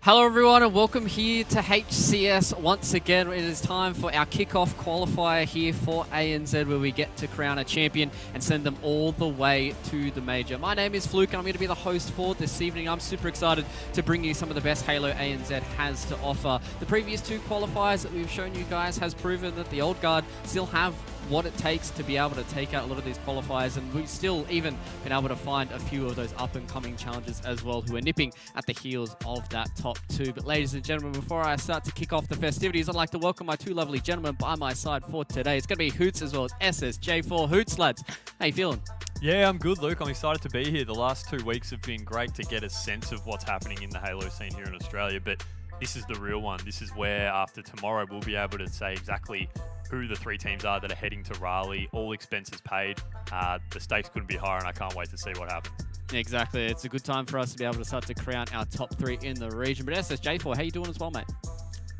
Hello everyone and welcome here to HCS once again. It is time for our kickoff qualifier here for ANZ, where we get to crown a champion and send them all the way to the major. My name is Fluke and I'm going to be the host for this evening. I'm super excited to bring you some of the best Halo ANZ has to offer. The previous two qualifiers that we've shown you guys has proven that the old guard still have what it takes to be able to take out a lot of these qualifiers, and we've still even been able to find a few of those up-and-coming challengers as well who are nipping at the heels of that top two. But ladies and gentlemen, before I start to kick off the festivities, I'd like to welcome my two lovely gentlemen by my side for today. It's going to be Hoots as well as SSJ4. Hoots, lads, how you feeling? Yeah, I'm good, Luke. I'm excited to be here. The last 2 weeks have been great to get a sense of what's happening in the Halo scene here in Australia, but this is the real one. This is where after tomorrow we'll be able to say exactly who the 3 teams are that are heading to Raleigh, all expenses paid. The stakes couldn't be higher, and I can't wait to see what happens. Exactly. It's a good time for us to be able to start to crown our top 3 in the region. But SSJ4, how you doing as well, mate?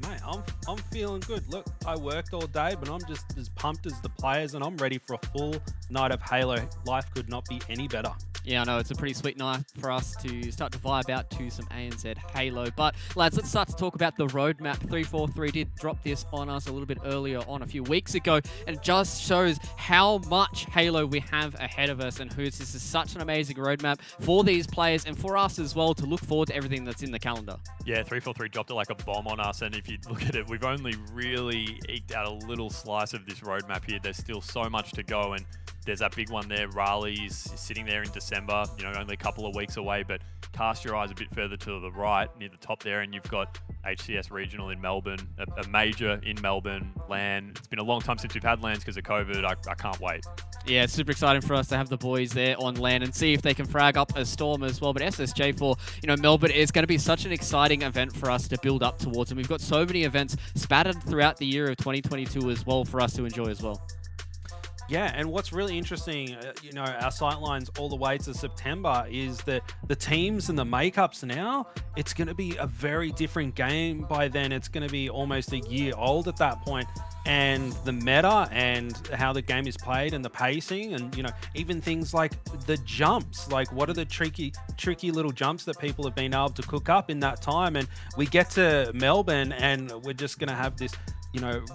Mate, I'm feeling good. Look, I worked all day, but I'm just as pumped as the players, and I'm ready for a full night of Halo. Life could not be any better. Yeah, I know. It's a pretty sweet night for us to start to vibe out to some ANZ Halo. But, lads, let's start to talk about the roadmap. 343 did drop this on us a little bit earlier on a few weeks ago, and it just shows how much Halo we have ahead of us. And Hoots, this is such an amazing roadmap for these players and for us as well to look forward to everything that's in the calendar. Yeah, 343 dropped it like a bomb on us, and if you look at it, we've only really eked out a little slice of this roadmap here. There's still so much to go, and there's that big one there. Raleigh is sitting there in December, only a couple of weeks away, but cast your eyes a bit further to the right near the top there, and you've got HCS Regional in Melbourne, a major in Melbourne, LAN. It's been a long time since we've had LANs because of COVID. I can't wait. Yeah, it's super exciting for us to have the boys there on LAN and see if they can frag up a storm as well. But SSJ4, Melbourne is going to be such an exciting event for us to build up towards, and we've got so many events spattered throughout the year of 2022 as well for us to enjoy as well. Yeah, and what's really interesting, our sight lines all the way to September is that the teams and the makeups now, it's going to be a very different game by then. It's going to be almost a year old at that point. And the meta and how the game is played and the pacing and, even things like the jumps, like what are the tricky little jumps that people have been able to cook up in that time. And we get to Melbourne and we're just going to have this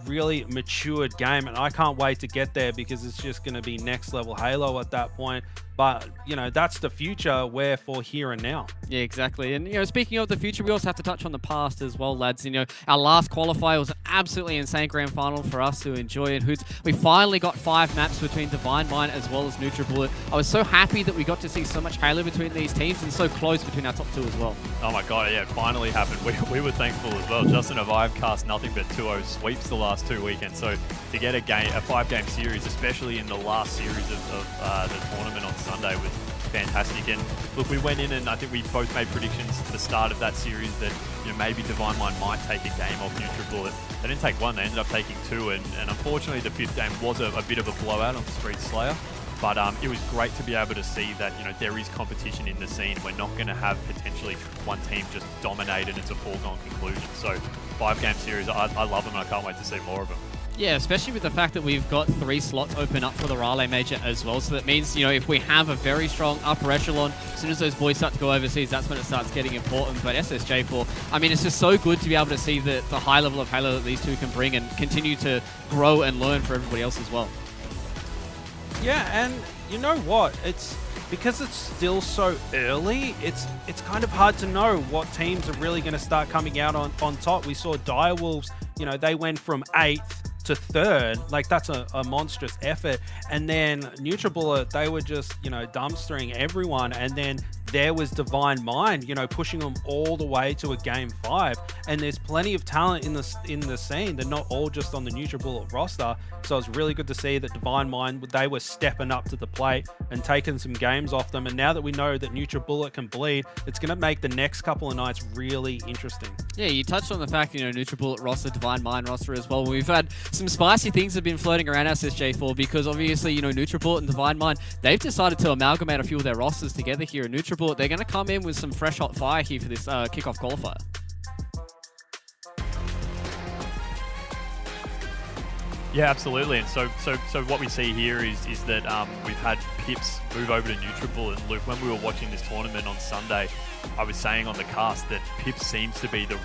really matured game, and I can't wait to get there because it's just going to be next level Halo at that point. But, that's the future, we're for here and now. Yeah, exactly. And, speaking of the future, we also have to touch on the past as well, lads. Our last qualifier was an absolutely insane grand final for us to enjoy in Hoots. We finally got 5 maps between Divine Mind as well as NutriBullet. I was so happy that we got to see so much Halo between these teams and so close between our top 2 as well. Oh my God, yeah, it finally happened. We were thankful as well. Justin and I have cast nothing but 2-0 sweeps the last 2 weekends. So to get a 5-game series, especially in the last series of the tournament on Sunday, was fantastic. And look, we went in and I think we both made predictions at the start of that series that maybe Divine Mind might take a game off NutriBullet. They didn't take 1, they ended up taking 2, and unfortunately the 5th game was a bit of a blowout on Street Slayer. But it was great to be able to see that there is competition in the scene. We're not going to have potentially one team just dominate and it's a foregone conclusion. So 5-game series, I love them and I can't wait to see more of them. Yeah, especially with the fact that we've got 3 slots open up for the Raleigh Major as well. So that means, if we have a very strong upper echelon, as soon as those boys start to go overseas, that's when it starts getting important. But SSJ4, it's just so good to be able to see the high level of Halo that these two can bring and continue to grow and learn for everybody else as well. Yeah, and you know what? It's because it's still so early, it's kind of hard to know what teams are really going to start coming out on top. We saw Direwolves, they went from 8th to 3rd. Like, that's a monstrous effort. And then NutriBullet, they were just, dumpstering everyone. And then there was Divine Mind, pushing them all the way to a game 5. And there's plenty of talent in the scene. They're not all just on the NutriBullet roster. So it's really good to see that Divine Mind, they were stepping up to the plate and taking some games off them. And now that we know that NutriBullet can bleed, it's going to make the next couple of nights really interesting. Yeah, you touched on the fact, NutriBullet roster, Divine Mind roster as well. We've had some spicy things have been floating around SSJ4 because obviously, NutriBullet and Divine Mind, they've decided to amalgamate a few of their rosters together here in NutriBullet. They're going to come in with some fresh hot fire here for this kickoff qualifier. Yeah, absolutely. And so what we see here is that we've had Pips move over to NutriBullet. And Luke, when we were watching this tournament on Sunday, I was saying on the cast that Pips seems to be the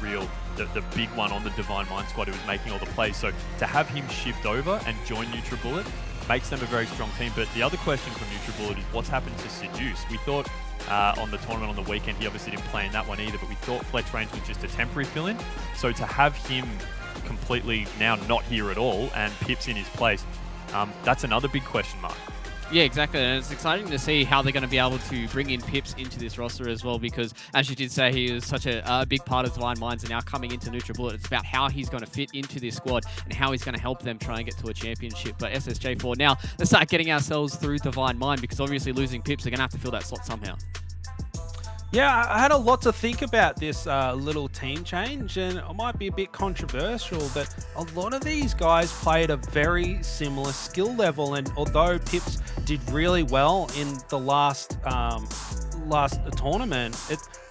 big one on the Divine Mind squad who was making all the plays. So to have him shift over and join NutriBullet makes them a very strong team. But the other question from NutriBullet is what's happened to Seduce? We thought on the tournament on the weekend, he obviously didn't play in that one either, but we thought Flex Range was just a temporary fill-in. So to have him completely now not here at all and Pips in his place, that's another big question mark. Yeah, exactly. And it's exciting to see how they're going to be able to bring in Pips into this roster as well, because as you did say, he is such a big part of Divine Minds, and now coming into NutriBullet, it's about how he's going to fit into this squad and how he's going to help them try and get to a championship. But SSJ4, now let's start getting ourselves through Divine Mind, because obviously losing Pips, they're going to have to fill that slot somehow. Yeah, I had a lot to think about this little team change, and it might be a bit controversial, but a lot of these guys play at a very similar skill level, and although Pips did really well in the last tournament,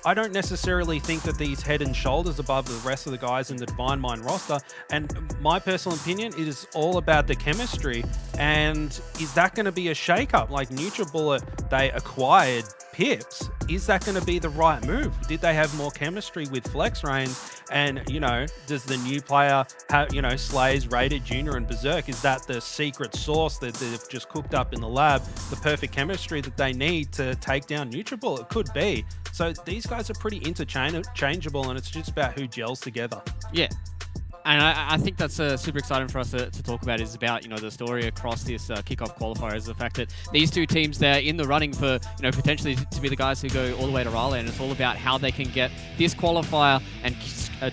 I don't necessarily think that he's head and shoulders above the rest of the guys in the Divine Mind roster. And my personal opinion, it is all about the chemistry. And is that going to be a shake-up? Like NutriBullet, they acquired Pips. Is that going to be the right move? Did they have more chemistry with Flex Range? And, does the new player have, Slays, Rated, Junior, and Berserk, is that the secret sauce that they've just cooked up in the lab, the perfect chemistry that they need to take down NutriBullet? It could be. So these guys are pretty interchangeable, and it's just about who gels together. Yeah. And I think that's super exciting for us to talk about, is about, the story across this kickoff qualifier, is the fact that these two teams, they're in the running for, potentially to be the guys who go all the way to Raleigh, and it's all about how they can get this qualifier and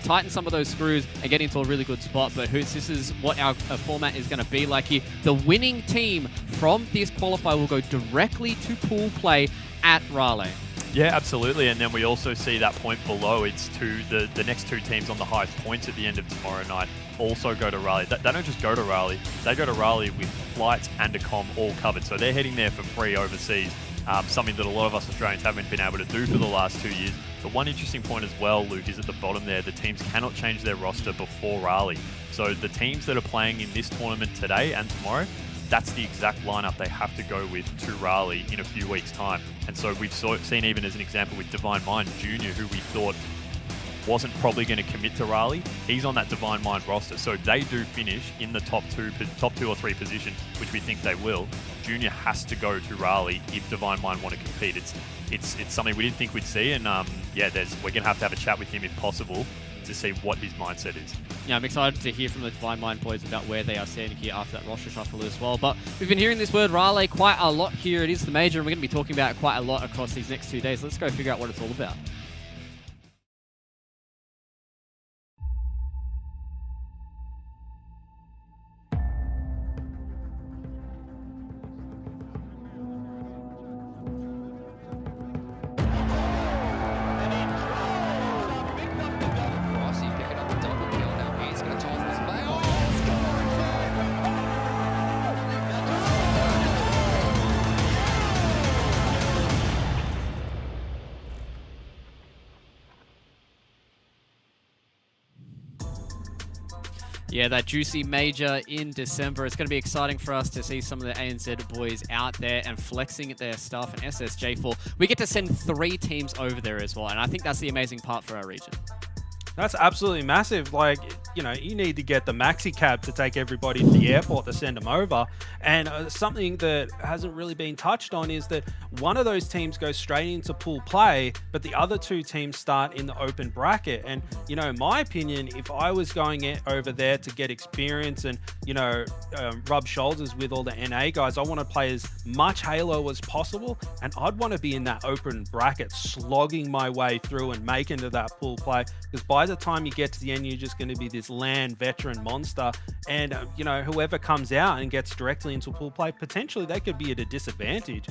tighten some of those screws and get into a really good spot. But Hoots, this is what our format is going to be like here. The winning team from this qualifier will go directly to pool play at Raleigh. Yeah, absolutely. And then we also see that point below. It's to the next two teams on the highest points at the end of tomorrow night also go to Raleigh. They don't just go to Raleigh, they go to Raleigh with flights and a comm all covered. So they're heading there for free overseas, something that a lot of us Australians haven't been able to do for the last 2 years. But one interesting point as well, Luke, is at the bottom there, the teams cannot change their roster before Raleigh. So the teams that are playing in this tournament today and tomorrow, that's the exact lineup they have to go with to Raleigh in a few weeks' time. And so we've seen, even as an example with Divine Mind Jr., who we thought wasn't probably going to commit to Raleigh, he's on that Divine Mind roster. So they do finish in the top two or three position, which we think they will. Junior has to go to Raleigh if Divine Mind want to compete. It's something we didn't think we'd see, and we're going to have a chat with him if possible to see what his mindset is. Yeah, I'm excited to hear from the Divine Mind boys about where they are standing here after that roster shuffle as well. But we've been hearing this word Raleigh quite a lot here. It is the major, and we're going to be talking about it quite a lot across these next 2 days. Let's go figure out what it's all about. Yeah, that juicy major in December. It's going to be exciting for us to see some of the ANZ boys out there and flexing their stuff. And SSJ4, we get to send 3 teams over there as well. And I think that's the amazing part for our region. That's absolutely massive. Like, you know, you need to get the maxi cab to take everybody to the airport to send them over. And something that hasn't really been touched on is that one of those teams goes straight into pool play, but the other 2 teams start in the open bracket. And, you know, in my opinion, if I was going over there to get experience and, you know, rub shoulders with all the NA guys, I want to play as much Halo as possible. And I'd want to be in that open bracket, slogging my way through and making to that pool play. Because by the time you get to the end, you're just going to be this LAN veteran monster. And, you know, whoever comes out and gets directly into pool play, potentially they could be at a disadvantage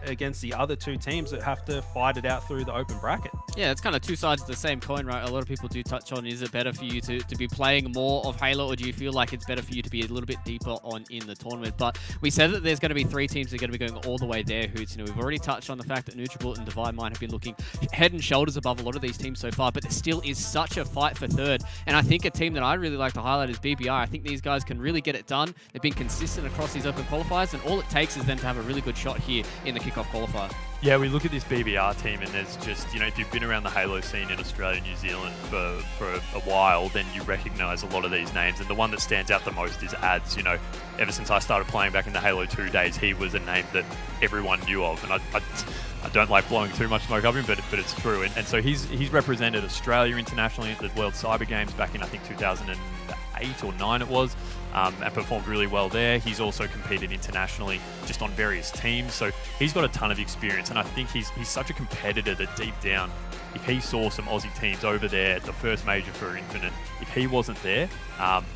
against the other 2 teams that have to fight it out through the open bracket. Yeah, it's kind of 2 sides of the same coin, right? A lot of people do touch on, is it better for you to be playing more of Halo, or do you feel like it's better for you to be a little bit deeper on in the tournament? But we said that there's going to be 3 teams that are going to be going all the way there, Hoots. You know, we've already touched on the fact that Nutribullet and Divine Mind have been looking head and shoulders above a lot of these teams so far, but there still is such a fight for third. And I think a team that I'd really like to highlight is BBR. I think these guys can really get it done. They've been consistent across these open qualifiers, and all it takes is them to have a really good shot here in the kickoff qualifier. Yeah, we look at this BBR team, and there's just, you know, if you've been around the Halo scene in Australia and New Zealand for a while, then you recognise a lot of these names. And the one that stands out the most is Ads. You know, ever since I started playing back in the Halo 2 days, he was a name that everyone knew of. And I don't like blowing too much smoke up him, but it's true. And so he's represented Australia internationally at the World Cyber Games back in, I think, 2008 or 9 it was. And performed really well there. He's also competed internationally just on various teams, so he's got a ton of experience, and I think he's such a competitor that deep down, if he saw some Aussie teams over there at the first major for Infinite, if he wasn't there,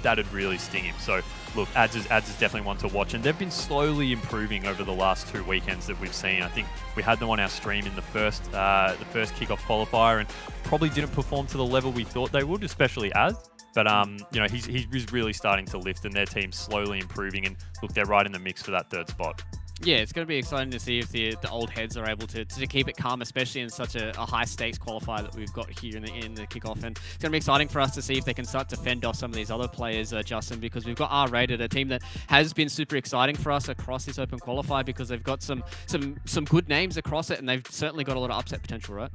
that'd really sting him. So look, Ads is definitely one to watch, and they've been slowly improving over the last 2 weekends that we've seen. I think we had them on our stream in the first kickoff qualifier, and probably didn't perform to the level we thought they would, especially Ads. But, you know, he's really starting to lift, and their team's slowly improving. And look, they're right in the mix for that 3rd spot. Yeah, it's going to be exciting to see if the old heads are able to keep it calm, especially in such a high-stakes qualifier that we've got here in the kickoff. And it's going to be exciting for us to see if they can start to fend off some of these other players, Justin, because we've got R-Rated, a team that has been super exciting for us across this open qualifier because they've got some good names across it, and they've certainly got a lot of upset potential, right?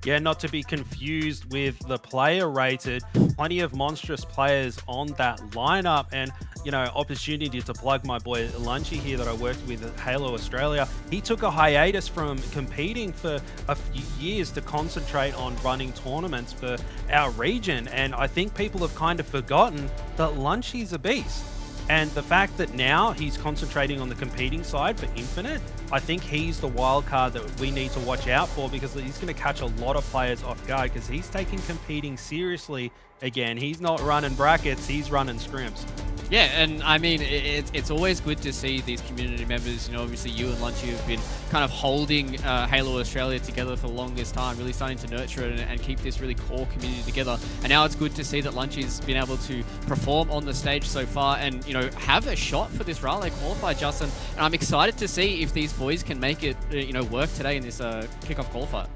Yeah, not to be confused with the player rated. Plenty of monstrous players on that lineup, and, you know, opportunity to plug my boy Lunchy here that I worked with at Halo Australia. He took a hiatus from competing for a few years to concentrate on running tournaments for our region, and I think people have kind of forgotten that Lunchy's a beast. And the fact that now he's concentrating on the competing side for Infinite, I think he's the wild card that we need to watch out for, because he's going to catch a lot of players off guard, because he's taking competing seriously again. He's not running brackets, he's running scrims. Yeah, and I mean, it's always good to see these community members. You know, obviously you and Lunchy have been kind of holding Halo Australia together for the longest time, really starting to nurture it and keep this really core community together. And now it's good to see that Lunchy's been able to perform on the stage so far and, you know, have a shot for this Raleigh qualifier, Justin. And I'm excited to see if these boys can make it, you know, work today in this kickoff qualifier.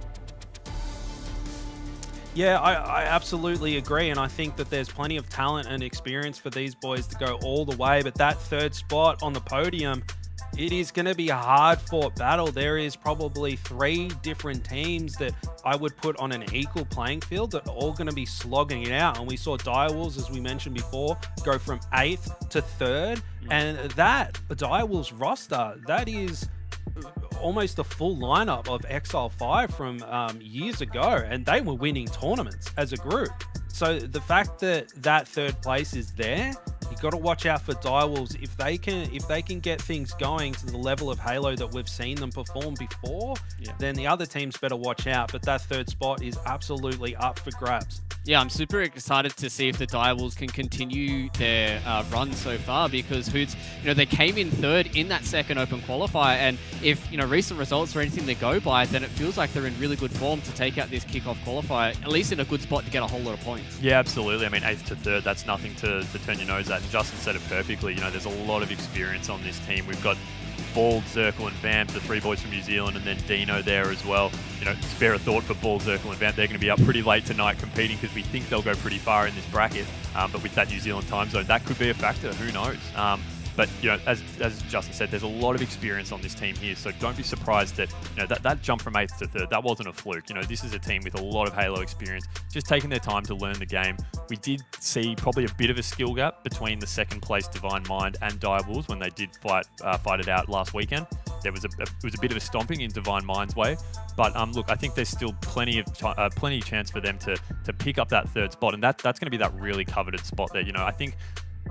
Yeah, I absolutely agree, and I think that there's plenty of talent and experience for these boys to go all the way, but that third spot on the podium, it is going to be a hard-fought battle. There is probably 3 different teams that I would put on an equal playing field that are all going to be slogging it out, and we saw Direwolves, as we mentioned before, go from 8th to 3rd, and that Direwolves roster, that is almost a full lineup of Exile 5 from years ago, and they were winning tournaments as a group. So the fact that that 3rd place is there, you got to watch out for Direwolves. If they can get things going to the level of Halo that we've seen them perform before, then the other teams better watch out. But that 3rd spot is absolutely up for grabs. Yeah, I'm super excited to see if the Direwolves can continue their run so far, because Hoots, you know, they came in 3rd in that 2nd open qualifier, and if, you know, recent results are anything to go by, then it feels like they're in really good form to take out this kickoff qualifier, at least in a good spot to get a whole lot of points. Yeah, absolutely. I mean, 8th to 3rd, that's nothing to turn your nose at. And Justin said it perfectly. You know, there's a lot of experience on this team. We've got Bald, Zirkle, and Vamp, the 3 boys from New Zealand, and then Dino there as well. You know, spare a thought for Bald, Zirkle, and Vamp. They're going to be up pretty late tonight competing because we think they'll go pretty far in this bracket. But with that New Zealand time zone, that could be a factor. Who knows? But, you know, as Justin said, there's a lot of experience on this team here, so don't be surprised that, you know, that jump from 8th to 3rd, that wasn't a fluke. You know, this is a team with a lot of Halo experience, just taking their time to learn the game. We did see probably a bit of a skill gap between the 2nd place Divine Mind and Direwolves when they did fight it out last weekend. There was it was a bit of a stomping in Divine Mind's way, but look, I think there's still plenty of chance for them to pick up that 3rd spot, and that's going to be that really coveted spot there. You know, I think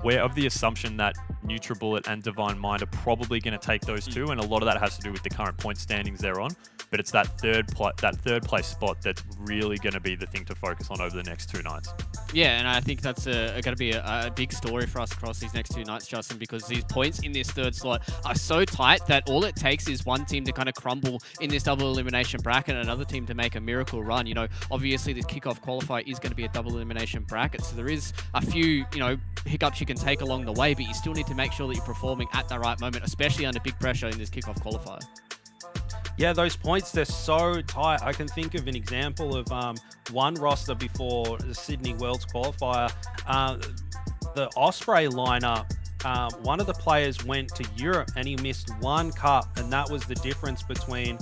we're of the assumption that NutriBullet and Divine Mind are probably going to take those 2, and a lot of that has to do with the current point standings they're on. But it's that third place spot that's really going to be the thing to focus on over the next 2 nights. Yeah, and I think that's going to be a big story for us across these next 2 nights, Justin, because these points in this 3rd slot are so tight that all it takes is one team to kind of crumble in this double elimination bracket and another team to make a miracle run. You know, obviously this kickoff qualifier is going to be a double elimination bracket, so there is a few, you know, hiccups you can take along the way, but you still need to make sure that you're performing at the right moment, especially under big pressure in this kickoff qualifier. Yeah, those points, they're so tight. I can think of an example of one roster before the Sydney Worlds qualifier. The Osprey lineup, one of the players went to Europe and he missed 1 cup, and that was the difference between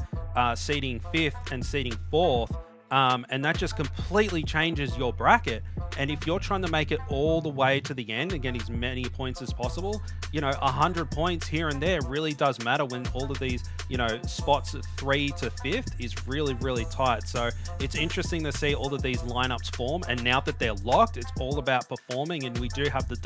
seeding 5th and seeding 4th. And that just completely changes your bracket. And if you're trying to make it all the way to the end and get as many points as possible, you know, 100 points here and there really does matter when all of these, you know, spots at 3 to 5th is really, really tight. So it's interesting to see all of these lineups form. And now that they're locked, it's all about performing. And we do have the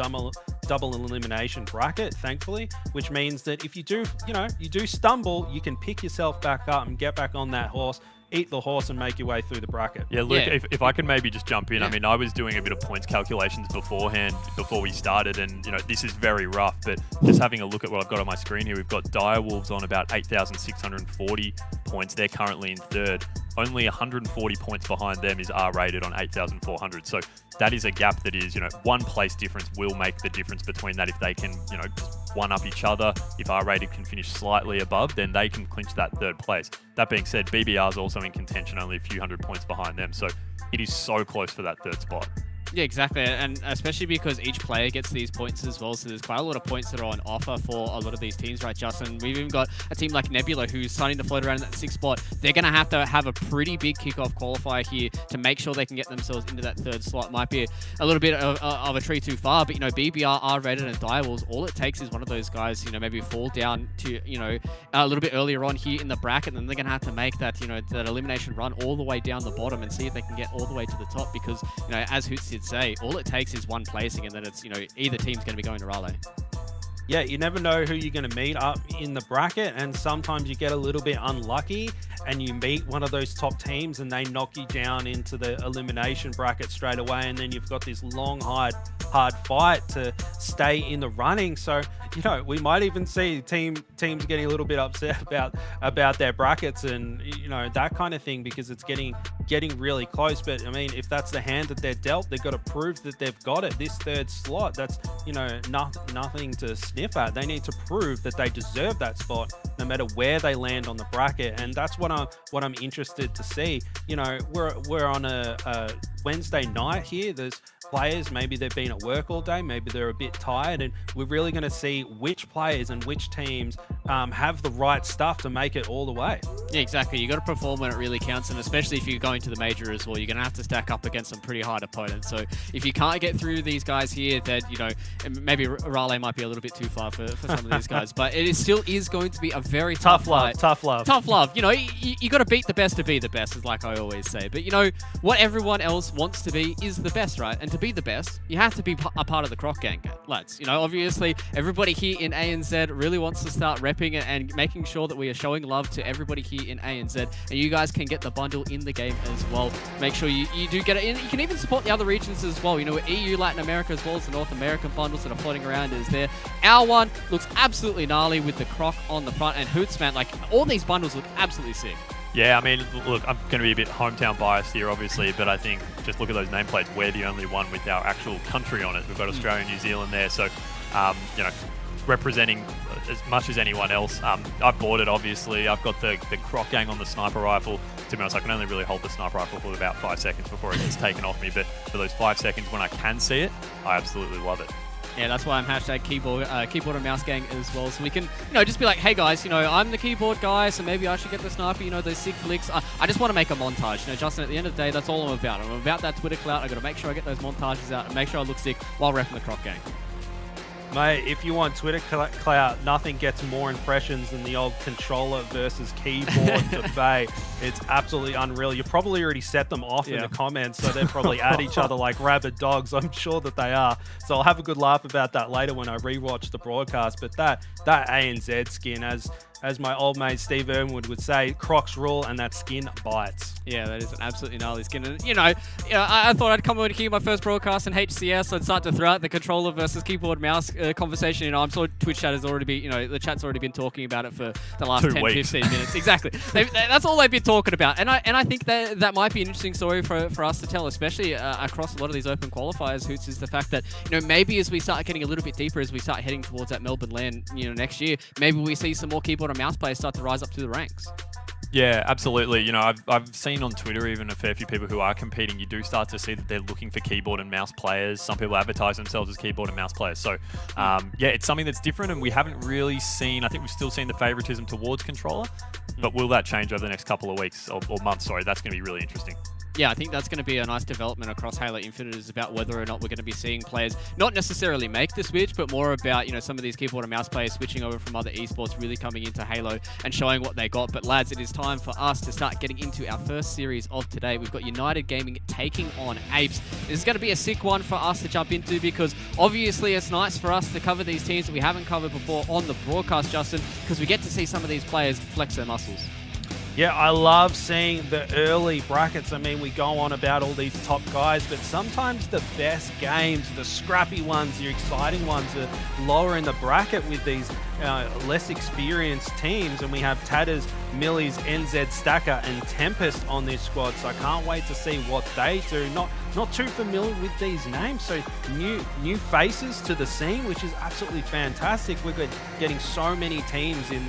double elimination bracket, thankfully, which means that if you do, you know, you do stumble, you can pick yourself back up and get back on that horse, eat the horse, and make your way through the bracket. Yeah, Luke, if I can maybe just jump in. I mean, I was doing a bit of points calculations beforehand, before we started, and, you know, this is very rough, but just having a look at what I've got on my screen here, we've got Direwolves on about 8,640 points. They're currently in 3rd. Only 140 points behind them is R-rated on 8,400. So that is a gap that is, you know, 1 place difference will make the difference between that. If they can, you know, just one-up each other, if R-rated can finish slightly above, then they can clinch that 3rd place. That being said, BBR is also in contention, only a few hundred points behind them. So it is so close for that 3rd spot. Yeah, exactly, and especially because each player gets these points as well, so there's quite a lot of points that are on offer for a lot of these teams, right, Justin? We've even got a team like Nebula who's starting to float around in that 6th spot. They're going to have a pretty big kickoff qualifier here to make sure they can get themselves into that 3rd slot. Might be a little bit of a tree too far, but, you know, BBR, R-rated, and Direwolves, all it takes is one of those guys, you know, maybe fall down to, you know, a little bit earlier on here in the bracket, and then they're going to have to make that, you know, that elimination run all the way down the bottom and see if they can get all the way to the top, because, you know, as Hoots did say, all it takes is 1 placing, and then it's, you know, either team's going to be going to Raleigh. yeah, you never know who you're going to meet up in the bracket, and sometimes you get a little bit unlucky and you meet one of those top teams and they knock you down into the elimination bracket straight away, and then you've got this long, hard fight to stay in the running. So, you know, we might even see teams getting a little bit upset about their brackets and, you know, that kind of thing, because it's getting really close. But I mean, if that's the hand that they're dealt, they've got to prove that they've got it. This third slot, that's, you know, nothing to sniff at. They need to prove that they deserve that spot no matter where they land on the bracket, and that's what I'm interested to see. You know, we're on a Wednesday night here. There's players, maybe they've been at work all day, maybe they're a bit tired, and we're really going to see which players and which teams have the right stuff to make it all the way. Yeah, exactly. You got to perform when it really counts, and especially if you're going to the major as well, you're going to have to stack up against some pretty hard opponents. So if you can't get through these guys here, then, you know, maybe Raleigh might be a little bit too far for some of these guys, but it still is going to be a very tough fight. Tough love. You know, you got to beat the best to be the best, is like I always say. But, you know, what everyone else wants to be is the best, right? And to be the best, you have to be a part of the Croc gang, lads. You know, obviously, everybody here in ANZ really wants to start repping it and making sure that we are showing love to everybody here in ANZ, and you guys can get the bundle in the game as well. Make sure you do get it in. You can even support the other regions as well. You know, EU, Latin America, as well as the North American bundles that are floating around is there. Our one looks absolutely gnarly with the Croc on the front, and Hoots, man, like, all these bundles look absolutely sick. Yeah, I mean, look, I'm going to be a bit hometown biased here, obviously, but I think just look at those nameplates. We're the only one with our actual country on it. We've got Australia and New Zealand there, so, you know, representing as much as anyone else. I've bought it, obviously. I've got the Croc gang on the sniper rifle. To be honest, I can only really hold the sniper rifle for about 5 seconds before it gets taken off me, but for those 5 seconds when I can see it, I absolutely love it. Yeah, that's why I'm hashtag keyboard and mouse gang as well. So we can, you know, just be like, hey guys, you know, I'm the keyboard guy, so maybe I should get the sniper, you know, those sick flicks. I just want to make a montage. You know, Justin, at the end of the day, that's all I'm about. I'm about that Twitter clout. I got to make sure I get those montages out and make sure I look sick while repping the Croc gang. Mate, if you want Twitter clout, nothing gets more impressions than the old controller versus keyboard debate. It's absolutely unreal. You probably already set them off in the comments, so they're probably at each other like rabid dogs. I'm sure that they are. So I'll have a good laugh about that later when I rewatch the broadcast. But that ANZ skin, as my old mate Steve Irwinwood would say, Crocs rule, and that skin bites. Yeah, that is an absolutely gnarly skin. And, you know, I thought I'd come over here, my first broadcast in HCS. I'd start to throw out the controller versus keyboard mouse conversation. You know, I'm sure Twitch chat has already been, you know, the chat's already been talking about it for the last 10, 15 minutes. Exactly. That's all they've been talking about. And I think that might be an interesting story for us to tell, especially across a lot of these open qualifiers, Hoots, is the fact that, you know, maybe as we start getting a little bit deeper, as we start heading towards that Melbourne LAN, you know, next year, maybe we see some more keyboard and mouse players start to rise up through the ranks. Yeah, absolutely. You know, I've seen on Twitter even a fair few people who are competing. You do start to see that they're looking for keyboard and mouse players. Some people advertise themselves as keyboard and mouse players. So, yeah, it's something that's different, and we haven't really seen, I think we've still seen the favoritism towards controller, but will that change over the next couple of weeks or months? Sorry, that's going to be really interesting. Yeah, I think that's going to be a nice development across Halo Infinite, is about whether or not we're going to be seeing players not necessarily make the switch, but more about, you know, some of these keyboard and mouse players switching over from other esports, really coming into Halo and showing what they got. But lads, it is time for us to start getting into our first series of today. We've got United Gaming taking on Apes. This is going to be a sick one for us to jump into, because obviously it's nice for us to cover these teams that we haven't covered before on the broadcast, Justin, because we get to see some of these players flex their muscles. Yeah, I love seeing the early brackets. I mean, we go on about all these top guys, but sometimes the best games, the scrappy ones, the exciting ones, are lower in the bracket with these less experienced teams. And we have Tatters, Millies, NZ Stacker, and Tempest on this squad. So I can't wait to see what they do. Not too familiar with these names, so new faces to the scene, which is absolutely fantastic. We're getting so many teams in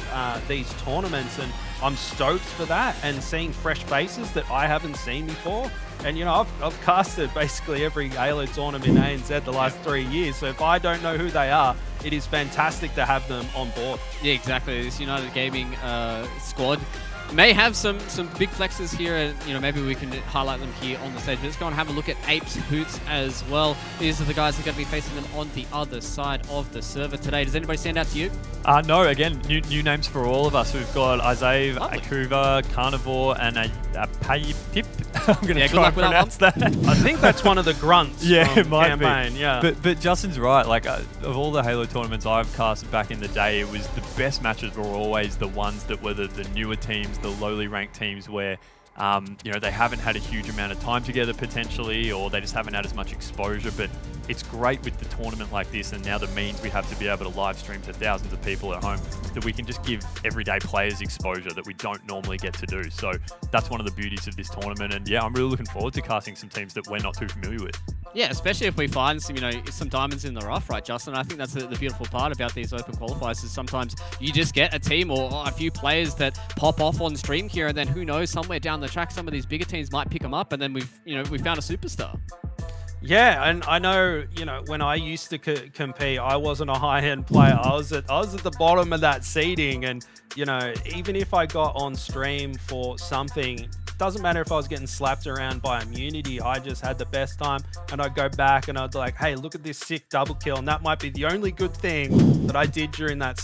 these tournaments, and I'm stoked for that, and seeing fresh faces that I haven't seen before. And, you know, I've casted basically every Halo tournament in ANZ the last 3 years, so if I don't know who they are, it is fantastic to have them on board. Yeah, exactly. This United Gaming squad, may have some big flexes here, and maybe we can highlight them here on the stage. But let's go and have a look at Apes Hoots as well. These are the guys that are going to be facing them on the other side of the server today. Does anybody stand out to you? No, again, new names for all of us. We've got Isaiah, Akuva, Carnivore, and a Pip. I'm going to try and pronounce that. I think that's one of the grunts from it might campaign. be. Yeah. But Justin's right. Like, of all the Halo tournaments I've cast back in the day, it was the best matches were always the ones that were the newer teams, the lowly ranked teams where they haven't had a huge amount of time together potentially, or they just haven't had as much exposure. But it's great with the tournament like this, and now the means we have to be able to live stream to thousands of people at home, that we can just give everyday players exposure that we don't normally get to do. So that's one of the beauties of this tournament. And yeah, I'm really looking forward to casting some teams that we're not too familiar with. Yeah, especially if we find some diamonds in the rough, right, Justin? I think that's the beautiful part about these open qualifiers is sometimes you just get a team or a few players that pop off on stream here, and then who knows, somewhere down the track, some of these bigger teams might pick them up, and then we found a superstar. Yeah, and I know, when I used to compete, I wasn't a high-end player. I was at the bottom of that seeding, and even if I got on stream for something, doesn't matter if I was getting slapped around by immunity, I just had the best time, and I'd go back and I'd be like, hey, look at this sick double kill, and that might be the only good thing that I did during that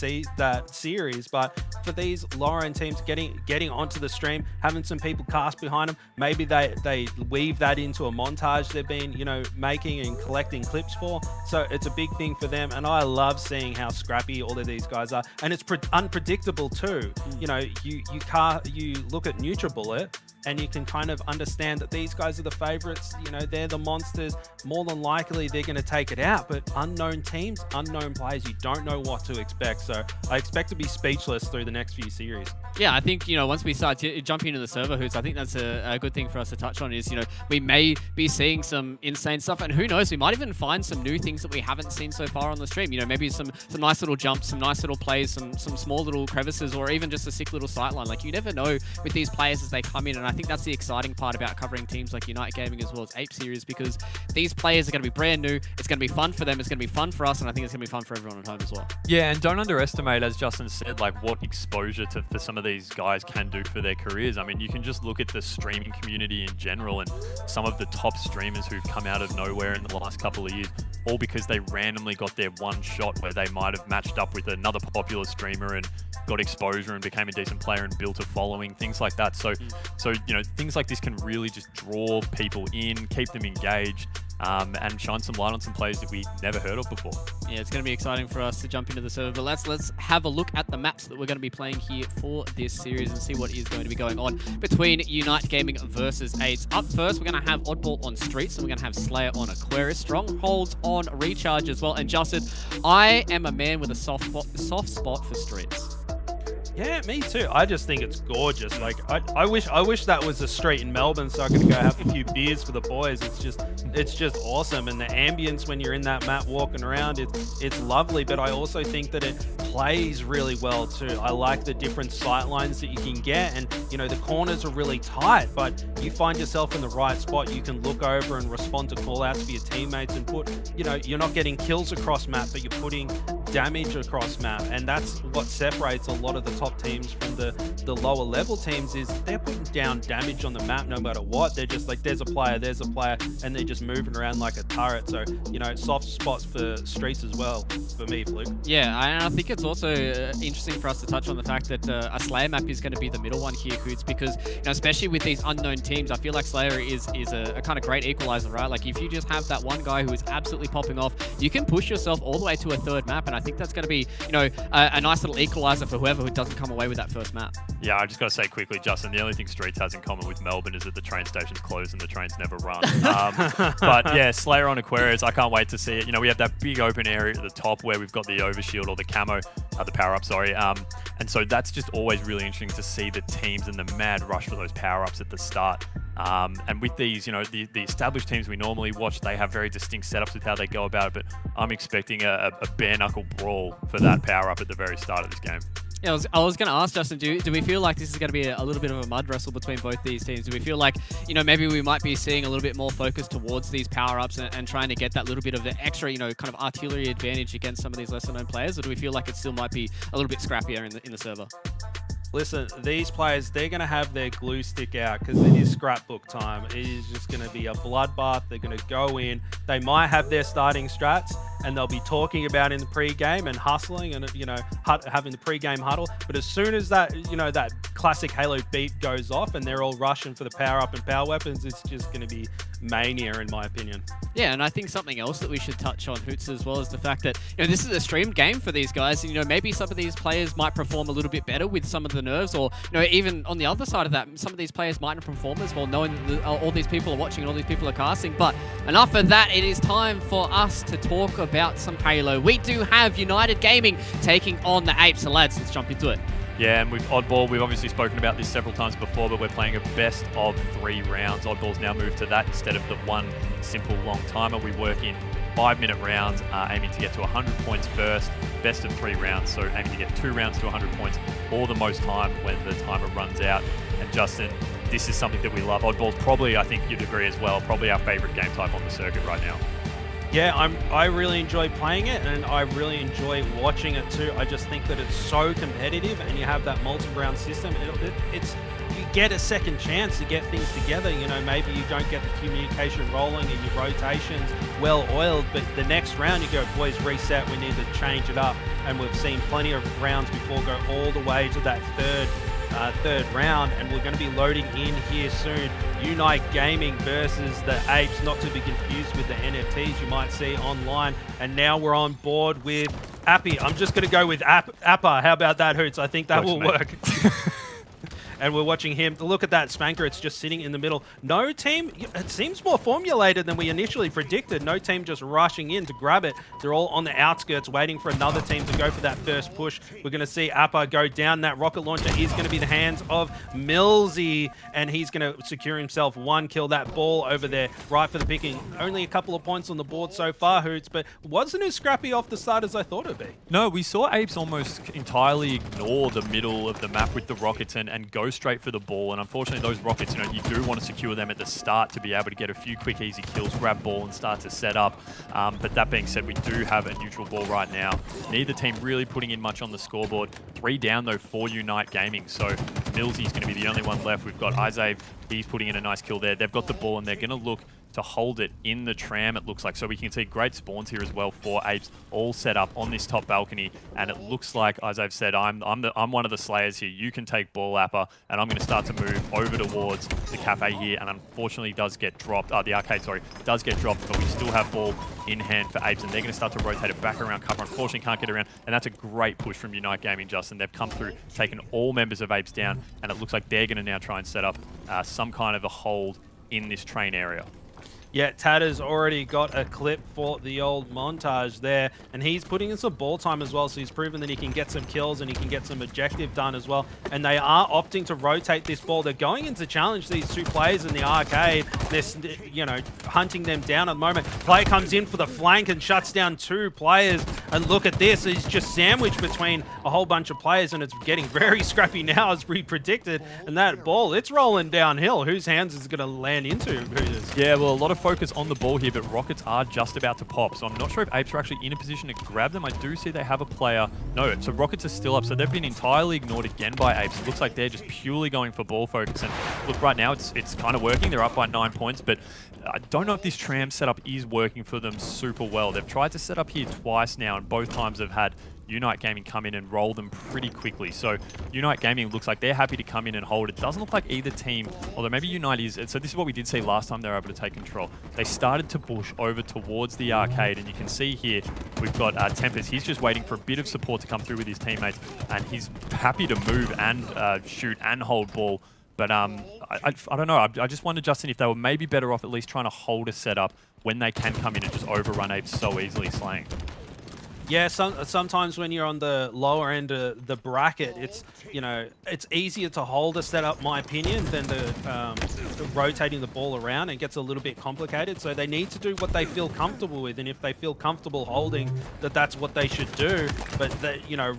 series. But for these lower-end teams getting onto the stream, having some people cast behind them, maybe they weave that into a montage they've been, making and collecting clips for. So it's a big thing for them, and I love seeing how scrappy all of these guys are, and it's unpredictable too. You look at NutriBullet, and you can kind of understand that these guys are the favorites. They're the monsters. More than likely, they're going to take it out. But unknown teams, unknown players, you don't know what to expect. So I expect to be speechless through the next few series. Yeah, I think, once we start jumping into the server hoots, I think that's a good thing for us to touch on is, we may be seeing some insane stuff. And who knows, we might even find some new things that we haven't seen so far on the stream. Maybe some nice little jumps, some nice little plays, some small little crevices, or even just a sick little sightline. Like, you never know with these players as they come in. And I think that's the exciting part about covering teams like Unite Gaming as well as Ape Series, because these players are going to be brand new. It's going to be fun for them. It's going to be fun for us. And I think it's going to be fun for everyone at home as well. Yeah, and don't underestimate, as Justin said, like what exposure for some of these guys can do for their careers. I mean, you can just look at the streaming community in general and some of the top streamers who've come out of nowhere in the last couple of years, all because they randomly got their one shot where they might have matched up with another popular streamer and got exposure and became a decent player and built a following, things like that. So things like this can really just draw people in, keep them engaged, and shine some light on some players that we never heard of before. Yeah, it's going to be exciting for us to jump into the server. But let's have a look at the maps that we're going to be playing here for this series and see what is going to be going on between Unite Gaming versus Aids. Up first, we're going to have Oddball on Streets, and we're going to have Slayer on Aquarius, Strongholds on Recharge as well. And Justin, I am a man with a soft spot for Streets. Yeah, me too. I just think it's gorgeous. Like, I wish that was a street in Melbourne so I could go have a few beers for the boys. It's just awesome, and the ambience when you're in that map walking around, it's lovely. But I also think that it plays really well too. I like the different sight lines that you can get, and the corners are really tight, but you find yourself in the right spot. You can look over and respond to call-outs for your teammates and put, you're not getting kills across map, but you're putting damage across map, and that's what separates a lot of the top teams from the lower level teams, is they're putting down damage on the map no matter what. They're just like, there's a player, and they're just moving around like a turret. So, soft spots for Streets as well for me, Fluke. Yeah, and I think it's also interesting for us to touch on the fact that a Slayer map is going to be the middle one here, Hoots, because, especially with these unknown teams, I feel like Slayer is a kind of great equalizer, right? Like, if you just have that one guy who is absolutely popping off, you can push yourself all the way to a third map, and I think that's going to be, a nice little equalizer for whoever who doesn't come away with that first map. Yeah, I just got to say quickly, Justin, the only thing Streets has in common with Melbourne is that the train station's closed and the trains never run. But yeah, Slayer on Aquarius, I can't wait to see it. We have that big open area at the top where we've got the overshield or the camo, the power-up, sorry. And so that's just always really interesting to see the teams and the mad rush for those power-ups at the start. And with these, the established teams we normally watch, they have very distinct setups with how they go about it, but I'm expecting a bare-knuckle brawl for that power-up at the very start of this game. Yeah, I was going to ask, Justin, do we feel like this is going to be a little bit of a mud wrestle between both these teams? Do we feel like, maybe we might be seeing a little bit more focus towards these power-ups and trying to get that little bit of the extra, kind of artillery advantage against some of these lesser-known players? Or do we feel like it still might be a little bit scrappier in the server? Listen, these players, they're going to have their glue stick out because it is scrapbook time. It is just going to be a bloodbath. They're going to go in. They might have their starting strats and they'll be talking about in the pre-game and hustling and, you know, having the pre-game huddle. But as soon as that, you know, that classic Halo beat goes off and they're all rushing for the power-up and power weapons, it's just going to be mania, in my opinion. Yeah, and I think something else that we should touch on, Hoots, as well, is the fact that, you know, this is a streamed game for these guys. And, you know, maybe some of these players might perform a little bit better with some of the nerves, or, you know, even on the other side of that, some of these players might not perform as well, knowing that all these people are watching and all these people are casting. But enough of that. It is time for us to talk about some Halo. We do have United Gaming taking on the Apes. So, lads, let's jump into it. Yeah, and with Oddball, we've obviously spoken about this several times before, but we're playing a best of 3 rounds. Oddball's now moved to that instead of the one simple long timer. We work in 5-minute rounds, aiming to get to 100 points first, best of 3 rounds, so aiming to get 2 rounds to 100 points, or the most time when the timer runs out. And Justin, this is something that we love. Oddball's probably, I think you'd agree as well, probably our favorite game type on the circuit right now. Yeah, I really enjoy playing it, and I really enjoy watching it too. I just think that it's so competitive, and you have that multi-round system. It's you get a second chance to get things together. You know, maybe you don't get the communication rolling and your rotations well oiled, but the next round you go, boys, reset. We need to change it up, and we've seen plenty of rounds before go all the way to that third round, and we're going to be loading in here soon. Unite Gaming versus the Apes, not to be confused with the NFTs you might see online. And now we're on board with Appy. I'm just going to go with Appa. How about that, Hoots? I think that will work. And we're watching him. Look at that Spanker. It's just sitting in the middle. No team, it seems more formulated than we initially predicted. No team just rushing in to grab it. They're all on the outskirts waiting for another team to go for that first push. We're going to see Appa go down. That rocket launcher is going to be the hands of Millsy, and he's going to secure himself 1 kill. That ball over there, right for the picking. Only a couple of points on the board so far, Hoots, but wasn't as scrappy off the start as I thought it'd be. No, we saw Apes almost entirely ignore the middle of the map with the rockets and go straight for the ball. And unfortunately, those rockets, you know, you do want to secure them at the start to be able to get a few quick, easy kills, grab ball and start to set up. But that being said, we do have a neutral ball right now. Neither team really putting in much on the scoreboard. 3 down, though, for Unite Gaming. So Millsy's going to be the only one left. We've got Isaac. He's putting in a nice kill there. They've got the ball, and they're going to look to hold it in the tram, it looks like. So we can see great spawns here as well for Apes, all set up on this top balcony. And it looks like, as I've said, I'm one of the slayers here. You can take ball, Appa, and I'm going to start to move over towards the cafe here. And unfortunately, does get dropped. The arcade, sorry, does get dropped, but we still have ball in hand for Apes, and they're going to start to rotate it back around cover. Unfortunately, can't get around, and that's a great push from Unite Gaming, Justin. They've come through, taken all members of Apes down, and it looks like they're going to now try and set up some kind of a hold in this train area. Yeah, Tatter's already got a clip for the old montage there, and he's putting in some ball time as well, so he's proven that he can get some kills and he can get some objective done as well. And they are opting to rotate this ball. They're going in to challenge these 2 players in the arcade. They're, you know, hunting them down at the moment. Player comes in for the flank and shuts down 2 players. And look at this, he's just sandwiched between a whole bunch of players, and it's getting very scrappy now as we predicted. And that ball, it's rolling downhill. Whose hands is it going to land into? Yeah, well, a lot of focus on the ball here, but rockets are just about to pop, so I'm not sure if Apes are actually in a position to grab them. I do see they have a player. No, so rockets are still up, so they've been entirely ignored again by Apes. It looks like they're just purely going for ball focus, and look, right now it's kind of working. They're up by 9 points, but I don't know if this tram setup is working for them super well. They've tried to set up here twice now, and both times have had Unite Gaming come in and roll them pretty quickly. So Unite Gaming looks like they're happy to come in and hold. It doesn't look like either team, although maybe Unite is. So this is what we did see last time they were able to take control. They started to push over towards the arcade, and you can see here we've got Tempest. He's just waiting for a bit of support to come through with his teammates, and he's happy to move and shoot and hold ball. But I don't know. I just wonder, Justin, if they were maybe better off at least trying to hold a setup when they can come in and just overrun Apes so easily, slaying. Yeah, sometimes when you're on the lower end of the bracket, it's, you know, it's easier to hold a setup, my opinion, than the rotating the ball around. It gets a little bit complicated, so they need to do what they feel comfortable with, and if they feel comfortable holding, that's what they should do. But you know,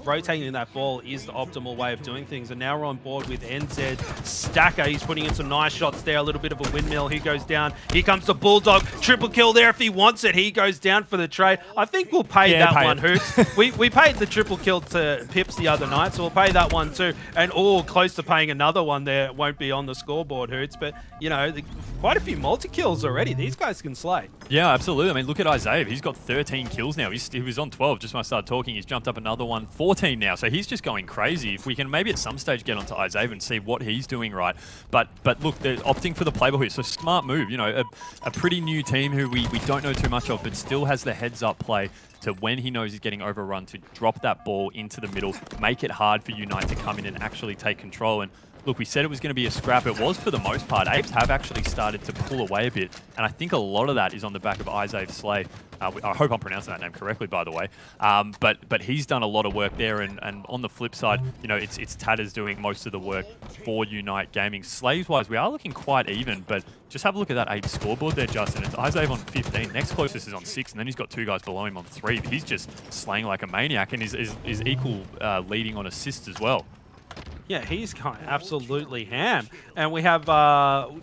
rotating that ball is the optimal way of doing things. And now we're on board with NZ Stacker. He's putting in some nice shots there, a little bit of a windmill. He goes down. Here comes the Bulldog. Triple kill there if he wants it. He goes down for the trade. I think we'll pay that one, Hoots. we paid the triple kill to Pips the other night, so we'll pay that one too. And close to paying another one there. It won't be on the scoreboard, Hoots. But, you know, quite a few multi-kills already. These guys can slay. Yeah, absolutely. I mean, look at Isaiah. He's got 13 kills now. He was on 12 just when I started talking. He's jumped up another one, 14 now. So he's just going crazy. If we can maybe at some stage get onto Isaiah and see what he's doing right. But look, they're opting for the playboy here. So smart move. You know, a pretty new team who we don't know too much of, but still has the heads-up play to when he knows he's getting overrun to drop that ball into the middle, make it hard for Unite to come in and actually take control. And look, we said it was going to be a scrap. It was for the most part. Apes have actually started to pull away a bit. And I think a lot of that is on the back of Isaiah Slay. I hope I'm pronouncing that name correctly, by the way. But he's done a lot of work there. And on the flip side, you know, it's Tatters doing most of the work for Unite Gaming. Slaves-wise, we are looking quite even. But just have a look at that Apes scoreboard there, Justin. It's Isaiah on 15. Next closest is on 6. And then he's got 2 guys below him on 3. He's just slaying like a maniac and is equal leading on assists as well. Yeah, he's going absolutely ham. And we have... Appa.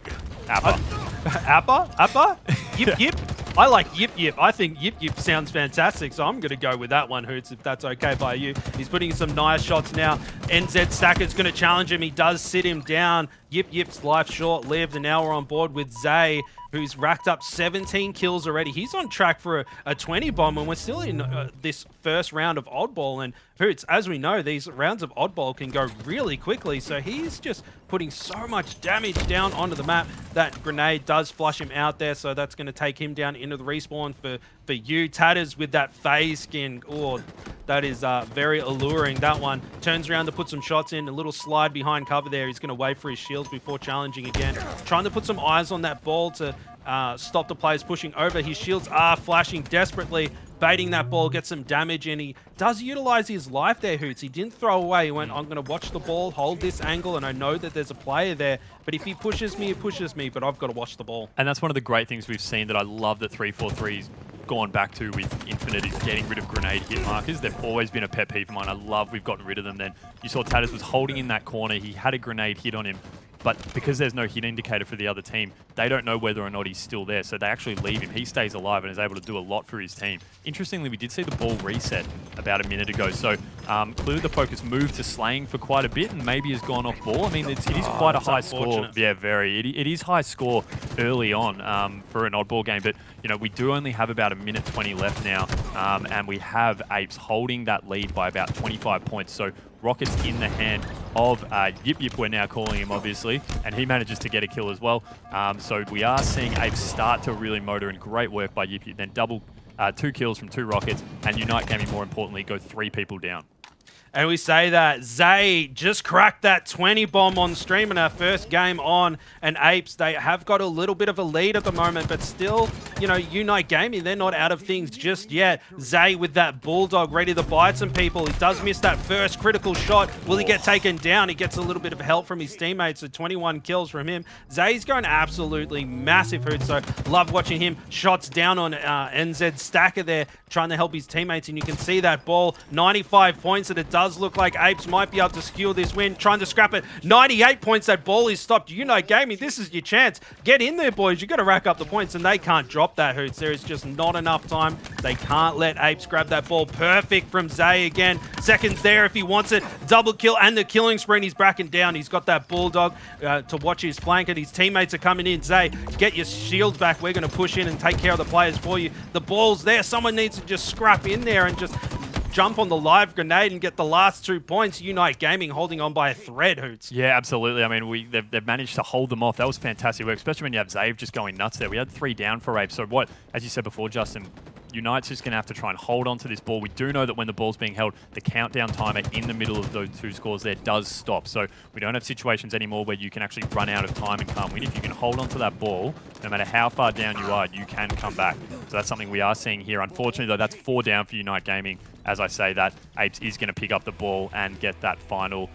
Appa? Yip Yip? I like Yip Yip. I think Yip Yip sounds fantastic, so I'm going to go with that one, Hoots, if that's okay by you. He's putting in some nice shots now. NZ Stacker's going to challenge him. He does sit him down. Yip Yip's life short-lived, and now we're on board with Zay, who's racked up 17 kills already. He's on track for a 20 bomb, and we're still in this first round of Oddball. And Hoots, as we know, these rounds of Oddball can go really quickly, so he's just putting so much damage down onto the map. That grenade does flush him out there, so that's going to take him down into the respawn for you. Tatters with that phase skin. Oh, that is very alluring. That one turns around to put some shots in. A little slide behind cover there. He's going to wait for his shields before challenging again. Trying to put some eyes on that ball to stop the players pushing over. His shields are flashing desperately. Baiting that ball, get some damage in. He does utilize his life there, Hoots. He didn't throw away. He went, I'm going to watch the ball, hold this angle, and I know that there's a player there. But if he pushes me, he pushes me, but I've got to watch the ball. And that's one of the great things we've seen that I love that 343's gone back to with Infinite is getting rid of grenade hit markers. They've always been a pet peeve of mine. I love we've gotten rid of them then. You saw Tatters was holding in that corner. He had a grenade hit on him. But because there's no hit indicator for the other team, they don't know whether or not he's still there. So they actually leave him. He stays alive and is able to do a lot for his team. Interestingly, we did see the ball reset about a minute ago. So clearly the focus moved to slaying for quite a bit and maybe has gone off ball. I mean, it is quite a high score. Yeah, very. It is high score early on for an oddball game. But, you know, we do only have about a minute 20 left now. And we have Apes holding that lead by about 25 points. So Rockets in the hand of Yip Yip, we're now calling him, obviously, and he manages to get a kill as well. So we are seeing Apes start to really motor, and great work by Yip Yip. Then 2 kills from 2 Rockets, and Unite Gaming, more importantly, go 3 people down. And we say that Zay just cracked that 20 bomb on stream in our first game on. And Apes, they have got a little bit of a lead at the moment, but still, you know, Unite Gaming, they're not out of things just yet. Zay with that Bulldog ready to bite some people. He does miss that first critical shot. Will he get taken down? He gets a little bit of help from his teammates, so 21 kills from him. Zay's going absolutely massive, Hood, so love watching him. Shots down on NZ Stacker there, trying to help his teammates, and you can see that ball, 95 points, and it does look like Apes might be able to skew this win, trying to scrap it. 98 points, that ball is stopped. Unite Gaming, this is your chance. Get in there, boys. You got to rack up the points, and they can't drop that, Hoots. There is just not enough time. They can't let Apes grab that ball. Perfect from Zay again. Seconds there if he wants it. Double kill and the killing spree, and he's bracking down. He's got that Bulldog to watch his flank, and his teammates are coming in. Zay, get your shields back. We're going to push in and take care of the players for you. The ball's there. Someone needs to just scrap in there and just jump on the live grenade and get the last 2 points. Unite Gaming holding on by a thread, Hoots. Yeah, absolutely. I mean, they've managed to hold them off. That was fantastic work, especially when you have Zave just going nuts there. We had 3 down for Apes. So what, as you said before, Justin, Unite's just going to have to try and hold on to this ball. We do know that when the ball's being held, the countdown timer in the middle of those 2 scores there does stop. So we don't have situations anymore where you can actually run out of time and can't win. If you can hold on to that ball, no matter how far down you are, you can come back. So that's something we are seeing here. Unfortunately, though, that's 4 down for Unite Gaming. As I say that, Apes is going to pick up the ball and get that final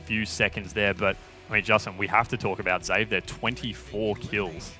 few seconds there. But, I mean, Justin, we have to talk about Zave there. 24 kills.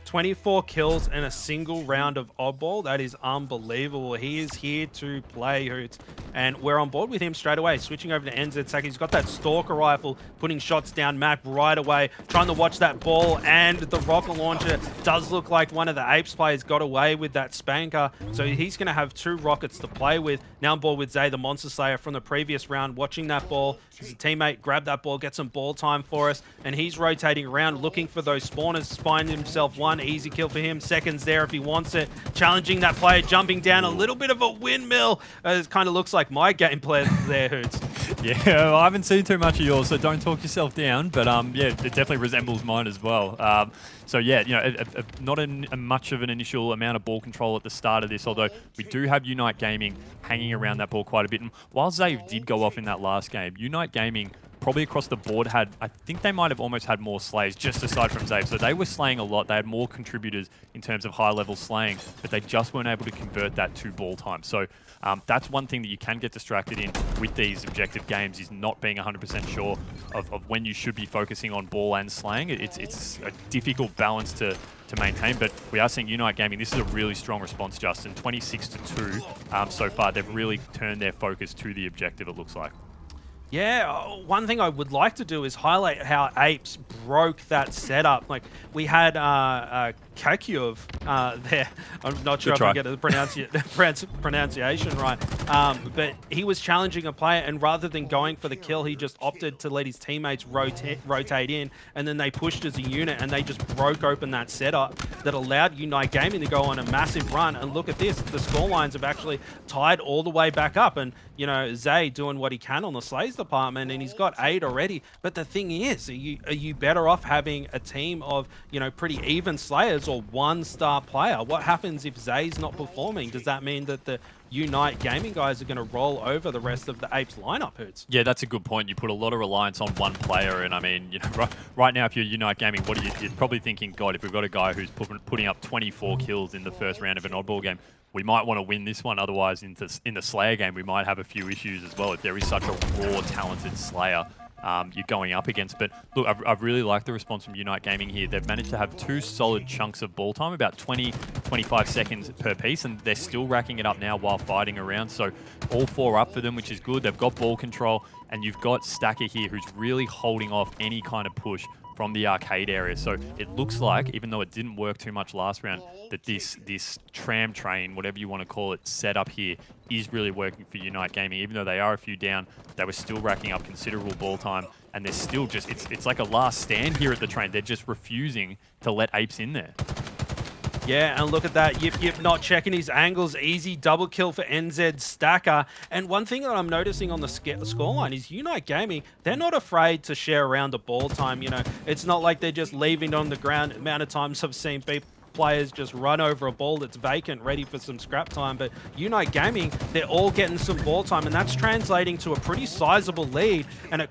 24 kills in a single round of oddball. That is unbelievable. He is here to play, Hoots. And we're on board with him straight away. Switching over to NZ Saka. He's got that Stalker rifle, putting shots down map right away. Trying to watch that ball, and the rocket launcher does look like one of the Apes players got away with that spanker. So he's going to have 2 rockets to play with. Now on board with Zay, the Monster Slayer from the previous round, watching that ball. His teammate grabbed that ball, get some ball time for us, and he's rotating around looking for those spawners. Find himself one easy kill for him. Seconds there if he wants it. Challenging that player, jumping down, a little bit of a windmill. It kind of looks like my gameplay there, Hoots. Yeah, well, I haven't seen too much of yours, so don't talk yourself down. But yeah, it definitely resembles mine as well. So yeah, you know, not a much of an initial amount of ball control at the start of this, although we do have Unite Gaming hanging around that ball quite a bit. And while Zave did go off in that last game, Unite Gaming probably across the board I think they might have almost had more slays, just aside from Zave. So they were slaying a lot. They had more contributors in terms of high-level slaying, but they just weren't able to convert that to ball time. So that's one thing that you can get distracted in with these objective games, is not being 100% sure of when you should be focusing on ball and slaying. It's a difficult balance to maintain, but we are seeing Unite Gaming. This is a really strong response, Justin. 26-2 so far. They've really turned their focus to the objective, it looks like. Yeah, one thing I would like to do is highlight how Apes broke that setup. Like, we had Kakyov there. I'm not sure if I get the pronunciation right. But he was challenging a player, and rather than going for the kill, he just opted to let his teammates rotate in, and then they pushed as a unit, and they just broke open that setup that allowed Unite Gaming to go on a massive run. And look at this, the scorelines have actually tied all the way back up. And, you know, Zay doing what he can on the Slays department, and he's got 8 already. But the thing is, are you better off having a team of, you know, pretty even Slayers or one star player? What happens if Zay's not performing? Does that mean that the Unite Gaming guys are going to roll over the rest of the Apes lineup, Hoots? Yeah, that's a good point. You put a lot of reliance on one player, and I mean, you know, right now, if you're Unite Gaming, you're probably thinking, God, if we've got a guy who's putting up 24 kills in the first round of an oddball game, we might want to win this one. Otherwise, in the Slayer game, we might have a few issues as well if there is such a raw, talented Slayer you're going up against. But look, I've really liked the response from Unite Gaming here. They've managed to have 2 solid chunks of ball time, about 20-25 seconds per piece, and they're still racking it up now while fighting around. So all 4 up for them, which is good. They've got ball control, and you've got Stacker here who's really holding off any kind of push from the arcade area. So it looks like, even though it didn't work too much last round, that this tram train, whatever you want to call it, setup here is really working for Unite Gaming. Even though they are a few down, they were still racking up considerable ball time, and they're still just, it's like a last stand here at the train. They're just refusing to let Apes in there. Yeah, and look at that. Yip not checking his angles. Easy double kill for NZ Stacker. And one thing that I'm noticing on the scoreline is Unite Gaming, they're not afraid to share around the ball time. You know, it's not like they're just leaving it on the ground. The amount of times I've seen players just run over a ball that's vacant, ready for some scrap time. But Unite Gaming, they're all getting some ball time, and that's translating to a pretty sizable lead. And it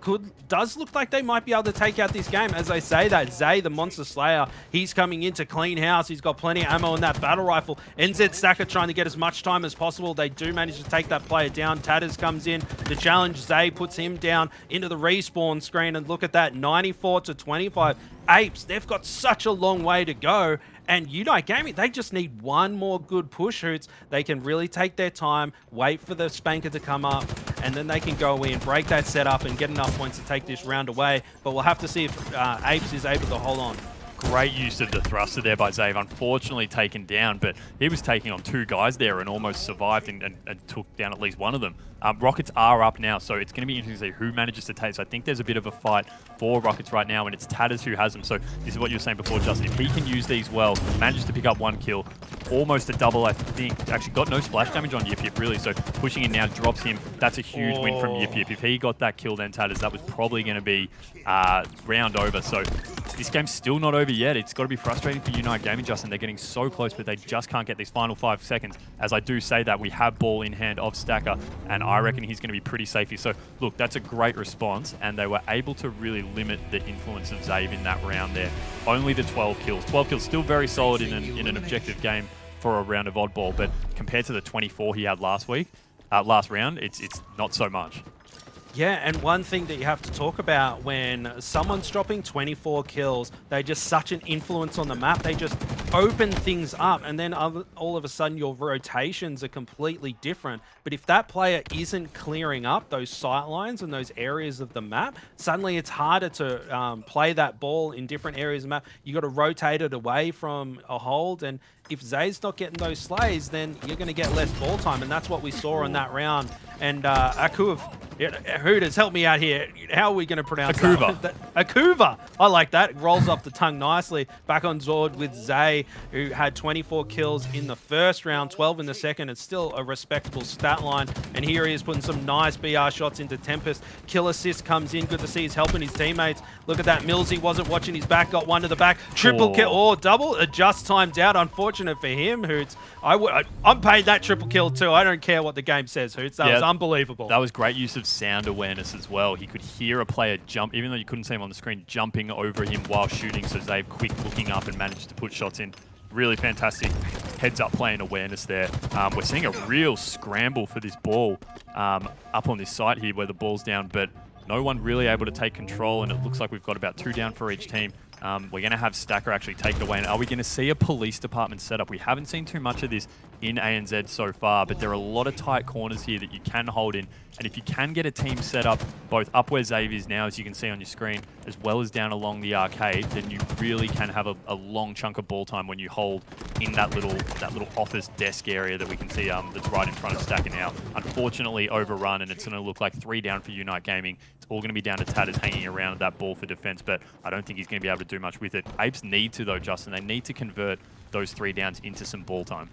does look like they might be able to take out this game. As I say that, Zay, the Monster Slayer, he's coming in to clean house. He's got plenty of ammo in that battle rifle. NZ Stacker trying to get as much time as possible. They do manage to take that player down. Tatters comes in. The challenge, Zay puts him down into the respawn screen, and look at that, 94-25. Apes, they've got such a long way to go. And Unite Gaming, they just need one more good push, Hoots. They can really take their time, wait for the spanker to come up, and then they can go in, break that setup, and get enough points to take this round away. But we'll have to see if Apes is able to hold on. Great use of the thruster there by Zave. Unfortunately taken down, but he was taking on 2 guys there and almost survived and took down at least one of them. Rockets are up now, so it's going to be interesting to see who manages to take. So I think there's a bit of a fight for Rockets right now, and it's Tatters who has them. So this is what you were saying before, Justin. If he can use these well, manages to pick up 1 kill, almost a double, I think. Actually got no splash damage on Yip Yip, really. So pushing in now drops him. That's a huge win from Yip Yip. If he got that kill then, Tatters, that was probably going to be round over. So this game's still not over yet. It's got to be frustrating for Unite Gaming, Justin. They're getting so close, but they just can't get these final 5 seconds. As I do say that, we have ball in hand of Stacker, and I reckon he's going to be pretty safe here. So, look, that's a great response, and they were able to really limit the influence of Zave in that round there. Only the 12 kills. 12 kills, still very solid in an objective game for a round of oddball, but compared to the 24 he had last round, it's not so much. Yeah, and one thing that you have to talk about when someone's dropping 24 kills, they're just such an influence on the map. They just open things up, and then all of a sudden your rotations are completely different. But if that player isn't clearing up those sight lines and those areas of the map, suddenly it's harder to play that ball in different areas of the map. You got to rotate it away from a hold, and if Zay's not getting those slays, then you're going to get less ball time, and that's what we saw in that round. And Hooters, help me out here. How are we going to pronounce that? Akuva. I like that. It rolls off the tongue nicely. Back on Zord with Zay, who had 24 kills in the first round, 12 in the second. It's still a respectable stat line. And here he is putting some nice BR shots into Tempest. Kill assist comes in. Good to see he's helping his teammates. Look at that. Millsy wasn't watching his back. Got one to the back. Triple kill. Oh, double. Just timed out. Unfortunate for him, Hoots. I'm paid that triple kill too. I don't care what the game says, Hoots. That was unbelievable. That was great use of sound awareness as well. He could hear a player jump, even though you couldn't see him on the screen, jumping over him while shooting. So Zave quick looking up and managed to put shots in. Really fantastic heads-up play and awareness there. We're seeing a real scramble for this ball up on this site here where the ball's down, but no one really able to take control, and it looks like we've got about 2 down for each team. We're going to have Stacker actually take it away. And are we going to see a police department setup? We haven't seen too much of this in ANZ so far, but there are a lot of tight corners here that you can hold in. And if you can get a team set up both up where Zave is now, as you can see on your screen, as well as down along the arcade, then you really can have a long chunk of ball time when you hold in that little office desk area that we can see that's right in front of Stacker now. Unfortunately overrun, and it's going to look like 3 down for Unite Gaming. It's all going to be down to Tatters hanging around that ball for defense, but I don't think he's going to be able to do much with it. Apes need to though, Justin. They need to convert those 3 downs into some ball time.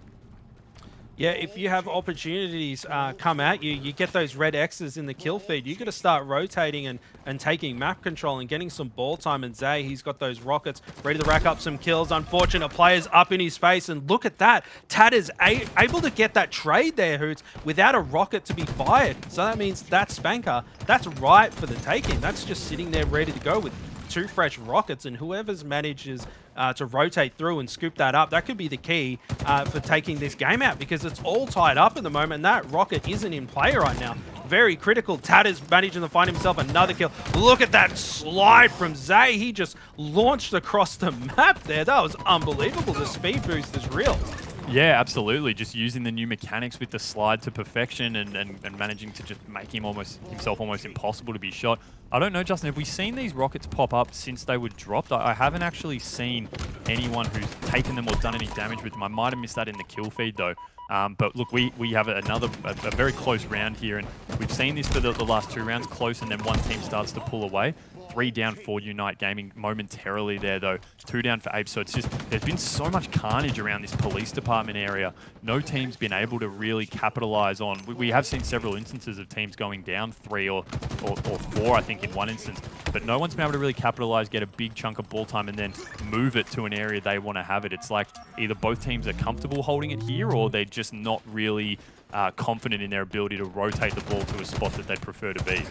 Yeah, if you have opportunities come at you, you get those red X's in the kill feed. You got to start rotating and taking map control and getting some ball time. And Zay, he's got those rockets ready to rack up some kills. Unfortunate players up in his face, and look at that. Tad is able to get that trade there, Hoots, without a rocket to be fired. So that means that Spanker, that's right for the taking. That's just sitting there ready to go with 2 fresh rockets, and whoever's manages to rotate through and scoop that up, that could be the key for taking this game out, because it's all tied up at the moment, and that rocket isn't in play right now. Very critical. Tatter's managing to find himself another kill. Look at that slide from Zay. He just launched across the map there. That was unbelievable. The speed boost is real. Yeah, absolutely. Just using the new mechanics with the slide to perfection and managing to just make himself almost impossible to be shot. I don't know, Justin, have we seen these rockets pop up since they were dropped? I haven't actually seen anyone who's taken them or done any damage with them. I might have missed that in the kill feed though. But look, we have a very close round here, and we've seen this for the last 2 rounds, close, and then one team starts to pull away. 3 down for Unite Gaming momentarily there though. 2 down for Apes. So it's just, there's been so much carnage around this police department area. No team's been able to really capitalize on. We have seen several instances of teams going down 3 or 4, I think, in one instance. But no one's been able to really capitalize, get a big chunk of ball time, and then move it to an area they want to have it. It's like either both teams are comfortable holding it here, or they're just not really confident in their ability to rotate the ball to a spot that they'd prefer to be.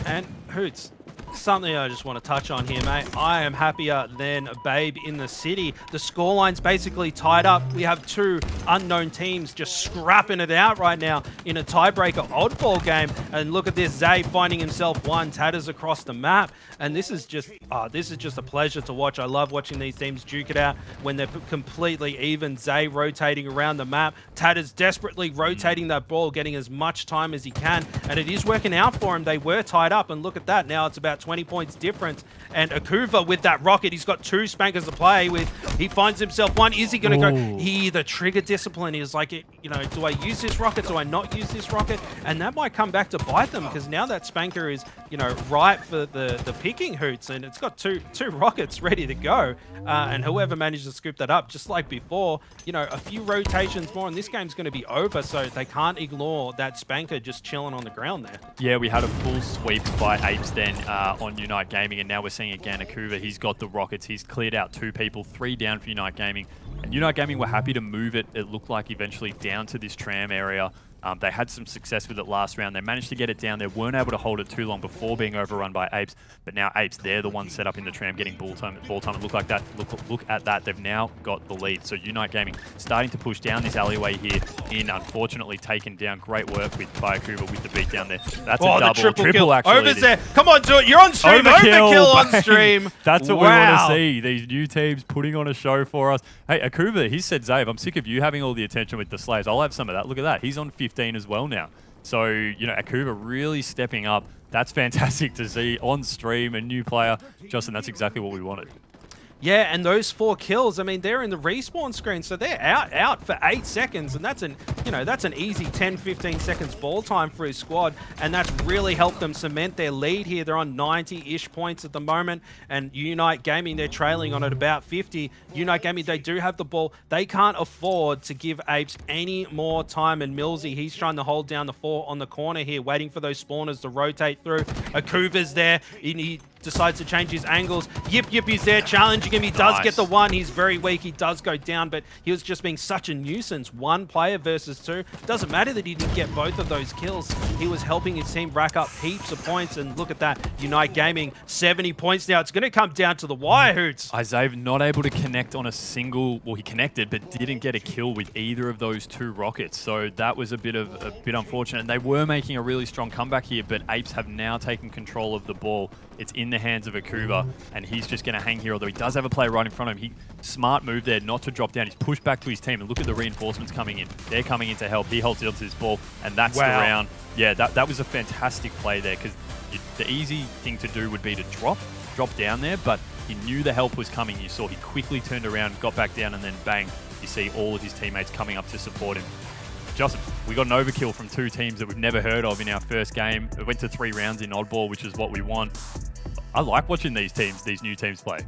And Hoots, something I just want to touch on here, mate. I am happier than Babe in the city. The scoreline's basically tied up. We have 2 unknown teams just scrapping it out right now in a tiebreaker oddball game. And look at this, Zay finding himself 1, Tatters across the map. And this is just a pleasure to watch. I love watching these teams duke it out when they're completely even. Zay rotating around the map. Tatters desperately rotating that ball, getting as much time as he can. And it is working out for him. They were tied up, and look at that. Now it's about 20 points difference. And Akuva with that rocket, he's got 2 spankers to play with. He finds himself 1. Is he going to go? The trigger discipline is like, you know, do I use this rocket? Do I not use this rocket? And that might come back to bite them, because now that spanker is, you know, right for the picking, Hoots, and it's got two rockets ready to go. And whoever manages to scoop that up, just like before, you know, a few rotations more and this game's going to be over, so they can't ignore that spanker just chilling on the ground there. Yeah, we had a full sweep by Apes then on Unite Gaming, and now we're seeing again Akuva. He's got the rockets. He's cleared out 2 people, 3 down for Unite Gaming. And Unite Gaming were happy to move it, it looked like, eventually down to this tram area They had some success with it last round. They managed to get it down there, weren't able to hold it too long before being overrun by Apes, but now Apes, they're the ones set up in the tram getting ball time. And look at that, they've now got the lead. So Unite Gaming starting to push down this alleyway here in, unfortunately taken down. Great work with Kuba with the beat down there. That's a double. The triple kill. Actually. Over's there. Come on, do it. You're on stream. Overkill on stream. That's what we want to see. These new teams putting on a show for us. Hey, Akuba, he said, Zave, I'm sick of you having all the attention with the Slayers. I'll have some of that. Look at that. He's on 15 as well now. So, you know, Akuba really stepping up. That's fantastic to see on stream, a new player. Justin, that's exactly what we wanted. Yeah, and those 4 kills, I mean, they're in the respawn screen, so they're out for 8 seconds, and that's an easy 10-15 seconds ball time for his squad, and that's really helped them cement their lead here. They're on 90-ish points at the moment, and Unite Gaming, they're trailing on at about 50. Unite Gaming, they do have the ball. They can't afford to give Apes any more time, and Millsy, he's trying to hold down the 4 on the corner here, waiting for those spawners to rotate through. Akuva's there, he decides to change his angles. Yip is there challenging him. He does get the 1. He's very weak. He does go down, but he was just being such a nuisance. 1 player versus 2. Doesn't matter that he didn't get both of those kills. He was helping his team rack up heaps of points, and look at that. Unite Gaming, 70 points now. It's going to come down to the wire, Hoots. Isaiah not able to connect on a single, well, he connected, but didn't get a kill with either of those 2 rockets. So that was a bit unfortunate. And they were making a really strong comeback here, but Apes have now taken control of the ball. It's in the hands of Akuba, and he's just going to hang here, although he does have a player right in front of him. Smart move there not to drop down. He's pushed back to his team, and look at the reinforcements coming in. They're coming in to help. He holds it onto his ball, and that's the round. Yeah, that was a fantastic play there, because the easy thing to do would be to drop down there, but he knew the help was coming. You saw he quickly turned around, got back down, and then bang, you see all of his teammates coming up to support him. Justin, we got an overkill from 2 teams that we've never heard of in our first game. It went to 3 rounds in oddball, which is what we want. I like watching these new teams play.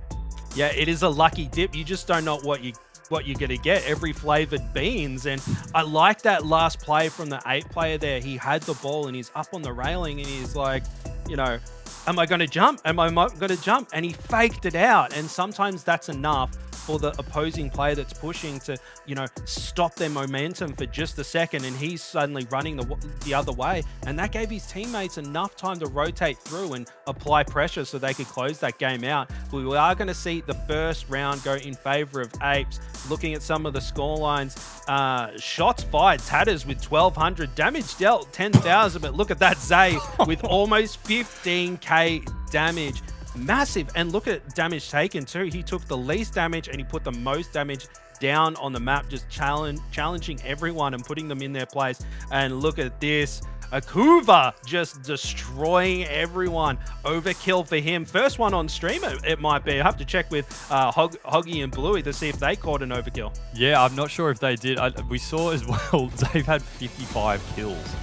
Yeah, it is a lucky dip. You just don't know what you're going to get. Every flavored beans. And I like that last play from the 8 player there. He had the ball and he's up on the railing and he's like, you know, am I going to jump? Am I not going to jump? And he faked it out. And sometimes that's enough for the opposing player that's pushing to, you know, stop their momentum for just a second, and he's suddenly running the other way, and that gave his teammates enough time to rotate through and apply pressure so they could close that game out. We are going to see the first round go in favor of Apes. Looking at some of the score lines, shots fired, Tatters with 1,200, damage dealt 10,000, but look at that, Zay with almost 15k damage. Massive. And look at damage taken too. He took the least damage and he put the most damage down on the map, just challenging everyone and putting them in their place. And look at this. Akuva just destroying everyone. Overkill for him. First one on stream, it might be. I have to check with Hoggy and Bluey to see if they caught an overkill. Yeah, I'm not sure if they did. We saw as well, they've had 55 kills.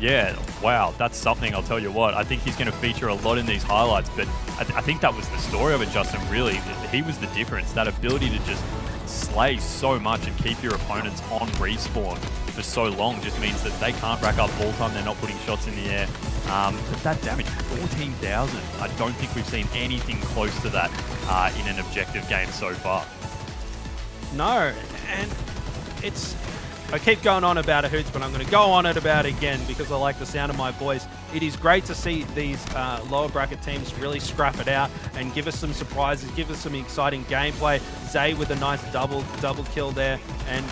Yeah, wow, that's something, I'll tell you what. I think he's going to feature a lot in these highlights, but I think that was the story of it, Justin, really. He was the difference. That ability to just slay so much and keep your opponents on respawn for so long just means that they can't rack up ball time. They're not putting shots in the air. But that damage, 14,000. I don't think we've seen anything close to that in an objective game so far. No, and it's... I keep going on about it, Hoots, but I'm going to go on it about it again because I like the sound of my voice. It is great to see these lower bracket teams really scrap it out and give us some surprises, give us some exciting gameplay. Zay with a nice double kill there, and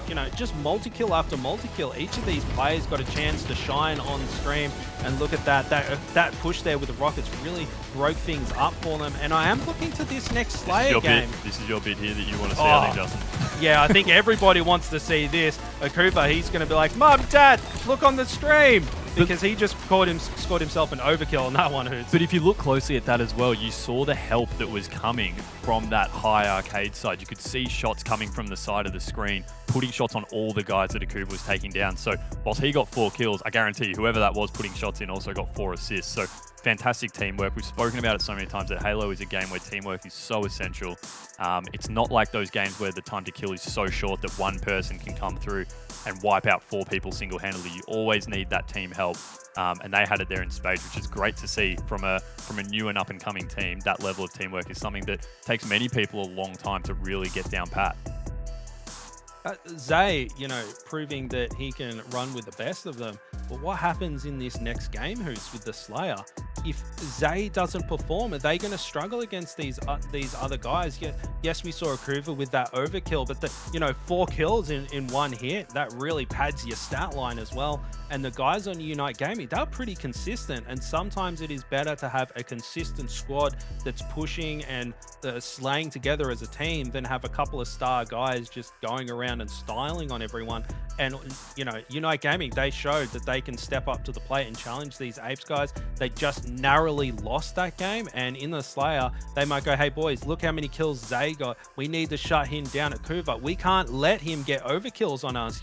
you know, just multi-kill after multi-kill. Each of these players got a chance to shine on stream, and look at that push there with the Rockets really broke things up for them. And I am looking to this next Slayer game. This is your bit here that you want to see, I think, Justin. Yeah, I think everybody wants to see this. Akuba, he's going to be like, Mum, Dad, look on the stream. Because he just scored himself an overkill on that one, Hoots. But if you look closely at that as well, you saw the help that was coming from that high arcade side. You could see shots coming from the side of the screen, putting shots on all the guys that Akuba was taking down. So whilst he got 4 kills, I guarantee you, whoever that was putting shots in also got 4 assists. So fantastic teamwork. We've spoken about it so many times that Halo is a game where teamwork is so essential. It's not like those games where the time to kill is so short that one person can come through and wipe out 4 people single-handedly. You always need that team help, and they had it there in spades, which is great to see from a new and up-and-coming team. That level of teamwork is something that takes many people a long time to really get down pat. Zay, proving that he can run with the best of them. But what happens in this next game, Hoots, with the Slayer? If Zay doesn't perform, are they going to struggle against these other guys? Yeah, yes, we saw Akuva with that overkill, but 4 kills in one hit, that really pads your stat line as well. And the guys on Unite Gaming, they're pretty consistent. And sometimes it is better to have a consistent squad that's pushing and slaying together as a team than have a couple of star guys just going around and styling on everyone. And, Unite Gaming, they showed that they can step up to the plate and challenge these Apes guys. They just narrowly lost that game. And in the Slayer, they might go, hey, boys, look how many kills Zay got. We need to shut him down at Kuva. We can't let him get overkills on us.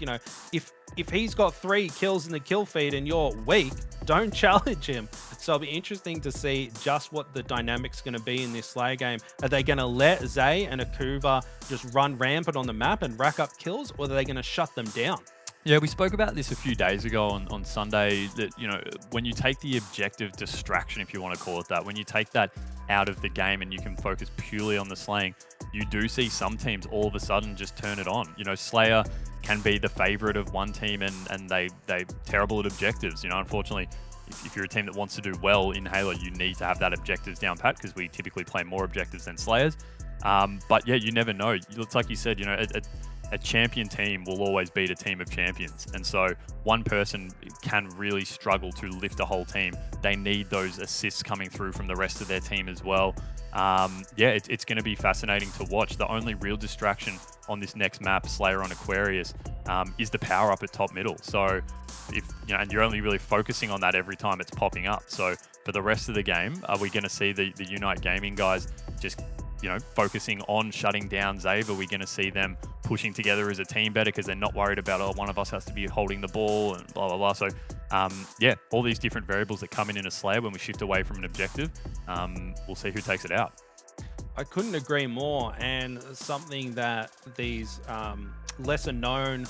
If he's got 3 kills in the kill feed and you're weak, don't challenge him. So it'll be interesting to see just what the dynamic's going to be in this Slayer game. Are they going to let Zay and Akuva just run rampant on the map and rack up kills, or are they going to shut them down? Yeah, we spoke about this a few days ago on Sunday, that, when you take the objective distraction, if you want to call it that, when you take that out of the game and you can focus purely on the slaying, you do see some teams all of a sudden just turn it on. Slayer can be the favorite of one team and they're terrible at objectives. Unfortunately, if you're a team that wants to do well in Halo, you need to have that objectives down pat, because we typically play more objectives than Slayers. But yeah, you never know. It's like you said, a champion team will always beat a team of champions. And so one person can really struggle to lift a whole team. They need those assists coming through from the rest of their team as well. It's going to be fascinating to watch. The only real distraction on this next map, Slayer on Aquarius, is the power up at top middle. So and you're only really focusing on that every time it's popping up. So for the rest of the game, are we going to see the Unite Gaming guys just focusing on shutting down Zave? Are we going to see them pushing together as a team better because they're not worried about, one of us has to be holding the ball and blah, blah, blah. So, all these different variables that come in a Slayer when we shift away from an objective, we'll see who takes it out. I couldn't agree more. And something that these lesser known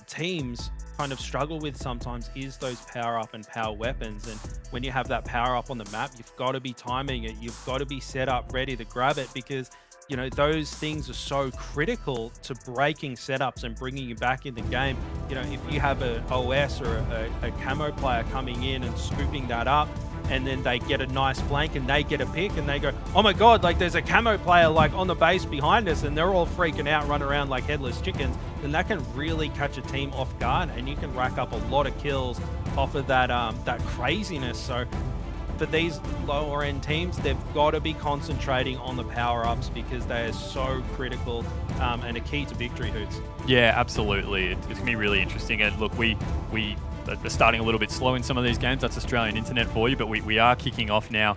teams kind of struggle with sometimes is those power up and power weapons. And when you have that power up on the map, you've got to be timing it. You've got to be set up ready to grab it, because those things are so critical to breaking setups and bringing you back in the game. If you have an OS or a camo player coming in and scooping that up, and then they get a nice flank and they get a pick and they go, oh my God, like there's a camo player like on the base behind us, and they're all freaking out, run around like headless chickens, then that can really catch a team off guard, and you can rack up a lot of kills off of that craziness. So for these lower end teams, they've got to be concentrating on the power-ups, because they are so critical and a key to victory, Hoots. Yeah, absolutely. It's going to be really interesting. And look, we are starting a little bit slow in some of these games. That's Australian internet for you, but we are kicking off now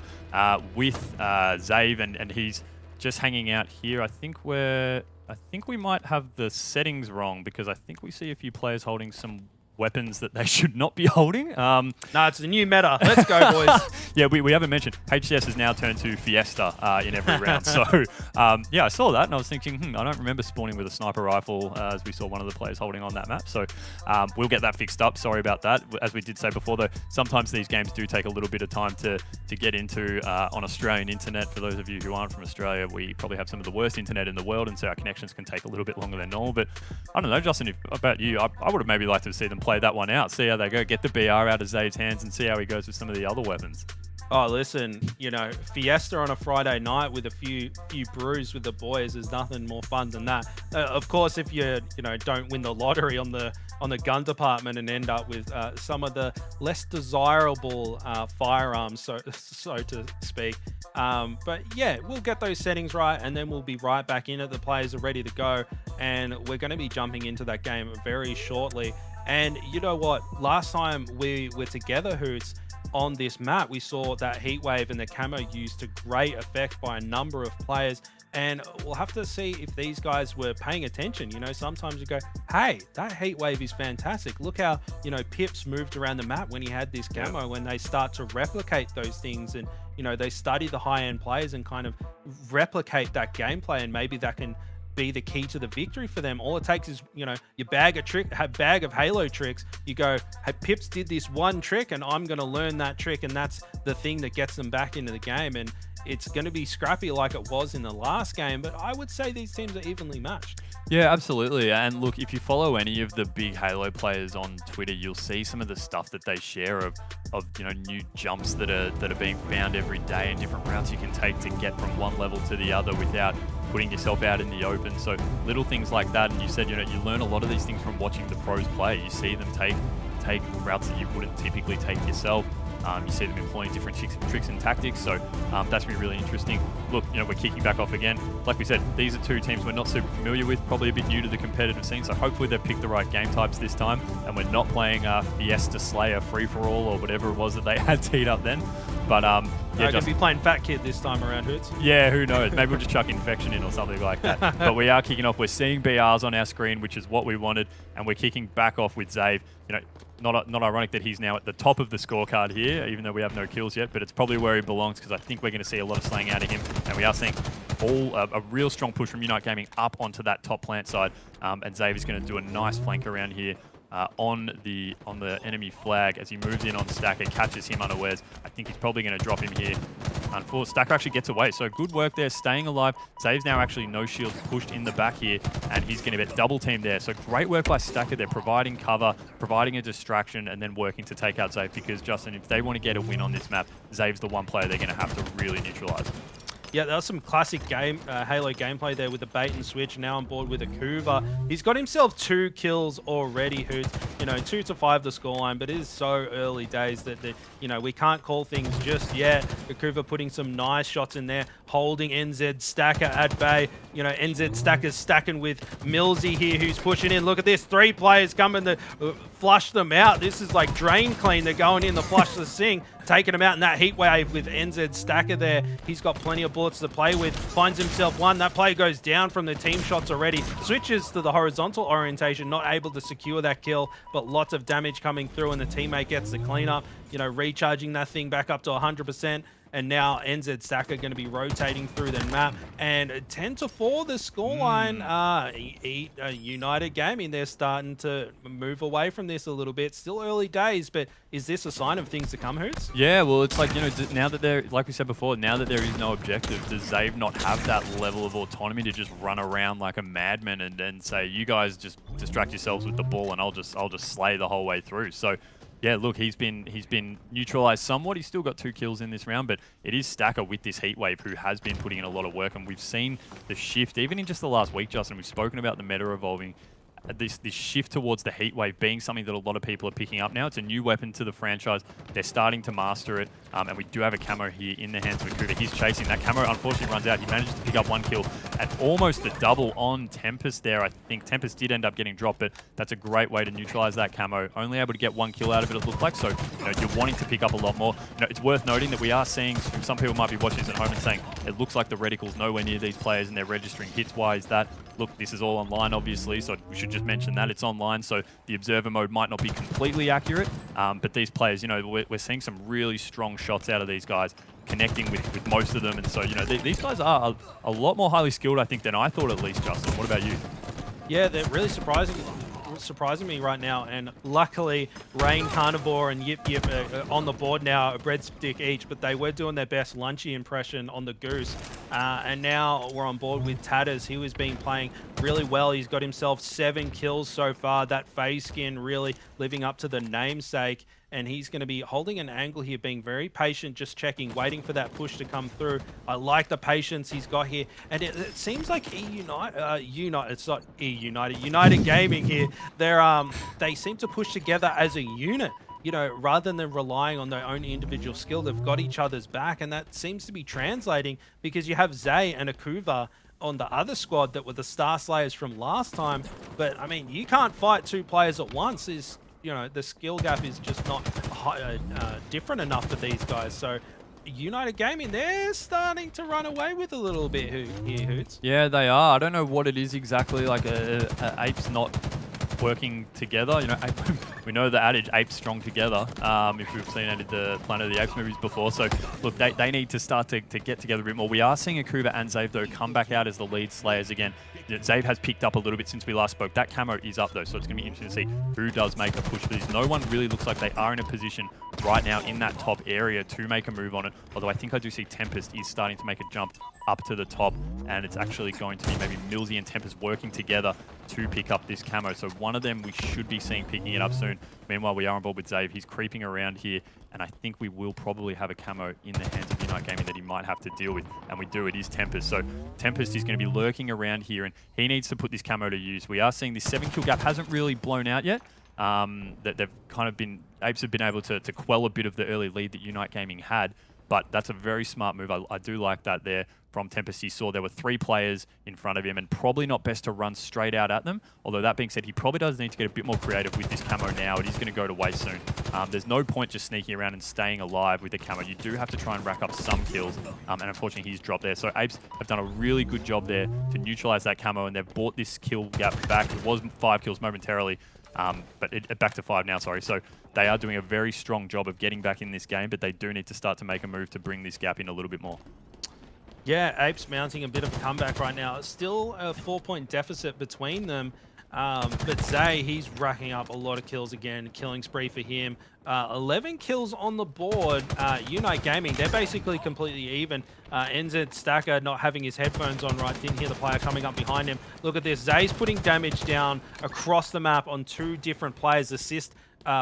with Zave, and he's just hanging out here. I think we might have the settings wrong, because I think we see a few players holding some weapons that they should not be holding. No, it's the new meta. Let's go, boys. Yeah, we haven't mentioned HCS has now turned to Fiesta in every round. So, I saw that and I was thinking, I don't remember spawning with a sniper rifle as we saw one of the players holding on that map. So, we'll get that fixed up. Sorry about that. As we did say before, though, sometimes these games do take a little bit of time to get into on Australian internet. For those of you who aren't from Australia, we probably have some of the worst internet in the world, and so our connections can take a little bit longer than normal. But I don't know, Justin, about you, I would have maybe liked to see them play that one out, see how they go, get the BR out of Zave's hands, and see how he goes with some of the other weapons. Oh, listen, Fiesta on a Friday night with a few brews with the boys is nothing more fun than that. Of course, if you don't win the lottery on the gun department and end up with some of the less desirable firearms, so to speak. But yeah, we'll get those settings right, and then we'll be right back in it. The players are ready to go, and we're going to be jumping into that game very shortly. And you know what? Last time we were together, Hoots, on this map, we saw that heat wave and the camo used to great effect by a number of players. And we'll have to see if these guys were paying attention. Sometimes you go, hey, that heat wave is fantastic. Look how, Pips moved around the map when he had this camo. When they start to replicate those things, and, they study the high-end players and kind of replicate that gameplay, and maybe that can be the key to the victory for them. All it takes is, your bag of Halo tricks. You go, hey, Pips did this one trick, and I'm going to learn that trick, and that's the thing that gets them back into the game. And it's going to be scrappy like it was in the last game, but I would say these teams are evenly matched. Yeah, absolutely. And look, if you follow any of the big Halo players on Twitter, you'll see some of the stuff that they share of new jumps that are being found every day and different routes you can take to get from one level to the other without putting yourself out in the open. So little things like that. And you said, you learn a lot of these things from watching the pros play. You see them take routes that you wouldn't typically take yourself. You see them employing different tricks and tactics, so that's been really interesting. Look, we're kicking back off again. Like we said, these are two teams we're not super familiar with, probably a bit new to the competitive scene, so hopefully they've picked the right game types this time, and we're not playing Fiesta Slayer free-for-all or whatever it was that they had teed up then. But yeah, going to be playing Fat Kid this time around, Hoots. Yeah, who knows? Maybe we'll just chuck Infection in or something like that. But we are kicking off. We're seeing BRs on our screen, which is what we wanted, and we're kicking back off with Zave. Not ironic that he's now at the top of the scorecard here, even though we have no kills yet, but it's probably where he belongs because I think we're going to see a lot of slaying out of him, and we are seeing a real strong push from Unite Gaming up onto that top plant side, and Xavier's going to do a nice flank around here on the enemy flag as he moves in on Stacker, catches him unawares. I think he's probably going to drop him here. Unfortunately, Stacker actually gets away, so good work there, staying alive. Zave's now actually no shields pushed in the back here, and he's going to get double teamed there. So great work by Stacker there, providing cover, providing a distraction, and then working to take out Zave, because, Justin, if they want to get a win on this map, Zave's the one player they're going to have to really neutralize. Yeah, that was some classic Halo gameplay there with the bait and switch. Now on board with Akuva. He's got himself 2 kills already, Hoots. 2 to 5 the scoreline, but it is so early days that we can't call things just yet. Akuva putting some nice shots in there, holding NZ Stacker at bay. NZ Stacker's stacking with Millsy here, who's pushing in. Look at this, 3 players coming to flush them out. This is like drain clean. They're going in to flush the sing, taking them out in that heat wave with NZ Stacker there. He's got plenty of bullets to play with, finds himself one. That play goes down from the team shots already. Switches to the horizontal orientation, not able to secure that kill, but lots of damage coming through, and the teammate gets the cleanup, recharging that thing back up to 100%. And now NZ Stacker going to be rotating through the map. And 10-4 the scoreline. United Gaming, they're starting to move away from this a little bit. Still early days, but is this a sign of things to come, Hoots? Yeah, well, it's like, now that they're, like we said before, now that there is no objective, does Zave not have that level of autonomy to just run around like a madman and then say, you guys just distract yourselves with the ball and I'll just slay the whole way through. So yeah, look, he's been neutralized somewhat. He's still got 2 kills in this round, but it is Stacker with this heat wave who has been putting in a lot of work, and we've seen the shift even in just the last week, Justin. We've spoken about the meta evolving. This shift towards the heat wave being something that a lot of people are picking up now. It's a new weapon to the franchise. They're starting to master it, and we do have a camo here in the hands of Akuva. He's chasing that camo. Unfortunately, runs out. He manages to pick up 1 kill and almost the double on Tempest there. I think Tempest did end up getting dropped, but that's a great way to neutralize that camo. Only able to get 1 kill out of it, it looked like. So you're wanting to pick up a lot more. It's worth noting that we are seeing, some people might be watching this at home and saying it looks like the reticle's nowhere near these players and they're registering hits. Why is that? Look, this is all online, obviously, so we should just mention that it's online, so the observer mode might not be completely accurate, but these players, we're seeing some really strong shots out of these guys, connecting with most of them, and so, these guys are a lot more highly skilled, I think, than I thought, at least, Justin. What about you? Yeah, they're really surprising me right now, and luckily Rain, Carnivore and Yip Yip are on the board now, a breadstick each, but they were doing their best Lunchy impression on the Goose, and now we're on board with Tatters. He was playing really well. He's got himself 7 kills so far. That phase skin really living up to the namesake, and he's going to be holding an angle here, being very patient, just checking, waiting for that push to come through. I like the patience he's got here, and it seems like it's not United Gaming here. They seem to push together as a unit. Rather than relying on their own individual skill, they've got each other's back, and that seems to be translating because you have Zay and Akuva on the other squad that were the Star Slayers from last time. But I mean, you can't fight 2 players at once. The skill gap is just not different enough for these guys. So United Gaming, they're starting to run away with a little bit here, Hoots. Yeah, they are. I don't know what it is exactly. Like apes not working together. We know the adage apes strong together, if we've seen it in the Planet of the Apes movies before. So look, they need to start to get together a bit more. We are seeing Akuva and Zave though come back out as the lead slayers again. Zabe has picked up a little bit since we last spoke. That camo is up though, so it's going to be interesting to see who does make a push for this. No one really looks like they are in a position right now in that top area to make a move on it. Although I think I do see Tempest is starting to make a jump up to the top, and it's actually going to be maybe Millsy and Tempest working together to pick up this camo. So one of them we should be seeing picking it up soon. Meanwhile, we are on board with Zabe. He's creeping around here, and I think we will probably have a camo in the hands of Unite Gaming that he might have to deal with, and we do. It is Tempest. So Tempest is going to be lurking around here, and he needs to put this camo to use. We are seeing this 7-kill gap hasn't really blown out yet. That they've kind of been, Apes have been able to quell a bit of the early lead that Unite Gaming had, but that's a very smart move. I do like that there from Tempest. He saw there were 3 players in front of him, and probably not best to run straight out at them. Although that being said, he probably does need to get a bit more creative with this camo now. It is going to go to waste soon. There's no point just sneaking around and staying alive with the camo. You do have to try and rack up some kills, and unfortunately he's dropped there. So Apes have done a really good job there to neutralize that camo, and they've brought this kill gap back. It was 5 kills momentarily, but back to 5 now, sorry. So they are doing a very strong job of getting back in this game, but they do need to start to make a move to bring this gap in a little bit more. Yeah, Apes mounting a bit of a comeback right now. It's still a 4-point deficit between them. But Zay, he's racking up a lot of kills again. Killing spree for him. 11 kills on the board. Unite Gaming, they're basically completely even. NZ Stacker not having his headphones on right, didn't hear the player coming up behind him. Look at this. Zay's putting damage down across the map on 2 different players. Assist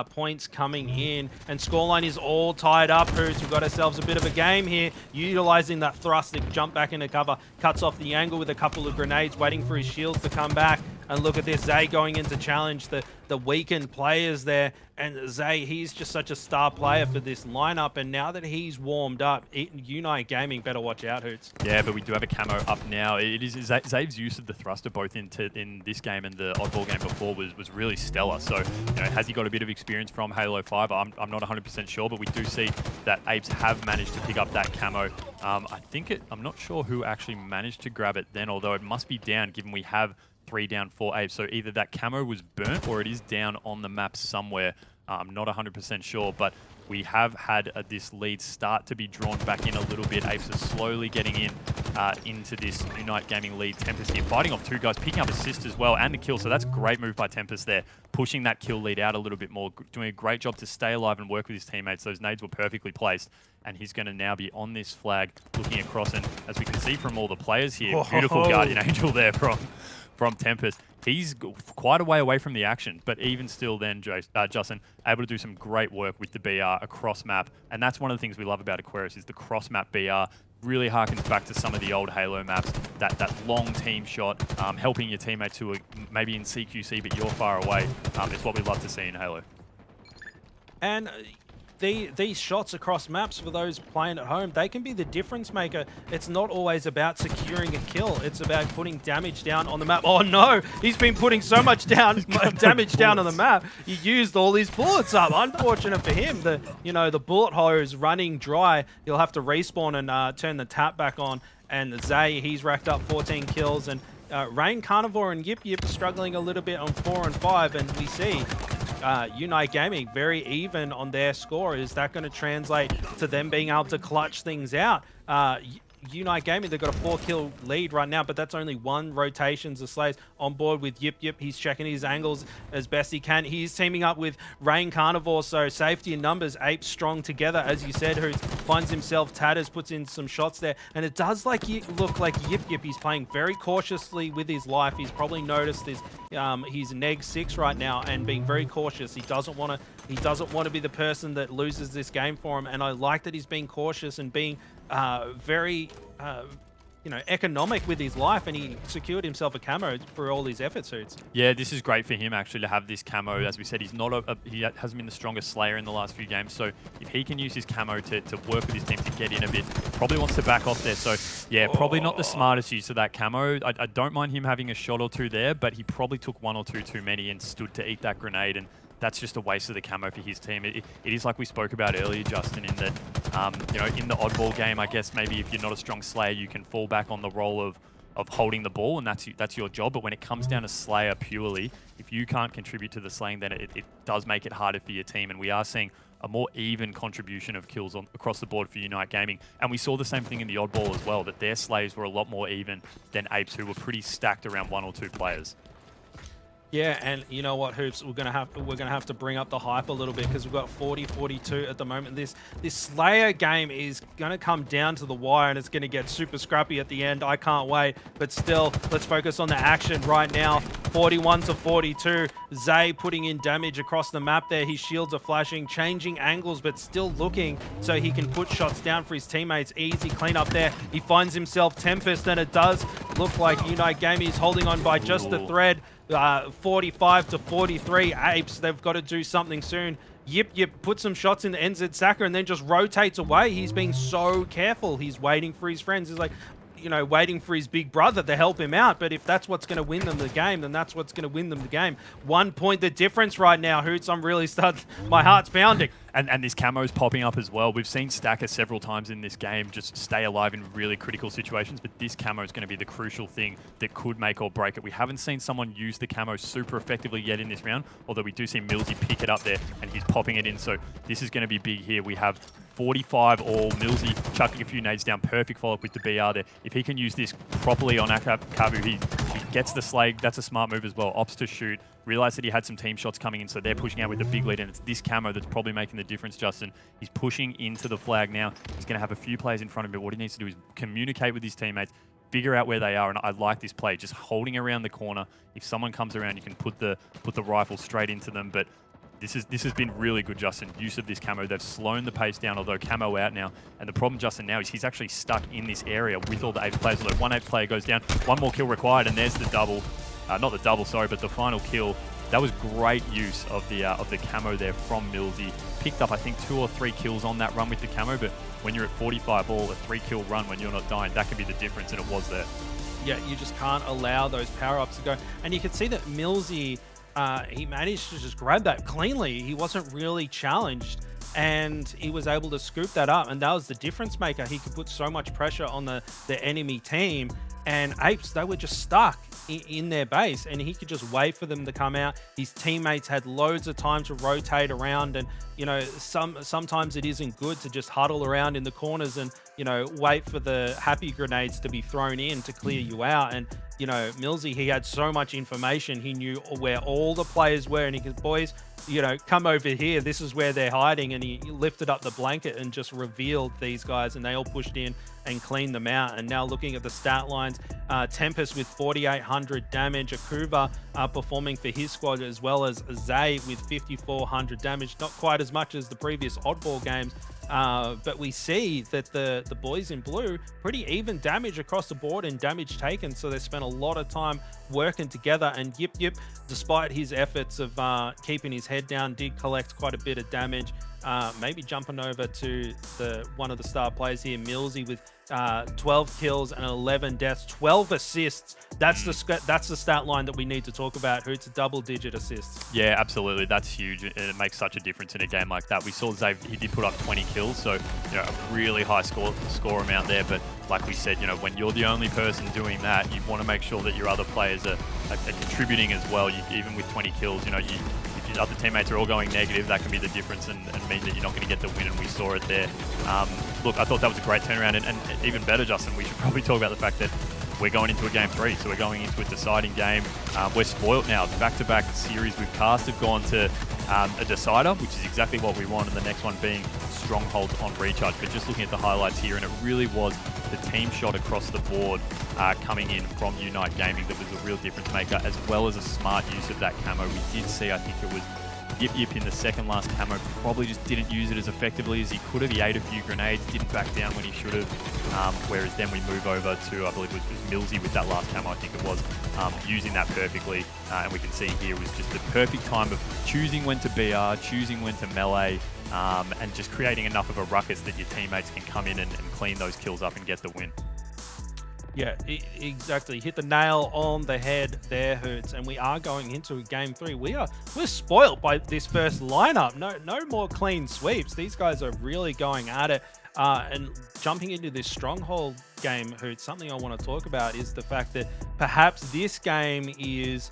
points coming in, and scoreline is all tied up. Hoots, we've got ourselves a bit of a game here, utilizing that thrust to jump back into cover, cuts off the angle with a couple of grenades, waiting for his shields to come back. And look at this, Zay going in to challenge the weakened players there. And Zay, he's just such a star player for this lineup. And now that he's warmed up, Unite Gaming better watch out, Hoots. Yeah, but we do have a camo up now. It is Zave's use of the thruster both in this game and the oddball game before was really stellar. So, has he got a bit of experience from Halo 5? I'm not 100% sure, but we do see that Apes have managed to pick up that camo. I'm not sure who actually managed to grab it then, although it must be down given we have 3 down 4 Apes. So either that camo was burnt or it is down on the map somewhere. I'm not 100% sure, but we have had this lead start to be drawn back in a little bit. Apes are slowly getting into this Unite Gaming lead. Tempest here fighting off 2 guys, picking up assist as well and the kill. So that's a great move by Tempest there, pushing that kill lead out a little bit more, doing a great job to stay alive and work with his teammates. Those nades were perfectly placed, and he's going to now be on this flag looking across. And as we can see from all the players here, beautiful Guardian Angel there from Tempest. He's quite a way away from the action, but even still then, Justin, able to do some great work with the BR across map. And that's one of the things we love about Aquarius is the cross-map BR. Really harkens back to some of the old Halo maps, that long team shot, helping your teammates who are maybe in CQC but you're far away. It's what we love to see in Halo. And these shots across maps, for those playing at home, they can be the difference maker. It's not always about securing a kill. It's about putting damage down on the map. Oh no, he's been putting so much damage down on the map. He used all his bullets up. Unfortunate for him. The bullet hose running dry. He'll have to respawn and turn the tap back on. And Zay, he's racked up 14 kills. And Rain, Carnivore, and Yip Yip struggling a little bit on 4 and 5. And we see Unite Gaming very even on their score. Is that going to translate to them being able to clutch things out? Unite Gaming, they've got a 4-kill lead right now, but that's only 1 rotations of slaves on board with Yip Yip. He's checking his angles as best he can. He's teaming up with Rain Carnivore, so safety in numbers. Apes strong together, as you said, who finds himself tatters, puts in some shots there, and it does look like Yip Yip. He's playing very cautiously with his life. He's probably noticed he's neg 6 right now and being very cautious. He doesn't want to be the person that loses this game for him, and I like that he's being cautious and being very economic with his life, and he secured himself a camo for all his efforts. Yeah, this is great for him actually to have this camo. As we said, he's not he hasn't been the strongest slayer in the last few games, so if he can use his camo to work with his team to get in a bit, probably wants to back off there. So yeah, probably not the smartest use of that camo. I don't mind him having a shot or 2 there, but he probably took 1 or 2 too many and stood to eat that grenade, and that's just a waste of the camo for his team. It is like we spoke about earlier, Justin, in that, in the oddball game, I guess maybe if you're not a strong slayer, you can fall back on the role of holding the ball, and that's your job. But when it comes down to slayer purely, if you can't contribute to the slaying, then it does make it harder for your team. And we are seeing a more even contribution of kills across the board for Unite Gaming. And we saw the same thing in the Oddball as well, that their slaves were a lot more even than Apes, who were pretty stacked around 1 or 2 players. Yeah, and you know what, Hoops, we're gonna have to bring up the hype a little bit, because we've got 40-42 at the moment. This Slayer game is gonna come down to the wire, and it's gonna get super scrappy at the end. I can't wait. But still, let's focus on the action right now. 41-42. Zay putting in damage across the map there. His shields are flashing, changing angles, but still looking so he can put shots down for his teammates. Easy clean up there. He finds himself Tempest, and it does look like Unite Gaming is holding on by just a thread. 45-43. Apes, they've got to do something soon. Yip put some shots in the NZ Saka and then just rotates away. He's being so careful. He's waiting for his friends. He's like, you know, waiting for his big brother to help him out. But if that's what's going to win them the game, then that's what's going to win them the game. 1 point the difference right now, Hoots. I'm really my heart's pounding. And this camo's popping up as well. We've seen Stacker several times in this game just stay alive in really critical situations, but this camo is going to be the crucial thing that could make or break it. We haven't seen someone use the camo super effectively yet in this round, although we do see Millsy pick it up there, and he's popping it in. So this is going to be big here. We have 45 all. Millsy chucking a few nades down. Perfect follow-up with the BR there. If he can use this properly on Akabu, he gets the slag. That's a smart move as well. Opts to shoot. Realized that he had some team shots coming in, so they're pushing out with a big lead, and it's this camo that's probably making the difference, Justin. He's pushing into the flag now. He's going to have a few players in front of him, but what he needs to do is communicate with his teammates, figure out where they are, and I like this play, just holding around the corner. If someone comes around, you can put the rifle straight into them, but this has been really good, Justin, use of this camo. They've slowed the pace down, although camo out now. And the problem, Justin, now is he's actually stuck in this area with all the Apes players. Although one Apes player goes down, one more kill required, and there's the double. Not the double, sorry, but the final kill. That was great use of the camo there from Millsy. Picked up, I think, 2 or 3 kills on that run with the camo, but when you're at 45 all, a 3-kill run when you're not dying, that can be the difference, and it was there. Yeah, you just can't allow those power-ups to go. And you can see that Millsy, he managed to just grab that cleanly. He wasn't really challenged, and he was able to scoop that up, and that was the difference maker. He could put so much pressure on the enemy team, and Apes, they were just stuck in their base, and he could just wait for them to come out. His teammates had loads of time to rotate around, and you know, sometimes it isn't good to just huddle around in the corners and, you know, wait for the happy grenades to be thrown in to clear you out. And you know, Millsy, he had so much information. He knew where all the players were, and he could, boys, you know, come over here. This is where they're hiding. And he lifted up the blanket and just revealed these guys, and they all pushed in and cleaned them out. And now looking at the stat lines, Tempest with 4,800 damage, Akuva performing for his squad, as well as Zay with 5,400 damage. Not quite as much as the previous Oddball games, but we see that the boys in blue, pretty even damage across the board and damage taken, so they spent a lot of time working together. And Yip, despite his efforts of keeping his head down, did collect quite a bit of damage. Maybe jumping over to one of the star players here, Millsy, with 12 kills and 11 deaths, 12 assists. That's the stat line that we need to talk about. It's a double-digit assists. Yeah, absolutely. That's huge, and it makes such a difference in a game like that. We saw Zay, he did put up 20 kills, so you know, a really high score amount there. But like we said, you know, when you're the only person doing that, you want to make sure that your other players are contributing as well. Even with 20 kills, you know, if your other teammates are all going negative, that can be the difference and mean that you're not going to get the win, and we saw it there. Look, I thought that was a great turnaround, and even better, Justin, we should probably talk about the fact that we're going into a game 3, so we're going into a deciding game. We're spoilt now. Back-to-back series with Cast have gone to a decider, which is exactly what we want, and the next one being Stronghold on Recharge. But just looking at the highlights here, and it really was the team shot across the board coming in from Unite Gaming that was a real difference maker, as well as a smart use of that camo. We did see, I think it was Yip in the second last camo, probably just didn't use it as effectively as he could have. He ate a few grenades, didn't back down when he should have. Whereas then we move over to, I believe it was Millsy with that last camo, I think it was, using that perfectly. And we can see here was just the perfect time of choosing when to BR, choosing when to melee, and just creating enough of a ruckus that your teammates can come in and clean those kills up and get the win. Yeah, exactly. Hit the nail on the head there, Hoots. And we are going into game 3. We're spoiled by this first lineup. No more clean sweeps. These guys are really going at it. And jumping into this Stronghold game, Hoots, something I want to talk about is the fact that perhaps this game is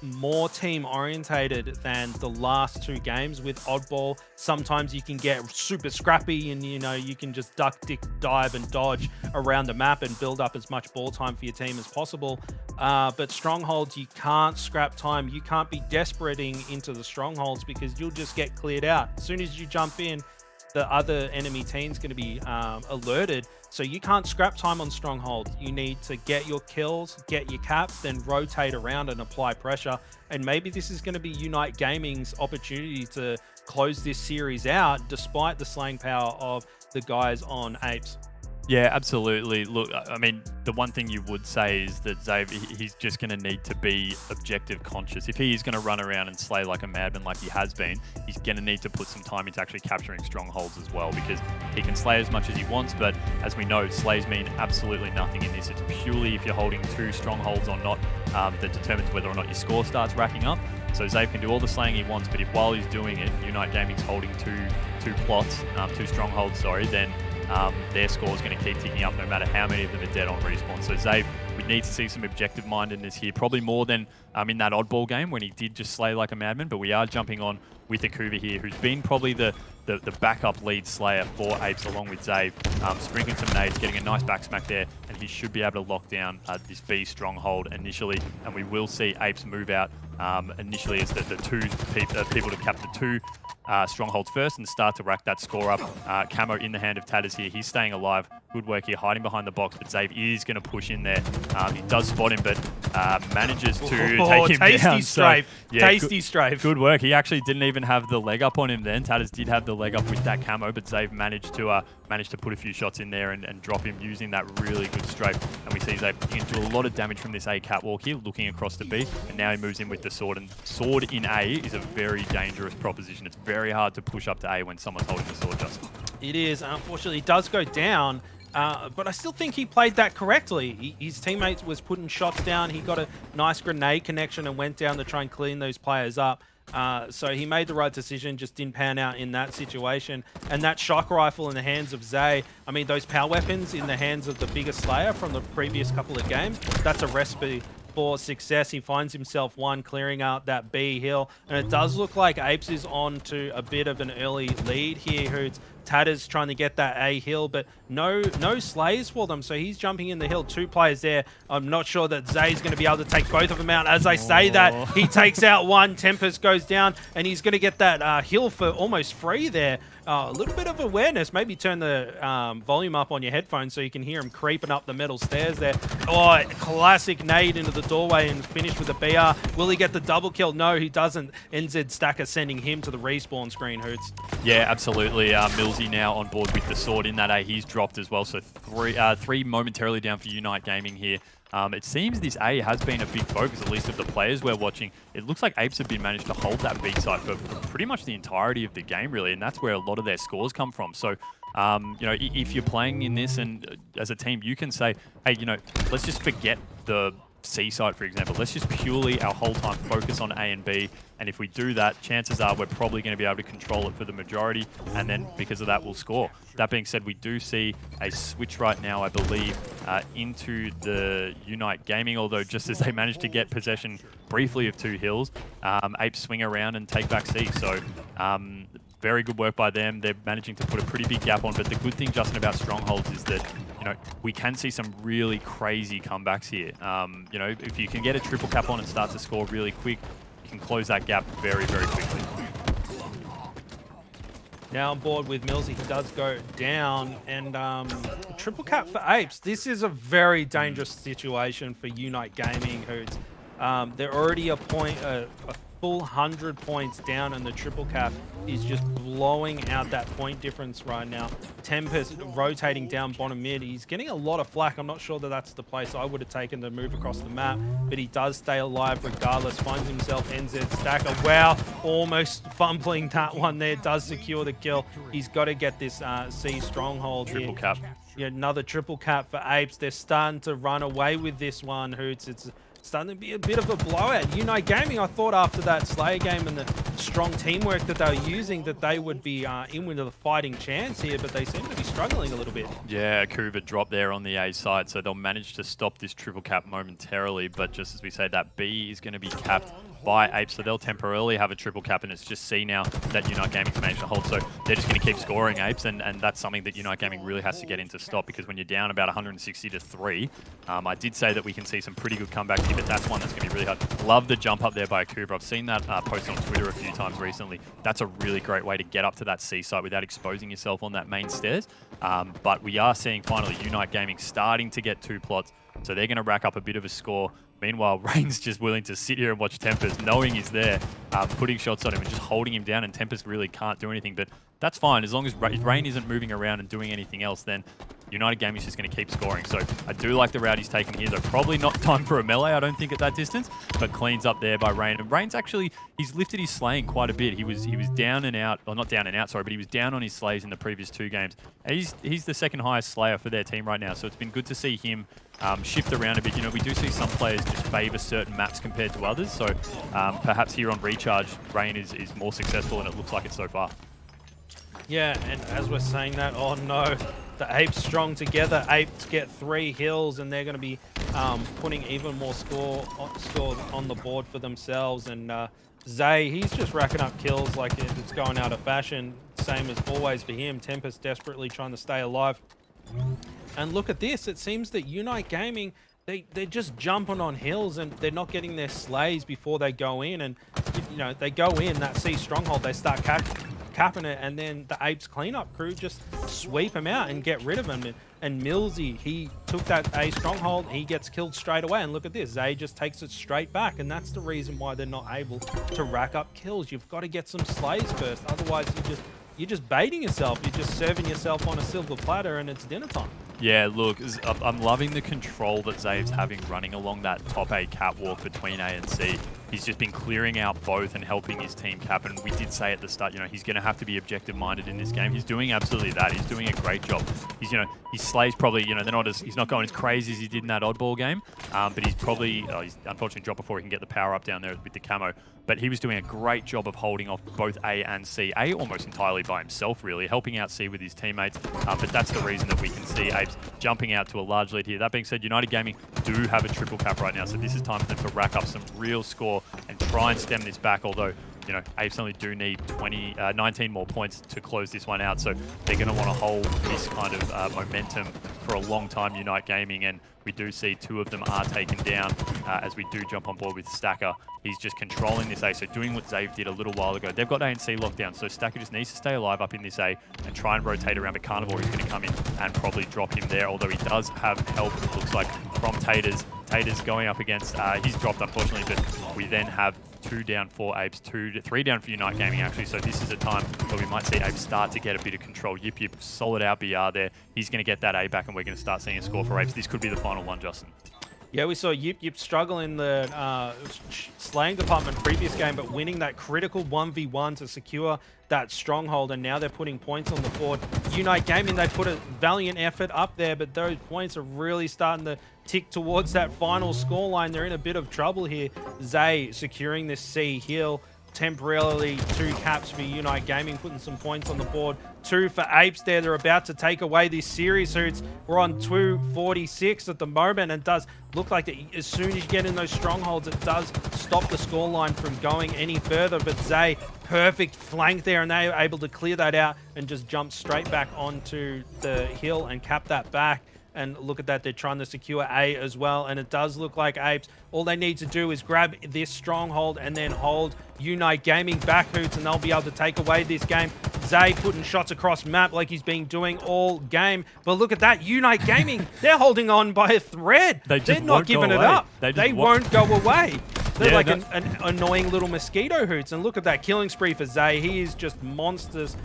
more team orientated than the last 2 games with oddball. Sometimes you can get super scrappy and you can just duck, dive and dodge around the map and build up as much ball time for your team as possible. But strongholds, you can't scrap time. You can't be desperating into the strongholds because you'll just get cleared out. As soon as you jump in, the other enemy team's going to be alerted. So you can't scrap time on stronghold. You need to get your kills, get your caps, then rotate around and apply pressure. And maybe this is going to be Unite Gaming's opportunity to close this series out despite the slaying power of the guys on Apes. Yeah, absolutely. Look, I mean, the one thing you would say is that Zave, he's just going to need to be objective conscious. If he is going to run around and slay like a madman like he has been, he's going to need to put some time into actually capturing strongholds as well, because he can slay as much as he wants, but as we know, slays mean absolutely nothing in this. It's purely if you're holding 2 strongholds or not that determines whether or not your score starts racking up. So Zave can do all the slaying he wants, but if while he's doing it, Unite Gaming's holding two strongholds, then their score is going to keep ticking up no matter how many of them are dead on respawn. So Zave, we need to see some objective mindedness here, probably more than in that oddball game when he did just slay like a madman, but we are jumping on with Akuva here, who's been probably the backup lead slayer for Apes along with Zave, sprinkling some nades, getting a nice back smack there, and he should be able to lock down this B stronghold initially, and we will see Apes move out initially as the 2 people to cap the 2 strongholds first and start to rack that score up. Camo in the hand of Tatters here. He's staying alive. Good work here, hiding behind the box, but Zave is going to push in there. He does spot him, but manages to take him tasty down. Strafe. So, yeah, tasty strafe. Good work. He actually didn't even have the leg up on him then. Tatters did have the leg up with that camo, but Zave managed to put a few shots in there and drop him using that really good strafe. And we see Zave can do a lot of damage from this A catwalk here, looking across to B, and now he moves in with the sword. And sword in A is a very dangerous proposition. It's very hard to push up to A when someone's holding the sword, Justin. It is. Unfortunately, it does go down. But I still think he played that correctly. His teammate was putting shots down. He got a nice grenade connection and went down to try and clean those players up. So he made the right decision, just didn't pan out in that situation. And that shock rifle in the hands of Zay, I mean, those power weapons in the hands of the biggest Slayer from the previous couple of games, that's a recipe for success. He finds himself one clearing out that B hill, and it does look like Apes is on to a bit of an early lead here. Who's Tatters trying to get that A hill, but no slays for them, so he's jumping in the hill. 2 players there. I'm not sure that Zay's going to be able to take both of them out. As I say that, he takes out one, Tempest goes down, and he's going to get that hill for almost free there. A little bit of awareness. Maybe turn the volume up on your headphones so you can hear him creeping up the metal stairs there. Oh, classic nade into the doorway and finish with a BR. Will he get the double kill? No, he doesn't. NZ Stacker sending him to the respawn screen, Hoots. Yeah, absolutely. Millsy now on board with the sword in that A. He's dropped as well, so 3 momentarily down for Unite Gaming here. It seems this A has been a big focus, at least of the players we're watching. It looks like Apes have been managed to hold that B site for pretty much the entirety of the game, really, and that's where a lot of their scores come from. So, you know, if you're playing in this and as a team, you can say, hey, you know, let's just forget the C site, for example. Let's just purely our whole time focus on A and B, and if we do that, chances are we're probably going to be able to control it for the majority, and then because of that, we'll score. That being said, we do see a switch right now, I believe, into the Unite Gaming, although just as they managed to get possession briefly of 2 hills, Apes swing around and take back C. So, very good work by them. They're managing to put a pretty big gap on, but the good thing, Justin, about Strongholds is that, you know, we can see some really crazy comebacks here. You know, if you can get a triple cap on and start to score really quick, you can close that gap very, very quickly. Now on board with Millsy, he does go down, and triple cap for Apes. This is a very dangerous situation for Unite Gaming, who's they're already a full 100 points down, and the triple cap is just blowing out that point difference right now. Tempest rotating down bottom mid. He's getting a lot of flack. I'm not sure that that's the place I would have taken to move across the map, but he does stay alive regardless. Finds himself NZ Stacker. Wow, almost fumbling that one there. Does secure the kill. He's got to get this C stronghold Triple here. cap. Yeah, another triple cap for Apes. They're starting to run away with this one, Hoots. It's starting to be a bit of a blowout. Unite Gaming, I thought after that Slayer game and the strong teamwork that they were using, that they would be in with a fighting chance here, but they seem to be struggling a little bit. Yeah, Kuva dropped there on the A side, so they'll manage to stop this triple cap momentarily, but just as we say, that B is going to be capped by Apes, so they'll temporarily have a triple cap, and it's just C now that Unite Gaming's managed to hold. So they're just going to keep scoring Apes, and that's something that Unite Gaming really has to get into stop, because when you're down about 160 to 3, I did say that we can see some pretty good comebacks here, but that's one that's going to be really hard. Love the jump up there by Kuva. I've seen that post on Twitter a few times recently. That's a really great way to get up to that C site without exposing yourself on that main stairs. But we are seeing finally Unite Gaming starting to get 2 plots, so they're going to rack up a bit of a score. Meanwhile, Rain's just willing to sit here and watch Tempest, knowing he's there, putting shots on him and just holding him down, and Tempest really can't do anything. But that's fine. As long as Rain isn't moving around and doing anything else, then United Gaming is just going to keep scoring. So I do like the route he's taking here, though. Probably not time for a melee, I don't think, at that distance, but cleans up there by Rain. And Rain's actually, he's lifted his slaying quite a bit. He was down and out, or not down and out, sorry, but he was down on his slays in the previous 2 games. And he's the second highest slayer for their team right now, so it's been good to see him shift around a bit. You know, we do see some players just favour certain maps compared to others, so perhaps here on Recharge, Rain is more successful, and it looks like it so far. Yeah, and as we're saying that, oh no, the Apes strong together. Apes get 3 hills, and they're going to be putting even more scores on the board for themselves. And Zay, he's just racking up kills like it's going out of fashion. Same as always for him. Tempest desperately trying to stay alive. And look at this. It seems that Unite Gaming, they're just jumping on hills, and they're not getting their slays before they go in. And, you know, they go in, that C stronghold, they start capping it, and then the Apes cleanup crew just sweep him out and get rid of him. And Millsy, he took that A stronghold, he gets killed straight away, and look at this, Zay just takes it straight back, and that's the reason why they're not able to rack up kills. You've got to get some slays first, otherwise you're just baiting yourself, you're just serving yourself on a silver platter, and it's dinner time. Yeah, look, I'm loving the control that Zave's having running along that top A catwalk between A and C. He's just been clearing out both and helping his team cap, and we did say at the start, you know, he's going to have to be objective-minded in this game. He's doing absolutely that. He's doing a great job. He's, you know, his slays probably, you know, he's not going as crazy as he did in that oddball game, but he's probably, he's unfortunately dropped before he can get the power up down there with the camo. But he was doing a great job of holding off both A and C. A almost entirely by himself, really, helping out C with his teammates. But that's the reason that we can see Apes jumping out to a large lead here. That being said, United Gaming do have a triple cap right now, so this is time for them to rack up some real score and try and stem this back, although, you know, Apes only do need 19 more points to close this one out, so they're going to want to hold this kind of momentum for a long time, Unite Gaming, and we do see 2 of them are taken down as we do jump on board with Stacker. He's just controlling this A, so doing what Zave did a little while ago. They've got A and C locked down, so Stacker just needs to stay alive up in this A and try and rotate around, but Carnivore is going to come in and probably drop him there, although he does have help, it looks like, from Taters. Taters going up against, he's dropped unfortunately, but we then have 2 down for Apes, 3 down for Unite Gaming actually, so this is a time where we might see Apes start to get a bit of control. Yip Yip, solid out BR there. He's going to get that A back, and we're going to start seeing a score for Apes. This could be the final one, Justin. Yeah, we saw Yip Yip struggle in the slaying department previous game, but winning that critical 1v1 to secure that stronghold, and now they're putting points on the board. Unite Gaming, they put a valiant effort up there, but those points are really starting to tick towards that final scoreline. They're in a bit of trouble here. Zay securing this C hill. Temporarily 2 caps for Unite Gaming, putting some points on the board. 2 for Apes there. They're about to take away this series. So we're on 246 at the moment, and it does look like that as soon as you get in those strongholds, it does stop the scoreline from going any further. But Zay, perfect flank there, and they are able to clear that out and just jump straight back onto the hill and cap that back. And look at that, they're trying to secure A as well, and it does look like Apes, all they need to do is grab this stronghold and then hold Unite Gaming back, Hoots, and they'll be able to take away this game. Zay putting shots across map like he's been doing all game. But look at that, Unite Gaming, they're holding on by a thread. They're not giving it up. They won't go away. They're like an annoying little mosquito, Hoots. And look at that killing spree for Zay. He is just monstrous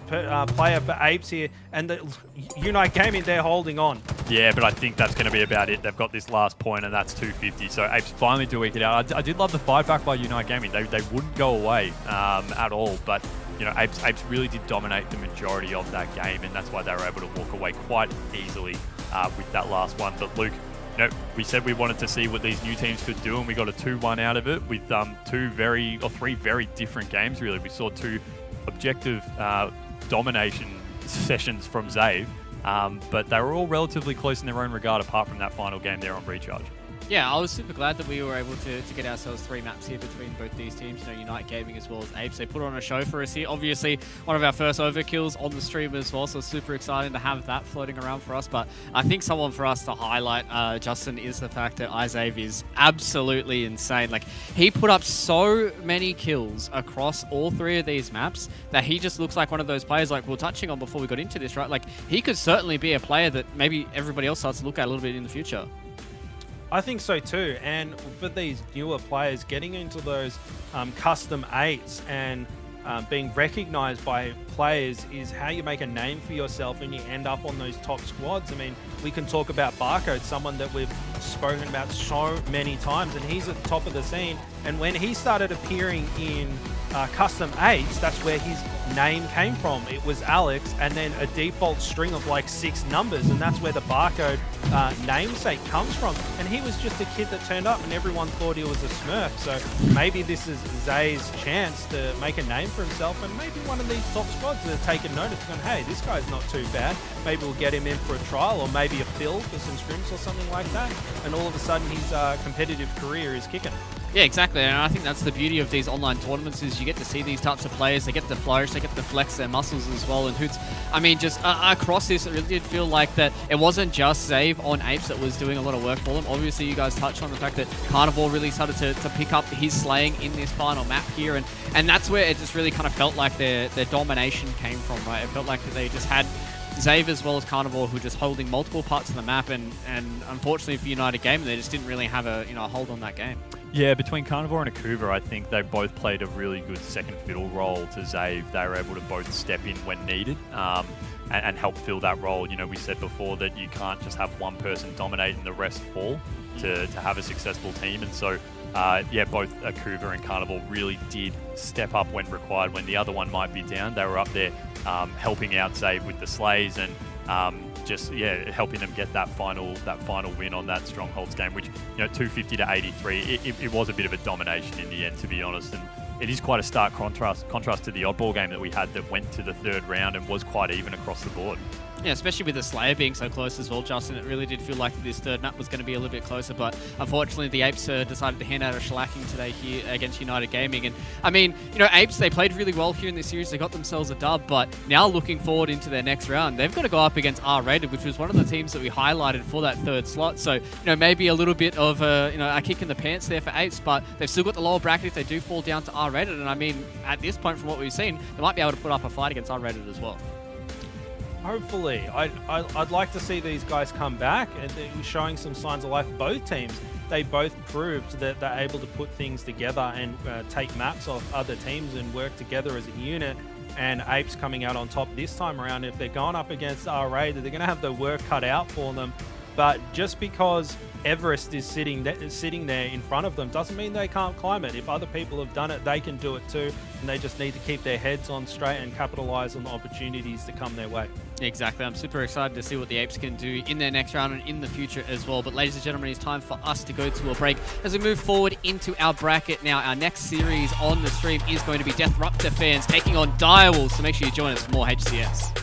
player for Apes here. And the Unite Gaming, they're holding on. Yeah, but I think that's going to be about it. They've got this last point, and that's 250. So Apes finally do eke it out. I did love the fight back by Unite Gaming. They wouldn't go away at all. But, you know, Apes really did dominate the majority of that game, and that's why they were able to walk away quite easily with that last one. But Luke, we said we wanted to see what these new teams could do, and we got a 2-1 out of it with three very different games, really. We saw two objective domination sessions from Zave, but they were all relatively close in their own regard, apart from that final game there on Recharge. Yeah, I was super glad that we were able to get ourselves 3 maps here between both these teams, Unite Gaming as well as Apes. They put on a show for us here. Obviously, one of our first overkills on the stream as well, so super exciting to have that floating around for us. But I think someone for us to highlight, Justin, is the fact that Izave is absolutely insane. Like, he put up so many kills across all 3 of these maps that he just looks like one of those players, like we were touching on before we got into this, right? Like, he could certainly be a player that maybe everybody else starts to look at a little bit in the future. I think so too, and for these newer players, getting into those custom 8s and being recognized by players is how you make a name for yourself and you end up on those top squads. I mean, we can talk about Barcode, someone that we've spoken about so many times, and he's at the top of the scene. And when he started appearing in custom 8s, that's where his name came from. It was Alex, and then a default string of like 6 numbers, and that's where the Barcode namesake comes from. And he was just a kid that turned up and everyone thought he was a Smurf. So maybe this is Zay's chance to make a name for himself, and maybe one of these top squads that have taken notice, going, hey, this guy's not too bad. Maybe we'll get him in for a trial, or maybe a fill for some scrims or something like that. And all of a sudden his competitive career is kicking. Yeah, exactly, and I think that's the beauty of these online tournaments is you get to see these types of players, they get to flourish, they get to flex their muscles as well, and Hoots, I mean, just across this, it really did feel like that it wasn't just Zave on Apes that was doing a lot of work for them. Obviously, you guys touched on the fact that Carnivore really started to pick up his slaying in this final map here, and that's where it just really kind of felt like their domination came from, right? It felt like they just had Zave as well as Carnivore who were just holding multiple parts of the map, and unfortunately for United Gaming, they just didn't really have a hold on that game. Yeah, between Carnivore and Akuva, I think they both played a really good second fiddle role to Zave. They were able to both step in when needed and help fill that role. We said before that you can't just have one person dominate and the rest fall to have a successful team. And so, both Akuva and Carnivore really did step up when required. When the other one might be down, they were up there helping out Zave with the slays and helping them get that final win on that Strongholds game, which 250 to 83, it was a bit of a domination in the end, to be honest. And it is quite a stark contrast to the oddball game that we had that went to the 3rd round and was quite even across the board. Yeah, especially with the Slayer being so close as well, Justin. It really did feel like this 3rd map was going to be a little bit closer, but unfortunately the Apes decided to hand out a shellacking today here against United Gaming. And I mean, Apes, they played really well here in this series. They got themselves a dub, but now looking forward into their next round, they've got to go up against R-Rated, which was one of the teams that we highlighted for that 3rd slot. So, maybe a little bit of a kick in the pants there for Apes, but they've still got the lower bracket if they do fall down to R-Rated. And I mean, at this point, from what we've seen, they might be able to put up a fight against R-Rated as well. Hopefully. I'd like to see these guys come back, and they're showing some signs of life. Both teams, they both proved that they're able to put things together and take maps off other teams and work together as a unit. And Apes coming out on top this time around. If they're going up against R-Rated, they're going to have the work cut out for them. But just because Everest is sitting there in front of them doesn't mean they can't climb it. If other people have done it, they can do it too, and they just need to keep their heads on straight and capitalize on the opportunities that come their way. Exactly. I'm super excited to see what the Apes can do in their next round and in the future as well. But ladies and gentlemen, it's time for us to go to a break as we move forward into our bracket. Now, our next series on the stream is going to be Deathruptor fans taking on Direwolves, so make sure you join us for more HCS.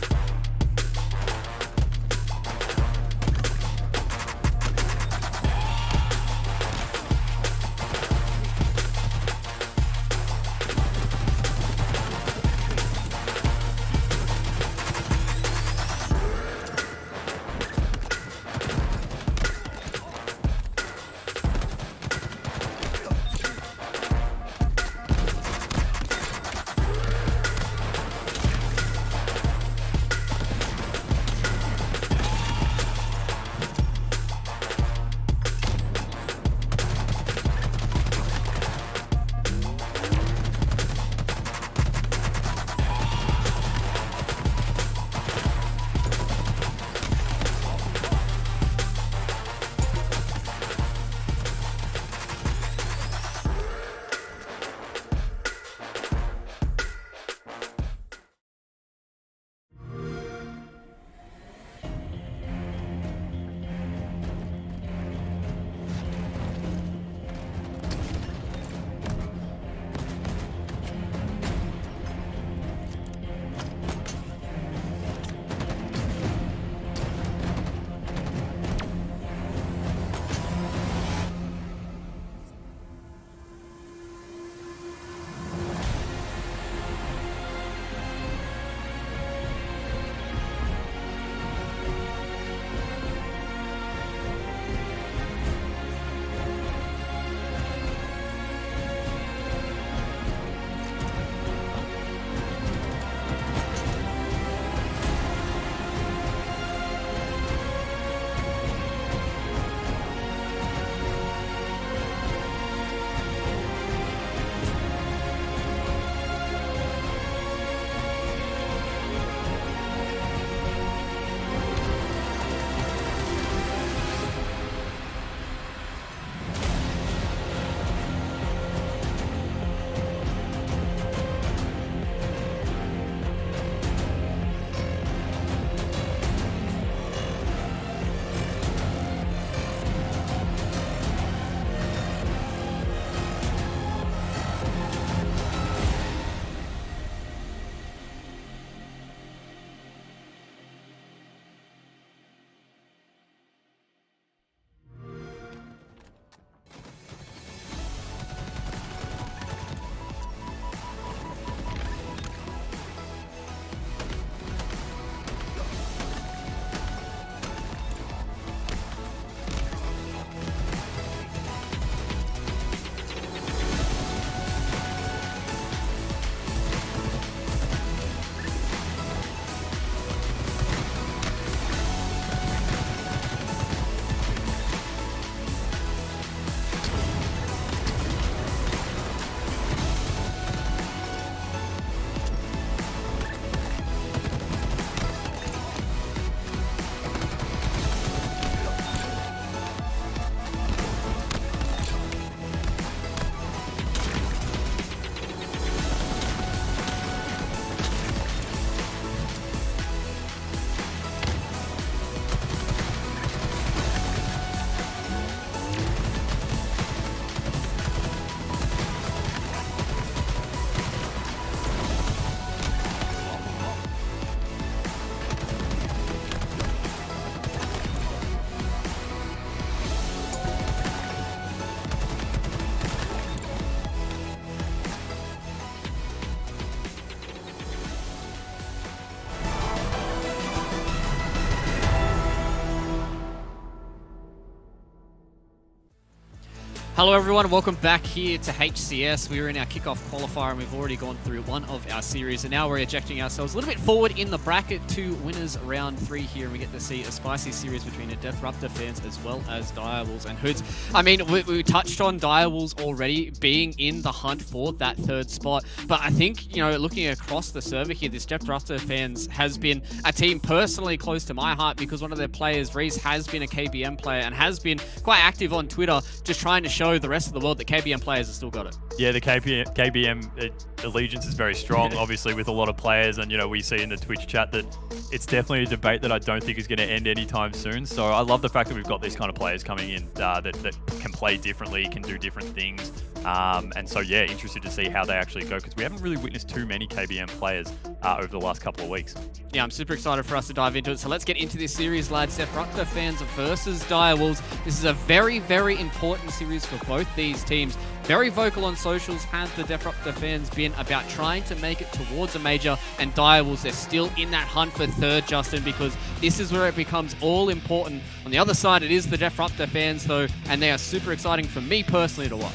Hello everyone, welcome back here to HCS. We were in our kickoff qualifier and we've already gone through one of our series, and now we're ejecting ourselves a little bit forward in the bracket to winners round 3 here, and we get to see a spicy series between the Deathruptor fans as well as Direwolves and Hoods. I mean, we touched on Direwolves already being in the hunt for that 3rd spot, but I think, you know, looking across the server here, this Deathruptor fans has been a team personally close to my heart because one of their players, Reese, has been a KBM player and has been quite active on Twitter, just trying to show the rest of the world that KBM players have still got it. Yeah, the KBM allegiance is very strong, obviously, with a lot of players, and, you know, we see in the Twitch chat that it's definitely a debate that I don't think is going to end anytime soon. So I love the fact that we've got these kind of players coming in that can play differently, can do different things. And so, yeah, interested to see how they actually go, because we haven't really witnessed too many KBM players over the last couple of weeks. Yeah, I'm super excited for us to dive into it. So let's get into this series, lads. Deathruptor fans versus Direwolves. This is a very, very important series for both these teams. Very vocal on socials have the Deathruptor fans been about trying to make it towards a major, and Direwolves, they're still in that hunt for 3rd, Justin, because this is where it becomes all important. On the other side, it is the Deathruptor fans, though, and they are super exciting for me personally to watch.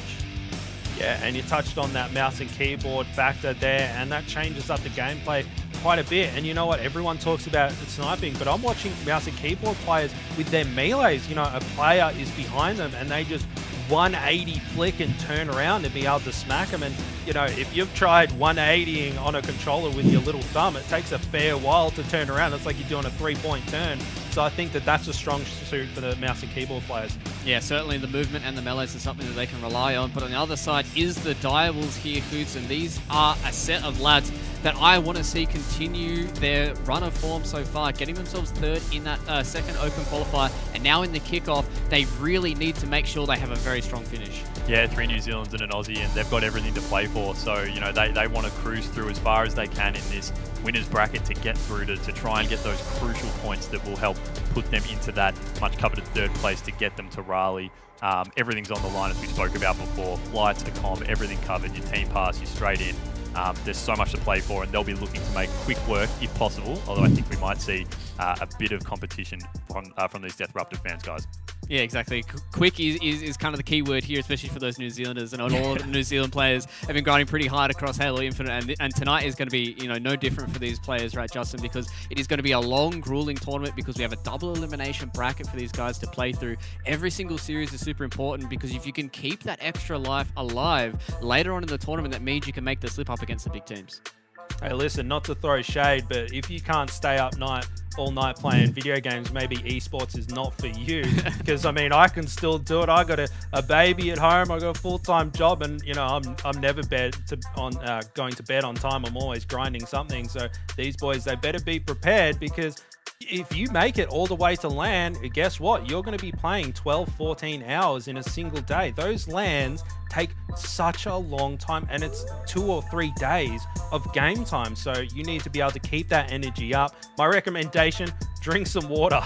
Yeah, and you touched on that mouse and keyboard factor there, and that changes up the gameplay quite a bit. And you know what? Everyone talks about sniping, but I'm watching mouse and keyboard players with their melees. You know, a player is behind them, and they just 180 flick and turn around and be able to smack them. And, you know, if you've tried 180ing on a controller with your little thumb, it takes a fair while to turn around. It's like you're doing a 3-point turn. So I think that that's a strong suit for the mouse and keyboard players. Yeah, certainly the movement and the melees is something that they can rely on. But on the other side is the Direwolves here, Hoots, and these are a set of lads that I want to see continue their run of form so far, getting themselves 3rd in that 2nd open qualifier, and now in the kickoff, they really need to make sure they have a very strong finish. Yeah, 3 New Zealanders and an Aussie, and they've got everything to play for. So, you know, they want to cruise through as far as they can in this winners bracket to get through to try and get those crucial points that will help put them into that much coveted 3rd place to get them to Raleigh. Everything's on the line, as we spoke about before. Flights, accom, everything covered. Your team pass, you're straight in. There's so much to play for, and they'll be looking to make quick work if possible, although I think we might see a bit of competition from these Deathruptor fans, guys. Yeah, exactly. Quick is kind of the key word here, especially for those New Zealanders. And all of the New Zealand players have been grinding pretty hard across Halo Infinite, and tonight is going to be, you know, no different for these players, right, Justin? Because it is going to be a long, grueling tournament, because we have a double elimination bracket for these guys to play through. Every single series is super important, because if you can keep that extra life alive later on in the tournament, that means you can make the slip up against the big teams. Hey, listen, not to throw shade, but if you can't stay up all night playing video games, maybe esports is not for you. Because, I mean, I can still do it. I got a baby at home. I got a full-time job, and, you know, I'm never going to bed on time. I'm always grinding something. So these boys, they better be prepared, because if you make it all the way to LAN, guess what? You're going to be playing 12, 14 hours in a single day. Those LANs take such a long time, and it's 2 or 3 days of game time. So you need to be able to keep that energy up. My recommendation, drink some water.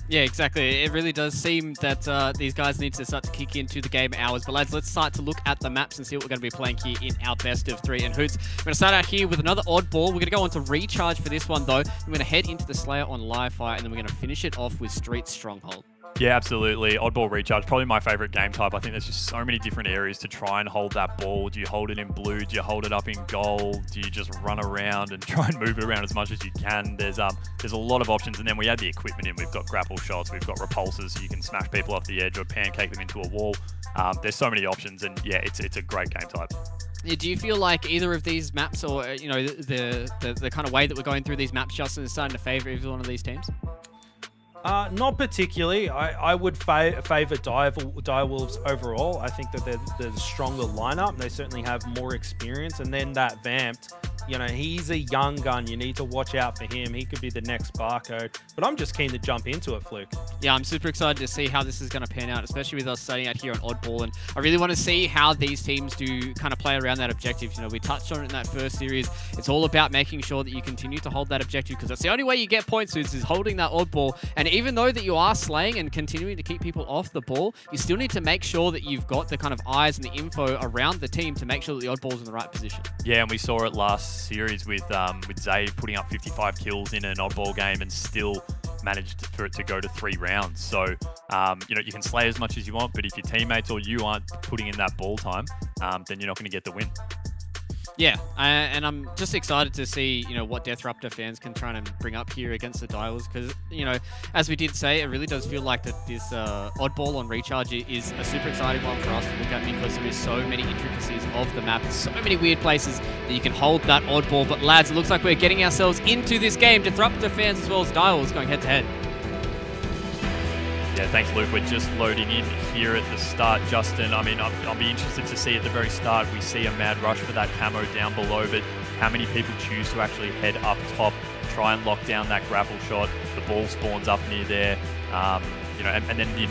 Yeah, exactly. It really does seem that these guys need to start to kick into the game hours. But lads, let's start to look at the maps and see what we're going to be playing here in our best of 3. And Hoots, we're going to start out here with another oddball. We're going to go on to Recharge for this one, though. We're going to head into the Slayer on Live Fire, and then we're going to finish it off with Street Stronghold. Yeah, absolutely. Oddball Recharge, probably my favorite game type. I think there's just so many different areas to try and hold that ball. Do you hold it in blue? Do you hold it up in gold? Do you just run around and try and move it around as much as you can? There's a lot of options, and then we add the equipment in. We've got grapple shots, we've got repulsors, so you can smash people off the edge or pancake them into a wall. There's so many options, and yeah, it's a great game type. Yeah, do you feel like either of these maps, or you know, the kind of way that we're going through these maps, Justin, is starting to favour either one of these teams? Not particularly. I would favour Direwolves overall. I think that they're the stronger lineup, and they certainly have more experience. And then that Vamped, you know, he's a young gun. You need to watch out for him. He could be the next Barcode. But I'm just keen to jump into it, Fluke. Yeah, I'm super excited to see how this is going to pan out, especially with us starting out here on Oddball. And I really want to see how these teams do kind of play around that objective. You know, we touched on it in that first series. It's all about making sure that you continue to hold that objective, because that's the only way you get points is holding that Oddball. And even though that you are slaying and continuing to keep people off the ball, you still need to make sure that you've got the kind of eyes and the info around the team to make sure that the Oddball's in the right position. Yeah, and we saw it last series with Zave putting up 55 kills in an Oddball game and still managed for it to go to 3 rounds. So, you know, you can slay as much as you want, but if your teammates or you aren't putting in that ball time, then you're not going to get the win. Yeah, and I'm just excited to see, you know, what Deathruptor fans can try and bring up here against the Direwolves, because, you know, as we did say, it really does feel like that this oddball on recharge is a super exciting one for us to look at, because there is so many intricacies of the map, so many weird places that you can hold that oddball. But lads, it looks like we're getting ourselves into this game. Deathruptor fans as well as Direwolves going head to head. Yeah, thanks, Luke. We're just loading in here at the start, Justin. I mean, I'll be interested to see at the very start, we see a mad rush for that camo down below, but how many people choose to actually head up top, try and lock down that grapple shot? The ball spawns up near there, you know, and then the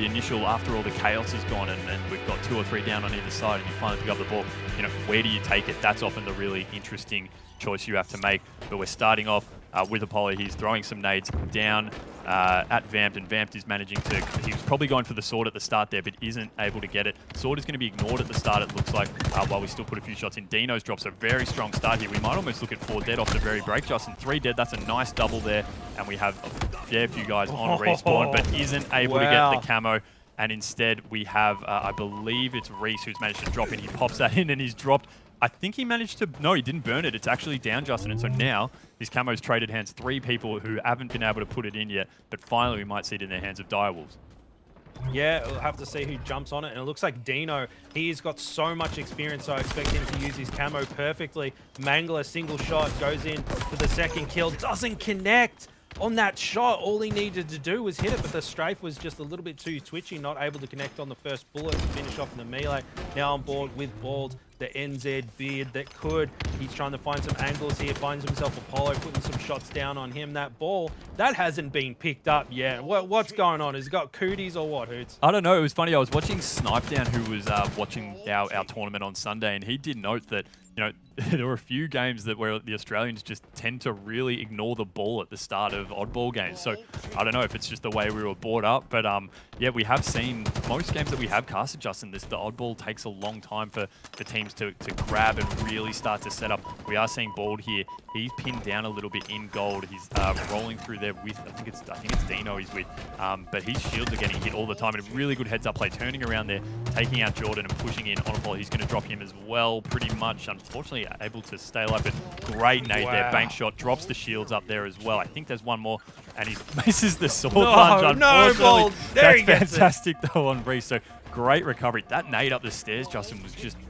initial, after all the chaos is gone and we've got 2 or 3 down on either side and you finally pick up the ball, you know, where do you take it? That's often the really interesting choice you have to make. But we're starting off with Apollo. He's throwing some nades down at Vamped, and Vamped is managing to, he was probably going for the sword at the start there, but isn't able to get it. Sword is going to be ignored at the start, it looks like, while we still put a few shots in. Dino's drops a very strong start here. We might almost look at 4 dead off the very break, Justin. 3 dead, that's a nice double there, and we have a fair few guys on respawn, but isn't able to get the camo. And instead we have, I believe it's Reese who's managed to drop in. He pops that in and he's dropped. I think he managed to, no, he didn't burn it. It's actually down, Justin. And so now his camo's traded hands. 3 people who haven't been able to put it in yet, but finally we might see it in the hands of Direwolves. Yeah, we'll have to see who jumps on it. And it looks like Dino, he's got so much experience, so I expect him to use his camo perfectly. Mangler, single shot, goes in for the second kill, doesn't connect on that shot. All he needed to do was hit it, but the strafe was just a little bit too twitchy, not able to connect on the first bullet to finish off in the melee. Now on board with Bald, the NZ beard that could. He's trying to find some angles here, finds himself Apollo, putting some shots down on him. That ball, that hasn't been picked up yet. What's going on? Has it got cooties or what, Hoots? I don't know. It was funny. I was watching Snipedown, who was watching our tournament on Sunday, and he did note that, you know, there were a few games that where the Australians just tend to really ignore the ball at the start of oddball games. So I don't know if it's just the way we were brought up, but yeah, we have seen most games that we have casted, Justin, the oddball takes a long time for the teams to grab and really start to set up. We are seeing Bald here. He's pinned down a little bit in gold. He's rolling through there with, I think it's Dino he's with, but his shields are getting hit all the time. And a really good heads-up play, turning around there, taking out Jordan and pushing in on Apollo. He's going to drop him as well, pretty much. Unfortunately, able to stay alive, but great nade there. Bank shot, drops the shields up there as well. I think there's one more, and he misses the sword punch. No, Bald. There he gets fantastic though on Reese. So great recovery. That nade up the stairs, Justin,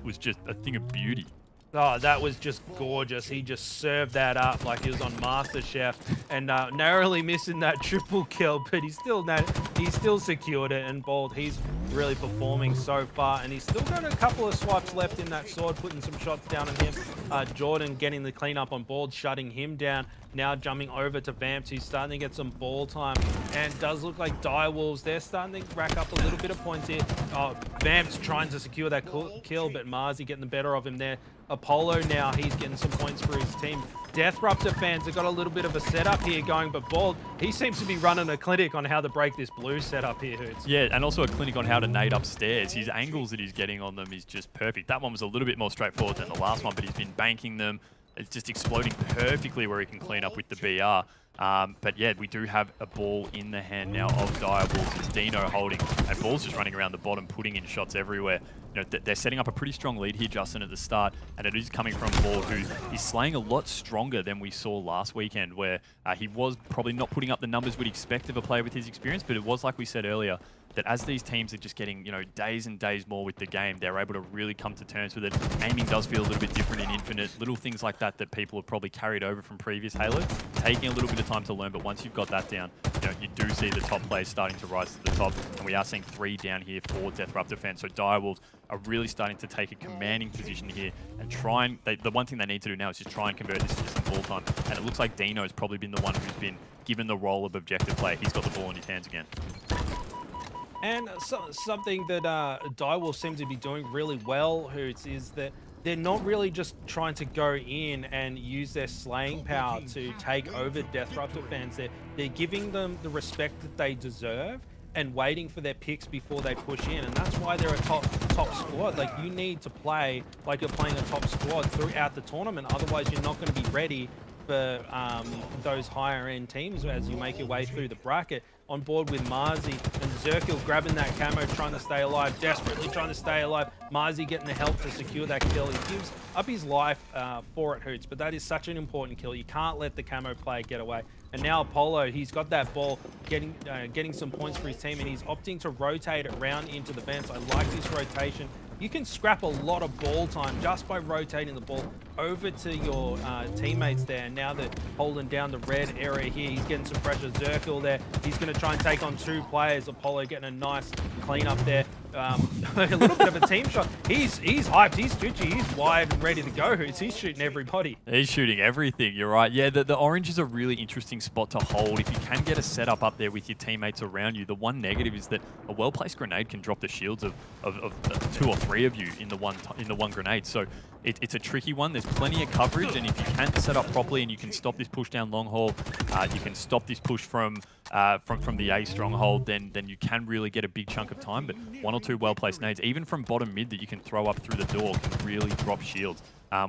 was just a thing of beauty. Oh, that was just gorgeous. He just served that up like he was on MasterChef, and narrowly missing that triple kill, but he still secured it. And Bald, he's really performing so far, and he's still got a couple of swipes left in that sword, putting some shots down on him. Jordan getting the cleanup on Bald, shutting him down. Now jumping over to Vamps, who's starting to get some ball time, and does look like Direwolves, they're starting to rack up a little bit of points here. Oh, Vamps trying to secure that kill, but Marzi getting the better of him there. Apollo now, he's getting some points for his team. Deathruptor fans have got a little bit of a setup here going, but Bald, he seems to be running a clinic on how to break this blue setup here, Hoots. Yeah, and also a clinic on how to nade upstairs. His angles that he's getting on them is just perfect. That one was a little bit more straightforward than the last one, but he's been banking them. It's just exploding perfectly where he can clean up with the BR. But yeah, we do have a ball in the hand now of Direwolves. It's Dino holding, and Ball's just running around the bottom, putting in shots everywhere. You know, they're setting up a pretty strong lead here, Justin, at the start, and it is coming from Ball, who is slaying a lot stronger than we saw last weekend, where he was probably not putting up the numbers we'd expect of a player with his experience, but it was like we said earlier, that as these teams are just getting, you know, days and days more with the game, they're able to really come to terms with it. Aiming does feel a little bit different in Infinite. Little things like that that people have probably carried over from previous Halo. Taking a little bit of time to learn, but once you've got that down, you know, you do see the top players starting to rise to the top. And we are seeing 3 down here for Deathruptor fans. So Direwolves are really starting to take a commanding position here and try and, the one thing they need to do now is just try and convert this into some ball time. And it looks like Dino has probably been the one who's been given the role of objective player. He's got the ball in his hands again. And something that Direwolves seem to be doing really well, Hoots, is that they're not really just trying to go in and use their slaying power to take over Deathruptor fans. They're giving them the respect that they deserve and waiting for their picks before they push in. And that's why they're a top squad. Like, you need to play like you're playing a top squad throughout the tournament. Otherwise, you're not going to be ready for those higher-end teams as you make your way through the bracket. On board with Marzi and Zirkil grabbing that camo, trying to stay alive, desperately trying to stay alive. Marzi getting the help to secure that kill. He gives up his life for it, Hoots, but that is such an important kill. You can't let the camo player get away. And now Apollo, he's got that ball, getting some points for his team, and he's opting to rotate it round into the vents. I like this rotation. You can scrap a lot of ball time just by rotating the ball over to your teammates there. And now they're holding down the red area here. He's getting some pressure. Zirkil there. He's going to try and take on 2 players. Apollo getting a nice clean up there. A little bit of a team shot. He's hyped. He's twitchy. He's wired and ready to go. He's shooting everybody. He's shooting everything. You're right. Yeah, the orange is a really interesting spot to hold. If you can get a setup up there with your teammates around you, the one negative is that a well-placed grenade can drop the shields of 2 or 3 of you in the one grenade. So it's a tricky one. There's plenty of coverage, and if you can set up properly and you can stop this push down long haul, you can stop this push from the A stronghold, then you can really get a big chunk of time. But 1 or 2 well-placed nades, even from bottom mid that you can throw up through the door, can really drop shields.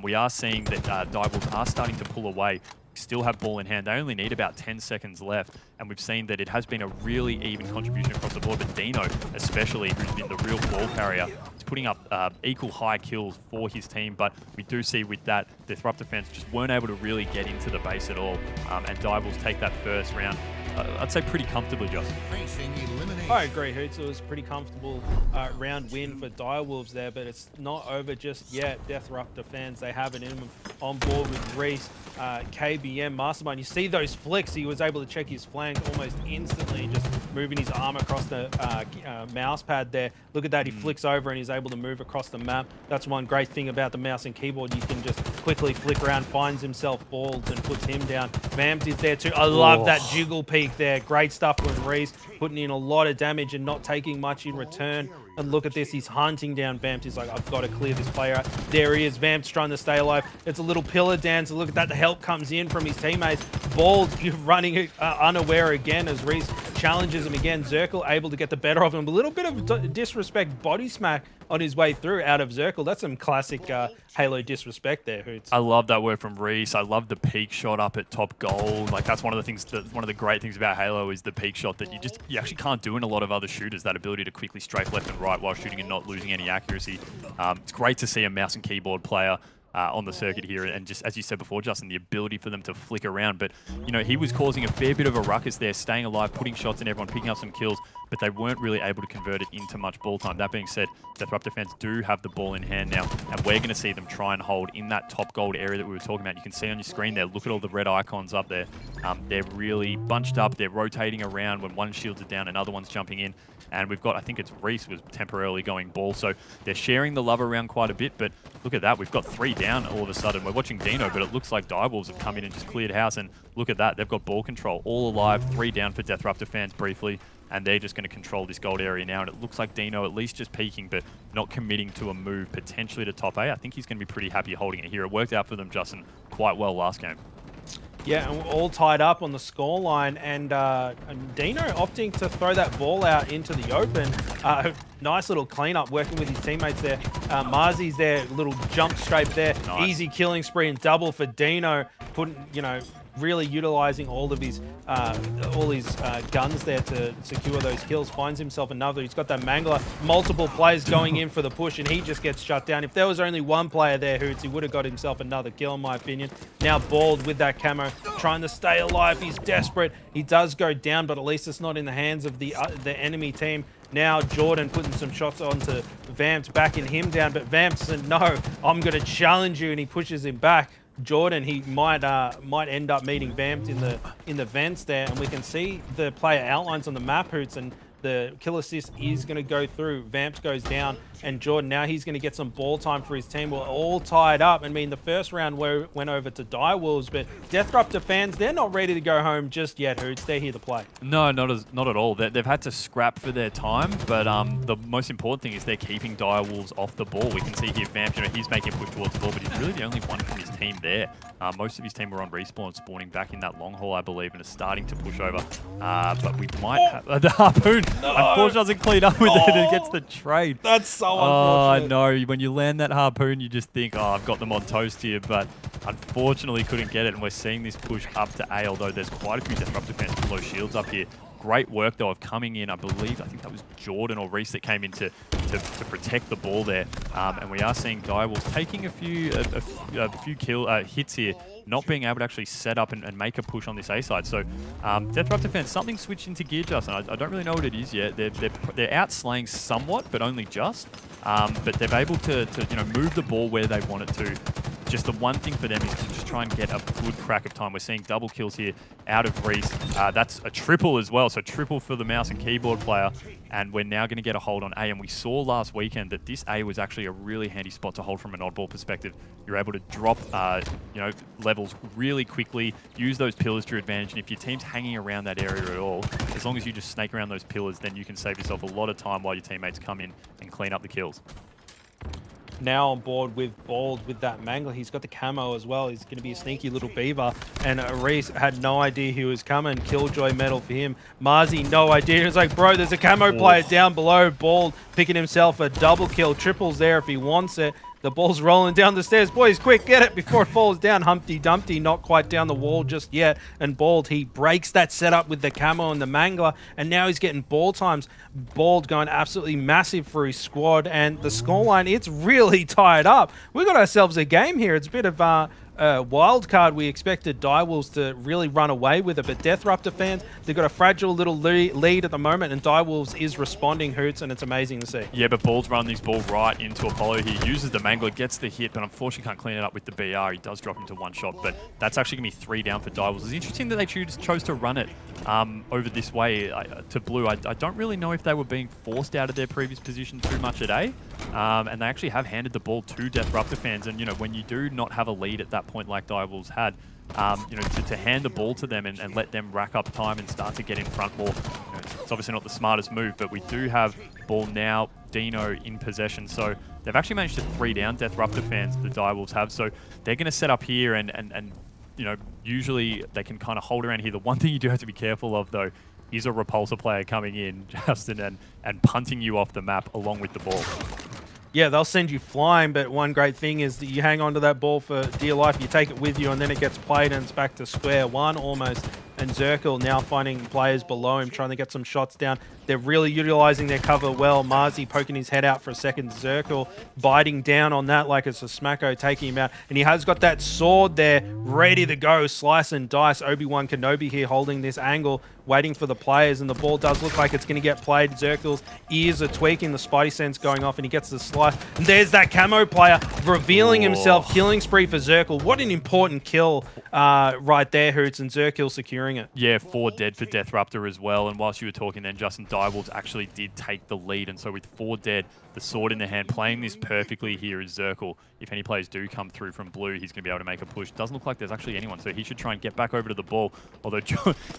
We are seeing that Diables are starting to pull away. Still have ball in hand. They only need about 10 seconds left, and we've seen that it has been a really even contribution across the board. But Dino, especially, who's been the real ball carrier, is putting up equal high kills for his team. But we do see with that, the Disruptor fans just weren't able to really get into the base at all, and Diables take that first round. I'd say pretty comfortably, Justin. I agree, Hoots. It was a pretty comfortable round win for Direwolves there, but it's not over just yet. Disruptor fans, they have it in them. On board with Reese, KBM, Mastermind. You see those flicks. He was able to check his flank almost instantly, just moving his arm across the mouse pad there. Look at that. He flicks over and he's able to move across the map. That's one great thing about the mouse and keyboard. You can just quickly flick around, finds himself balled and puts him down. Vamped is there too. I love that jiggle peek there. Great stuff from Reese, putting in a lot of damage and not taking much in return. And look at this, he's hunting down Vamped. He's like, I've got to clear this player out. There he is, Vamped's trying to stay alive. It's a little pillar dance. Look at that, the help comes in from his teammates. Bald, you're running unaware again as Reese challenges him again. Zirkil able to get the better of him. A little bit of disrespect body smack on his way through out of Zirkil. That's some classic Halo disrespect there, Hoots. I love that word from Reese. I love the peak shot up at top goal. Like, that's one of the things, one of the great things about Halo is the peak shot that you actually can't do in a lot of other shooters, that ability to quickly strafe left and right while shooting and not losing any accuracy. It's great to see a mouse and keyboard player on the circuit here, and just as you said before, Justin, the ability for them to flick around. But you know, he was causing a fair bit of a ruckus there, staying alive, putting shots in everyone, picking up some kills, but they weren't really able to convert it into much ball time. That being said, Disruptor fans do have the ball in hand now, and we're going to see them try and hold in that top gold area that we were talking about. You can see on your screen there, look at all the red icons up there. They're really bunched up, they're rotating around. When one shields are down, another one's jumping in. And we've got, I think it's Reese was temporarily going ball. So they're sharing the love around quite a bit, but look at that. We've got 3 down all of a sudden. We're watching Dino, but it looks like Direwolves have come in and just cleared house. And look at that. They've got ball control. All alive, 3 down for Disruptor fans briefly. And they're just going to control this gold area now. And it looks like Dino at least just peeking, but not committing to a move potentially to top A. I think he's going to be pretty happy holding it here. It worked out for them, Justin, quite well last game. Yeah, and we're all tied up on the scoreline, and Dino opting to throw that ball out into the open. Nice little cleanup working with his teammates there. Marzi's there, little jump strafe there. Nice. Easy killing spree and double for Dino, putting, you know, really utilizing all his guns there to secure those kills. Finds himself another. He's got that mangler. Multiple players going in for the push, and he just gets shut down. If there was only one player there, Hoots, he would have got himself another kill, in my opinion. Now Bald with that camo, trying to stay alive. He's desperate. He does go down, but at least it's not in the hands of the enemy team. Now Jordan putting some shots onto Vamped, backing him down, but Vamped said, no, I'm going to challenge you, and he pushes him back. Jordan, he might end up meeting Vamped in the vents there, and we can see the player outlines on the map, Hoots, and the kill assist is going to go through. Vamped goes down, and Jordan, now he's going to get some ball time for his team. We're all tied up. I mean, the first round went over to Direwolves, but Disruptor fans, they're not ready to go home just yet, Hoots. They're here to play. No, not at all. They've had to scrap for their time, but the most important thing is they're keeping Direwolves off the ball. We can see here Vamp, you know, he's making a push towards the ball, but he's really the only one from his team there. Most of his team were on respawn, spawning back in that long haul, I believe, and are starting to push over. But we might have the Harpoon. Unfortunately, doesn't clean up with it and gets the trade. That's so unfortunate. unfortunate. Oh, no. When you land that Harpoon, you just think, oh, I've got them on toast here. But unfortunately, couldn't get it. And we're seeing this push up to A, although there's quite a few Disruptor fans with low shields up here. Great work, though, of coming in. I think that was Jordan or Reese that came in to protect the ball there. And we are seeing Direwolves taking a few hits here, not being able to actually set up and make a push on this A side. So Disruptor fans, something switched into gear, Justin. I don't really know what it is yet. They're outslaying somewhat, but only just. But they're able to move the ball where they want it to. Just the one thing for them is to just try and get a good crack of time. We're seeing double kills here out of Reese. That's a triple as well, so triple for the mouse and keyboard player. And we're now going to get a hold on A. And we saw last weekend that this A was actually a really handy spot to hold from an oddball perspective. You're able to drop levels really quickly, use those pillars to your advantage. And if your team's hanging around that area at all, as long as you just snake around those pillars, then you can save yourself a lot of time while your teammates come in and clean up the kills. Now on board with Bald with that Mangler. He's got the camo as well. He's going to be a sneaky little beaver. And Reese had no idea he was coming. Killjoy medal for him. Marzi, no idea. He was like, bro, there's a camo player down below. Bald picking himself a double kill. Triples there if he wants it. The ball's rolling down the stairs. Boys, quick, get it before it falls down. Humpty Dumpty, not quite down the wall just yet. And Bald, he breaks that setup with the camo and the Mangler. And now he's getting ball times. Bald going absolutely massive for his squad. And the scoreline, it's really tied up. We got ourselves a game here. It's a bit of wild card. We expected Direwolves to really run away with it, but Deathruptor fans, they've got a fragile little lead at the moment, and Direwolves is responding, Hoots, and it's amazing to see. Yeah, but Bald's running this ball right into Apollo. He uses the Mangler, gets the hit, but unfortunately can't clean it up with the BR. He does drop into one shot, but that's actually going to be 3 down for Direwolves. It's interesting that they chose to run it over this way to blue. I don't really know if they were being forced out of their previous position too much at A, and they actually have handed the ball to Deathruptor fans, and when you do not have a lead at that point like Direwolves had, to hand the ball to them and let them rack up time and start to get in front more. It's obviously not the smartest move, but we do have ball now, Dino in possession. So they've actually managed to 3 down Deathruptor fans, the Direwolves have. So they're going to set up here and usually they can kind of hold around here. The one thing you do have to be careful of, though, is a repulsor player coming in, Justin, and punting you off the map along with the ball. Yeah, they'll send you flying, but one great thing is that you hang on to that ball for dear life, you take it with you, and then it gets played, and it's back to square one almost. And Zirkle now finding players below him, trying to get some shots down. They're really utilizing their cover well. Marzi poking his head out for a second. Zirkle biting down on that like it's a smacko, taking him out. And he has got that sword there, ready to go. Slice and dice. Obi-Wan Kenobi here holding this angle, waiting for the players. And the ball does look like it's going to get played. Zirkle's ears are tweaking. The Spidey sense going off, and he gets the slice. And there's that camo player revealing himself. Killing spree for Zirkle. What an important kill right there, Hoots. And Zirkle securing it. Yeah, 4 dead for Deathruptor as well. And whilst you were talking then, Justin, Direwolves actually did take the lead. And so with 4 dead, the sword in the hand, playing this perfectly here is Zirkle. If any players do come through from blue, he's going to be able to make a push. Doesn't look like there's actually anyone, so he should try and get back over to the ball. Although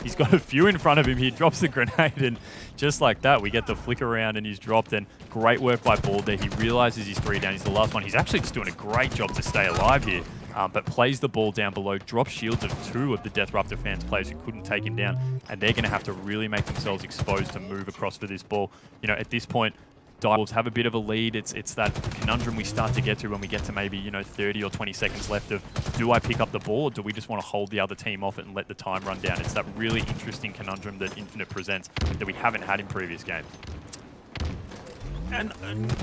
he's got a few in front of him. He drops the grenade, and just like that, we get the flick around, and he's dropped. And great work by Bald there. He realizes he's 3 down. He's the last one. He's actually just doing a great job to stay alive here. But plays the ball down below, drops shields of 2 of the Deathruptor fans, players who couldn't take him down, and they're going to have to really make themselves exposed to move across for this ball. At this point, Direwolves have a bit of a lead. It's that conundrum we start to get to when we get to maybe 30 or 20 seconds left of, do I pick up the ball, or do we just want to hold the other team off it and let the time run down? It's that really interesting conundrum that Infinite presents that we haven't had in previous games. And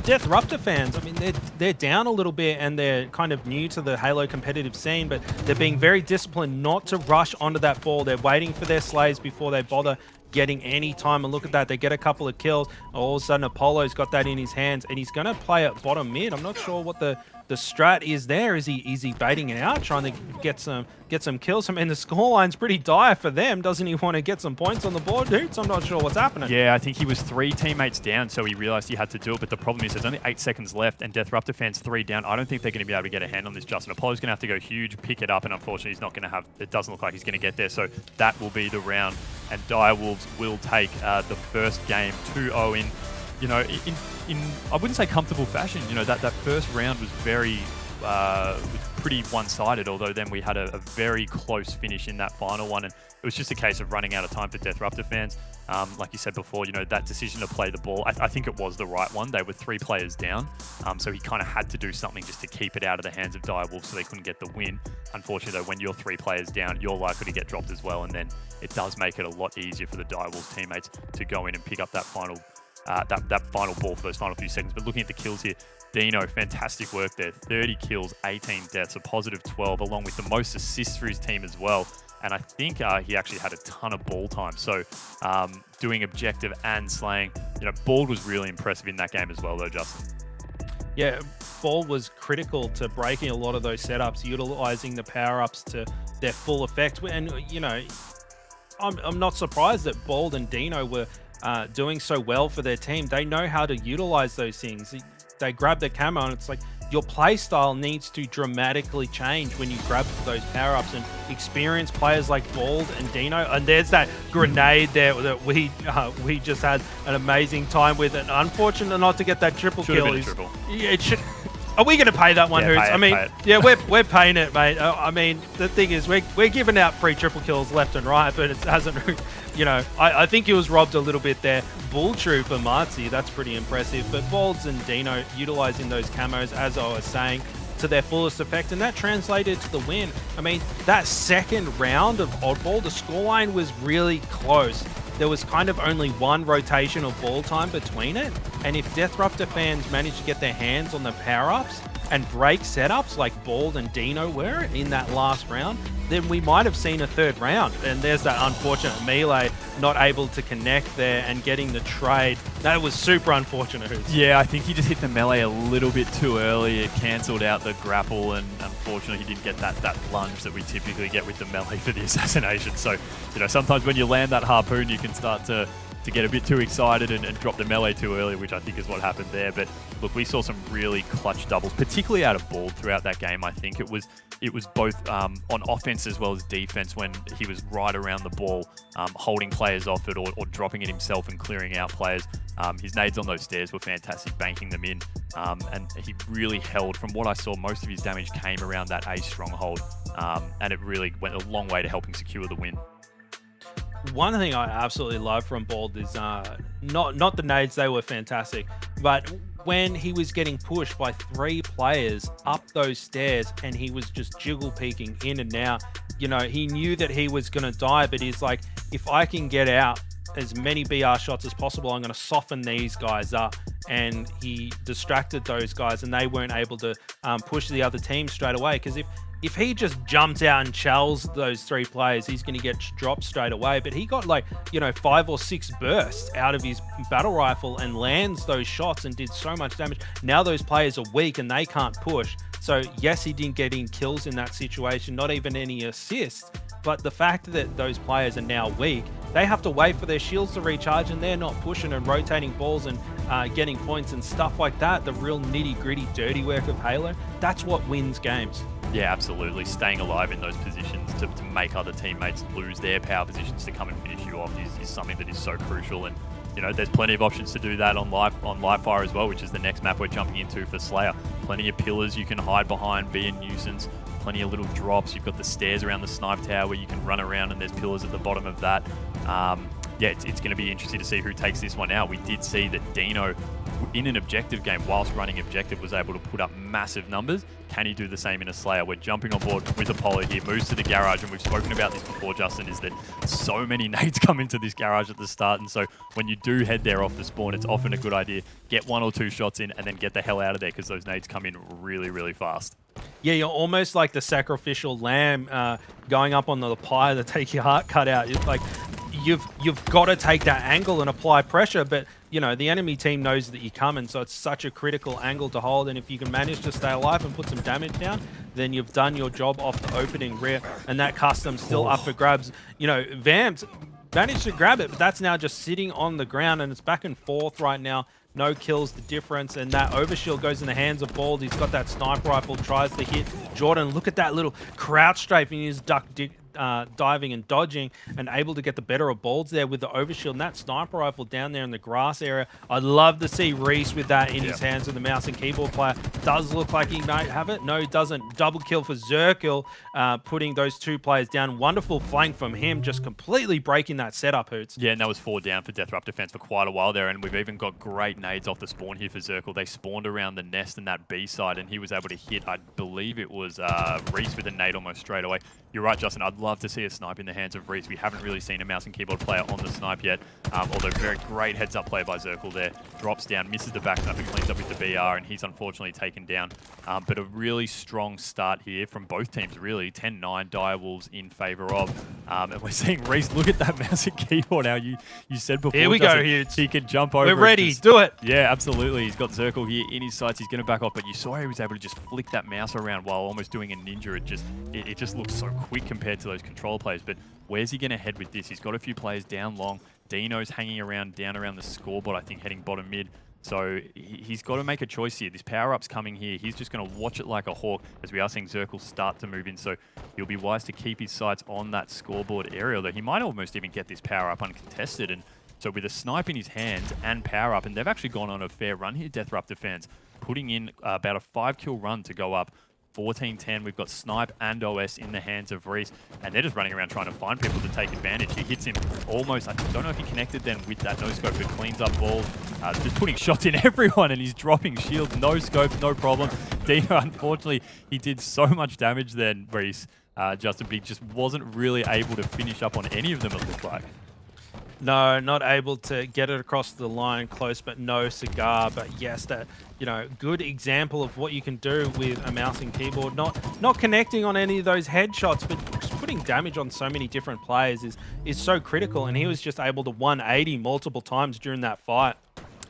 Deathruptor fans, I mean, they're down a little bit, and they're kind of new to the Halo competitive scene, but they're being very disciplined not to rush onto that ball. They're waiting for their slays before they bother getting any time. And look at that, they get a couple of kills. All of a sudden, Apollo's got that in his hands, and he's going to play at bottom mid. I'm not sure what the strat is there. Is he baiting it out, trying to get some kills? I mean, the scoreline's pretty dire for them. Doesn't he want to get some points on the board, dudes? I'm not sure what's happening. Yeah, I think he was 3 teammates down, so he realized he had to do it. But the problem is there's only 8 seconds left, and Deathruptor fans 3 down. I don't think they're going to be able to get a hand on this, Justin. Apollo's going to have to go huge, pick it up, and unfortunately he's not going to have, it doesn't look like he's going to get there. So that will be the round, and Direwolves will take the first game 2-0 in I wouldn't say comfortable fashion. That first round was very pretty one-sided, although then we had a very close finish in that final one, and it was just a case of running out of time for Deathruptor fans. Like you said before, you know, that decision to play the ball, I think it was the right one. They were 3 players down, so he kind of had to do something just to keep it out of the hands of Direwolves so they couldn't get the win. Unfortunately, though, when you're 3 players down, you're likely to get dropped as well, and then it does make it a lot easier for the Direwolves teammates to go in and pick up that final that final ball for those final few seconds. But looking at the kills here, Dino, fantastic work there. 30 kills, 18 deaths, a positive 12, along with the most assists for his team as well. And I think he actually had a ton of ball time. So doing objective and slaying, you know, Bald was really impressive in that game as well, though, Justin. Yeah, Bald was critical to breaking a lot of those setups, utilizing the power-ups to their full effect. And, you know, I'm not surprised that Bald and Dino were doing so well for their team. They know how to utilize those things. They grab the camo, and it's like your play style needs to dramatically change when you grab those power-ups, and experienced players like Bald and Dino. And there's that grenade there that we just had an amazing time with, and unfortunate not to get that triple Should kill. have been a triple. Yeah, it should. Are we going to pay that one, Yeah, Hoots? I mean, pay it. yeah, we're paying it, mate. I mean, the thing is, we're giving out free triple kills left and right, but it hasn't, you know, I think he was robbed a little bit there. Bull True for Marzi, that's pretty impressive. But Balds and Dino utilizing those camos, as I was saying, to their fullest effect, and that translated to the win. I mean, that second round of Oddball, the scoreline was really close. There was kind of only one rotation of ball time between it, and if Deathruptor fans managed to get their hands on the power-ups and break setups like Bald and Dino were in that last round, then we might have seen a third round. And there's that unfortunate melee, not able to connect there and getting the trade. That was super unfortunate. Yeah, I think he just hit the melee a little bit too early. It cancelled out the grapple, and unfortunately he didn't get that lunge that we typically get with the melee for the assassination. So, you know, sometimes when you land that harpoon, you can start to get a bit too excited and drop the melee too early, which I think is what happened there. But look, we saw some really clutch doubles, particularly out of Bald throughout that game. I think it was both on offense as well as defense when he was right around the ball, holding players off it or dropping it himself and clearing out players. His nades on those stairs were fantastic, banking them in, and he really held. From what I saw, most of his damage came around that A stronghold, and it really went a long way to helping secure the win. One thing I absolutely love from Bald is not the nades, they were fantastic, but when he was getting pushed by 3 players up those stairs and he was just jiggle peeking in and out, you know, he knew that he was going to die, but he's like, if I can get out as many BR shots as possible, I'm going to soften these guys up. And he distracted those guys and they weren't able to push the other team straight away, because if he just jumps out and shells those 3 players, he's going to get dropped straight away. But he got, like, you know, 5 or 6 bursts out of his battle rifle and lands those shots and did so much damage. Now those players are weak and they can't push. So yes, he didn't get in kills in that situation, not even any assists. But the fact that those players are now weak, they have to wait for their shields to recharge, and they're not pushing and rotating balls and getting points and stuff like that. The real nitty-gritty, dirty work of Halo, that's what wins games. Yeah, absolutely. Staying alive in those positions to make other teammates lose their power positions to come and finish you off is something that is so crucial. And, you know, there's plenty of options to do that on live fire as well, which is the next map we're jumping into for Slayer. Plenty of pillars you can hide behind, be a nuisance. Plenty of little drops. You've got the stairs around the snipe tower where you can run around, and there's pillars at the bottom of that. Yeah, it's going to be interesting to see who takes this one out. We did see that Dino, in an objective game, whilst running objective, was able to put up massive numbers. Can he do the same in a Slayer? We're jumping on board with Apollo here, moves to the garage, and we've spoken about this before, Justin, is that so many nades come into this garage at the start, and so when you do head there off the spawn, it's often a good idea. Get 1 or 2 shots in and then get the hell out of there, because those nades come in really, really fast. Yeah, you're almost like the sacrificial lamb going up on the pyre to take your heart cut out. It's like you've got to take that angle and apply pressure, but you know the enemy team knows that you're coming, so it's such a critical angle to hold. And if you can manage to stay alive and put some damage down, then you've done your job off the opening rear. And that custom's still up for grabs. You know, Vamps managed to grab it, but that's now just sitting on the ground, and it's back and forth right now. No kills, the difference, and that overshield goes in the hands of Bald. He's got that sniper rifle, tries to hit Jordan. Look at that little crouch strafe, and he just diving and dodging and able to get the better of balls there with the overshield and that sniper rifle down there in the grass area. I'd love to see Reese with that in his hands with the mouse and keyboard player. Does look like he might have it. No, he doesn't. Double kill for Zirkle, putting those two players down. Wonderful flank from him, just completely breaking that setup, Hoots. Yeah, and that was 4 down for Deathrup defense for quite a while there, and we've even got great nades off the spawn here for Zirkle. They spawned around the nest and that B side, and he was able to hit, I believe it was Reese with a nade almost straight away. You're right, Justin. I'd love to see a snipe in the hands of Reese. We haven't really seen a mouse and keyboard player on the snipe yet, although very great heads-up play by Zirkle there. Drops down, misses the back snipe, and cleans up with the BR, and he's unfortunately taken down. But a really strong start here from both teams, really. 10-9 Direwolves in favour of. And we're seeing Reese, look at that mouse and keyboard now. You said before, here we Justin, go, Hughes. He can jump over. We're ready. Do it. Yeah, absolutely. He's got Zirkle here in his sights. He's going to back off, but you saw he was able to just flick that mouse around while almost doing a ninja. It just looks so quick compared to those control players. But where's he going to head with this? He's got a few players down long. Dino's hanging around down around the scoreboard, I think, heading bottom mid. So he's got to make a choice here. This power-up's coming here. He's just going to watch it like a hawk as we are seeing Zirkle start to move in. So he'll be wise to keep his sights on that scoreboard area, although he might almost even get this power-up uncontested. And so with a snipe in his hands and power-up, and they've actually gone on a fair run here, Deathrup defense, putting in about a 5-kill run to go up 14-10. We've got Snipe and OS in the hands of Reese, and they're just running around trying to find people to take advantage. He hits him almost, I don't know if he connected then with that no-scope, but cleans up balls. Just putting shots in everyone, and he's dropping shields. No scope, no problem. Dino, unfortunately, he did so much damage then, Reese. Justin, but he just wasn't really able to finish up on any of them, it looked like. No, not able to get it across the line close, but no cigar. But yes, that, you know, good example of what you can do with a mouse and keyboard. Not connecting on any of those headshots, but just putting damage on so many different players is so critical. And he was just able to 180 multiple times during that fight.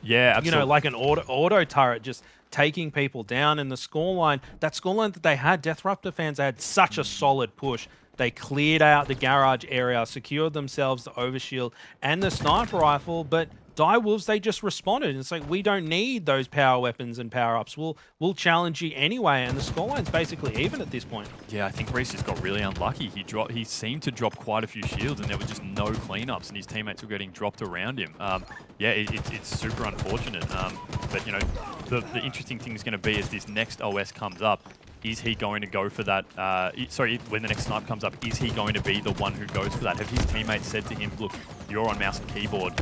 Yeah, absolutely. You know, like an auto turret, just taking people down. And the scoreline, that scoreline that they had, Deathruptor fans, they had such a solid push. They cleared out the garage area, secured themselves the overshield and the sniper rifle, but Direwolves, they just responded. It's like, we don't need those power weapons and power-ups. We'll challenge you anyway, and the scoreline's basically even at this point. Yeah, I think Reese just got really unlucky. He seemed to drop quite a few shields, and there were just no cleanups, and his teammates were getting dropped around him. Yeah, it's super unfortunate. But, you know, the interesting thing is going to be as this next OS comes up, is he going to go for that? When the next snipe comes up, is he going to be the one who goes for that? Have his teammates said to him, look, you're on mouse and keyboard.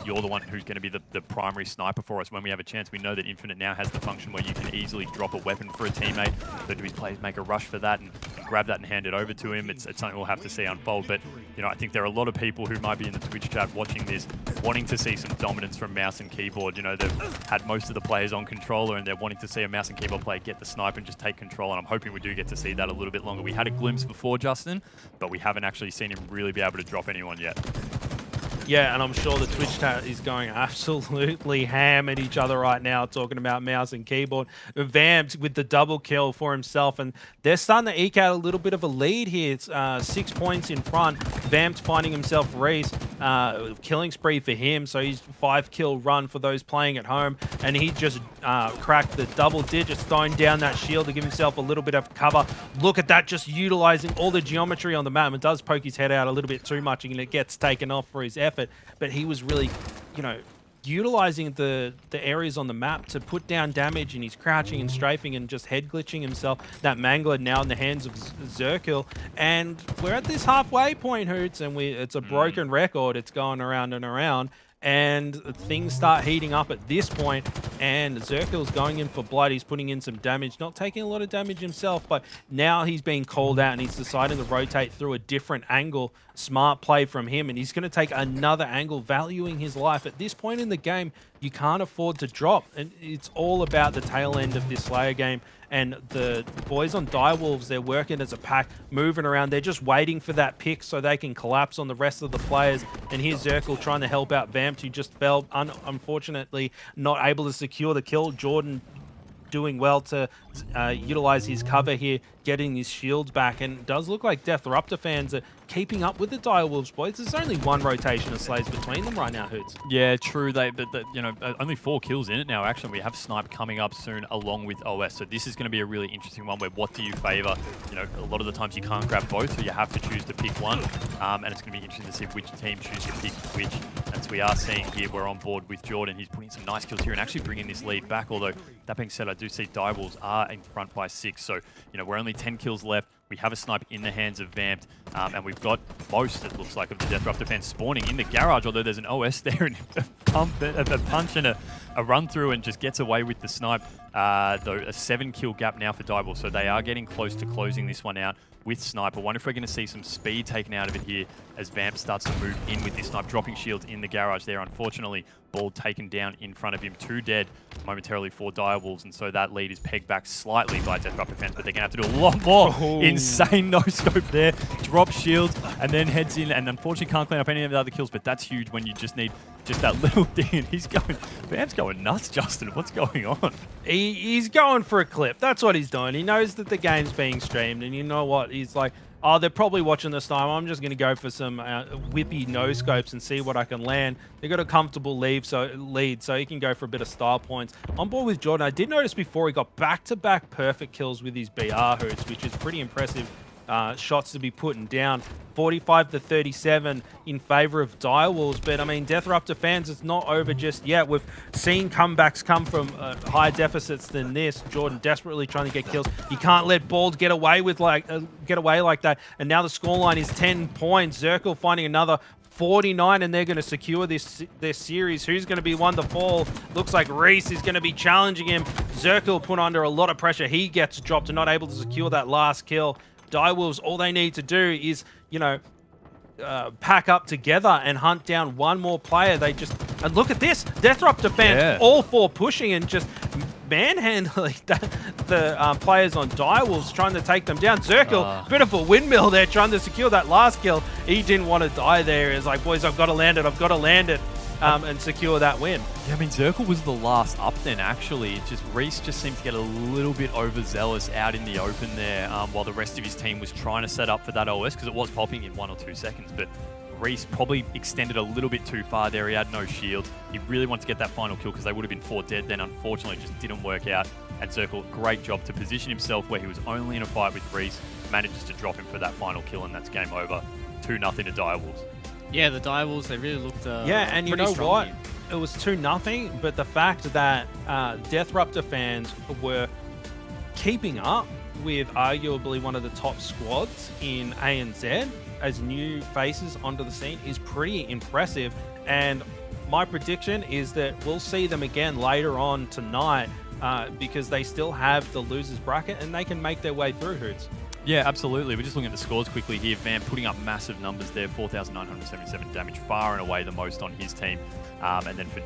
You're the one who's going to be the primary sniper for us when we have a chance. We know that Infinite now has the function where you can easily drop a weapon for a teammate. So do his players make a rush for that and grab that and hand it over to him? It's something we'll have to see unfold. But, you know, I think there are a lot of people who might be in the Twitch chat watching this, wanting to see some dominance from mouse and keyboard. You know, they've had most of the players on controller, and they're wanting to see a mouse and keyboard player get the snipe and just take control. And I'm hoping we do get to see that a little bit longer. We had a glimpse before, Justin, but we haven't actually seen him really be able to drop anyone yet. Yeah, and I'm sure the Twitch chat is going absolutely ham at each other right now, talking about mouse and keyboard. Vamped with the double kill for himself, and they're starting to eke out a little bit of a lead here. It's 6 points in front. Vamped finding himself Reese. Killing spree for him, so he's 5-kill run for those playing at home, and he just cracked the double digits, throwing down that shield to give himself a little bit of cover. Look at that, just utilizing all the geometry on the map. It does poke his head out a little bit too much, and it gets taken off for his effort. But he was really, you know, utilizing the areas on the map to put down damage, and he's crouching and strafing and just head glitching himself. That Mangler now in the hands of Zirkle, and we're at this halfway point, Hoots, and it's a broken record. It's going around and around, and things start heating up at this point, and Zirkle's going in for blood. He's putting in some damage, not taking a lot of damage himself, but now he's being called out, and he's deciding to rotate through a different angle. Smart play from him, and he's going to take another angle, valuing his life. At this point in the game, you can't afford to drop, and it's all about the tail end of this Slayer game. And the boys on Direwolves, they're working as a pack, moving around. They're just waiting for that pick so they can collapse on the rest of the players. And here's Zirkle trying to help out Vamped, who just fell, unfortunately, not able to secure the kill. Jordan doing well to utilize his cover here, getting his shields back, and it does look like Deathruptor fans are keeping up with the Direwolves, boys. There's only one rotation of Slays between them right now, Hoots. Yeah, true. But you know, only 4 kills in it now. Actually, we have Snipe coming up soon along with OS. So this is going to be a really interesting one where what do you favor? You know, a lot of the times you can't grab both, so you have to choose to pick one. And it's going to be interesting to see which team chooses to pick which. As we are seeing here, we're on board with Jordan. He's putting some nice kills here and actually bringing this lead back. Although, that being said, I do see Direwolves are in front by 6. So, you know, we're only 10 kills left. We have a snipe in the hands of Vamped, and we've got most, it looks like, of the Deathruptor fans spawning in the garage, although there's an OS there and a punch and a run through and just gets away with the snipe. Though a 7-kill gap now for Direwolves, so they are getting close to closing this one out with Snipe. I wonder if we're going to see some speed taken out of it here as Vamp starts to move in with this Snipe, dropping shields in the garage there. Unfortunately, ball taken down in front of him, 2 dead momentarily for Direwolves, and so that lead is pegged back slightly by Deathruptor fans, but they're going to have to do a lot more. Insane no-scope there, drop shields, and then heads in, and unfortunately can't clean up any of the other kills, but that's huge when you just need just that little thing, and he's going, Vamp's going nuts, Justin. What's going on? He's going for a clip. That's what he's doing. He knows that the game's being streamed, and you know what? He's like, oh, they're probably watching this time. I'm just going to go for some whippy no-scopes and see what I can land. They got a comfortable lead, so he can go for a bit of style points. On board with Jordan, I did notice before he got back-to-back perfect kills with his BR Hoots, which is pretty impressive shots to be putting down. 45-37 in favor of Direwolves, but I mean, Deathruptor fans, it's not over just yet. We've seen comebacks come from higher deficits than this. Jordan desperately trying to get kills. You can't let Bald get away like that. And now the scoreline is 10 points. Zirkle finding another 49, and they're going to secure this series. Who's going to be one to fall? Looks like Reese is going to be challenging him. Zirkle put under a lot of pressure. He gets dropped and not able to secure that last kill. Direwolves, all they need to do is, you know, pack up together and hunt down one more player. They just, and look at this, Deathruptor fans, all 4 pushing and just manhandling the players on Direwolves, trying to take them down. Zirkle, bit of a windmill there, trying to secure that last kill. He didn't want to die there. He's like, boys, I've got to land it, and secure that win. Yeah, I mean, Zirkle was the last up then, actually. Reese just seemed to get a little bit overzealous out in the open there, while the rest of his team was trying to set up for that OS, because it was popping in 1 or 2 seconds, but Reese probably extended a little bit too far there. He had no shield. He really wanted to get that final kill because they would have been 4 dead then. Unfortunately, it just didn't work out. And Zirkle, great job to position himself where he was only in a fight with Reese, manages to drop him for that final kill, and that's game over. 2-0 to Direwolves. Yeah, the Direwolves, they really looked and you know what? Here. It was 2-0, but the fact that Deathruptor fans were keeping up with arguably one of the top squads in ANZ as new faces onto the scene is pretty impressive. And my prediction is that we'll see them again later on tonight because they still have the losers bracket and they can make their way through, Hoots. Yeah, absolutely. We're just looking at the scores quickly here. Vamp putting up massive numbers there, 4,977 damage, far and away the most on his team. And then for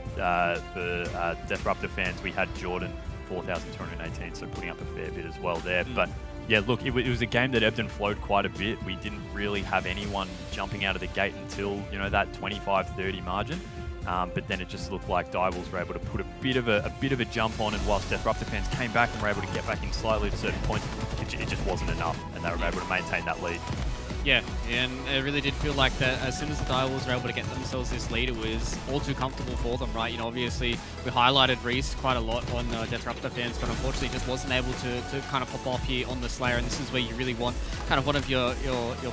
Deathruptor fans, we had Jordan, 4,218, so putting up a fair bit as well there. But yeah, look, it was a game that ebbed and flowed quite a bit. We didn't really have anyone jumping out of the gate until, you know, that 25-30 margin. But then it just looked like Direwolves were able to put a bit of a jump on, and whilst Deathruptor fans came back and were able to get back in slightly at certain points, it just wasn't enough, and they were able to maintain that lead. Yeah, and it really did feel like that as soon as the Direwolves were able to get themselves this lead, it was all too comfortable for them, right? You know, obviously, we highlighted Reese quite a lot on Deathruptor fans, but unfortunately just wasn't able to kind of pop off here on the Slayer, and this is where you really want kind of one of your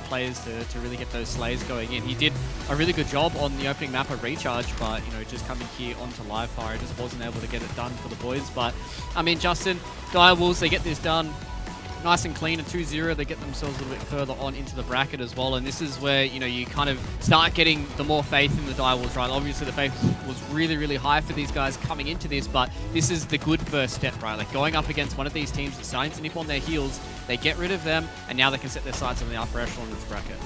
players to really get those Slayers going in. He did a really good job on the opening map of Recharge, but, you know, just coming here onto Live Fire, just wasn't able to get it done for the boys. But, I mean, Justin, Direwolves, they get this done nice and clean, a 2-0. They get themselves a little bit further on into the bracket as well, and this is where, you know, you kind of start getting the more faith in the Direwolves, right? Obviously the faith was really, really high for these guys coming into this, but this is the good first step, right? Like going up against one of these teams that's starting to nip on their heels, they get rid of them, and now they can set their sights on the upper echelon of this bracket.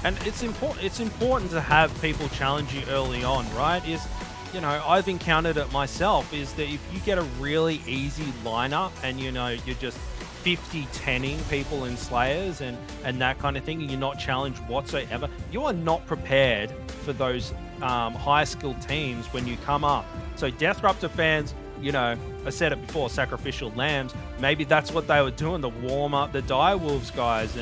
And it's important to have people challenge you early on, right? You know, I've encountered it myself, is that if you get a really easy lineup and, you know, you're just 50-10ing people in Slayers and that kind of thing, and you're not challenged whatsoever, you are not prepared for those high skilled teams when you come up. So Deathruptor fans, you know, I said it before, sacrificial lambs, maybe that's what they were doing to warm up the Direwolves guys,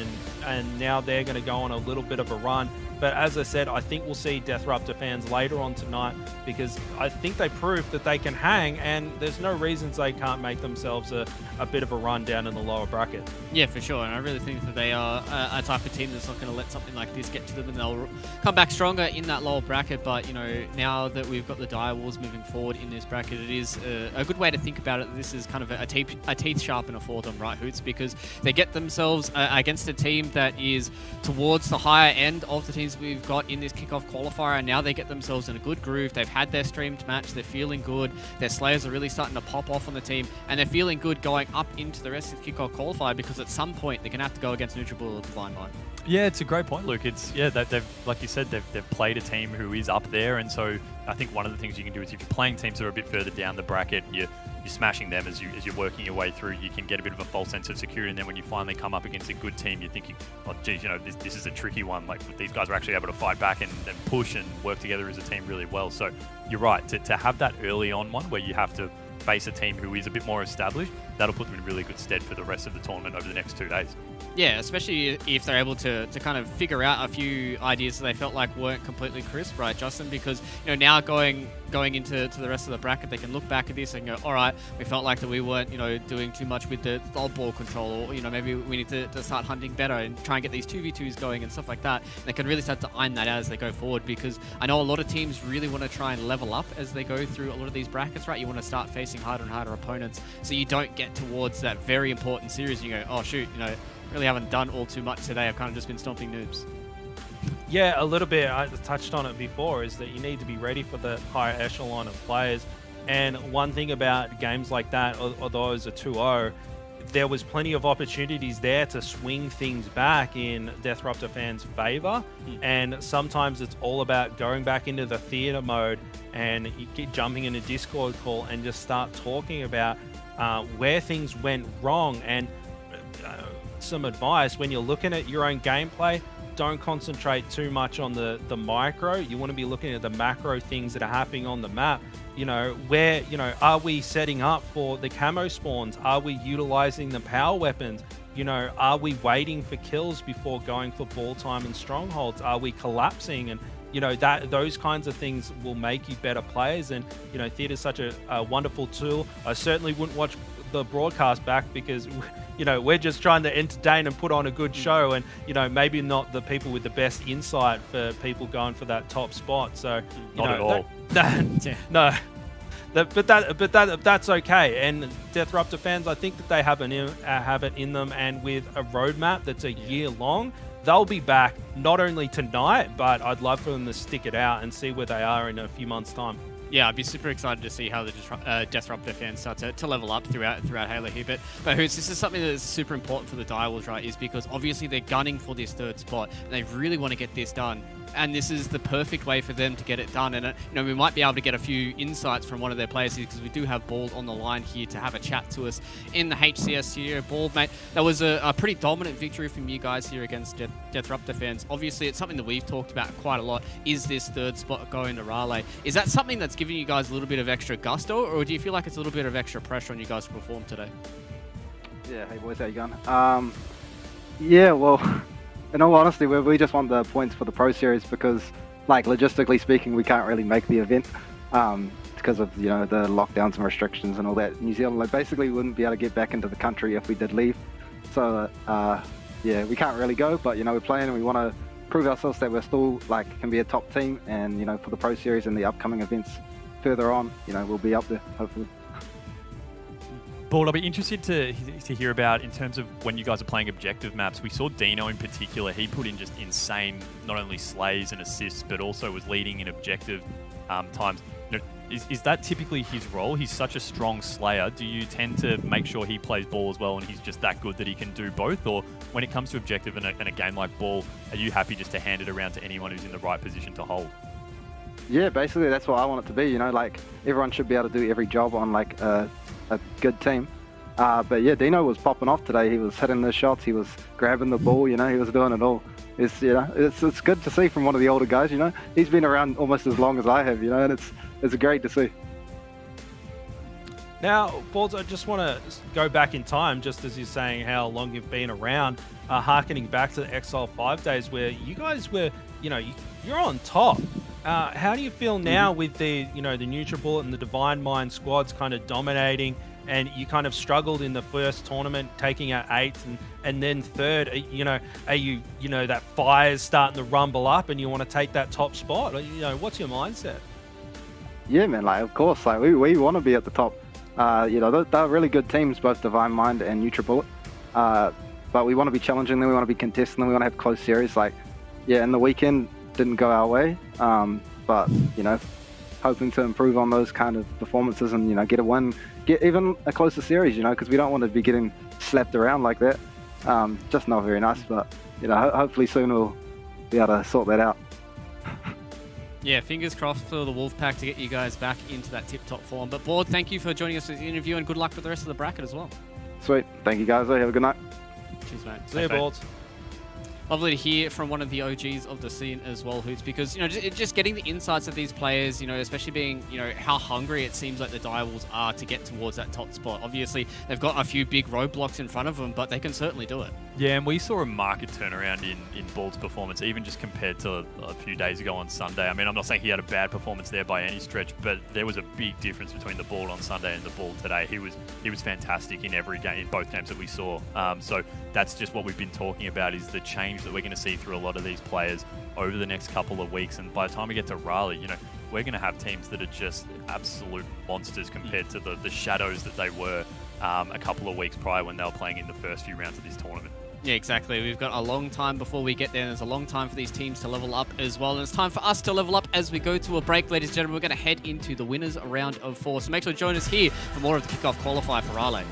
and now they're going to go on a little bit of a run. But as I said, I think we'll see Deathruptor fans later on tonight, because I think they proved that they can hang, and there's no reasons they can't make themselves a bit of a run down in the lower bracket. Yeah, for sure. And I really think that they are a type of team that's not going to let something like this get to them, and they'll come back stronger in that lower bracket. But, you know, now that we've got the Direwolves moving forward in this bracket, it is a good way to think about it. This is kind of a teeth sharpener for them, right, Hoots? Because they get themselves against a team that is towards the higher end of the teams we've got in this Kickoff qualifier, and now they get themselves in a good groove. They've had their streamed match, they're feeling good, their Slayers are really starting to pop off on the team, and they're feeling good going up into the rest of the Kickoff qualifier, because at some point they're going to have to go against Nutribullet or Divine Mind. Yeah, it's a great point, Luke. It's they've like you said, they've played a team who is up there, and so I think one of the things you can do is if you're playing teams that are a bit further down the bracket, you're smashing them as you're working your way through. You can get a bit of a false sense of security, and then when you finally come up against a good team, you're thinking, oh, geez, you know, this is a tricky one. Like, these guys are actually able to fight back and push and work together as a team really well. So you're right, to have that early on one where you have to face a team who is a bit more established, that'll put them in really good stead for the rest of the tournament over the next 2 days. Yeah, especially if they're able to kind of figure out a few ideas that they felt like weren't completely crisp, right, Justin? Because, you know, now going into the rest of the bracket, they can look back at this and go, all right, we felt like that we weren't, you know, doing too much with the old ball control, or, you know, maybe we need to start hunting better and try and get these 2v2s going and stuff like that. And they can really start to iron that out as they go forward, because I know a lot of teams really want to try and level up as they go through a lot of these brackets, right? You want to start facing harder and harder opponents so you don't get towards that very important series and you go, oh shoot, you know, really haven't done all too much today. I've kind of just been stomping noobs. Yeah, a little bit. I touched on it before, is that you need to be ready for the higher echelon of players. And one thing about games like that, although it was a 2-0, there was plenty of opportunities there to swing things back in Deathruptor fans' favor. And sometimes it's all about going back into the theater mode and jumping in a Discord call and just start talking about where things went wrong. And some advice, when you're looking at your own gameplay, don't concentrate too much on the micro. You want to be looking at the macro things that are happening on the map. You know, where, you know, are we setting up for the camo spawns? Are we utilizing the power weapons? You know, are we waiting for kills before going for ball time and strongholds? Are we collapsing? And, you know, those kinds of things will make you better players. And, you know, theater's such a wonderful tool. I certainly wouldn't watch the broadcast back, because, you know, we're just trying to entertain and put on a good show, and, you know, maybe not the people with the best insight for people going for that top spot. So, not at all. No. But that's okay. And Deathruptor fans, I think that they have it in them, and with a roadmap that's a year long, they'll be back not only tonight, but I'd love for them to stick it out and see where they are in a few months' time. Yeah, I'd be super excited to see how the Deathruptor fans start to level up throughout Halo here. But Hoots, this is something that is super important for the Direwolves, right? Is because obviously they're gunning for this third spot, and they really want to get this done. And this is the perfect way for them to get it done. And, you know, we might be able to get a few insights from one of their players here, because we do have Bald on the line here to have a chat to us in the HCS here. Bald, mate, that was a pretty dominant victory from you guys here against Deathruptor fans. Obviously, it's something that we've talked about quite a lot, is this third spot going to Raleigh. Is that something that's giving you guys a little bit of extra gusto, or do you feel like it's a little bit of extra pressure on you guys to perform today? Yeah, hey boys, how you going? Yeah, well, in all honesty, we just want the points for the Pro Series, because, like, logistically speaking, we can't really make the event because of, you know, the lockdowns and restrictions and all that. New Zealand, like, basically wouldn't be able to get back into the country if we did leave. So, yeah, we can't really go, but, you know, we're playing and we want to prove ourselves that we're still, like, can be a top team, and, you know, for the Pro Series and the upcoming events further on, you know, we'll be up there, hopefully. Bald, I'll be interested to hear about, in terms of when you guys are playing objective maps. We saw Dino in particular. He put in just insane, not only slays and assists, but also was leading in objective times. You know, is that typically his role? He's such a strong slayer. Do you tend to make sure he plays ball as well, and he's just that good that he can do both? Or when it comes to objective in a game like ball, are you happy just to hand it around to anyone who's in the right position to hold? Yeah, basically that's what I want it to be, you know, like, everyone should be able to do every job on, like, a good team. But yeah, Dino was popping off today. He was hitting the shots, he was grabbing the ball, you know, he was doing it all. It's, you know, it's good to see from one of the older guys, you know. He's been around almost as long as I have, you know, and it's great to see. Now, Balls, I just want to go back in time, just as you're saying how long you've been around, harkening back to the Exile 5 days where you guys were, you're on top. How do you feel now with the, the NutriBullet and the Divine Mind squads kind of dominating, and you kind of struggled in the first tournament, taking out 8th and then 3rd? Are you, that fire's starting to rumble up and you want to take that top spot? What's your mindset? Yeah, man, of course, we want to be at the top. They're really good teams, both Divine Mind and NutriBullet. But we want to be challenging them, we want to be contesting them, we want to have close series. In the weekend, didn't go our way. But, hoping to improve on those kind of performances and, get a win, get even a closer series, because we don't want to be getting slapped around like that. Just not very nice, but, hopefully soon we'll be able to sort that out. Yeah, fingers crossed for the Wolfpack to get you guys back into that tip-top form. But, Board, thank you for joining us for the interview, and good luck for the rest of the bracket as well. Sweet. Thank you, guys. Have a good night. Cheers, mate. See you, Balls. Lovely to hear from one of the OGs of the scene as well, Hoots, because, just getting the insights of these players, especially being, how hungry it seems like the Direwolves are to get towards that top spot. Obviously, they've got a few big roadblocks in front of them, but they can certainly do it. Yeah, and we saw a market turnaround in Bald's performance, even just compared to a few days ago on Sunday. I mean, I'm not saying he had a bad performance there by any stretch, but there was a big difference between the Bald on Sunday and the Bald today. He was fantastic in every game, in both games that we saw. So that's just what we've been talking about, is the change that we're going to see through a lot of these players over the next couple of weeks. And by the time we get to Raleigh, we're going to have teams that are just absolute monsters compared to the shadows that they were a couple of weeks prior when they were playing in the first few rounds of this tournament. Yeah, exactly. We've got a long time before we get there, and there's a long time for these teams to level up as well. And it's time for us to level up as we go to a break, ladies and gentlemen. We're going to head into the winners round of 4. So make sure to join us here for more of the Kickoff Qualifier for Raleigh.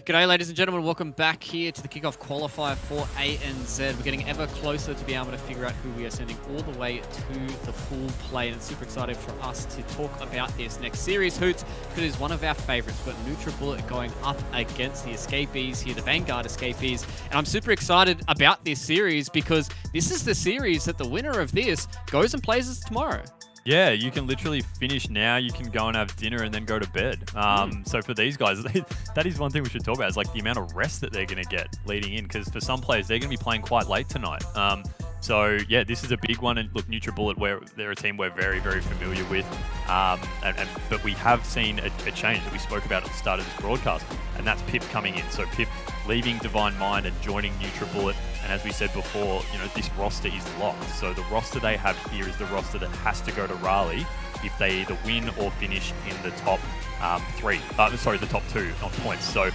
G'day ladies and gentlemen, welcome back here to the Kickoff Qualifier for ANZ. We're getting ever closer to being able to figure out who we are sending all the way to the full play, and it's super exciting for us to talk about this next series, Hoots, because it is one of our favourites. We've got NutriBullet going up against the Escapees here, the Vanguard Escapees, and I'm super excited about this series because this is the series that the winner of this goes and plays us tomorrow. Yeah, you can literally finish now, you can go and have dinner and then go to bed. So for these guys, that is one thing we should talk about, is like the amount of rest that they're going to get leading in, because for some players, they're going to be playing quite late tonight. So yeah, this is a big one, and look, NutriBullet, they're a team we're very, very familiar with, but we have seen a change that we spoke about at the start of this broadcast, and that's Pip coming in. So Pip leaving Divine Mind and joining NutriBullet, and as we said before, this roster is locked. So the roster they have here is the roster that has to go to Raleigh if they either win or finish in the top the top two on points. So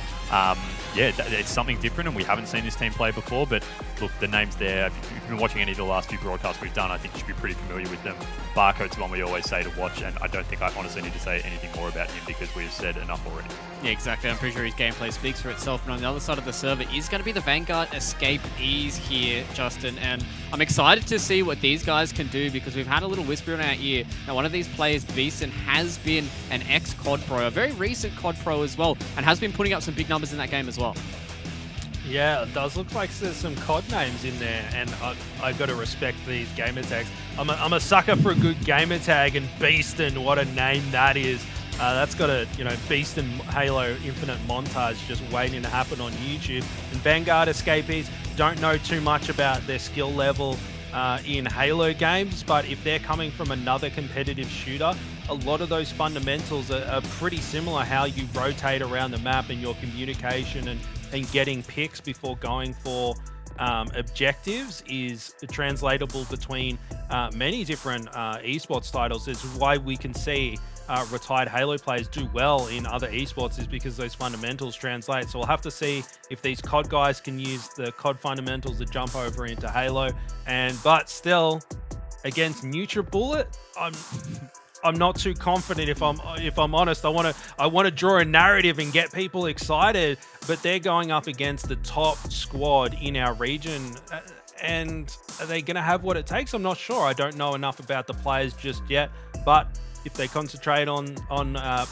yeah, it's something different, and we haven't seen this team play before, but look, the name's there. If you've been watching any of the last few broadcasts we've done, I think you should be pretty familiar with them. Barcode's the one we always say to watch, and I don't think I honestly need to say anything more about him because we've said enough already. Yeah, exactly. I'm pretty sure his gameplay speaks for itself. But on the other side of the server is going to be the Vanguard Escapees here, Justin. And I'm excited to see what these guys can do, because we've had a little whisper in our ear. Now, one of these players, Beeson, has been an ex-COD pro, a very recent COD pro as well, and has been putting up some big numbers in that game as well. Yeah, it does look like there's some COD names in there, and I've got to respect these gamer tags. I'm a sucker for a good gamer tag, and Beastin, what a name that is. That's got a Beastin Halo Infinite montage just waiting to happen on YouTube. And Vanguard Escapees, don't know too much about their skill level in Halo games, but if they're coming from another competitive shooter, a lot of those fundamentals are pretty similar. How you rotate around the map and your communication and getting picks before going for objectives is translatable between many different esports titles. It's why we can see retired Halo players do well in other esports, is because those fundamentals translate. So we'll have to see if these COD guys can use the COD fundamentals to jump over into Halo. But still, against NutriBullet, I'm not too confident. If I'm honest, I want to draw a narrative and get people excited, but they're going up against the top squad in our region, and are they going to have what it takes? I'm not sure. I don't know enough about the players just yet, but if they concentrate on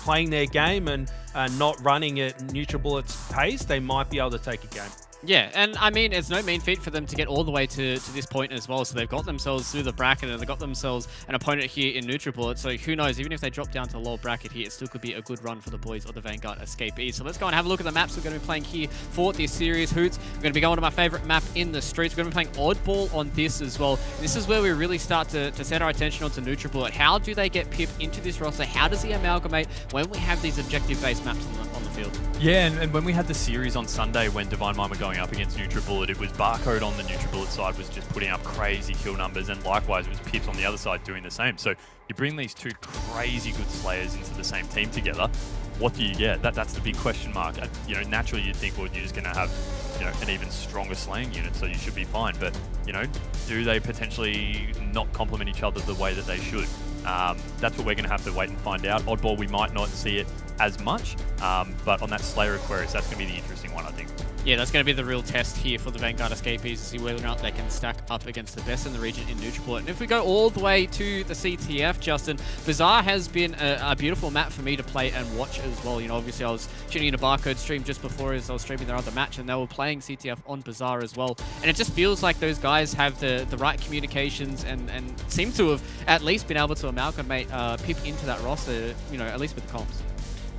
playing their game and not running at NutriBullet's pace, they might be able to take a game. Yeah, and I mean, it's no mean feat for them to get all the way to this point as well. So they've got themselves through the bracket, and they've got themselves an opponent here in NutriBullet. So who knows, even if they drop down to the lower bracket here, it still could be a good run for the boys of the Vanguard Escapees. So let's go and have a look at the maps we're going to be playing here for this series, Hoots. We're going to be going to my favorite map in the streets. We're going to be playing Oddball on this as well. And this is where we really start to set our attention onto NutriBullet. How do they get Pip into this roster? How does he amalgamate when we have these objective-based maps on the field? Yeah, and when we had the series on Sunday when Divine Mind were going up against NutriBullet, it was Barcode on the NutriBullet side was just putting up crazy kill numbers, and likewise it was Pips on the other side doing the same. So you bring these two crazy good slayers into the same team together, what do you get? That's the big question mark. Naturally you'd think, well, you're just going to have an even stronger slaying unit, so you should be fine. But do they potentially not complement each other the way that they should? That's what we're going to have to wait and find out. Oddball, we might not see it as much, but on that Slayer Aquarius, that's going to be the interesting one, I think. Yeah, that's going to be the real test here for the Vanguard Escapees, to see whether or not they can stack up against the best in the region in NutriBullet. And if we go all the way to the CTF, Justin, Bazaar has been a beautiful map for me to play and watch as well. Obviously I was tuning in a Barcode stream just before as I was streaming their other match, and they were playing CTF on Bazaar as well. And it just feels like those guys have the right communications and seem to have at least been able to amalgamate Pip into that roster, at least with the comms.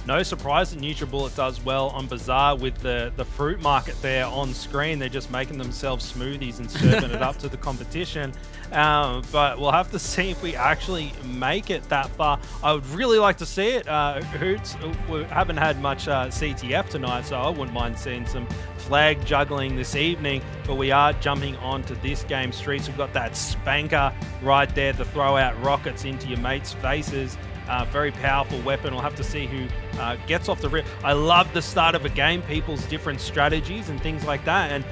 No surprise that NutriBullet does well on Bazaar with the fruit market there on screen. They're just making themselves smoothies and serving it up to the competition. But we'll have to see if we actually make it that far. I would really like to see it. Hoots, we haven't had much CTF tonight, so I wouldn't mind seeing some flag juggling this evening. But we are jumping on to this game, Streets. We've got that spanker right there to throw out rockets into your mates' faces. Very powerful weapon. We'll have to see who gets off the rip. I love the start of a game, people's different strategies and things like that. And,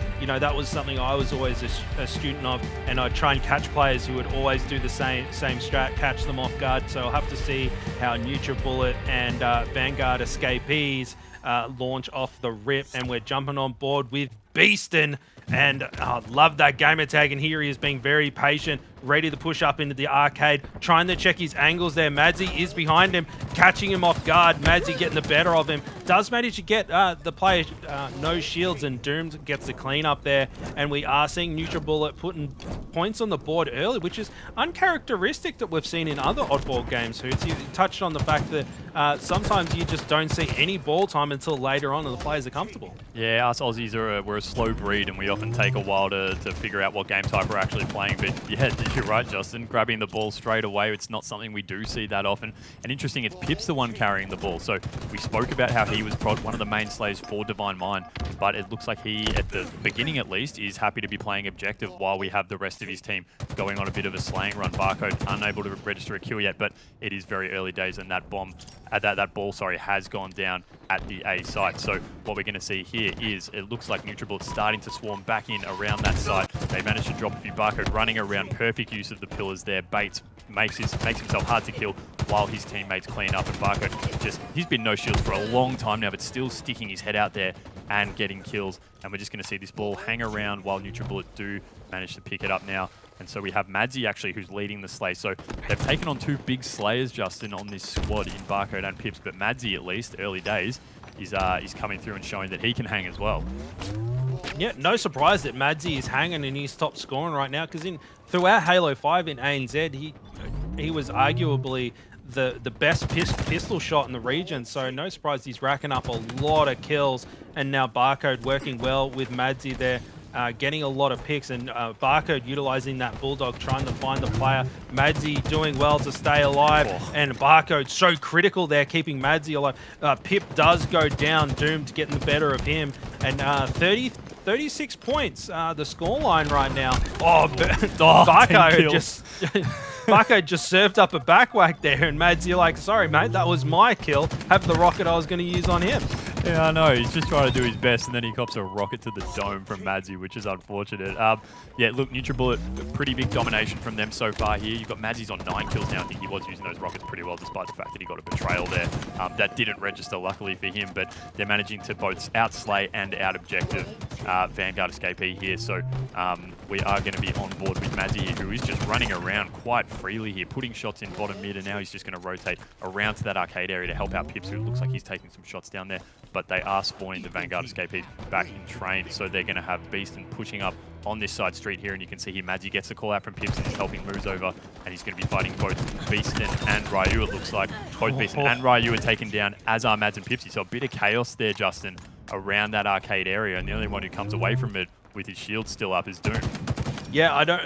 that was something I was always a student of. And I'd try and catch players who would always do the same strat, catch them off guard. So I'll have to see how NutriBullet and Vanguard Escapees launch off the rip, and we're jumping on board with Beaston. And love that gamer tag, and here he is being very patient, ready to push up into the arcade, trying to check his angles there. Madzi is behind him, catching him off guard. Madzi getting the better of him. Does manage to get the player no shields, and Doomed gets the clean up there. And we are seeing NutriBullet putting points on the board early, which is uncharacteristic that we've seen in other oddball games. Hoots, you touched on the fact that sometimes you just don't see any ball time until later on and the players are comfortable. Yeah, us Aussies we're a slow breed, and we often take a while to figure out what game type we're actually playing. But yeah, you're right, Justin. Grabbing the ball straight away, it's not something we do see that often. And interesting, it's Pips the one carrying the ball. So we spoke about how he was one of the main slaves for Divine Mind, but it looks like he, at the beginning at least, is happy to be playing objective while we have the rest of his team going on a bit of a slaying run. Barcode unable to register a kill yet, but it is very early days, and that ball has gone down at the A site. So what we're going to see here is it looks like NutriBullet's starting to swarm back in around that site. They managed to drop a few. Barcode running around, perfect use of the pillars there. Bates makes himself hard to kill while his teammates clean up, and Barcode he's been no shields for a long time now, but still sticking his head out there and getting kills. And we're just going to see this ball hang around while NutriBullet do manage to pick it up now. And so we have Madzi actually who's leading the slay. So they've taken on two big slayers, Justin, on this squad in Barcode and Pips, but Madzi, at least early days, is coming through and showing that he can hang as well. Yeah, no surprise that Madzi is hanging and he's top scoring right now, because throughout Halo 5 in ANZ, he was arguably the best pistol shot in the region, so no surprise he's racking up a lot of kills. And now Barcode working well with Madzi there, getting a lot of picks, and Barcode utilizing that Bulldog, trying to find the player. Madzi doing well to stay alive, and Barcode so critical there, keeping Madzi alive. Pip does go down, Doomed getting the better of him, and 36 points, the scoreline right now. Barcode just served up a back whack there, and Madzi like, sorry mate, that was my kill. Have the rocket I was going to use on him. Yeah, I know. He's just trying to do his best, and then he cops a rocket to the dome from Madzi, which is unfortunate. Yeah, look, NutriBullet, pretty big domination from them so far here. You've got Madzi's on 9 kills now. I think he was using those rockets pretty well, despite the fact that he got a betrayal there. That didn't register, luckily for him, but they're managing to both out-slay and out-objective Vanguard Escapee here. So we are going to be on board with Madzi here, who is just running around quite freely here, putting shots in bottom mid, and now he's just going to rotate around to that arcade area to help out Pips, who looks like he's taking some shots down there. But they are spawning the Vanguard Escapees back in train, so they're going to have Beaston pushing up on this side street here, and you can see here Madzi gets a call out from Pips and he's helping Moose over, and he's going to be fighting both Beaston and Ryu, it looks like. Both Beaston and Ryu are taken down, as are Mads and Pipsy, so a bit of chaos there, Justin, around that arcade area, and the only one who comes away from it with his shield still up is Doom. Yeah, I don't...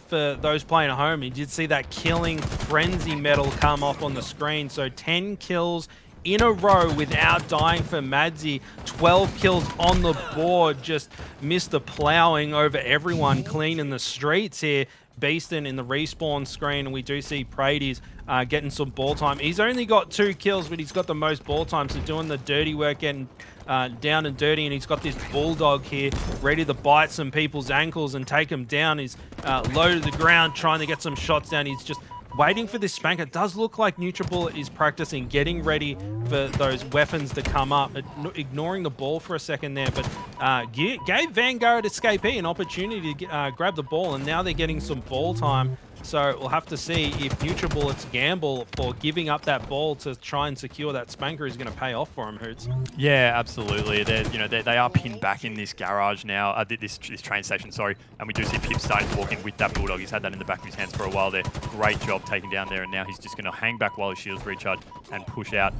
for those playing at home, you did see that killing frenzy medal come up on the screen, so 10 kills in a row without dying for Madzi. 12 kills on the board, just Mr. Plowing over everyone, cleaning the streets here. Beaston in the respawn screen, and we do see Prady's getting some ball time. He's only got 2 kills, but he's got the most ball time, so doing the dirty work, getting down and dirty, and he's got this Bulldog here ready to bite some people's ankles and take them down. He's low to the ground, trying to get some shots down. He's just waiting for this spank. It does look like NutriBullet is practicing, getting ready for those weapons to come up, ignoring the ball for a second there, but gave Vanguard Escapee an opportunity to grab the ball, and now they're getting some ball time. So we'll have to see if NutriBullet's gamble for giving up that ball to try and secure that spanker is going to pay off for him, Hoots. Yeah, absolutely. They are pinned back in this garage now, this train station, sorry, and we do see Pip starting to walk in with that Bulldog. He's had that in the back of his hands for a while there. Great job taking down there, and now he's just going to hang back while his shields recharge and push out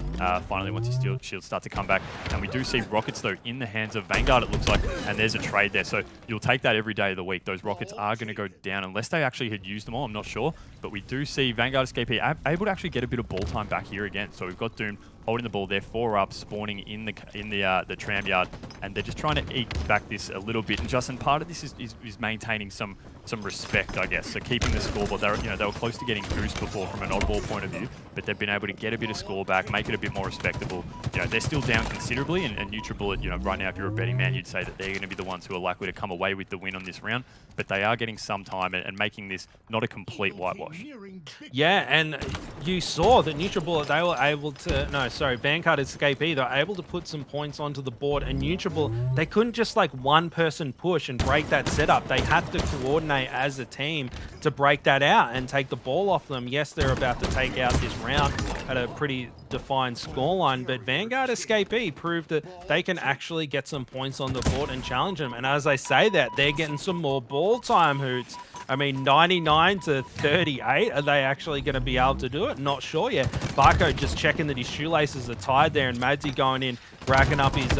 finally once his shields start to come back. And we do see rockets, though, in the hands of Vanguard, it looks like, and there's a trade there. So you'll take that every day of the week. Those rockets are going to go down unless they actually had used them all. I'm not sure, but we do see Vanguard Escapee able to actually get a bit of ball time back here again. So we've got Doom holding the ball there, 4 up, spawning in the tram yard, and they're just trying to eke back this a little bit. And Justin, part of this is maintaining some respect, I guess. So keeping the scoreboard, they were close to getting goosed before from an oddball point of view, but they've been able to get a bit of score back, make it a bit more respectable. They're still down considerably, and NutriBullet, right now, if you're a betting man, you'd say that they're going to be the ones who are likely to come away with the win on this round. But they are getting some time and making this not a complete whitewash. Yeah, and you saw that NutriBullet, they were able to... No, Vanguard Escapee, they're able to put some points onto the board, and Nutriball, they couldn't just like one person push and break that setup. They had to coordinate as a team to break that out and take the ball off them. Yes, they're about to take out this round at a pretty defined scoreline, but Vanguard Escapee proved that they can actually get some points on the board and challenge them. And as I say that, they're getting some more ball time, Hoots. I mean, 99 to 38, are they actually going to be able to do it? Not sure yet. Barco just checking that his shoelaces are tied there, and Madzi going in, racking up his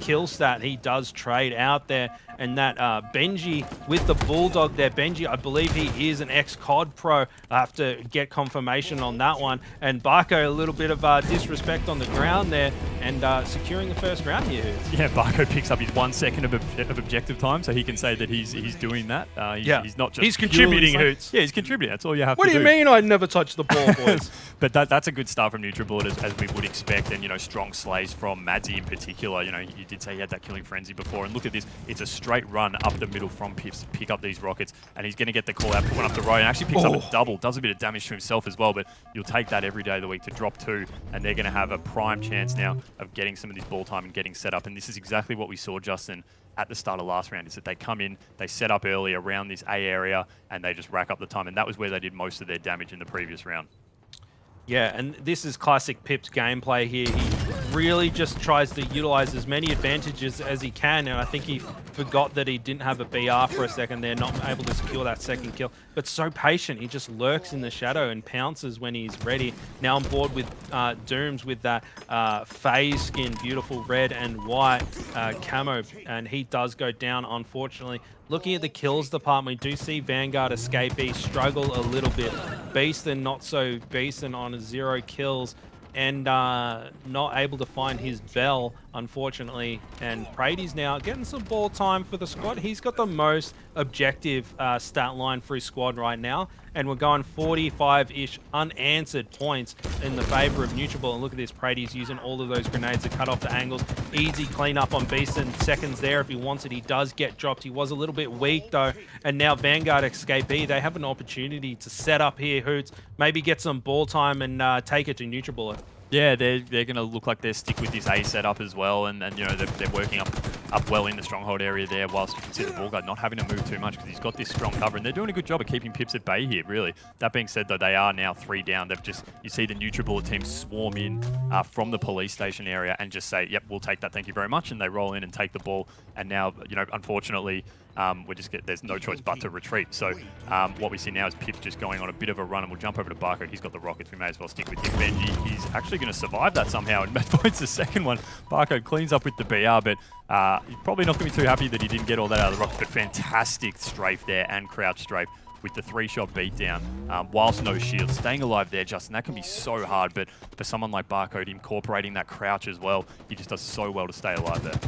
kill stat. He does trade out there. And that Benji with the Bulldog there. Benji, I believe he is an ex-COD pro. I have to get confirmation on that one. And Barco, a little bit of disrespect on the ground there, and securing the first round here. Yeah, Barco picks up his 1 second of objective time, so he can say that he's doing that. He's not just... He's contributing, Hoots. Yeah, he's contributing. That's all you have what to do. What do you mean I never touched the ball, boys? But that's a good start from Nutriball, as we would expect, and, you know, strong slays from Madzi in particular. You know, you did say he had that killing frenzy before, and look at this. It's a straight run up the middle from Pips to pick up these rockets, and he's going to get the call out, put one up the road, and actually picks up a double, does a bit of damage to himself as well, but you'll take that every day of the week to drop 2, and they're going to have a prime chance now of getting some of this ball time and getting set up. And this is exactly what we saw, Justin, at the start of last round, is that they come in, they set up early around this A area, and they just rack up the time, and that was where they did most of their damage in the previous round. Yeah, and this is classic Pips gameplay here. He really just tries to utilize as many advantages as he can, and I think he forgot that he didn't have a BR for a second there, not able to secure that second kill. But so patient, he just lurks in the shadow and pounces when he's ready. Now on board with Dooms with that phase skin, beautiful red and white camo, and he does go down, unfortunately. Looking at the kills department, we do see Vanguard Escapee struggle a little bit. Beaston not so Beaston on 0 kills, and not able to find his bell, unfortunately. And Prady's now getting some ball time for the squad. He's got the most objective stat line for his squad right now, and we're going 45-ish unanswered points in the favor of Nutriball. And look at this, Prady's using all of those grenades to cut off the angles. Easy cleanup on Beaston, seconds there if he wants it. He does get dropped. He was a little bit weak though, and now Vanguard Escapee, they have an opportunity to set up here, Hoots, maybe get some ball time and take it to Nutriball. Yeah, they're going to look like they're stick with this A setup as well, and you know, they're working up well in the stronghold area there, whilst you can see the ball guy not having to move too much because he's got this strong cover, and they're doing a good job of keeping Pips at bay here, really. That being said, though, they are now 3 down. They've just, you see the Nutriball team swarm in from the police station area and just say, yep, we'll take that, thank you very much, and they roll in and take the ball, and now, you know, unfortunately, there's no choice but to retreat. So what we see now is Pips just going on a bit of a run, and we'll jump over to Barco. He's got the rockets. We may as well stick with him. Benji, he's actually going to survive that somehow and points the second one. Barco cleans up with the BR, but he's probably not going to be too happy that he didn't get all that out of the rocket. But fantastic strafe there and crouch strafe with the 3-shot beatdown, whilst no shield. Staying alive there, Justin, that can be so hard, but for someone like Barco, incorporating that crouch as well, he just does so well to stay alive there.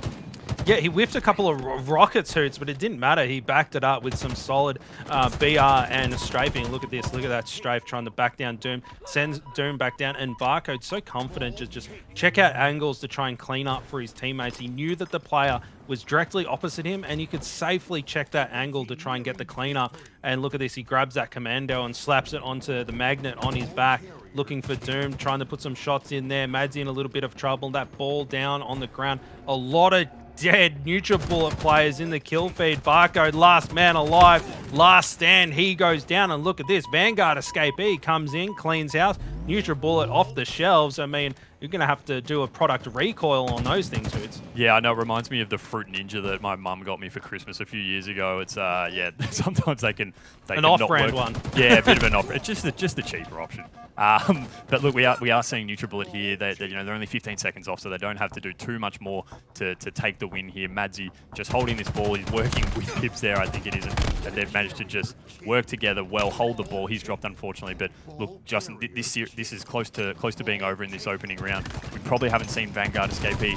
Yeah, he whiffed a couple of rockets, Hoots, but it didn't matter. He backed it up with some solid BR and strafing. Look at this. Look at that strafe trying to back down Doom. Sends Doom back down, and Barcode so confident to just check out angles to try and clean up for his teammates. He knew that the player was directly opposite him, and you could safely check that angle to try and get the cleanup. And look at this. He grabs that commando and slaps it onto the magnet on his back, looking for Doom, trying to put some shots in there. Mad's in a little bit of trouble. That ball down on the ground. A lot of dead Nutribullet players in the kill feed. Barcode, last man alive, last stand, he goes down, and look at this, Vanguard Escapee comes in, cleans house, Nutribullet off the shelves. I mean, you're going to have to do a product recoil on those things, Hoots. Yeah, I know. It reminds me of the Fruit Ninja that my mum got me for Christmas a few years ago. It's, yeah, sometimes they can an off-brand one. Yeah, a bit of an off. It's just the cheaper option. But look, we are seeing Nutribullet here. They're only 15 seconds off, so they don't have to do too much more to take the win here. Madzi just holding this ball. He's working with Pips there, I think it is, and they've managed to just work together well, hold the ball. He's dropped, unfortunately, but look, Justin, this is close to being over in this opening round. We probably haven't seen Vanguard Escapee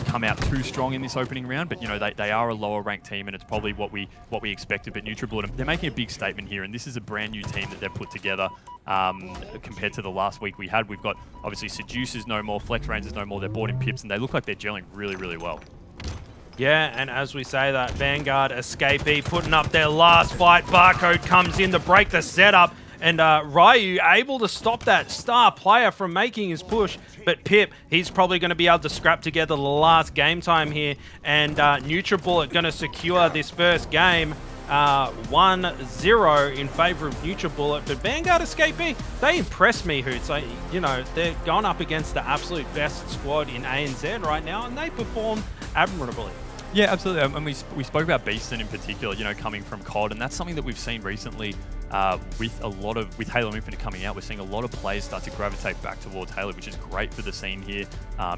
come out too strong in this opening round, but you know they are a lower ranked team, and it's probably what we expected. But Nutribullet, they're making a big statement here, and this is a brand new team that they've put together. Compared to the last week we had, we've got obviously Seducers no more, Flex Rangers no more. They're bought in Pips, and they look like they're gelling really, really well. Yeah, and as we say that, Vanguard Escapee putting up their last fight. Barcode comes in to break the setup, And Ryu able to stop that star player from making his push. But Pip, he's probably going to be able to scrap together the last game time here. And NutriBullet going to secure this first game. 1-0 in favor of NutriBullet, but Vanguard Escapee, they impress me, Hoots. You know, they're going up against the absolute best squad in ANZ right now, and they perform admirably. Yeah, absolutely. And we spoke about Beaston in particular, you know, coming from COD, and that's something that we've seen recently with Halo Infinite coming out. We're seeing a lot of players start to gravitate back towards Halo, which is great for the scene here.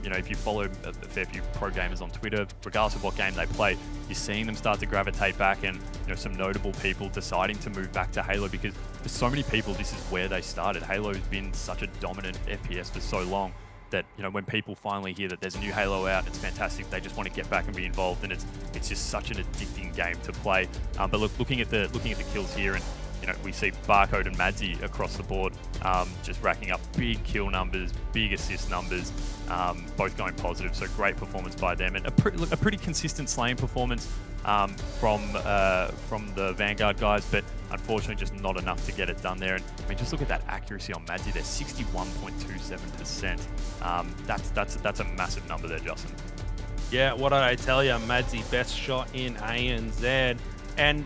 You know, if you follow a fair few pro gamers on Twitter, regardless of what game they play, you're seeing them start to gravitate back, and you know, some notable people deciding to move back to Halo because for so many people, this is where they started. Halo's been such a dominant FPS for so long that, you know, when people finally hear that there's a new Halo out, it's fantastic. They just want to get back and be involved, and it's just such an addicting game to play. But look, looking at the kills here, and you know, we see Barcode and Madzi across the board, just racking up big kill numbers, big assist numbers, both going positive. So great performance by them, and a pretty consistent slaying performance from the Vanguard guys, but unfortunately just not enough to get it done there. And I mean, just look at that accuracy on Madzi. They're 61.27%. That's a massive number there, Justin. Yeah, what did I tell you? Madzi, best shot in ANZ, and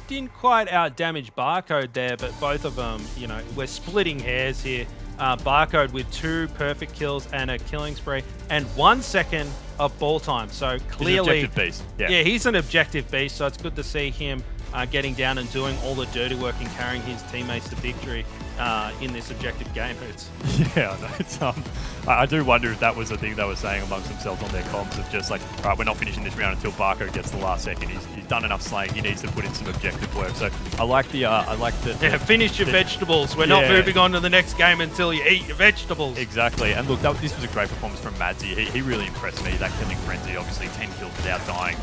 didn't quite out-damage Barcode there, but both of them, you know, we're splitting hairs here. Barcode with 2 perfect kills and a killing spree, and 1 second of ball time. So clearly, he's an objective beast. Yeah, he's an objective beast. So it's good to see him getting down and doing all the dirty work and carrying his teammates to victory in this objective game. Yeah, I know. It's, I do wonder if that was the thing they were saying amongst themselves on their comms of just like, all right, we're not finishing this round until Barco gets the last second. He's done enough slaying. He needs to put in some objective work. So I like the yeah, finish your vegetables. We're not moving on to the next game until you eat your vegetables. Exactly. And look, this was a great performance from Madzi. He really impressed me. That killing frenzy, obviously 10 kills without dying.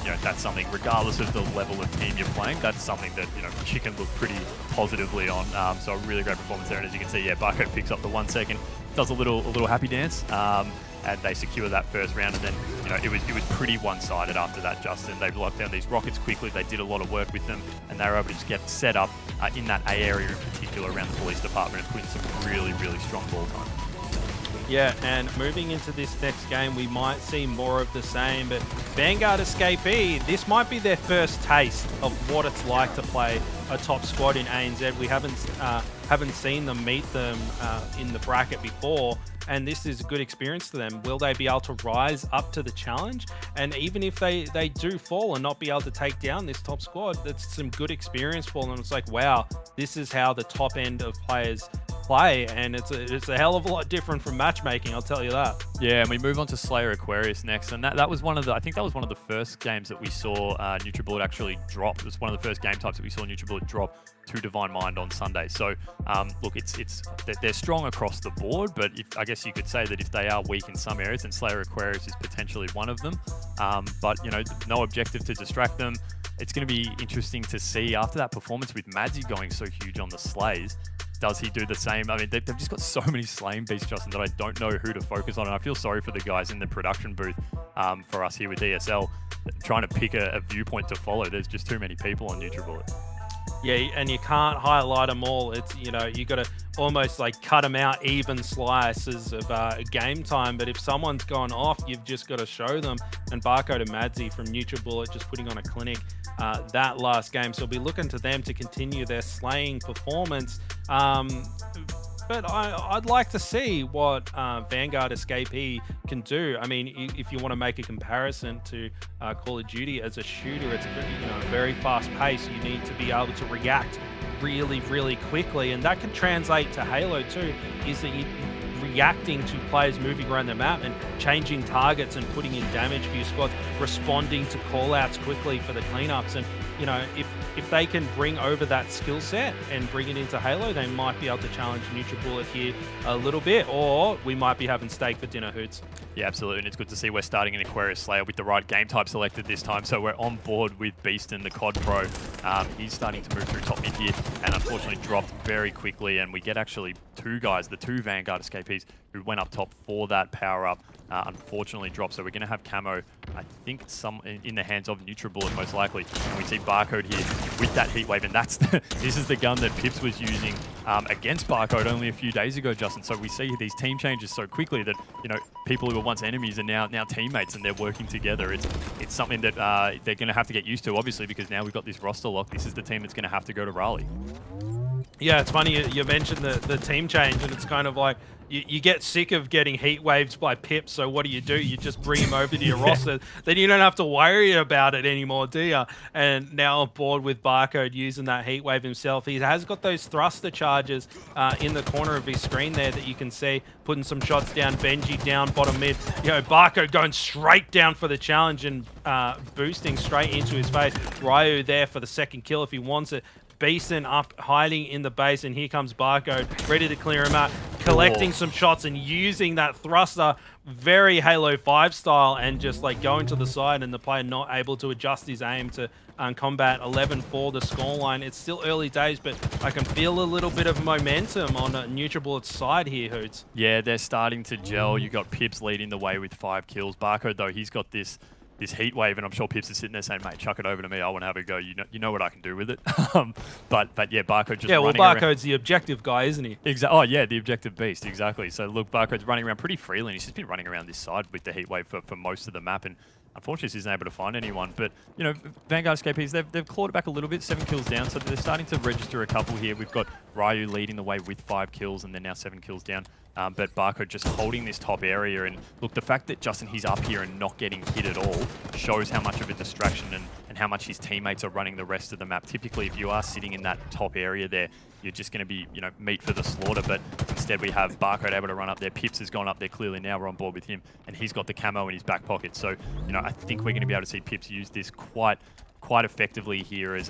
You know, that's something, regardless of the level of team you're playing, that's something that, you know, Chicken looked pretty positively on. So a really great performance there. And as you can see, yeah, Barco picks up the 1 second, does a little happy dance, and they secure that first round. And then, you know, it was pretty one-sided after that, Justin. They locked down these rockets quickly. They did a lot of work with them, and they were able to just get set up in that A area in particular around the police department and put in some really, really strong ball time. Yeah, and moving into this next game, we might see more of the same, but Vanguard Escapee, this might be their first taste of what it's like to play a top squad in ANZ. We haven't seen them meet them in the bracket before, and this is a good experience to them. Will they be able to rise up to the challenge? And even if they do fall and not be able to take down this top squad, that's some good experience for them. It's like, wow, this is how the top end of players play, and it's a hell of a lot different from matchmaking, I'll tell you that. Yeah, and we move on to Slayer Aquarius next, and that was one of the, I think that was one of the first games that we saw NutriBullet actually drop. It was one of the first game types that we saw NutriBullet drop to Divine Mind on Sunday. So look, they're strong across the board, but I guess you could say that if they are weak in some areas, then Slayer Aquarius is potentially one of them. But you know, no objective to distract them. It's going to be interesting to see after that performance with Madzi going so huge on the slays. Does he do the same? I mean, they've just got so many slaying beasts, Justin, that I don't know who to focus on. And I feel sorry for the guys in the production booth for us here with ESL, trying to pick a viewpoint to follow. There's just too many people on NutriBullet. Yeah, and you can't highlight them all. It's, you know, you got to almost like cut them out even slices of game time. But if someone's gone off, you've just got to show them. And Barcode and Madzi from NutriBullet just putting on a clinic that last game. So we'll be looking to them to continue their slaying performance. But I'd like to see what Vanguard Escapee can do. I mean, if you want to make a comparison to Call of Duty as a shooter, it's a very fast pace. You need to be able to react really, really quickly, and that can translate to Halo too. Is that you reacting to players moving around the map and changing targets and putting in damage for your squad, responding to call-outs quickly for the cleanups. And you know, if they can bring over that skill set and bring it into Halo, they might be able to challenge NutriBullet here a little bit, or we might be having steak for dinner, Hoots. Yeah, absolutely, and it's good to see we're starting an Aquarius Slayer with the right game type selected this time, so we're on board with Beaston, the COD Pro. He's starting to move through top mid here, and unfortunately dropped very quickly. And we get actually two guys, the two Vanguard escapees, who went up top for that power up. Unfortunately dropped, so we're going to have camo, I think, some in the hands of NutriBullet most likely. And we see Barcode here with that heat wave, and that's this is the gun that Pips was using against Barcode only a few days ago, Justin. So we see these team changes so quickly that, you know, people who were once enemies are now teammates, and they're working together. It's something that they're going to have to get used to, obviously, because now we've got this roster lock. This is the team that's going to have to go to Raleigh. Yeah, it's funny you mentioned the team change, and it's kind of like you get sick of getting heat waves by Pip, so what do? You just bring him over to your roster. Then you don't have to worry about it anymore, do you? And now on board with Barcode using that heat wave himself. He has got those thruster charges in the corner of his screen there that you can see, putting some shots down. Benji down bottom mid. You know, Barcode going straight down for the challenge and boosting straight into his face. Ryu there for the second kill if he wants it. Beeson up, hiding in the base, and here comes Barcode, ready to clear him out, collecting some shots and using that thruster, very Halo 5 style, and just like going to the side, and the player not able to adjust his aim to combat 11-4 the scoreline. It's still early days, but I can feel a little bit of momentum on NutriBullet's side here, Hoots. Yeah, they're starting to gel. You got Pips leading the way with 5 kills. Barcode, though, he's got this heat wave, and I'm sure Pips is sitting there saying, mate, chuck it over to me. I want to have a go. You know what I can do with it. But yeah, Barcode just running Barcode's around. the objective guy, isn't he? Oh, yeah, the objective beast, exactly. So, look, Barcode's running around pretty freely, and he's just been running around this side with the heat wave for most of the map, and unfortunately, he's not able to find anyone. But, you know, Vanguard escapees, they've clawed it back a little bit, 7 kills down, so they're starting to register a couple here. We've got Ryu leading the way with 5 kills, and they're now 7 kills down. But Barcode just holding this top area. And look, the fact that Justin, he's up here and not getting hit at all shows how much of a distraction and how much his teammates are running the rest of the map. Typically, if you are sitting in that top area there, you're just going to be, you know, meat for the slaughter. But instead, we have Barcode able to run up there. Pips has gone up there clearly. Now we're on board with him, and he's got the camo in his back pocket. So, you know, I think we're going to be able to see Pips use this quite effectively here as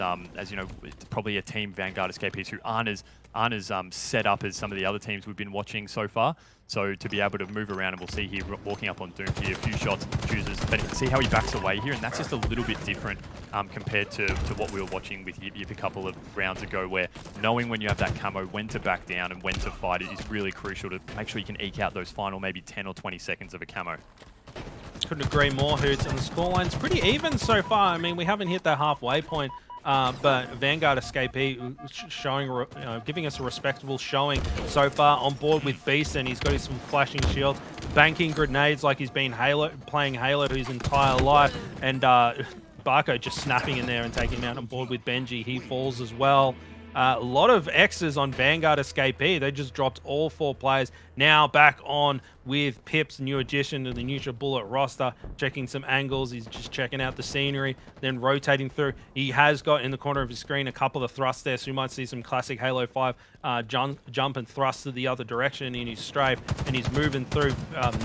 you know, probably a team Vanguard escapees who aren't as set up as some of the other teams we've been watching so far. So to be able to move around, and we'll see here walking up on Doom here, a few shots, chooses, but see how he backs away here, and that's just a little bit different compared to what we were watching with Yip Yip a couple of rounds ago, where knowing when you have that camo, when to back down and when to fight it is really crucial to make sure you can eke out those final maybe 10 or 20 seconds of a camo. Couldn't agree more, Hoots, and the scoreline's pretty even so far. I mean, we haven't hit that halfway point, but Vanguard escapee showing, giving us a respectable showing so far. On board with Beast, and he's got some flashing shields, banking grenades like he's been playing Halo his entire life, and Barco just snapping in there and taking him out. On board with Benji, he falls as well. A lot of X's on Vanguard escapee. They just dropped all 4 players. Now back on with Pips, new addition to the NutriBullet roster, checking some angles. He's just checking out the scenery, then rotating through. He has got in the corner of his screen a couple of thrusts there, so you might see some classic Halo 5 jump and thrust to the other direction in his strafe, and he's moving through.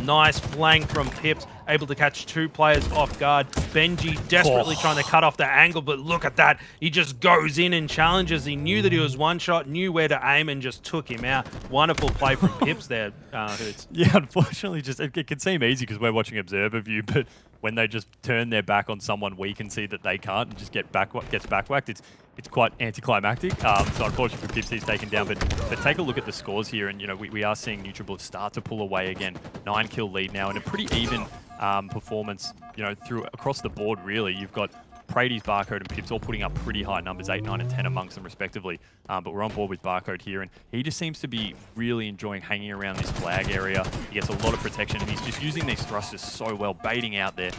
Nice flank from Pips, able to catch 2 players off guard. Benji desperately trying to cut off the angle, but look at that. He just goes in and challenges. He knew that he was one shot, knew where to aim, and just took him out. Wonderful play from Pips there, Hoots. Yeah, unfortunately, just it can seem easy because we're watching observer view, but when they just turn their back on someone, we can see that they can't and just gets back-whacked. It's quite anticlimactic. So unfortunately for Pips, he's taken down. But take a look at the scores here, and you know we are seeing NutriBullet start to pull away again. 9 kill lead now, and a pretty even performance. You know, across the board really. You've got Prady's, Barcode, and Pips all putting up pretty high numbers, 8, 9, and 10 amongst them respectively. But we're on board with Barcode here, and he just seems to be really enjoying hanging around this flag area. He gets a lot of protection, and he's just using these thrusters so well, baiting out there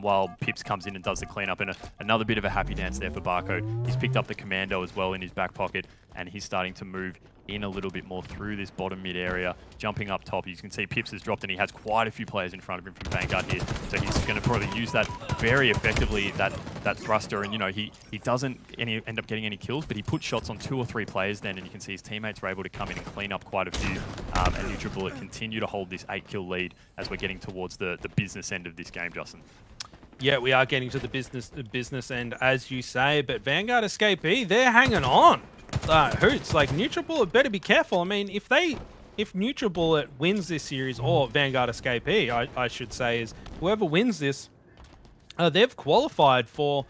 while Pips comes in and does the cleanup. And another bit of a happy dance there for Barcode. He's picked up the Commando as well in his back pocket, and he's starting to move in a little bit more through this bottom mid area, jumping up top. You can see Pips has dropped, and he has quite a few players in front of him from Vanguard here. So he's going to probably use that very effectively, that thruster. And, you know, he doesn't end up getting any kills, but he puts shots on 2 or 3 players then, and you can see his teammates were able to come in and clean up quite a few. And NutriBullet continue to hold this 8-kill lead as we're getting towards the business end of this game, Justin. Yeah, we are getting to the business end, as you say, but Vanguard escapee, they're hanging on. Hoots, like NutriBullet better be careful. I mean, if NutriBullet wins this series, or Vanguard escapee, I should say, is whoever wins this, they've qualified for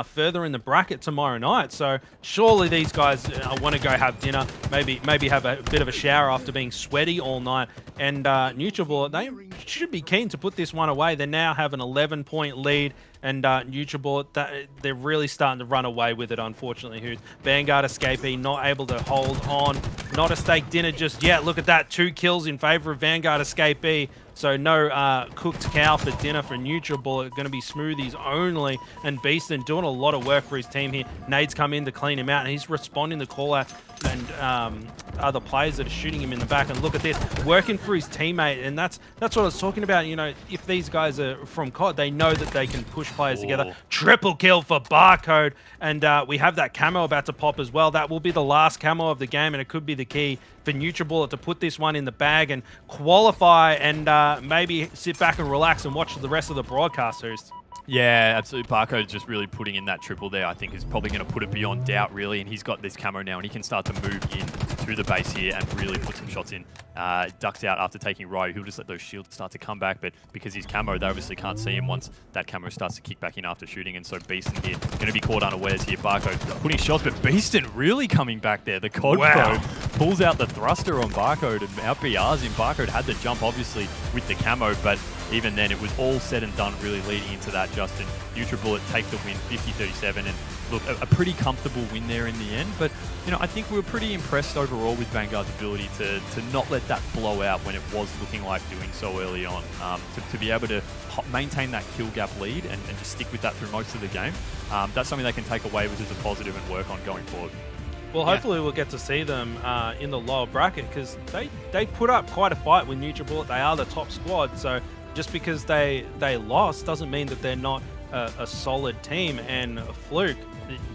further in the bracket tomorrow night. So surely these guys want to go have dinner, maybe have a bit of a shower after being sweaty all night. And NutriBullet, they should be keen to put this one away. They now have an 11-point lead, and NutriBullet, they're really starting to run away with it, unfortunately. Who's Vanguard Escapee not able to hold on. Not a steak dinner just yet. Look at that, 2 kills in favor of Vanguard Escapee. So no cooked cow for dinner for NutriBullet. Going to be smoothies only. And Beaston doing a lot of work for his team here. Nade's come in to clean him out, and he's responding to call-outs and other players that are shooting him in the back. And look at this, working for his teammate. And that's what I was talking about. You know, if these guys are from COD, they know that they can push players together. Triple kill for Barcode. And we have that camo about to pop as well. That will be the last camo of the game, and it could be the key for NutriBullet to put this one in the bag and qualify, and maybe sit back and relax and watch the rest of the broadcasters. Yeah, absolutely. Barcode just really putting in that triple there, I think, is probably going to put it beyond doubt, really. And he's got this camo now, and he can start to move in through the base here and really put some shots in. Ducks out after taking right. He'll just let those shields start to come back, but because he's camo, they obviously can't see him once that camo starts to kick back in after shooting. And so Beaston here going to be caught unawares here. Barcode putting shots, but Beaston really coming back there. The COD Pro pulls out the thruster on Barcode and out BRs him. Barcode had the jump, obviously, with the camo, but even then, it was all said and done really leading into that, Justin. NutriBullet take the win, 50-37, and look, a pretty comfortable win there in the end. But, you know, I think we were pretty impressed overall with Vanguard's ability to not let that blow out when it was looking like doing so early on. To be able to maintain that kill gap lead and just stick with that through most of the game, that's something they can take away with as a positive and work on going forward. Well, hopefully we'll get to see them in the lower bracket, because they put up quite a fight with NutriBullet. They are the top squad, so just because they lost doesn't mean that they're not a solid team. And Fluke,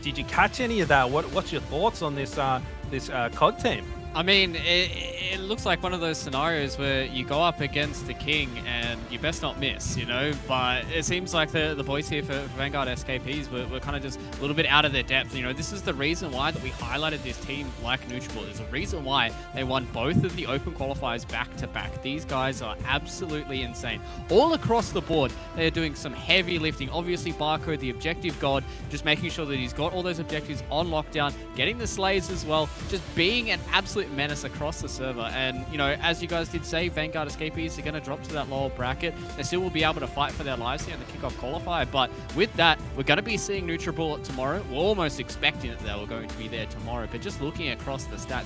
did you catch any of that? What's your thoughts on this COD team? I mean, it looks like one of those scenarios where you go up against the king and you best not miss, you know? But it seems like the boys here for Vanguard Escapees were kind of just a little bit out of their depth. You know, this is the reason why that we highlighted this team like NutriBullet. There's a reason why they won both of the open qualifiers back-to-back. These guys are absolutely insane. All across the board, they're doing some heavy lifting. Obviously, Barcode, the objective god, just making sure that he's got all those objectives on lockdown, getting the slays as well, just being an absolute menace across the server. And you know, as you guys did say, Vanguard Escapees are going to drop to that lower bracket. They still will be able to fight for their lives here in the kickoff qualifier, but with that, we're going to be seeing NutriBullet tomorrow. We're almost expecting that they were going to be there tomorrow, but just looking across the stats,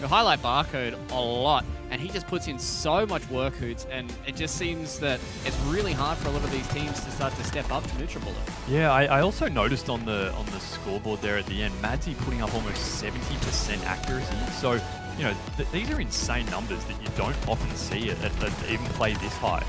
you highlight Barcode a lot, and he just puts in so much work, Hoots, and it just seems that it's really hard for a lot of these teams to start to step up to NutriBullet. Yeah, I also noticed on the scoreboard there at the end, Madsy putting up almost 70% accuracy. So, you know, these are insane numbers that you don't often see at even play this high.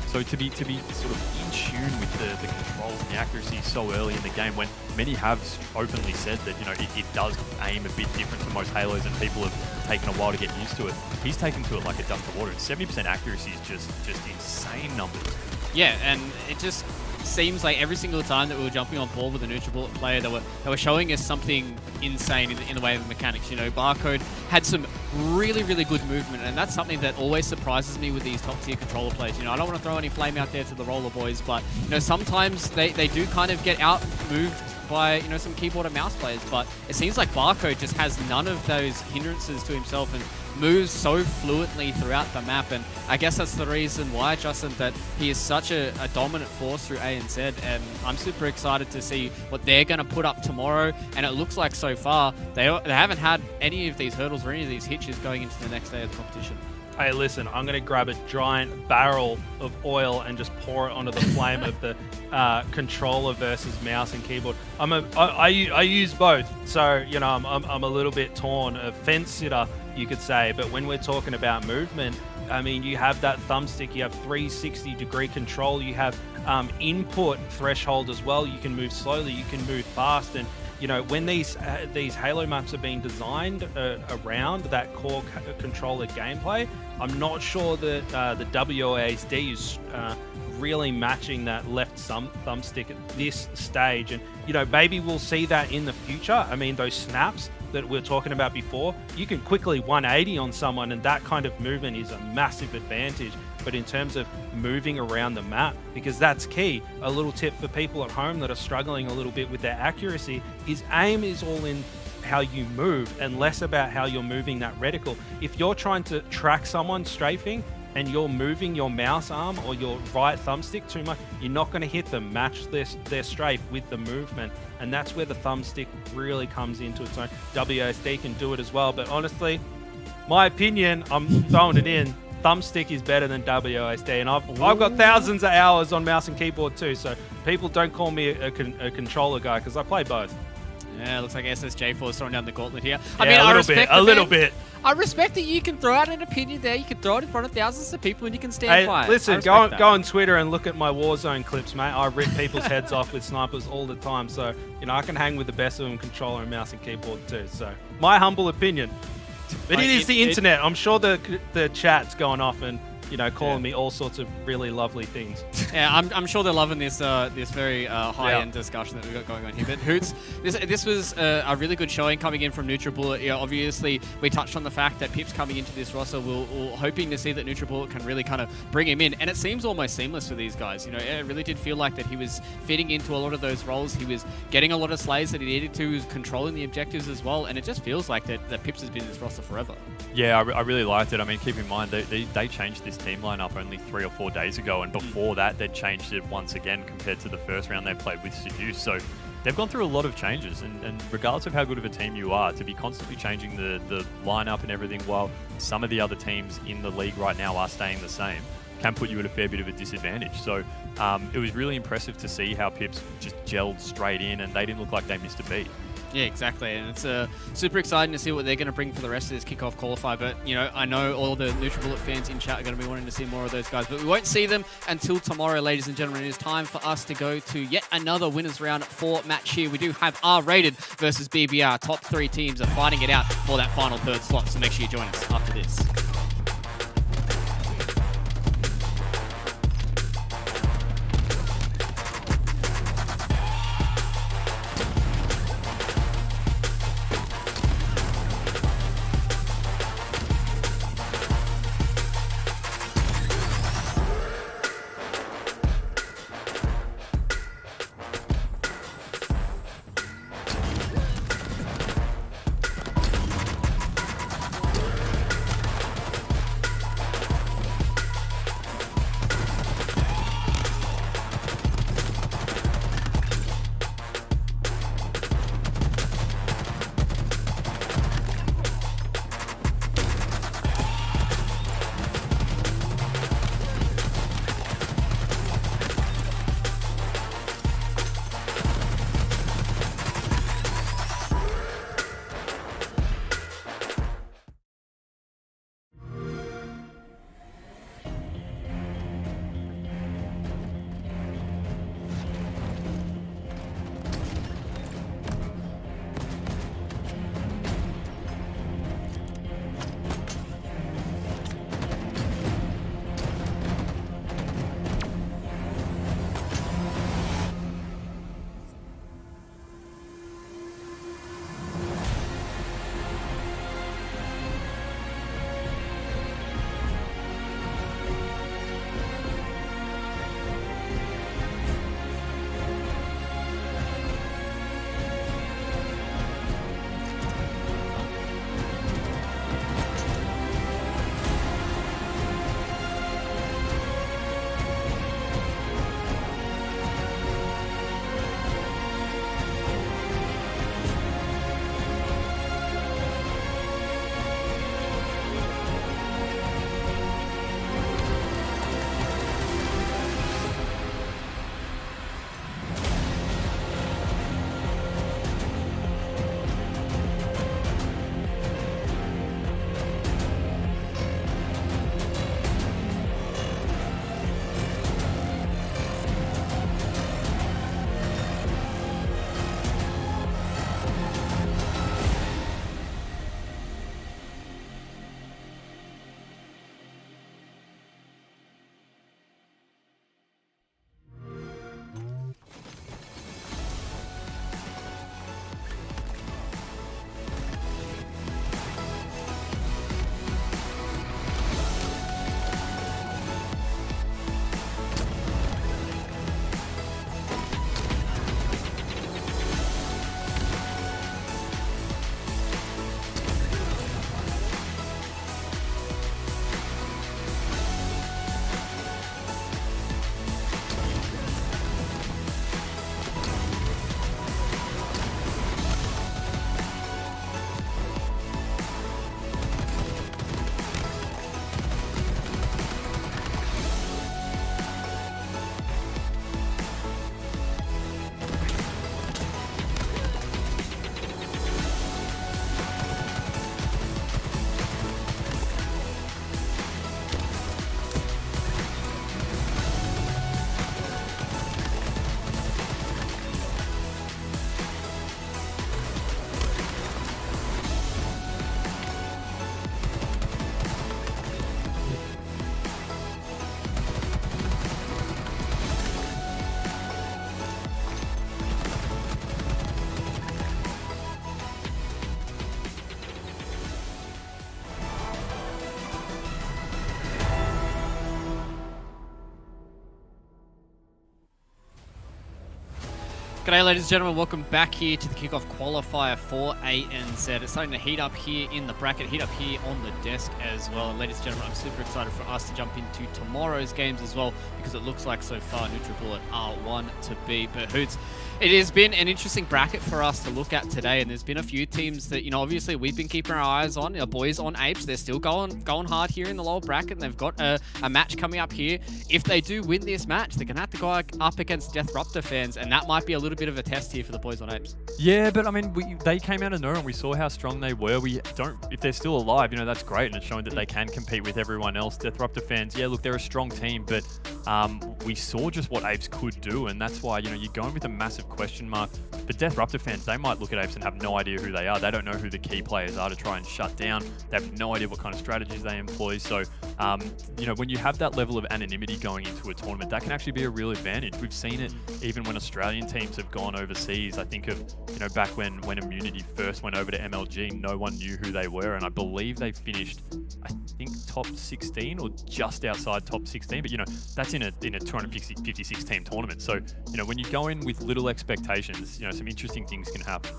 So to be sort of in tune with the controls and the accuracy so early in the game, when many have openly said that, you know, it does aim a bit different to most Halos and people have taken a while to get used to it, he's taken to it like a duck to water. And 70% accuracy is just insane numbers. Yeah, and it just seems like every single time that we were jumping on board with a NutriBullet player, they were showing us something insane in the way of mechanics. You know, Barcode had some really, really good movement, and that's something that always surprises me with these top-tier controller players. You know, I don't want to throw any flame out there to the roller boys, but, you know, sometimes they do kind of get out-moved by, you know, some keyboard and mouse players, but it seems like Barcode just has none of those hindrances to himself and moves so fluently throughout the map. And I guess that's the reason why, Justin, that he is such a dominant force through ANZ, and I'm super excited to see what they're going to put up tomorrow. And it looks like so far they haven't had any of these hurdles or any of these hitches going into the next day of the competition. Hey, listen, I'm going to grab a giant barrel of oil and just pour it onto the flame of the controller versus mouse and keyboard. I use both, so, you know, I'm a little bit torn. A fence sitter, you could say, but when we're talking about movement, I mean, you have that thumbstick, you have 360-degree control, you have input threshold as well. You can move slowly, you can move fast, and you know, when these Halo maps are being designed around that core controller gameplay, I'm not sure that the WASD is really matching that left thumbstick at this stage. And, you know, maybe we'll see that in the future. I mean, those snaps that we were talking about before, you can quickly 180 on someone, and that kind of movement is a massive advantage. but in terms of moving around the map, because that's key. A little tip for people at home that are struggling a little bit with their accuracy is aim is all in how you move and less about how you're moving that reticle. If you're trying to track someone strafing and you're moving your mouse arm or your right thumbstick too much, you're not going to hit them. Match their strafe with the movement, and that's where the thumbstick really comes into its own. WASD can do it as well, but honestly, my opinion, I'm throwing it in, thumbstick is better than WASD, and I've got thousands of hours on mouse and keyboard too, so people don't call me a controller guy because I play both. Yeah, looks like SSJ4 is throwing down the gauntlet here. I mean, a little bit. I respect that you can throw out an opinion there. You can throw it in front of thousands of people and you can stand by it. Listen, go on Twitter and look at my Warzone clips, mate. I rip people's heads off with snipers all the time. So, I can hang with the best of them, controller and mouse and keyboard too. So, my humble opinion. But it is the internet. I'm sure the chat's going off and calling me all sorts of really lovely things. Yeah, I'm sure they're loving this this very high-end discussion that we've got going on here. But Hoots, this was a really good showing coming in from NutriBullet. Obviously, we touched on the fact that Pip's coming into this roster. We're hoping to see that NutriBullet can really kind of bring him in. And it seems almost seamless for these guys. It really did feel like that he was fitting into a lot of those roles. He was getting a lot of slays that he needed to. He was controlling the objectives as well. And it just feels like that Pips has been in this roster forever. Yeah, I really liked it. I mean, keep in mind, they changed this team lineup only 3 or 4 days ago, and before that they'd changed it once again compared to the first round they played with Seduce. So they've gone through a lot of changes, and regardless of how good of a team you are, to be constantly changing the lineup and everything while some of the other teams in the league right now are staying the same can put you at a fair bit of a disadvantage. So it was really impressive to see how Pips just gelled straight in, and they didn't look like they missed a beat. Yeah, exactly, and it's super exciting to see what they're going to bring for the rest of this kickoff qualifier. But I know all the NutriBullet fans in chat are going to be wanting to see more of those guys, but we won't see them until tomorrow, ladies and gentlemen. It is time for us to go to yet another winners round 4 match here. We do have R-rated versus BBR. Top 3 teams are fighting it out for that final 3rd slot, so make sure you join us after this. G'day ladies and gentlemen, welcome back here to the Kickoff Qualifier for ANZ. It's starting to heat up here in the bracket, heat up here on the desk as well. And ladies and gentlemen, I'm super excited for us to jump into tomorrow's games as well, because it looks like so far NutriBullet are one to beat. But Hoots, it has been an interesting bracket for us to look at today, and there's been a few teams that, you know, obviously we've been keeping our eyes on. Our boys on Apes, they're still going hard here in the lower bracket, and they've got a match coming up here. If they do win this match, they're going to have to go up against Deathruptor fans, and that might be a little bit of a test here for the boys on Apes. Yeah, but I mean, they came out of nowhere and we saw how strong they were. If they're still alive, you know, that's great, and it's showing that they can compete with everyone else. Deathruptor fans, yeah, look, they're a strong team, but we saw just what Apes could do, and that's why, you know, you're going with a massive question mark. But Deathruptor fans, they might look at Apes and have no idea who they are. They don't know who the key players are to try and shut down. They have no idea what kind of strategies they employ. So, you know, when you have that level of anonymity going into a tournament, that can actually be a real advantage. We've seen it even when Australian teams have gone overseas. I think of, you know, back when Immunity first went over to MLG, no one knew who they were, and I believe they finished, I think, top 16 or just outside top 16. But, you know, that's in a 256 team tournament. So, you know, when you go in with little expectations, you know, some interesting things can happen.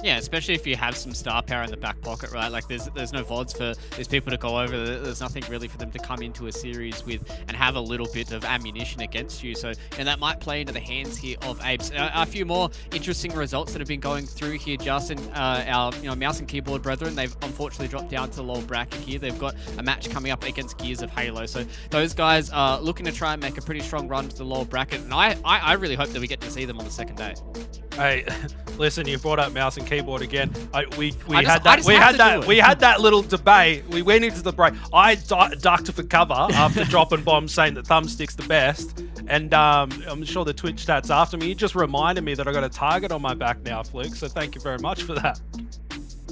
Yeah, especially if you have some star power in the back pocket, right? Like there's no VODs for these people to go over. There's nothing really for them to come into a series with and have a little bit of ammunition against you. So, and that might play into the hands here of Apes. A few more interesting results that have been going through here, Justin. Our mouse and keyboard brethren, they've unfortunately dropped down to the lower bracket here. They've got a match coming up against Gears of Halo. So those guys are looking to try and make a pretty strong run to the lower bracket. And I really hope that we get to see them on the second day. Hey, listen, you brought up mouse and keyboard again. We had that little debate. We went into the break. I ducked for cover after dropping bombs saying that thumbstick's the best. And I'm sure the Twitch stats after me. You just reminded me that I got a target on my back now, Fluke. So thank you very much for that.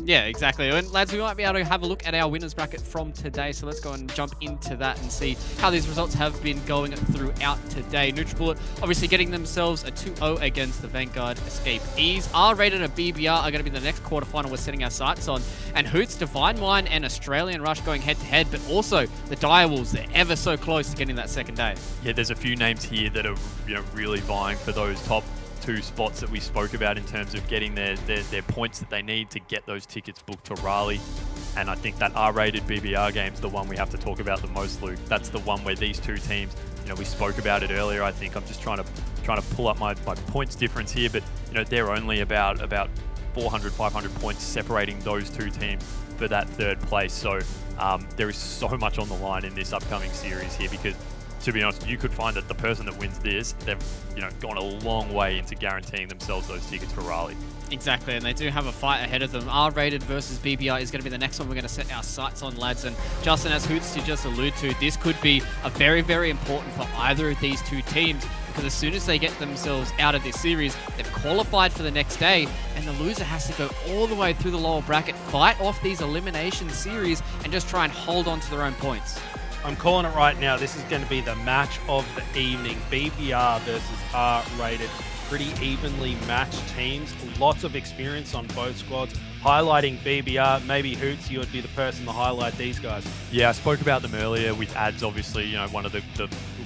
Yeah, exactly. And lads, we might be able to have a look at our winners bracket from today. So let's go and jump into that and see how these results have been going throughout today. NutriBullet obviously getting themselves a 2-0 against the Vanguard Escape Ease. R-rated and BBR are going to be the next quarterfinal we're setting our sights on. And Hoots, Divine Mind and Australian Rush going head-to-head, but also the Direwolves, they're ever so close to getting that second day. Yeah, there's a few names here that are, you know, really vying for those top two spots that we spoke about in terms of getting their points that they need to get those tickets booked to Raleigh. And I think that R-rated BBR game's the one we have to talk about the most, Luke. That's the one where these two teams, you know, we spoke about it earlier. I think I'm just trying to pull up my points difference here, but, you know, they're only about 400, 500 points separating those two teams for that third place. So there is so much on the line in this upcoming series here, because, to be honest, you could find that the person that wins this, they've, you know, gone a long way into guaranteeing themselves those tickets for Raleigh. Exactly, and they do have a fight ahead of them. R-rated versus BBR is going to be the next one we're going to set our sights on, lads. And Justin, as Hoots to just allude to, this could be a very, very important for either of these two teams, because as soon as they get themselves out of this series, they've qualified for the next day, and the loser has to go all the way through the lower bracket, fight off these elimination series, and just try and hold on to their own points. I'm calling it right now. This is going to be the match of the evening. BBR versus R-rated. Pretty evenly matched teams. Lots of experience on both squads. Highlighting BBR, maybe Hoots, you would be the person to highlight these guys. Yeah, I spoke about them earlier with Ads, obviously, you know, one of the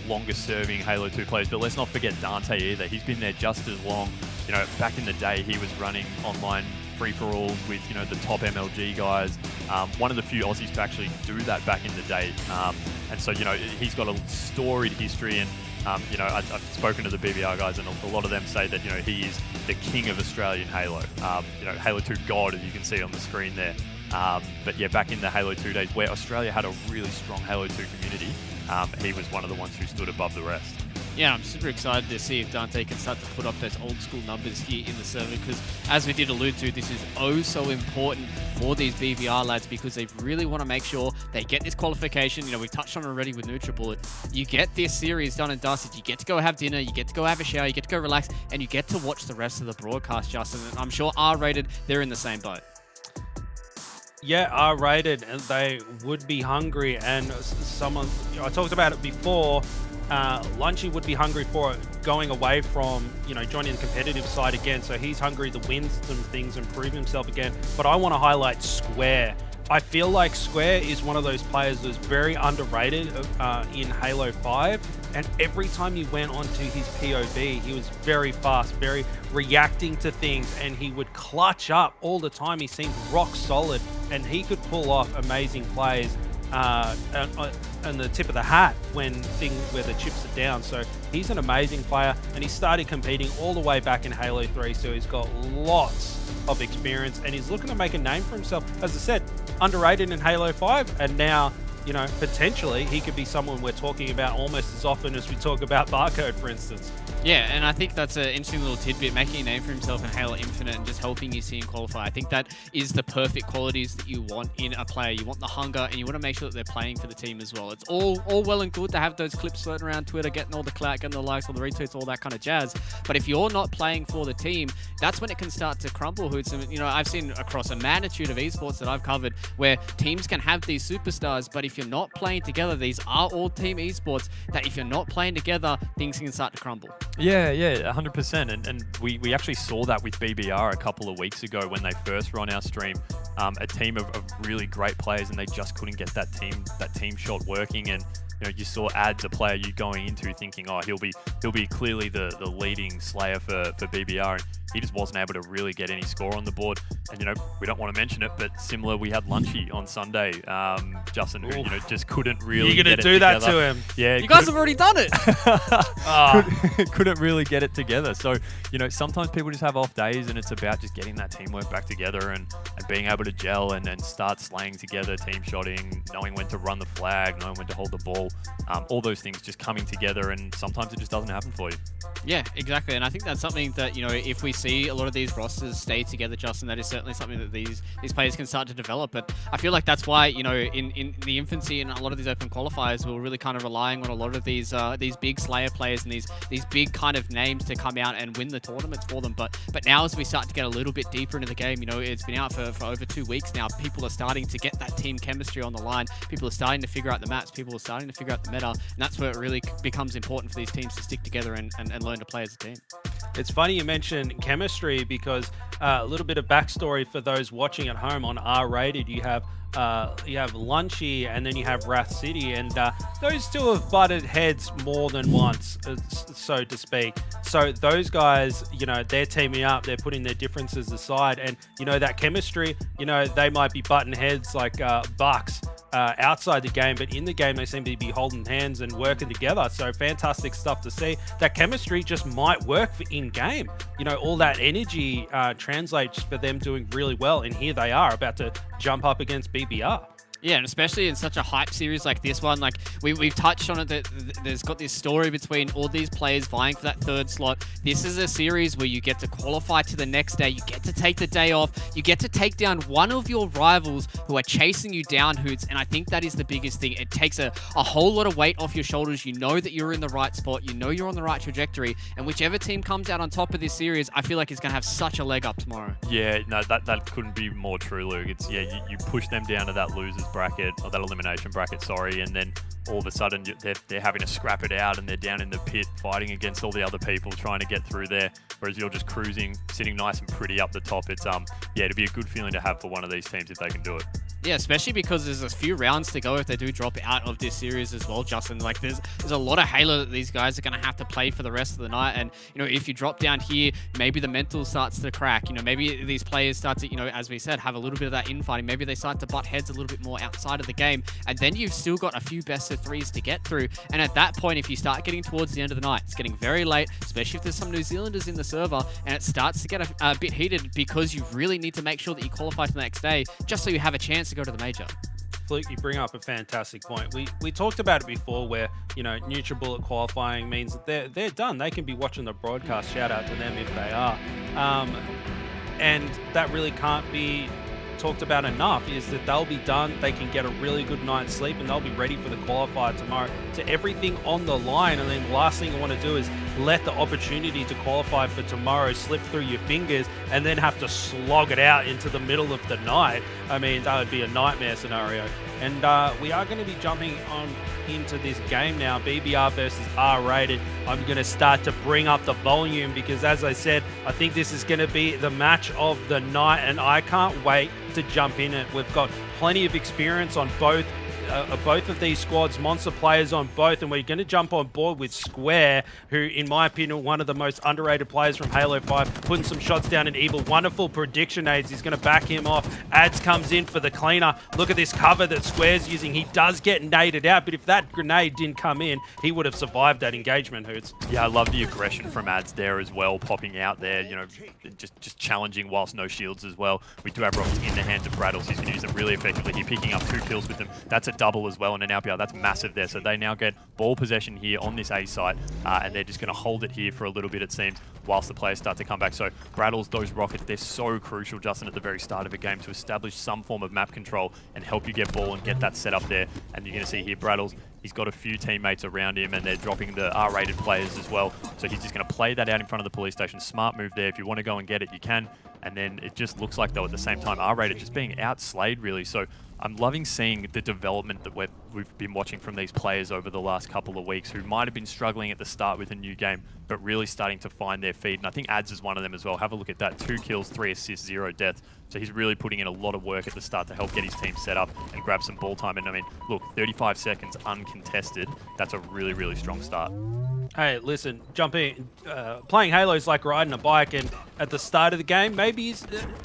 longest serving Halo 2 players. But let's not forget Dante either. He's been there just as long. You know, back in the day, he was running online free-for-alls with, you know, the top MLG guys. One of the few Aussies to actually do that back in the day. And so, you know, he's got a storied history, and you know, I've spoken to the BBR guys, and a lot of them say that, you know, he is the king of Australian Halo. You know, Halo 2 God, as you can see on the screen there. But yeah, back in the Halo 2 days, where Australia had a really strong Halo 2 community, he was one of the ones who stood above the rest. Yeah, I'm super excited to see if Dante can start to put up those old school numbers here in the server, because as we did allude to, this is oh so important for these BBR lads, because they really want to make sure they get this qualification. You know, we've touched on it already with NutriBullet. You get this series done and dusted, you get to go have dinner, you get to go have a shower, you get to go relax, and you get to watch the rest of the broadcast, Justin. And I'm sure R-rated, they're in the same boat. Yeah, R-rated, and they would be hungry. And someone, you know, I talked about it before, Lunchy would be hungry for going away from, you know, joining the competitive side again. So he's hungry to win some things and prove himself again. But I want to highlight Square I feel like Square is one of those players that's very underrated in Halo 5, and every time he went onto his POV, he was very fast, very reacting to things, and he would clutch up all the time. He seemed rock solid, and he could pull off amazing plays on the tip of the hat where the chips are down. So he's an amazing player, and he started competing all the way back in Halo 3, so he's got lots of experience, and he's looking to make a name for himself. As I said, underrated in Halo 5, and now, you know, potentially he could be someone we're talking about almost as often as we talk about Barcode, for instance. Yeah, and I think that's an interesting little tidbit, making a name for himself in Halo Infinite and just helping you see him qualify. I think that is the perfect qualities that you want in a player. You want the hunger, and you want to make sure that they're playing for the team as well. It's all well and good to have those clips floating around Twitter, getting all the clout, getting the likes, all the retweets, all that kind of jazz. But if you're not playing for the team, that's when it can start to crumble, Hoots. And, you know, I've seen across a magnitude of esports that I've covered where teams can have these superstars, but if you're not playing together, these are all team esports, that if you're not playing together, things can start to crumble. Yeah, 100%. And we actually saw that with BBR a couple of weeks ago when they first were on our stream. A team of really great players, and they just couldn't get that team shot working. And you know, you saw Ads, a player you going into thinking, oh, he'll be clearly the leading slayer for BBR, and he just wasn't able to really get any score on the board. And you know, we don't want to mention it, but similar, we had Lunchy on Sunday, Justin, who just couldn't really. You're gonna get do it that together. to him? Yeah, you guys have already done it. Couldn't really get it together. So you know, sometimes people just have off days, and it's about just getting that teamwork back together and being able to gel and start slaying together, team shotting, knowing when to run the flag, knowing when to hold the ball. All those things just coming together, and sometimes it just doesn't happen for you. Yeah, exactly. And I think that's something that, you know, if we see a lot of these rosters stay together, Justin, that is certainly something that these players can start to develop. But I feel like that's why, you know, in the infancy in a lot of these open qualifiers, we were really kind of relying on a lot of these big Slayer players and these big kind of names to come out and win the tournaments for them. But now as we start to get a little bit deeper into the game, you know, it's been out for over 2 weeks now. People are starting to get that team chemistry on the line. People are starting to figure out the maps. People are starting to figure out the meta. And that's where it really becomes important for these teams to stick together and learn to play as a team. It's funny you mentioned chemistry, because a little bit of backstory for those watching at home on R-Rated. You have Lunchy, and then you have Wrath City, and those two have butted heads more than once, so to speak. So those guys, you know, they're teaming up, they're putting their differences aside, and you know, that chemistry, you know, they might be butting heads like bucks outside the game, but in the game they seem to be holding hands and working together. So fantastic stuff to see. That chemistry just might work for in-game. You know, all that energy translates for them doing really well, and here they are about to jump up against BBR. Yeah, and especially in such a hype series like this one, like we've touched on it, that there's got this story between all these players vying for that third slot. This is a series where you get to qualify to the next day, you get to take the day off, you get to take down one of your rivals who are chasing you down, Hoots, and I think that is the biggest thing. It takes a whole lot of weight off your shoulders. You know that you're in the right spot, you know you're on the right trajectory, and whichever team comes out on top of this series, I feel like is going to have such a leg up tomorrow. Yeah, no, that couldn't be more true, Luke. It's, yeah, you push them down to that losers bracket, or that elimination bracket, sorry, and then all of a sudden they're having to scrap it out, and they're down in the pit fighting against all the other people trying to get through there, whereas you're just cruising, sitting nice and pretty up the top. It's yeah, it'd be a good feeling to have for one of these teams if they can do it. Yeah, especially because there's a few rounds to go if they do drop out of this series as well, Justin. Like, there's a lot of Halo that these guys are going to have to play for the rest of the night. And, you know, if you drop down here, maybe the mental starts to crack. You know, maybe these players start to, you know, as we said, have a little bit of that infighting. Maybe they start to butt heads a little bit more outside of the game. And then you've still got a few best of threes to get through. And at that point, if you start getting towards the end of the night, it's getting very late, especially if there's some New Zealanders in the server, and it starts to get a bit heated because you really need to make sure that you qualify for the next day just so you have a chance to go to the major. Fluke, you bring up a fantastic point. We talked about it before, where, you know, NutriBullet qualifying means that they're done. They can be watching the broadcast. Shout out to them if they are. And that really can't be talked about enough, is that they'll be done, they can get a really good night's sleep, and they'll be ready for the qualifier tomorrow, to everything on the line. And then the last thing you want to do is let the opportunity to qualify for tomorrow slip through your fingers and then have to slog it out into the middle of the night. I mean, that would be a nightmare scenario. And we are going to be jumping on into this game now, BBR versus R-Rated. I'm going to start to bring up the volume because, as I said, I think this is going to be the match of the night, and I can't wait to to jump in it. We've got plenty of experience on both of these squads, monster players on both, and we're going to jump on board with Square, who, in my opinion, one of the most underrated players from Halo 5, putting some shots down in Evil. Wonderful prediction aids. He's going to back him off. Ads comes in for the cleaner. Look at this cover that Square's using. He does get naded out, but if that grenade didn't come in, he would have survived that engagement, Hoots. Yeah, I love the aggression from Ads there as well, popping out there, you know, just challenging whilst no shields as well. We do have rockets in the hands of Braddles. He's going to use them really effectively. He's picking up 2 kills with them. That's a double as well, and an LPR. That's massive there. So they now get ball possession here on this A site, and they're just going to hold it here for a little bit, it seems, whilst the players start to come back. So Braddles, those rockets, they're so crucial, Justin, at the very start of a game to establish some form of map control and help you get ball and get that set up there. And you're going to see here, Braddles, he's got a few teammates around him, and they're dropping the R-rated players as well. So he's just going to play that out in front of the police station. Smart move there. If you want to go and get it, you can. And then it just looks like, though, at the same time, R-rated just being outslayed, really. So I'm loving seeing the development that we've been watching from these players over the last couple of weeks, who might have been struggling at the start with a new game, but really starting to find their feet. And I think Ads is one of them as well. Have a look at that. 2 kills, 3 assists, 0 deaths. So he's really putting in a lot of work at the start to help get his team set up and grab some ball time. And I mean, look, 35 seconds uncontested. That's a really, really strong start. Hey, listen, playing Halo is like riding a bike, and at the start of the game, maybe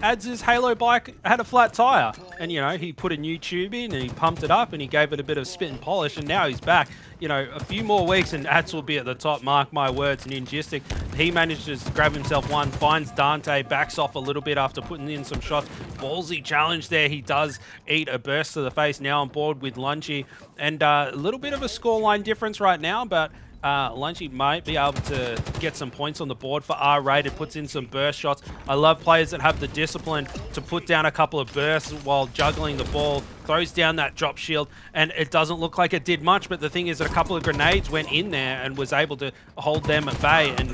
Ads' Halo bike had a flat tire, and, you know, he put a new tube in and he pumped it up and he gave it a bit of spit and polish, and now he's back. You know, a few more weeks and Ads will be at the top, mark my words. Ninjistic, he manages to grab himself one, finds Dante, backs off a little bit after putting in some shots. Ballsy challenge there. He does eat a burst to the face, now on board with Lunchy, and a little bit of a scoreline difference right now, but Lunchy might be able to get some points on the board for R-rated, puts in some burst shots. I love players that have the discipline to put down a couple of bursts while juggling the ball, throws down that drop shield, and it doesn't look like it did much, but the thing is that a couple of grenades went in there and was able to hold them at bay and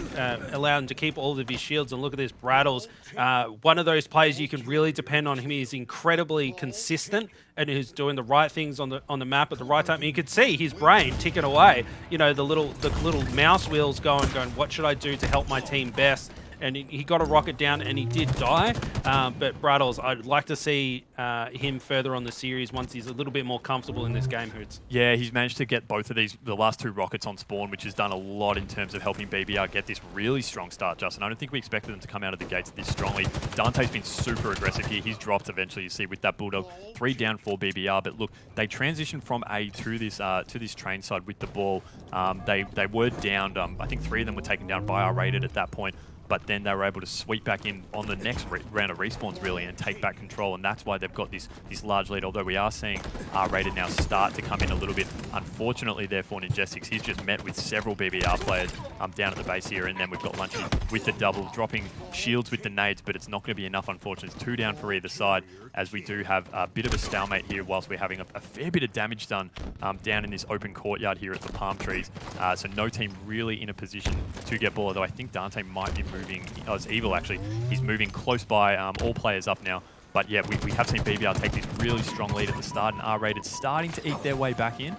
allow him to keep all of his shields. And look at this, Braddles, one of those players you can really depend on him. He's incredibly consistent and who's doing the right things on the map at the right time. And you could see his brain ticking away, you know, the little mouse wheels going, what should I do to help my team best? And he got a rocket down and he did die, but Braddles, I'd like to see him further on the series once he's a little bit more comfortable in this game, Hoots. Yeah, he's managed to get both of the last 2 rockets on spawn, which has done a lot in terms of helping BBR get this really strong start, Justin. I don't think we expected them to come out of the gates this strongly. Dante's been super aggressive here. He's dropped eventually, you see, with that Bulldog. 3 down for BBR, but look, they transitioned from A to this train side with the ball. They were downed. I think 3 of them were taken down by R-rated at that point. But then they were able to sweep back in on the next round of respawns, really, and take back control. And that's why they've got this large lead, although we are seeing R-rated now start to come in a little bit. Unfortunately, therefore, Ninjestics, he's just met with several BBR players down at the base here. And then we've got Lunchy with the double, dropping shields with the nades, but it's not going to be enough, unfortunately. It's 2 down for either side, as we do have a bit of a stalemate here whilst we're having a fair bit of damage done down in this open courtyard here at the palm trees. So no team really in a position to get ball, although I think Dante might be moving. Oh, it's Evil, actually. He's moving close by, all players up now. But yeah, we have seen BBR take this really strong lead at the start, and R-rated starting to eat their way back in.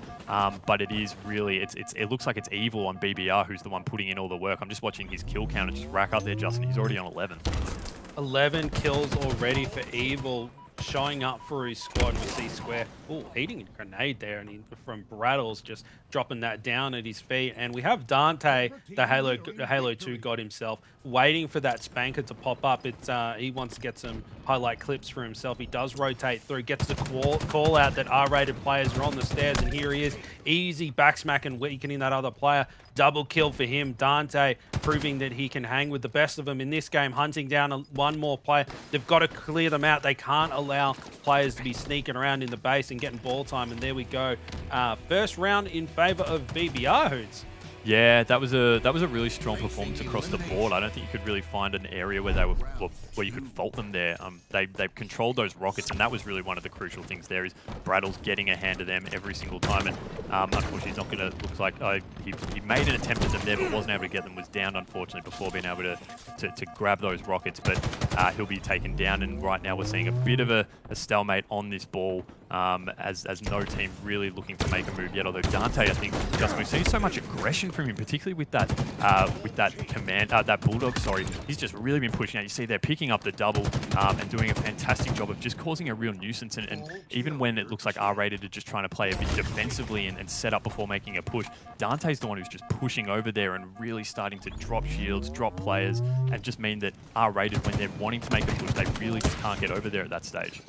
But it is really, it looks like it's Evil on BBR who's the one putting in all the work. I'm just watching his kill counter just rack up there, Justin. He's already on 11. 11 kills already for Evil, showing up for his squad. We see Square, eating a grenade there, and from Braddles just dropping that down at his feet. And we have Dante, the Halo 2 god himself, waiting for that spanker to pop up. He wants to get some highlight clips for himself. He does rotate through, gets the call out that R-rated players are on the stairs, and here he is, easy backsmack and weakening that other player. Double kill for him. Dante proving that he can hang with the best of them in this game, hunting down one more player. They've got to clear them out. They can't allow players to be sneaking around in the base and getting ball time, and there we go. First round in favor of BBR, Hoots. Yeah, that was a really strong performance across the board. I don't think you could really find an area where where you could fault them there. They've controlled those rockets, and that was really one of the crucial things there. Is Braddles getting a hand of them every single time, and unfortunately, he's not going to look like he made an attempt at them there, but wasn't able to get them. Was downed, unfortunately, before being able to grab those rockets. But he'll be taken down, and right now we're seeing a bit of a stalemate on this ball. as no team really looking to make a move yet. Although Dante, I think, just we've seen so much aggression from him, particularly with that that Bulldog. Sorry, he's just really been pushing out. You see they're picking up the double and doing a fantastic job of just causing a real nuisance. And even when it looks like R-Rated are just trying to play a bit defensively and set up before making a push, Dante's the one who's just pushing over there and really starting to drop shields, drop players, and just mean that R-Rated, when they're wanting to make a push, they really just can't get over there at that stage.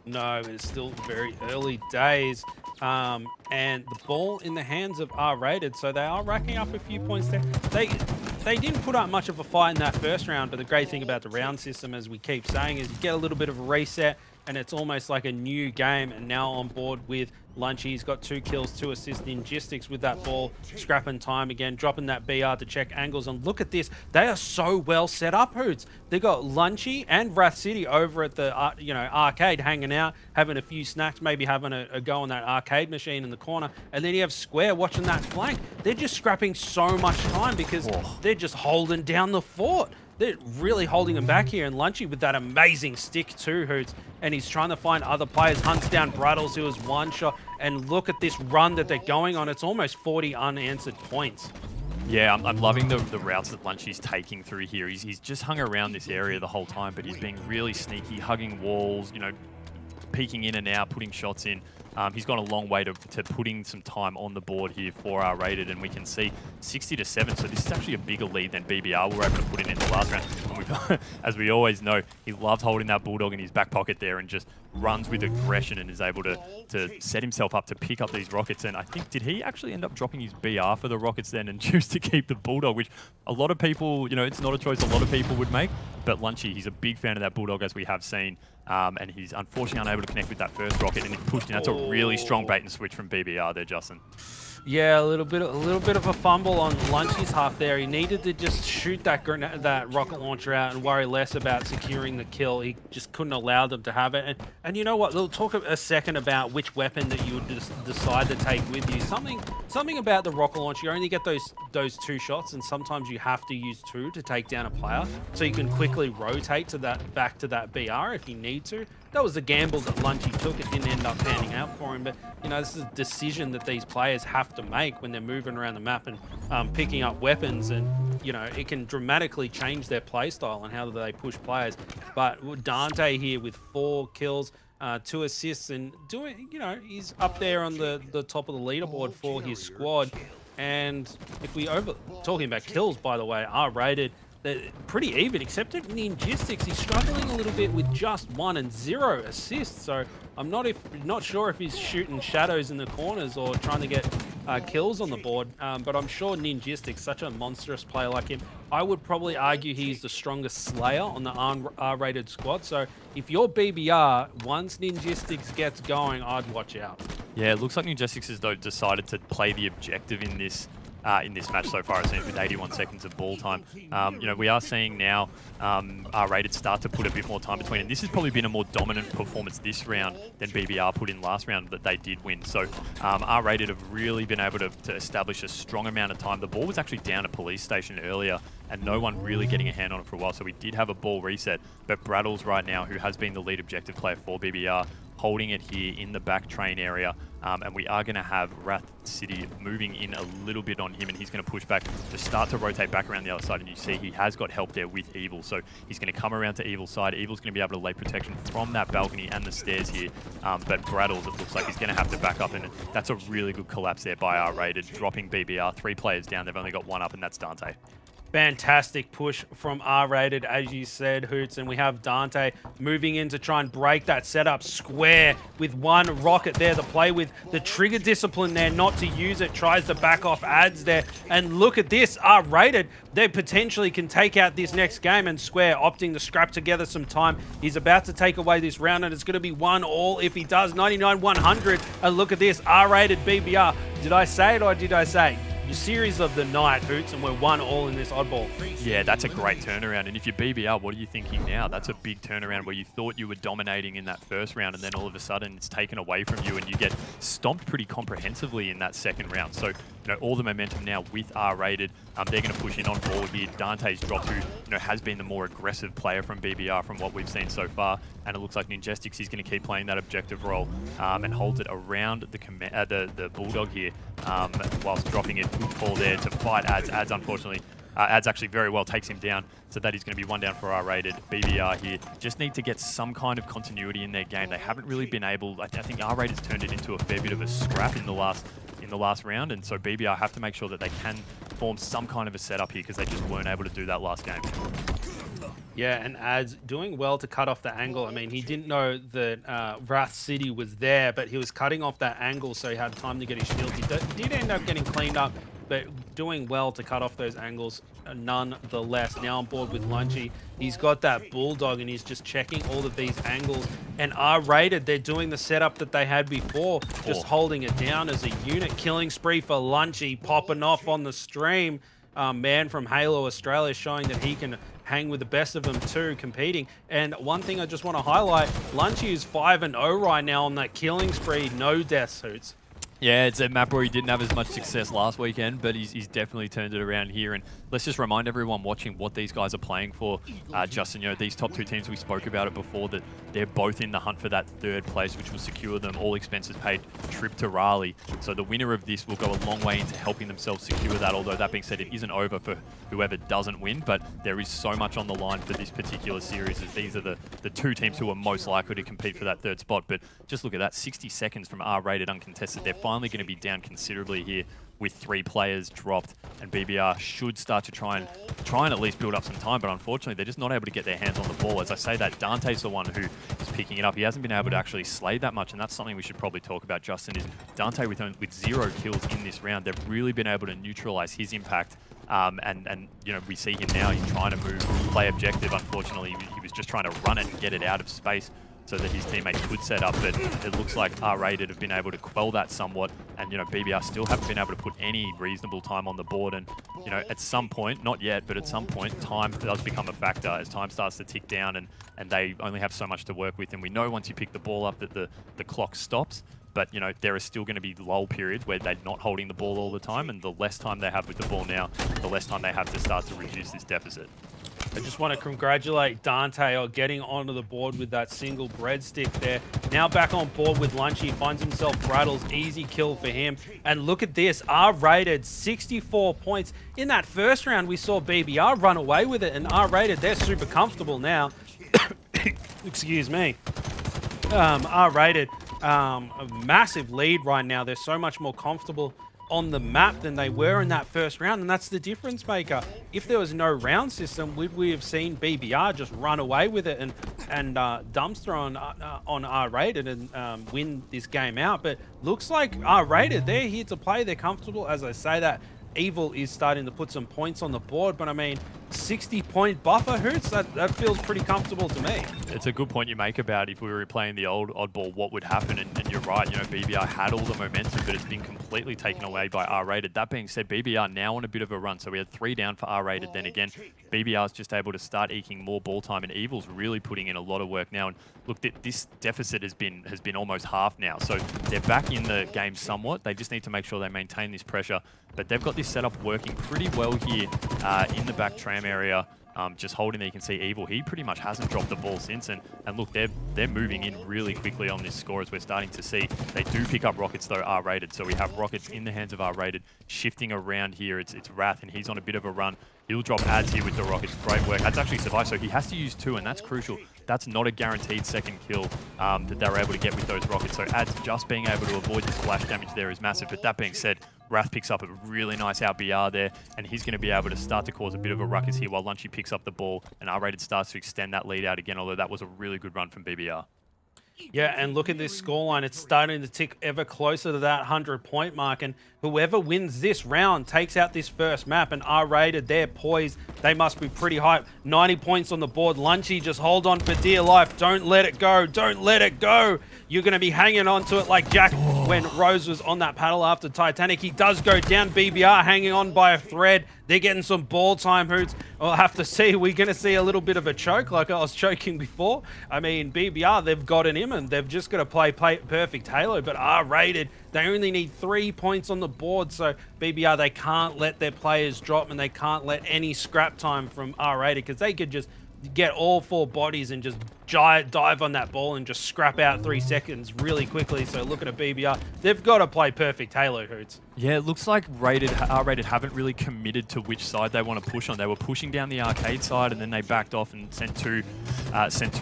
No, it's still very early days. And the ball in the hands of R-Rated, so they are racking up a few points there. They didn't put up much of a fight in that first round, but the great thing about the round system, as we keep saying, is you get a little bit of a reset, and it's almost like a new game. And now on board with Lunchy, he's got 2 kills, 2 assists. Ninjistics with that ball, scrapping time again, dropping that BR to check angles. And look at this, they are so well set up, Hoots. They got Lunchy and Wrath City over at the arcade, hanging out, having a few snacks, maybe having a go on that arcade machine in the corner. And then you have Square watching that flank. They're just scrapping so much time because they're just holding down the fort. They're really holding him back here, and Lunchy with that amazing stick too, Hoots, and he's trying to find other players, hunts down Braddles, who was one shot, and look at this run that they're going on. It's almost 40 unanswered points. Yeah, I'm loving the routes that Lunchy's taking through here. He's just hung around this area the whole time, but he's being really sneaky, hugging walls, peeking in and out, putting shots in. He's gone a long way to putting some time on the board here for R-Rated, and we can see 60-7. So this is actually a bigger lead than BBR were able to put in the last round. And as we always know, he loves holding that Bulldog in his back pocket there and just runs with aggression and is able to set himself up to pick up these rockets. And I think, did he actually end up dropping his BR for the rockets then and choose to keep the Bulldog, which a lot of people, it's not a choice a lot of people would make. But Lunchy, he's a big fan of that Bulldog, as we have seen. And he's unfortunately unable to connect with that first rocket, and he pushed in. That's a really strong bait and switch from BBR there, Justin. Yeah, a little bit of a fumble on Lunchy's half there. He needed to just shoot that rocket launcher out and worry less about securing the kill. He just couldn't allow them to have it. And you know what? We'll talk a second about which weapon that you would decide to take with you. Something about the rocket launcher. You only get those 2 shots, and sometimes you have to use 2 to take down a player, so you can quickly rotate back to that BR if you need to. That was the gamble that Lunchy took. It didn't end up panning out for him, but this is a decision that these players have to make when they're moving around the map and picking up weapons, and it can dramatically change their play style and how they push players. But Dante here with 4 kills, 2 assists, and doing, he's up there on the top of the leaderboard for his squad. And if we talking about kills, by the way, R-Rated, they're pretty even, except at Ninjistics. He's struggling a little bit with just 1 and 0 assists. So I'm not sure if he's shooting shadows in the corners or trying to get kills on the board. But I'm sure Ninjistics, such a monstrous player like him, I would probably argue he's the strongest slayer on the R-Rated squad. So if you're BBR, once Ninjistics gets going, I'd watch out. Yeah, it looks like Ninjistics has though decided to play the objective in this match so far, it seems, with 81 seconds of ball time. We are seeing now R-Rated start to put a bit more time between, and this has probably been a more dominant performance this round than BBR put in last round that they did win. So R-Rated have really been able to establish a strong amount of time. The ball was actually down at police station earlier, and no one really getting a hand on it for a while, so we did have a ball reset. But Braddles right now, who has been the lead objective player for BBR, holding it here in the back train area, and we are going to have Wrath City moving in a little bit on him, and he's going to push back to start to rotate back around the other side, and you see he has got help there with Evil, so he's going to come around to Evil's side. Evil's going to be able to lay protection from that balcony and the stairs here, but Braddles, it looks like he's going to have to back up, and that's a really good collapse there by R-Rated, dropping BBR. 3 players down, they've only got 1 up, and that's Dante. Fantastic push from R-Rated, as you said, Hoots, and we have Dante moving in to try and break that setup. Square with 1 rocket there to play with. The trigger discipline there not to use it, tries to back off ads there, and look at this, R-Rated, they potentially can take out this next game, and Square opting to scrap together some time. He's about to take away this round, and it's going to be 1-1 if he does. 99-100, and look at this, R-Rated BBR. Did I say it or did I say? Your series of the night, Hoots, and we're 1-1 in this oddball. Yeah, that's a great turnaround. And if you're BBR, what are you thinking now? That's a big turnaround where you thought you were dominating in that first round, and then all of a sudden it's taken away from you, and you get stomped pretty comprehensively in that second round. So all the momentum now with R-rated. They're going to push in on board here. Dante's dropped, who has been the more aggressive player from BBR from what we've seen so far, and it looks like Ninjestics is going to keep playing that objective role and holds it around the Bulldog here, whilst dropping it. Good call there to fight Ads. Ads, unfortunately, Ads actually very well takes him down, so that is going to be one down for R-rated. BBR here just need to get some kind of continuity in their game. They haven't really been able. I think R-rated has turned it into a fair bit of a scrap in the last round, and so BBR have to make sure that they can form some kind of a setup here, because they just weren't able to do that last game. Yeah, and Ads doing well to cut off the angle. I mean, he didn't know that Wrath City was there, but he was cutting off that angle, so he had time to get his shield. He did end up getting cleaned up, but doing well to cut off those angles nonetheless. Now on board with Lunchy. He's got that Bulldog, and he's just checking all of these angles. And R-rated, they're doing the setup that they had before, just holding it down as a unit. Killing spree for Lunchy, popping off on the stream. Man from Halo Australia showing that he can hang with the best of them too, competing. And one thing I just want to highlight, Lunchy is 5-0 right now on that killing spree, no death suits. Yeah, it's a map where he didn't have as much success last weekend, but he's definitely turned it around here. And let's just remind everyone watching what these guys are playing for. Justin, these top two teams, we spoke about it before, that they're both in the hunt for that third place, which will secure them all expenses paid trip to Raleigh. So the winner of this will go a long way into helping themselves secure that, although that being said, it isn't over for whoever doesn't win, but there is so much on the line for this particular series, as these are the two teams who are most likely to compete for that third spot. But just look at that, 60 seconds from R-rated uncontested. They're finally going to be down considerably here with 3 players dropped, and BBR should start to try and at least build up some time, but unfortunately they're just not able to get their hands on the ball. As I say that, Dante's the one who is picking it up. He hasn't been able to actually slay that much, and that's something we should probably talk about, Justin, is Dante with 0 kills in this round. They've really been able to neutralize his impact. And we see him now, he's trying to play objective. Unfortunately, he was just trying to run it and get it out of space so that his teammates could set up, but it looks like R-rated have been able to quell that somewhat, and BBR still haven't been able to put any reasonable time on the board. And at some point, not yet, but at some point, time does become a factor as time starts to tick down, and they only have so much to work with. And we know once you pick the ball up that the clock stops, but there are still going to be lull periods where they're not holding the ball all the time, and the less time they have with the ball now, the less time they have to start to reduce this deficit. I just want to congratulate Dante on getting onto the board with that single breadstick there. Now back on board with Lunchy, finds himself Rattles, easy kill for him. And look at this, R-rated 64 points. In that first round, we saw BBR run away with it, and R-rated, they're super comfortable now. Excuse me. R-rated, a massive lead right now. They're so much more comfortable on the map than they were in that first round, and that's the difference maker. If there was no round system, would we have seen BBR just run away with it and dumpster on R-rated and win this game out? But looks like R-rated, they're here to play, they're comfortable. As I say that, Evil is starting to put some points on the board, but I mean, 60-point buffer, Hoots, that feels pretty comfortable to me. It's a good point you make about if we were replaying the old oddball, what would happen, and you're right, BBR had all the momentum, but it's been completely taken away by R-rated. That being said, BBR now on a bit of a run, so we had 3 down for R-rated, then again, BBR's just able to start eking more ball time, and Evil's really putting in a lot of work now, and look, this deficit has been almost half now, so they're back in the game somewhat. They just need to make sure they maintain this pressure, but they've got this setup working pretty well here in the back tram area. Just holding there, you can see Evil. He pretty much hasn't dropped the ball since, and look, they're moving in really quickly on this score, as we're starting to see. They do pick up Rockets though, R-rated, so we have Rockets in the hands of R-rated, shifting around here. It's Wrath, and he's on a bit of a run. He'll drop Ads here with the Rockets. Great work. Ads actually survived, so he has to use 2, and that's crucial. That's not a guaranteed second kill that they're able to get with those Rockets. So Ads just being able to avoid the splash damage there is massive. But that being said, Wrath picks up a really nice out-BR there, and he's going to be able to start to cause a bit of a ruckus here while Lunchy picks up the ball, and R-rated starts to extend that lead out again, although that was a really good run from BBR. Yeah, and look at this scoreline. It's starting to tick ever closer to that 100-point mark, and whoever wins this round takes out this first map, and R-rated, they're poised. They must be pretty hyped. 90 points on the board. Lunchy, just hold on for dear life. Don't let it go. Don't let it go. You're going to be hanging on to it like Jack when Rose was on that paddle after Titanic. He does go down. BBR hanging on by a thread. They're getting some ball time, Hoots. We'll have to see. We're going to see a little bit of a choke like I was choking before. I mean, BBR, they've got an and they've just got to play perfect Halo, but R-rated. They only need 3 points on the board, so BBR, they can't let their players drop, and they can't let any scrap time from R-rated, because they could just get all 4 bodies and just dive on that ball and just scrap out 3 seconds really quickly. So looking at BBR, they've got to play perfect Halo, Hoots. Yeah, it looks like R-rated haven't really committed to which side they want to push on. They were pushing down the arcade side, and then they backed off and sent two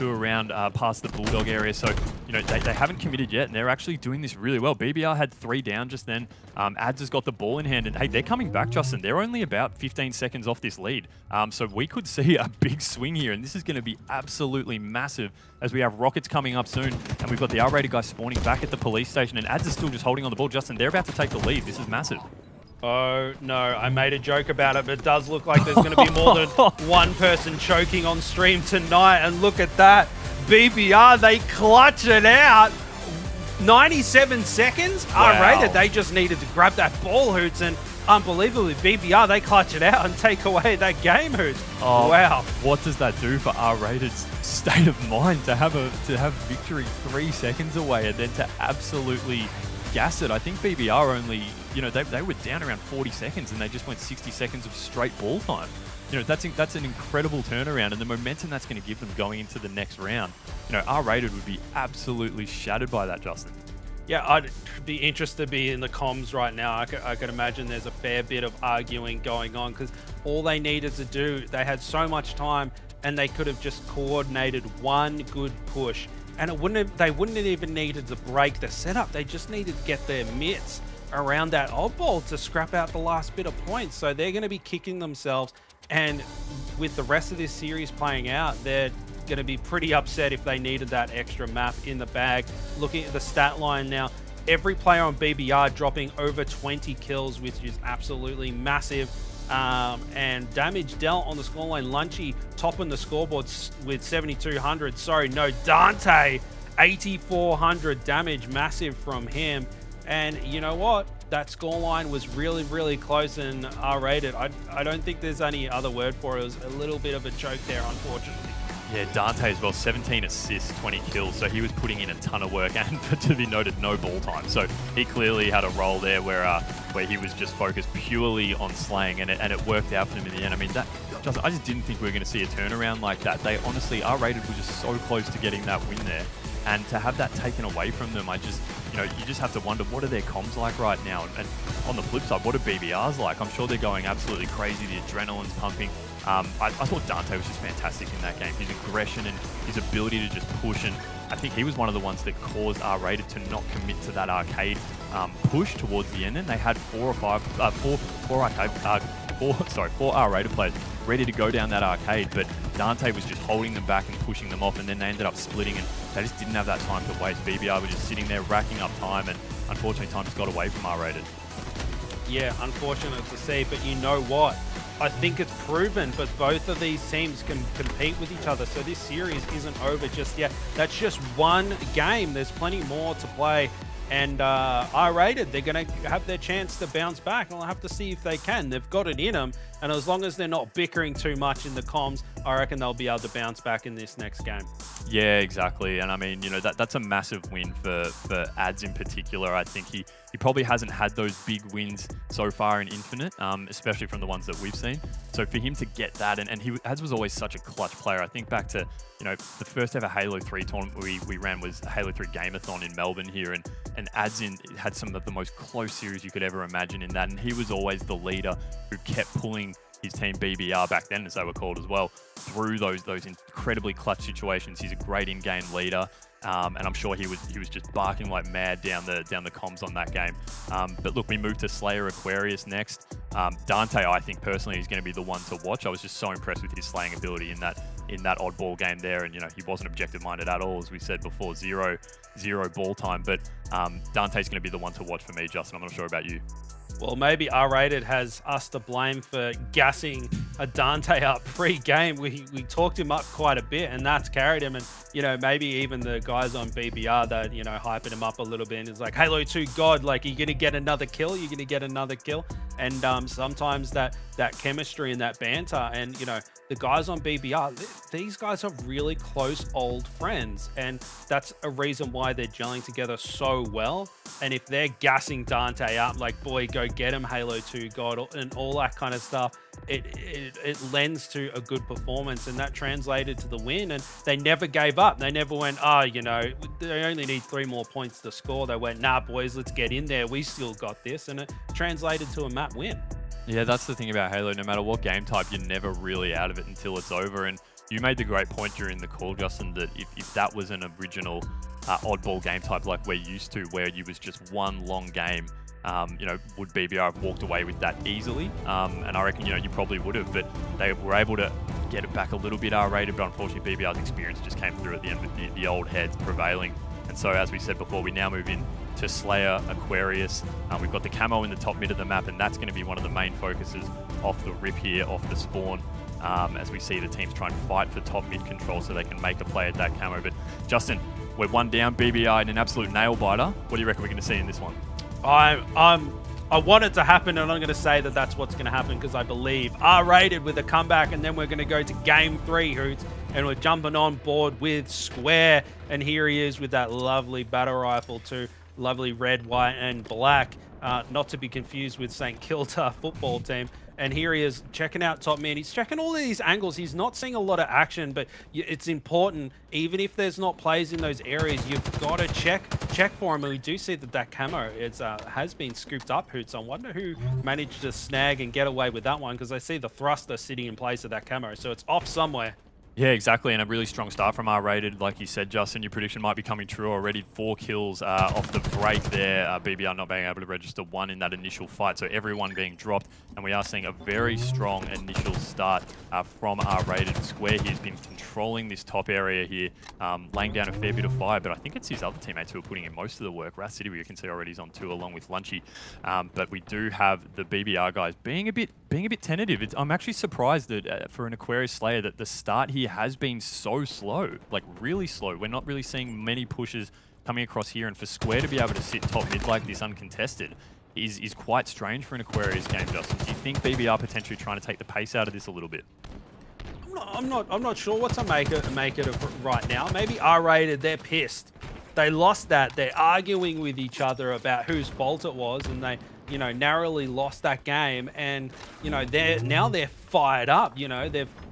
around past the Bulldog area. So, you know, they haven't committed yet, and they're actually doing this really well. BBR had 3 down just then. Ads has got the ball in hand, and hey, they're coming back, Justin. They're only about 15 seconds off this lead. So we could see a big swing here, and this is going to be absolutely massive as we have rockets coming up soon, and we've got the R-rated guy spawning back at the police station, and Ads is still just holding on the ball. Justin, they're about to take the lead. This is massive. Oh, no, I made a joke about it, but it does look like there's going to be more than one person choking on stream tonight, and look at that. BBR, they clutch it out. 97 seconds? Wow. R-rated, they just needed to grab that ball, Hoots, and unbelievably, BBR, they clutch it out and take away that game, Hoots. Oh, wow. What does that do for R-rated's state of mind to have victory 3 seconds away and then to absolutely gas it? I think BBR only, you know, they were down around 40 seconds and they just went 60 seconds of straight ball time. You know, that's an incredible turnaround, and the momentum that's going to give them going into the next round. You know, R-rated would be absolutely shattered by that, Justin. Yeah, I'd be interested to be in the comms right now. I could imagine there's a fair bit of arguing going on, because all they needed to do, they had so much time, and they could have just coordinated one good push, and they wouldn't have even needed to break the setup. They just needed to get their mitts around that oddball to scrap out the last bit of points. So they're going to be kicking themselves, and with the rest of this series playing out, they're going to be pretty upset if they needed that extra map in the bag. Looking at the stat line now, every player on BBR dropping over 20 kills, which is absolutely massive. And damage dealt on the scoreline. Lunchy topping the scoreboard with 7,200. Sorry, no, Dante, 8,400 damage, massive from him. And you know what? That scoreline was really, really close and R-rated. I don't think there's any other word for it. It was a little bit of a choke there, unfortunately. Yeah, Dante as well, 17 assists, 20 kills, so he was putting in a ton of work, and to be noted, no ball time. So he clearly had a role there where he was just focused purely on slaying, and it worked out for him in the end. I mean, I just didn't think we were going to see a turnaround like that. They honestly, R-rated was just so close to getting that win there, and to have that taken away from them, you just have to wonder, what are their comms like right now? And on the flip side, what are BBR's like? I'm sure they're going absolutely crazy. The adrenaline's pumping. I thought Dante was just fantastic in that game. His aggression and his ability to just push, and I think he was one of the ones that caused R-rated to not commit to that arcade push towards the end. And they had four R-rated players ready to go down that arcade, but Dante was just holding them back and pushing them off, and then they ended up splitting, and they just didn't have that time to waste. BBR were just sitting there racking up time, and unfortunately time just got away from R-rated. Yeah, unfortunate to see, but you know what? I think it's proven, but both of these teams can compete with each other, so this series isn't over just yet. That's just one game. There's plenty more to play, and R-rated, they're going to have their chance to bounce back, and we'll have to see if they can. They've got it in them, and as long as they're not bickering too much in the comms, I reckon they'll be able to bounce back in this next game. Yeah, exactly. And I mean, you know, that's a massive win for Ads in particular. I think he probably hasn't had those big wins so far in Infinite, especially from the ones that we've seen. So for him to get that, and Ads was always such a clutch player. I think back to, you know, the first ever Halo 3 tournament we ran was Halo 3 Gameathon in Melbourne here, and Ads had some of the most close series you could ever imagine in that, and he was always the leader who kept pulling his team BBR back then, as they were called as well, through those incredibly clutch situations. He's a great in-game leader, and I'm sure he was just barking like mad down the comms on that game. But look, we moved to Slayer Aquarius next. Dante, I think personally, is going to be the one to watch. I was just so impressed with his slaying ability in that oddball game there, and you know, he wasn't objective-minded at all, as we said before. Zero ball time, but Dante's going to be the one to watch for me, Justin. I'm not sure about you. Well, maybe R-Rated has us to blame for gassing a Dante up pre-game. We talked him up quite a bit, and that's carried him. And, maybe even the guys on BBR that, hyping him up a little bit. And it's like, Halo 2 God, like, you're going to get another kill. You're going to get another kill. And sometimes that chemistry and that banter and, the guys on BBR, these guys are really close old friends. And that's a reason why they're gelling together so well. And if they're gassing Dante up, like, boy, go get him, Halo 2 God, and all that kind of stuff, it lends to a good performance, and that translated to the win. And they never gave up. They never went, they only need 3 more points to score. They went, nah, boys, let's get in there. We still got this. And it translated to a map win. Yeah, that's the thing about Halo. No matter what game type, you're never really out of it until it's over. And you made the great point during the call, Justin, that if that was an original oddball game type like we're used to, where you was just one long game, would BBR have walked away with that easily? And I reckon, you probably would have, but they were able to get it back a little bit R-rated, but unfortunately BBR's experience just came through at the end with the old heads prevailing. And so, as we said before, we now move in to Slayer, Aquarius. We've got the camo in the top mid of the map, and that's going to be one of the main focuses off the rip here, off the spawn, as we see the teams try and fight for top mid control so they can make a play at that camo. But Justin, we're one down, BBR in an absolute nail biter. What do you reckon we're going to see in this one? I want it to happen, and I'm going to say that that's what's going to happen because I believe R-rated with a comeback, and then we're going to go to game 3, Hoots, and we're jumping on board with Square, and here he is with that lovely battle rifle too, lovely red, white, and black, not to be confused with St. Kilda football team. And here he is checking out top mid. He's checking all of these angles. He's not seeing a lot of action, but it's important. Even if there's not plays in those areas, you've got to check for him. And we do see that camo has been scooped up, Hoots. I wonder who managed to snag and get away with that one, because I see the thruster sitting in place of that camo, so it's off somewhere. Yeah, exactly, and a really strong start from R-rated. Like you said, Justin, your prediction might be coming true already. 4 kills off the break there. BBR not being able to register 1 in that initial fight, so everyone being dropped. And we are seeing a very strong initial start from R-rated. Square here has been controlling this top area here, laying down a fair bit of fire, but I think it's his other teammates who are putting in most of the work. Rat City, we can see already, is on 2 along with Lunchy. But we do have the BBR guys being a bit tentative. I'm actually surprised that for an Aquarius Slayer that the start here has been so slow, like really slow. We're not really seeing many pushes coming across here, and for Square to be able to sit top mid like this uncontested is quite strange for an Aquarius game, Justin. Do you think BBR potentially trying to take the pace out of this a little bit? I'm not sure what to make it of right now. Maybe R-rated, they're pissed. They lost that. They're arguing with each other about whose fault it was, and they narrowly lost that game, and they're fired up.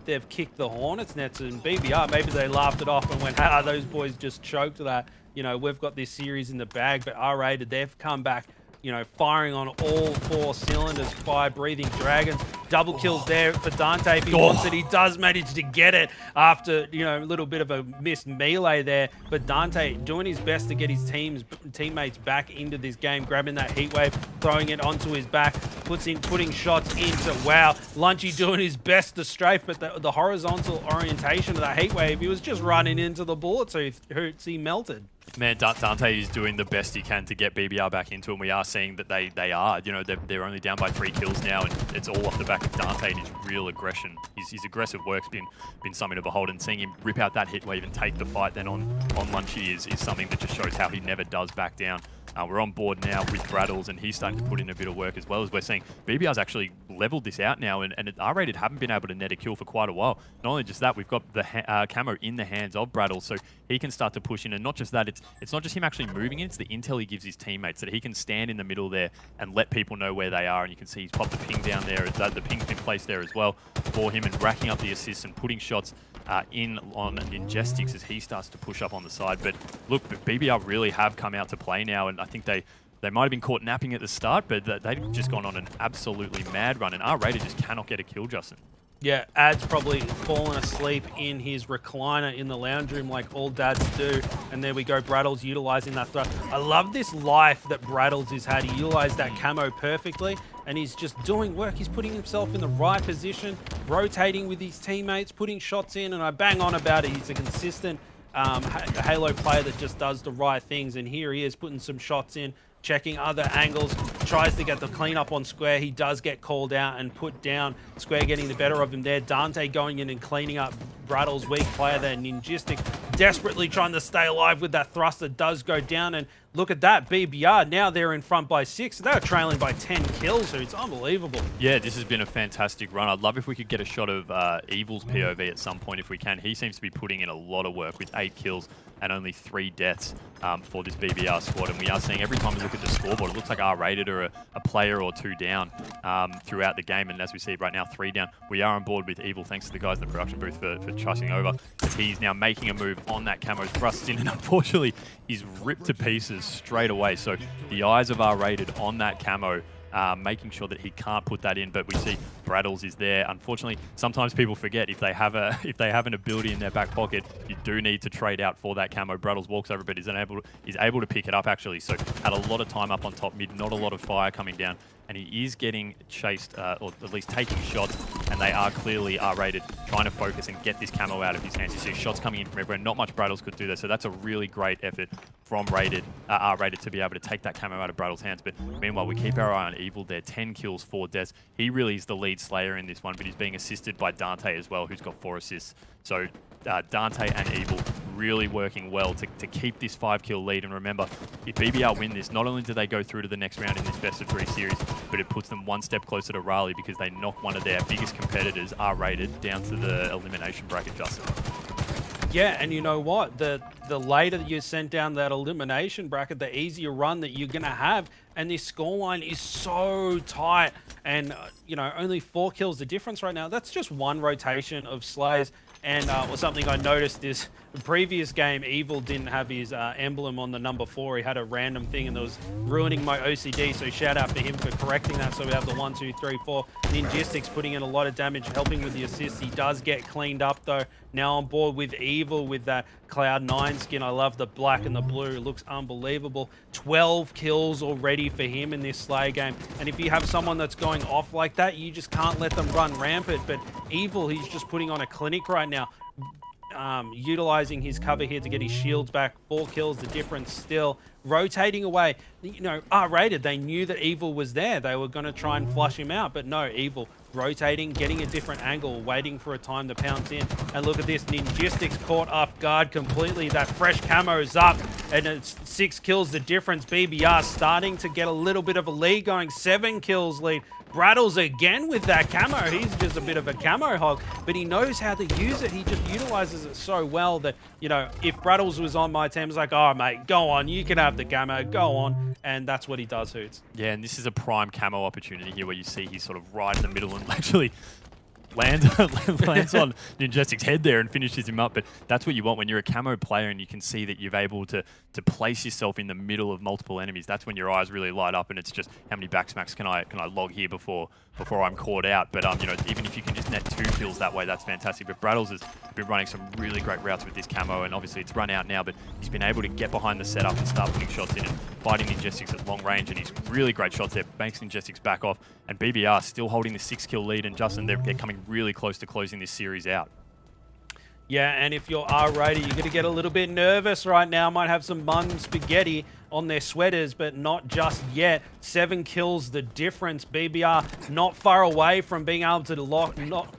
They've kicked the Hornets nets, and BBR, maybe they laughed it off and went, those boys just choked that. We've got this series in the bag. But R-rated, they've come back, firing on all 4 cylinders, fire-breathing dragons. Double kills there for Dante if he wants it. He does manage to get it after, a little bit of a missed melee there. But Dante doing his best to get his teammates back into this game, grabbing that heat wave, throwing it onto his back, putting shots into, wow. Lunchy doing his best to strafe, but the horizontal orientation of that heat wave, he was just running into the bullet, so he melted. Man, Dante is doing the best he can to get BBR back into it, and we are seeing that they are. They're only down by 3 kills now, and it's all off the back of Dante and his real aggression. His aggressive work's been something to behold, and seeing him rip out that hit wave and take the fight then on Lunchy is something that just shows how he never does back down. We're on board now with Braddles, and he's starting to put in a bit of work as well. As we're seeing, BBR's actually leveled this out now, and R-rated haven't been able to net a kill for quite a while. Not only just that, we've got the camo in the hands of Braddles, so he can start to push in. And not just that, it's not just him actually moving in, it's the intel he gives his teammates, that he can stand in the middle there and let people know where they are. And you can see he's popped the ping down there. The ping's been placed there as well for him, and racking up the assists and putting shots in on Ingestix as he starts to push up on the side. But look, BBR really have come out to play now, and I think they might have been caught napping at the start, but they've just gone on an absolutely mad run, and R-rated just cannot get a kill, Justin. Yeah, Ad's probably fallen asleep in his recliner in the lounge room like all dads do. And there we go, Braddles utilizing that throw. I love this life that Braddles has had. He utilized that camo perfectly, and he's just doing work. He's putting himself in the right position, rotating with his teammates, putting shots in, and I bang on about it. He's a consistent a Halo player that just does the right things, and here he is putting some shots in, checking other angles, tries to get the cleanup on Square. He does get called out and put down. Square getting the better of him there. Dante going in and cleaning up Brattle's weak player there. Ninjistic desperately trying to stay alive with that thrust that does go down. And look at that, BBR, now they're in front by 6. They were trailing by 10 kills, so it's unbelievable. Yeah, this has been a fantastic run. I'd love if we could get a shot of Evil's POV at some point if we can. He seems to be putting in a lot of work with 8 kills and only 3 deaths for this BBR squad. And we are seeing every time we look at the scoreboard, it looks like R-rated or a player or 2 down throughout the game. And as we see right now, 3 down. We are on board with Evil, thanks to the guys in the production booth for trusting over, as he's now making a move on that camo, thrusts in, and unfortunately, he's ripped to pieces straight away. So the eyes of R-rated on that camo, making sure that he can't put that in, but we see Brattles is there. Unfortunately, sometimes people forget if they have an ability in their back pocket, you do need to trade out for that camo. Brattles walks over, but he's able to pick it up actually. So had a lot of time up on top mid, not a lot of fire coming down, and he is getting chased, or at least taking shots, and they are clearly R-rated, trying to focus and get this camo out of his hands. You see shots coming in from everywhere. Not much Brattles could do there, so that's a really great effort from R-rated to be able to take that camo out of Brattles' hands. But meanwhile, we keep our eye on Evil there. 10 kills, 4 deaths. He really is the lead slayer in this one, but he's being assisted by Dante as well, who's got 4 assists. So Dante and Evil really working well to keep this 5-kill lead. And remember, if BBR win this, not only do they go through to the next round in this best-of-3 series, but it puts them one step closer to Raleigh because they knock one of their biggest competitors, R-rated, down to the elimination bracket, Justin. Yeah, and you know what? The later that you send down that elimination bracket, the easier run that you're going to have. And this scoreline is so tight. And, you know, only 4 kills the difference right now. That's just one rotation of Slayers. And something I noticed is the previous game, Evil didn't have his emblem on the number 4. He had a random thing and it was ruining my OCD. So shout out for him for correcting that. So we have the 1, 2, 3, 4. Ninjistics putting in a lot of damage, helping with the assists. He does get cleaned up though. Now on board with Evil with that Cloud9 skin. I love the black and the blue. It looks unbelievable. 12 kills already for him in this Slay game. And if you have someone that's going off like that, you just can't let them run rampant. But Evil, he's just putting on a clinic right now. Utilizing his cover here to get his shields back. 4 kills, the difference still. Rotating away. You know, R-rated, they knew that Evil was there. They were going to try and flush him out, but no, Evil rotating, getting a different angle, waiting for a time to pounce in. And look at this, Ninjistics caught off guard completely. That fresh camo's up, and it's 6 kills the difference. BBR starting to get a little bit of a lead going, 7 kills lead. Brattles again with that camo. He's just a bit of a camo hog, but he knows how to use it. He just utilizes it so well that, you know, if Brattles was on my team, it's like, oh, mate, go on. You can have the camo. Go on. And that's what he does, Hoots. Yeah, and this is a prime camo opportunity here where you see he's sort of right in the middle and actually lands on Ninjestic's head there and finishes him up. But that's what you want when you're a camo player and you can see that you're able to place yourself in the middle of multiple enemies. That's when your eyes really light up, and it's just how many backsmacks can I log here before I'm caught out. But you know, even if you can just net 2 kills that way, that's fantastic. But Brattles has been running some really great routes with this camo, and obviously it's run out now, but he's been able to get behind the setup and start putting shots in and fighting Ninjestics at long range, and he's really great shots there. Makes Ninjestics back off, and BBR still holding the 6-kill lead, and Justin, they're coming really close to closing this series out. Yeah, and if you're R-rated, you're going to get a little bit nervous right now. Might have some bun spaghetti on their sweaters, but not just yet. 7 kills the difference. BBR not far away from being able to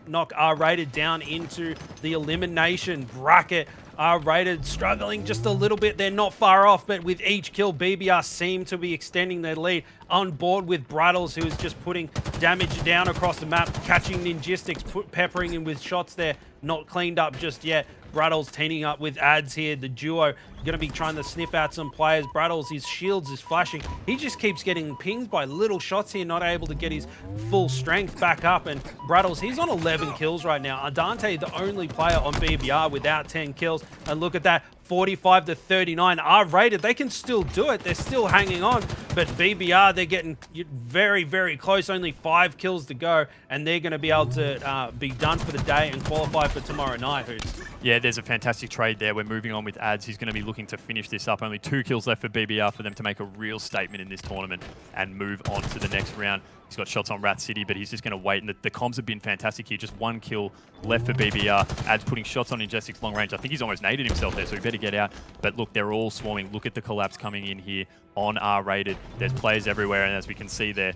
knock R-rated down into the elimination bracket. R-rated struggling just a little bit. They're not far off, but with each kill, BBR seem to be extending their lead. On board with Brattles, who is just putting damage down across the map, catching Ninjistics, peppering him with shots there. Not cleaned up just yet. Brattles teaming up with Ads here. The duo going to be trying to sniff out some players. Brattles, his shields is flashing. He just keeps getting pinged by little shots here, not able to get his full strength back up. And Brattles, he's on 11 kills right now. Dante, the only player on BBR without 10 kills. And look at that. 45 to 39. R-rated, they can still do it. They're still hanging on. But BBR, they're getting very, very close. Only 5 kills to go. And they're going to be able to be done for the day and qualify for tomorrow night, Hoots. Yeah, there's a fantastic trade there. We're moving on with Ads. He's going to be looking to finish this up. Only 2 kills left for BBR for them to make a real statement in this tournament and move on to the next round. He's got shots on Rat City, but he's just going to wait. And the comms have been fantastic here. Just 1 kill left for BBR. Ad's putting shots on Ingestic's long range. I think he's almost naded himself there, so he better get out. But look, they're all swarming. Look at the collapse coming in here on R-rated. There's players everywhere, and as we can see there,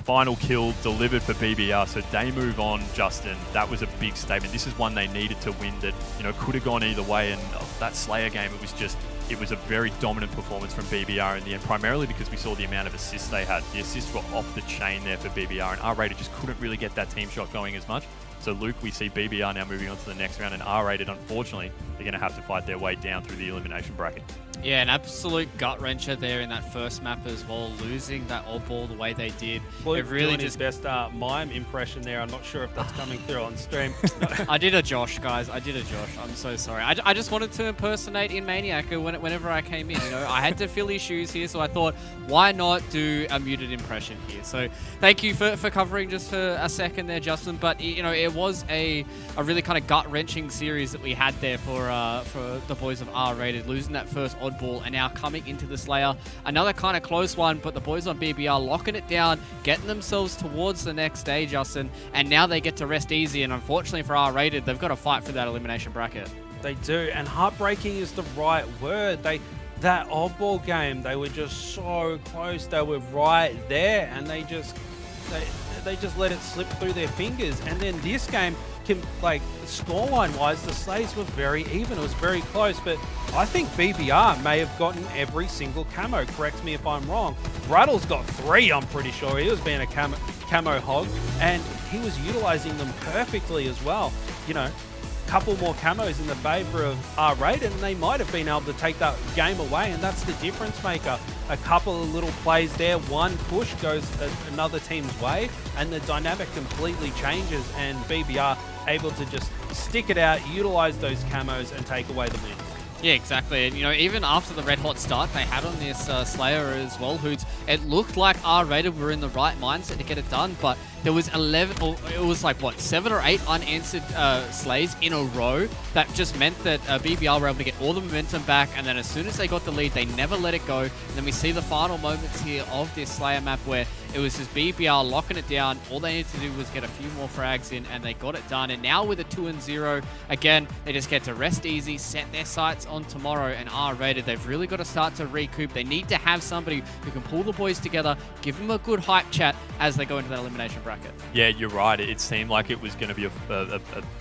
final kill delivered for BBR. So they move on, Justin. That was a big statement. This is one they needed to win that, you know, could have gone either way. And that Slayer game, it was a very dominant performance from BBR in the end, primarily because we saw the amount of assists they had. The assists were off the chain there for BBR, and R-rated just couldn't really get that team shot going as much. So Luke, we see BBR now moving on to the next round, and R-rated, unfortunately, they're going to have to fight their way down through the elimination bracket. Yeah, an absolute gut-wrencher there in that first map as well, losing that oddball the way they did. Luke it really doing his best mime impression there. I'm not sure if that's coming through on stream. I did a Josh, guys. I did a Josh. I'm so sorry. I just wanted to impersonate in Maniac whenever I came in. You know, I had to fill his shoes here, so I thought, why not do a muted impression here? So thank you for covering just for a second there, Justin. But you know, it was a really kind of gut-wrenching series that we had there for the boys of R-rated, losing that first oddball and now coming into the Slayer. Another kind of close one, but the boys on BBR locking it down, getting themselves towards the next day, Justin, and now they get to rest easy. And unfortunately for R-rated, they've got to fight for that elimination bracket. They do, and heartbreaking is the right word. That oddball game, they were just so close. They were right there, and they just let it slip through their fingers. And then this game, like scoreline wise, the slates were very even. It was very close, but I think BBR may have gotten every single camo. Correct me if I'm wrong. Rattle's got 3, I'm pretty sure. He was being a camo hog, and he was utilizing them perfectly as well. You know, couple more camos in the favor of R-rated, and they might have been able to take that game away, and that's the difference maker. A couple of little plays there, one push goes another team's way, and the dynamic completely changes, and BBR able to just stick it out, utilize those camos, and take away the win. Yeah, exactly. And, you know, even after the red hot start they had on this Slayer as well, Hoots, it looked like R-rated were in the right mindset to get it done, but there was 11, or it was like, what, 7 or 8 unanswered slays in a row that just meant that BBR were able to get all the momentum back, and then as soon as they got the lead, they never let it go. And then we see the final moments here of this Slayer map where it was just BBR locking it down. All they needed to do was get a few more frags in, and they got it done. And now with a 2-0, again, they just get to rest easy, set their sights on tomorrow, and R-rated, they've really got to start to recoup. They need to have somebody who can pull the boys together, give them a good hype chat as they go into that elimination bracket. Yeah, you're right. It seemed like it was going to be a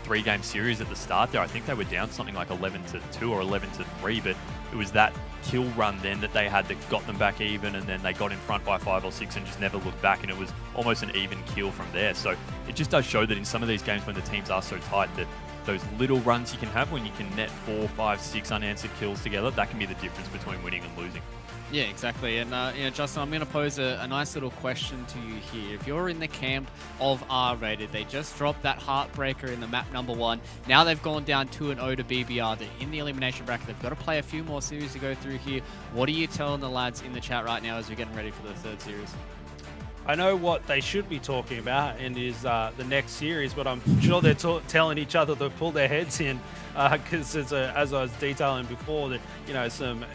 3-game series at the start there. I think they were down something like 11-2 or 11-3, but it was that kill run then that they had that got them back even, and then they got in front by 5 or 6 and just never looked back, and it was almost an even kill from there. So it just does show that in some of these games when the teams are so tight, that those little runs you can have when you can net 4, 5, 6 unanswered kills together, that can be the difference between winning and losing. Yeah, exactly. And, you know, Justin, I'm going to pose a nice little question to you here. If you're in the camp of R-rated, they just dropped that heartbreaker in the map number 1. Now they've gone down 2-0 to BBR. They're in the elimination bracket. They've got to play a few more series to go through here. What are you telling the lads in the chat right now as we're getting ready for the 3rd series? I know what they should be talking about, and is the next series, but I'm sure they're telling each other to pull their heads in, because as I was detailing before, that, you know, some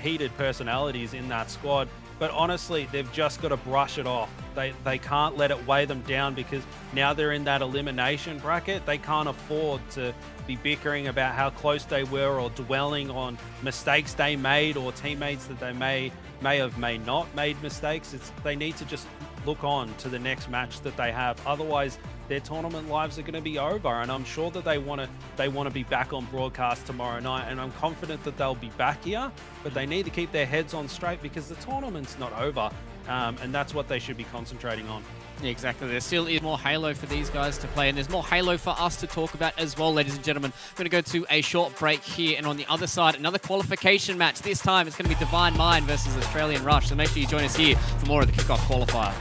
heated personalities in that squad. But honestly, they've just got to brush it off. They can't let it weigh them down, because now they're in that elimination bracket. They can't afford to be bickering about how close they were, or dwelling on mistakes they made, or teammates that they may not made mistakes. They need to just look on to the next match that they have. Otherwise, their tournament lives are going to be over, and I'm sure that they want to be back on broadcast tomorrow night, and I'm confident that they'll be back here, but they need to keep their heads on straight, because the tournament's not over, and that's what they should be concentrating on. Yeah, exactly. There still is more Halo for these guys to play, and there's more Halo for us to talk about as well, ladies and gentlemen. We're going to go to a short break here, and on the other side, another qualification match. This time, it's going to be Divine Mind versus Australian Rush, so make sure you join us here for more of the Kickoff Qualifier.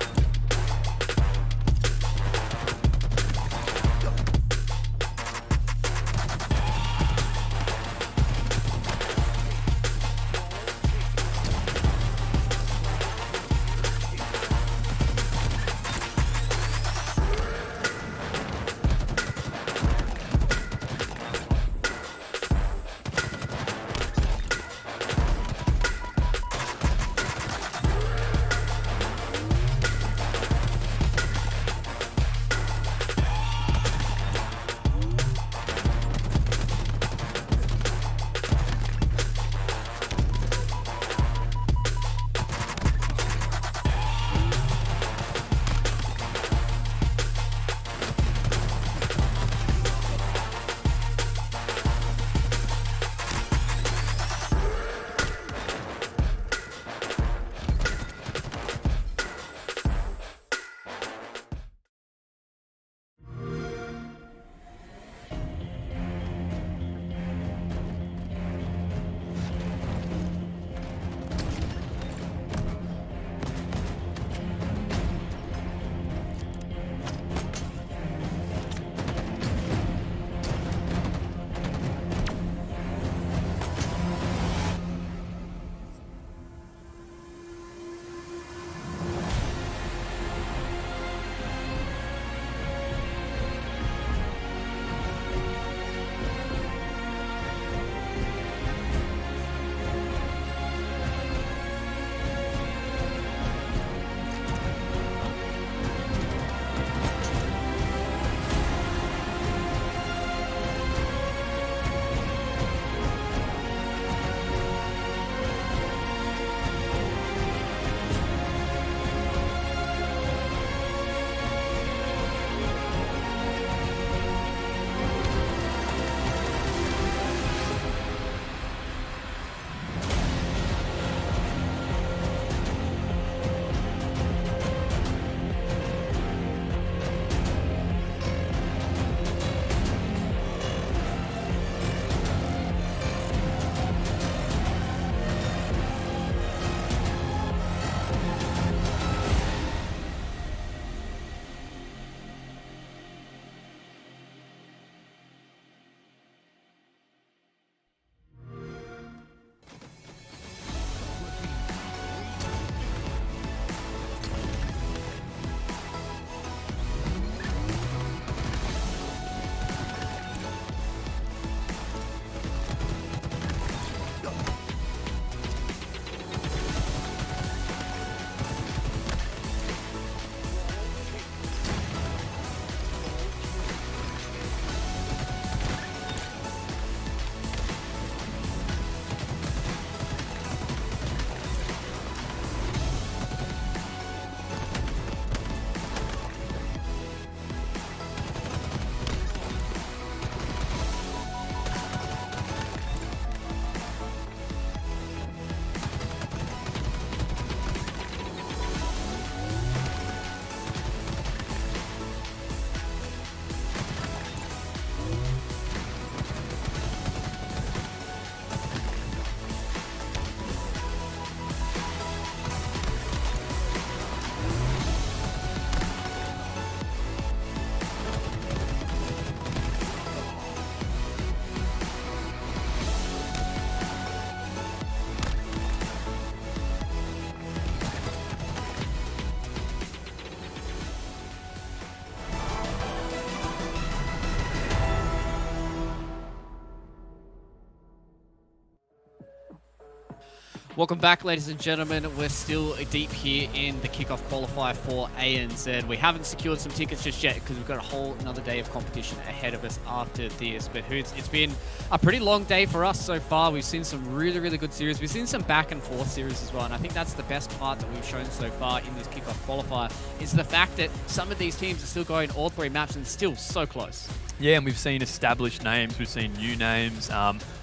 Welcome back, ladies and gentlemen. We're still deep here in the Kickoff Qualifier for ANZ. We haven't secured some tickets just yet because we've got a whole another day of competition ahead of us after this. But Hoots, it's been a pretty long day for us so far. We've seen some really, really good series. We've seen some back and forth series as well. And I think that's the best part that we've shown so far in this Kickoff Qualifier is the fact that some of these teams are still going all three maps and still so close. Yeah, and we've seen established names, we've seen new names.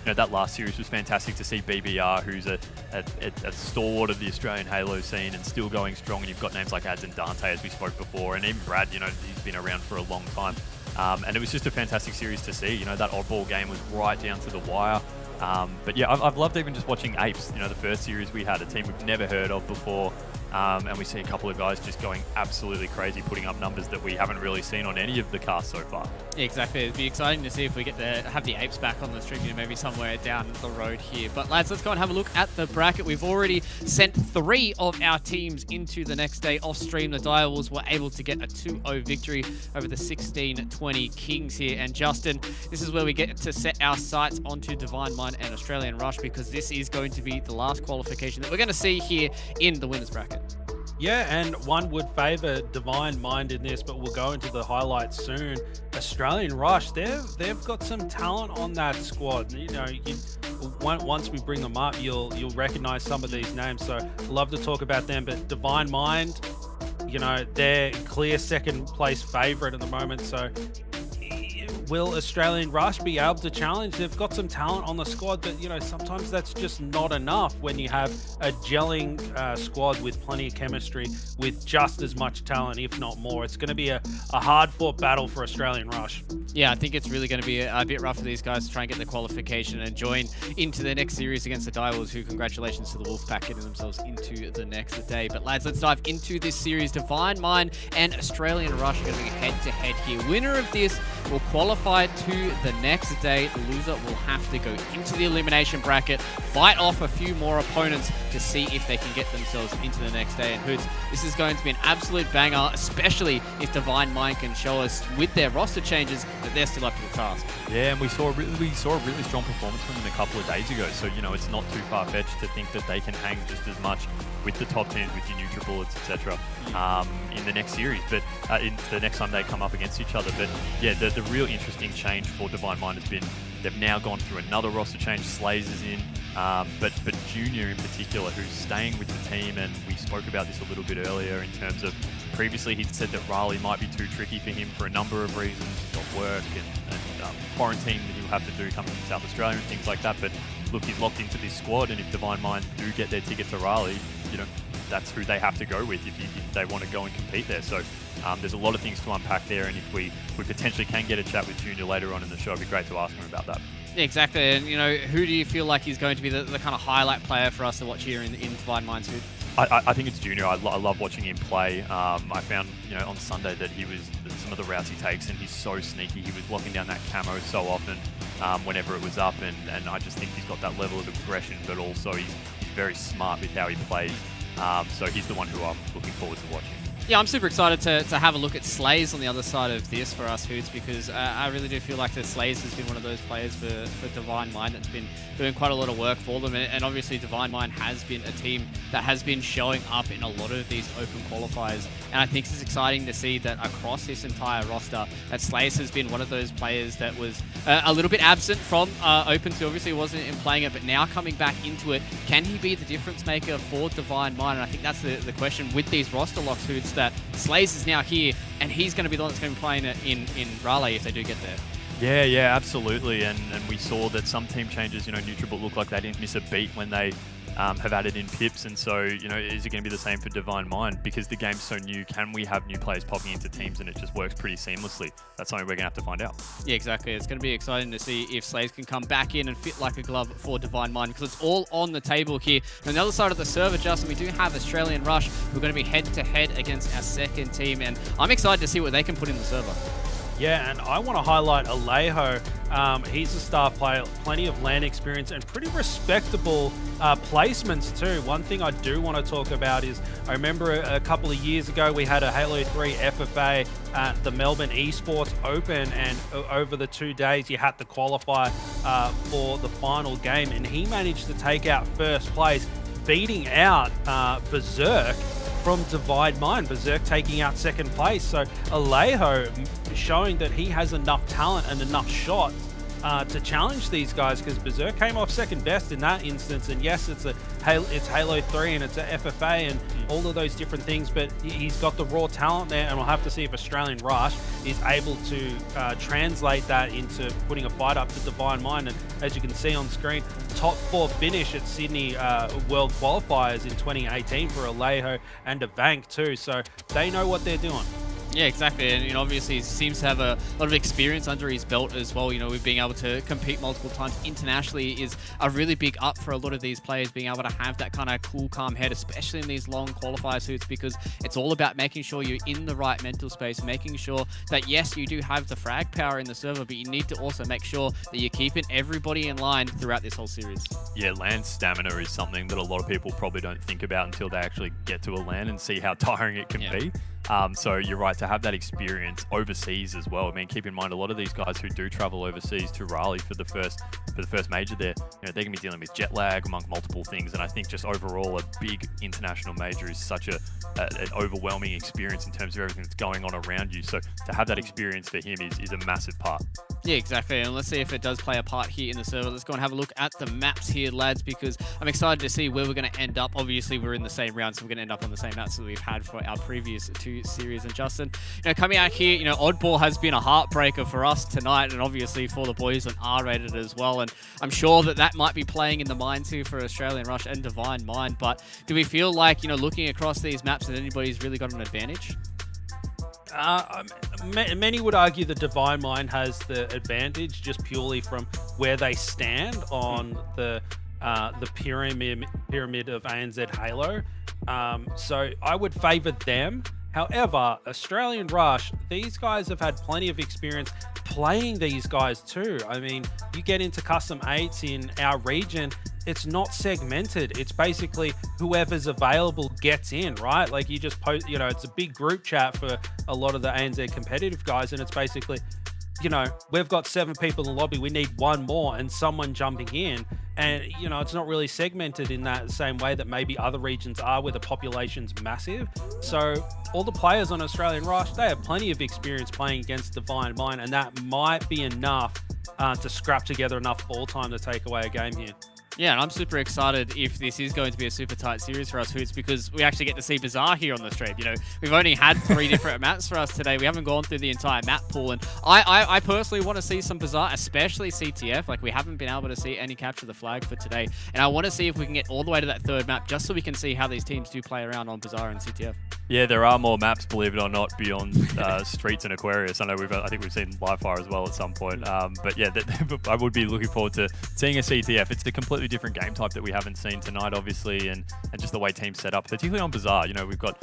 That last series was fantastic to see BBR, who's a stalwart of the Australian Halo scene and still going strong. And you've got names like Ads and Dante, as we spoke before, and even Brad, he's been around for a long time. And it was just a fantastic series to see. That oddball game was right down to the wire. But yeah, I've loved even just watching Apes. The first series we had, a team we've never heard of before. And we see a couple of guys just going absolutely crazy, putting up numbers that we haven't really seen on any of the casts so far. Yeah, exactly. It'd be exciting to see if we get to have the Apes back on the stream, maybe somewhere down the road here. But lads, let's go and have a look at the bracket. We've already sent 3 of our teams into the next day. Off stream, the Direwolves were able to get a 2-0 victory over the 16-20 Kings here. And Justin, this is where we get to set our sights onto Divine Mind and Australian Rush, because this is going to be the last qualification that we're going to see here in the winners bracket. Yeah, and one would favour Divine Mind in this, but we'll go into the highlights soon. Australian Rush, they've got some talent on that squad. Once we bring them up, you'll recognise some of these names. So love to talk about them. But Divine Mind, they're clear second place favourite at the moment. So will Australian Rush be able to challenge? They've got some talent on the squad, but sometimes that's just not enough when you have a gelling squad with plenty of chemistry, with just as much talent, if not more. It's going to be a hard-fought battle for Australian Rush. Yeah, I think it's really going to be a bit rough for these guys to try and get the qualification and join into the next series against the Direwolves, who, congratulations to the Wolfpack, getting themselves into the next day. But lads, let's dive into this series. Divine Mind and Australian Rush are going to be head-to-head here. Winner of this will qualify to the next day. The loser will have to go into the elimination bracket, fight off a few more opponents to see if they can get themselves into the next day. And Hoots, this is going to be an absolute banger, especially if Divine Mind can show us with their roster changes that they're still up to the task. Yeah, and we saw a really strong performance from them a couple of days ago. So it's not too far-fetched to think that they can hang just as much with the top teams, with your NutriBullets, etc. In the next series, but in the next time they come up against each other. But yeah, the real interesting change for Divine Mind has been they've now gone through another roster change. Slays is in, but Junior in particular, who's staying with the team, and we spoke about this a little bit earlier in terms of previously he'd said that Raleigh might be too tricky for him for a number of reasons. He's got work and quarantine that he'll have to do coming from South Australia and things like that. But look, he's locked into this squad, and if Divine Mind do get their ticket to Raleigh, that's who they have to go with if they want to go and compete there. So there's a lot of things to unpack there, and if we potentially can get a chat with Junior later on in the show, it'd be great to ask him about that. Exactly, and who do you feel like is going to be the kind of highlight player for us to watch here in Divine Mind's hood? I think it's Junior. I love watching him play. I found on Sunday that some of the routes he takes, and he's so sneaky. He was locking down that camo so often whenever it was up, and I just think he's got that level of aggression, but also he's very smart with how he plays. So he's the one who I'm looking forward to watching. Yeah, I'm super excited to have a look at Slays on the other side of this for us, Hoots, because I really do feel like that Slays has been one of those players for Divine Mind that's been doing quite a lot of work for them. And obviously Divine Mind has been a team that has been showing up in a lot of these open qualifiers. And I think it's exciting to see that across this entire roster, that Slays has been one of those players that was a little bit absent from Open, so obviously wasn't in playing it, but now coming back into it, can he be the difference maker for Divine Mind? And I think that's the question with these roster locks, Hoots, that Slays is now here, and he's going to be the one that's going to be playing it in Raleigh if they do get there. Yeah, absolutely. And we saw that some team changes, NutriBullet looked like they didn't miss a beat when they have added in pips. And so, is it going to be the same for Divine Mind? Because the game's so new, can we have new players popping into teams and it just works pretty seamlessly? That's something we're going to have to find out. Yeah, exactly. It's going to be exciting to see if Slays can come back in and fit like a glove for Divine Mind, because it's all on the table here. On the other side of the server, Justin, we do have Australian Rush. We're going to be head-to-head against our second team, and I'm excited to see what they can put in the server. Yeah, and I want to highlight Alejo. He's a star player, plenty of LAN experience and pretty respectable placements too. One thing I do want to talk about is I remember a couple of years ago we had a Halo 3 FFA at the Melbourne Esports Open, and over the 2 days you had to qualify for the final game, and he managed to take out first place. beating out Berserk from Divide Mind. Berserk taking out second place. So Alejo showing that he has enough talent and enough shot to challenge these guys, because Berserk came off second best in that instance. And yes, it's Halo 3 and it's a FFA and all of those different things, but he's got the raw talent there, and we'll have to see if Australian Rush is able to translate that into putting a fight up to Divine Mind. And as you can see on screen, top 4 finish at Sydney World Qualifiers in 2018 for Alejo and Avank too, so they know what they're doing. Yeah, exactly, and obviously he seems to have a lot of experience under his belt as well. With being able to compete multiple times internationally is a really big up for a lot of these players, being able to have that kind of cool, calm head, especially in these long qualifier suits, because it's all about making sure you're in the right mental space, making sure that, yes, you do have the frag power in the server, but you need to also make sure that you're keeping everybody in line throughout this whole series. Yeah, LAN stamina is something that a lot of people probably don't think about until they actually get to a LAN and see how tiring it can be. So you're right, to have that experience overseas as well. I mean, keep in mind, a lot of these guys who do travel overseas to Raleigh for the first major there, they're going to be dealing with jet lag among multiple things. And I think just overall, a big international major is such an overwhelming experience in terms of everything that's going on around you. So to have that experience for him is a massive part. Yeah, exactly. And let's see if it does play a part here in the server. Let's go and have a look at the maps here, lads, because I'm excited to see where we're going to end up. Obviously, we're in the same round, so we're going to end up on the same maps that we've had for our previous 2 series. And Justin, coming out here, Oddball has been a heartbreaker for us tonight, and obviously for the boys on R-rated as well. And I'm sure that might be playing in the minds here for Australian Rush and Divine Mind. But do we feel like, looking across these maps, that anybody's really got an advantage? Many would argue the Divine Mind has the advantage just purely from where they stand on the pyramid of ANZ Halo. So I would favour them. However, Australian Rush, these guys have had plenty of experience playing these guys too. I mean, you get into custom 8s in our region, it's not segmented. It's basically whoever's available gets in, right? Like you just post, it's a big group chat for a lot of the ANZ competitive guys, and it's basically, we've got 7 people in the lobby, we need 1 more and someone jumping in. And, it's not really segmented in that same way that maybe other regions are, where the population's massive. So all the players on Australian Rush, they have plenty of experience playing against Divine Mind, and that might be enough to scrap together enough ball time to take away a game here. Yeah, and I'm super excited if this is going to be a super tight series for us Hoots, because we actually get to see Bazaar here on the stream. We've only had 3 different maps for us today. We haven't gone through the entire map pool, and I personally want to see some Bazaar, especially CTF. Like, we haven't been able to see any capture the flag for today, and I want to see if we can get all the way to that 3rd map, just so we can see how these teams do play around on Bazaar and CTF. Yeah, there are more maps, believe it or not, beyond Streets and Aquarius. I know I think we've seen Livefire as well at some point. But yeah, I would be looking forward to seeing a CTF. It's a completely different game type that we haven't seen tonight, obviously, and just the way teams set up, particularly on Bazaar. We've got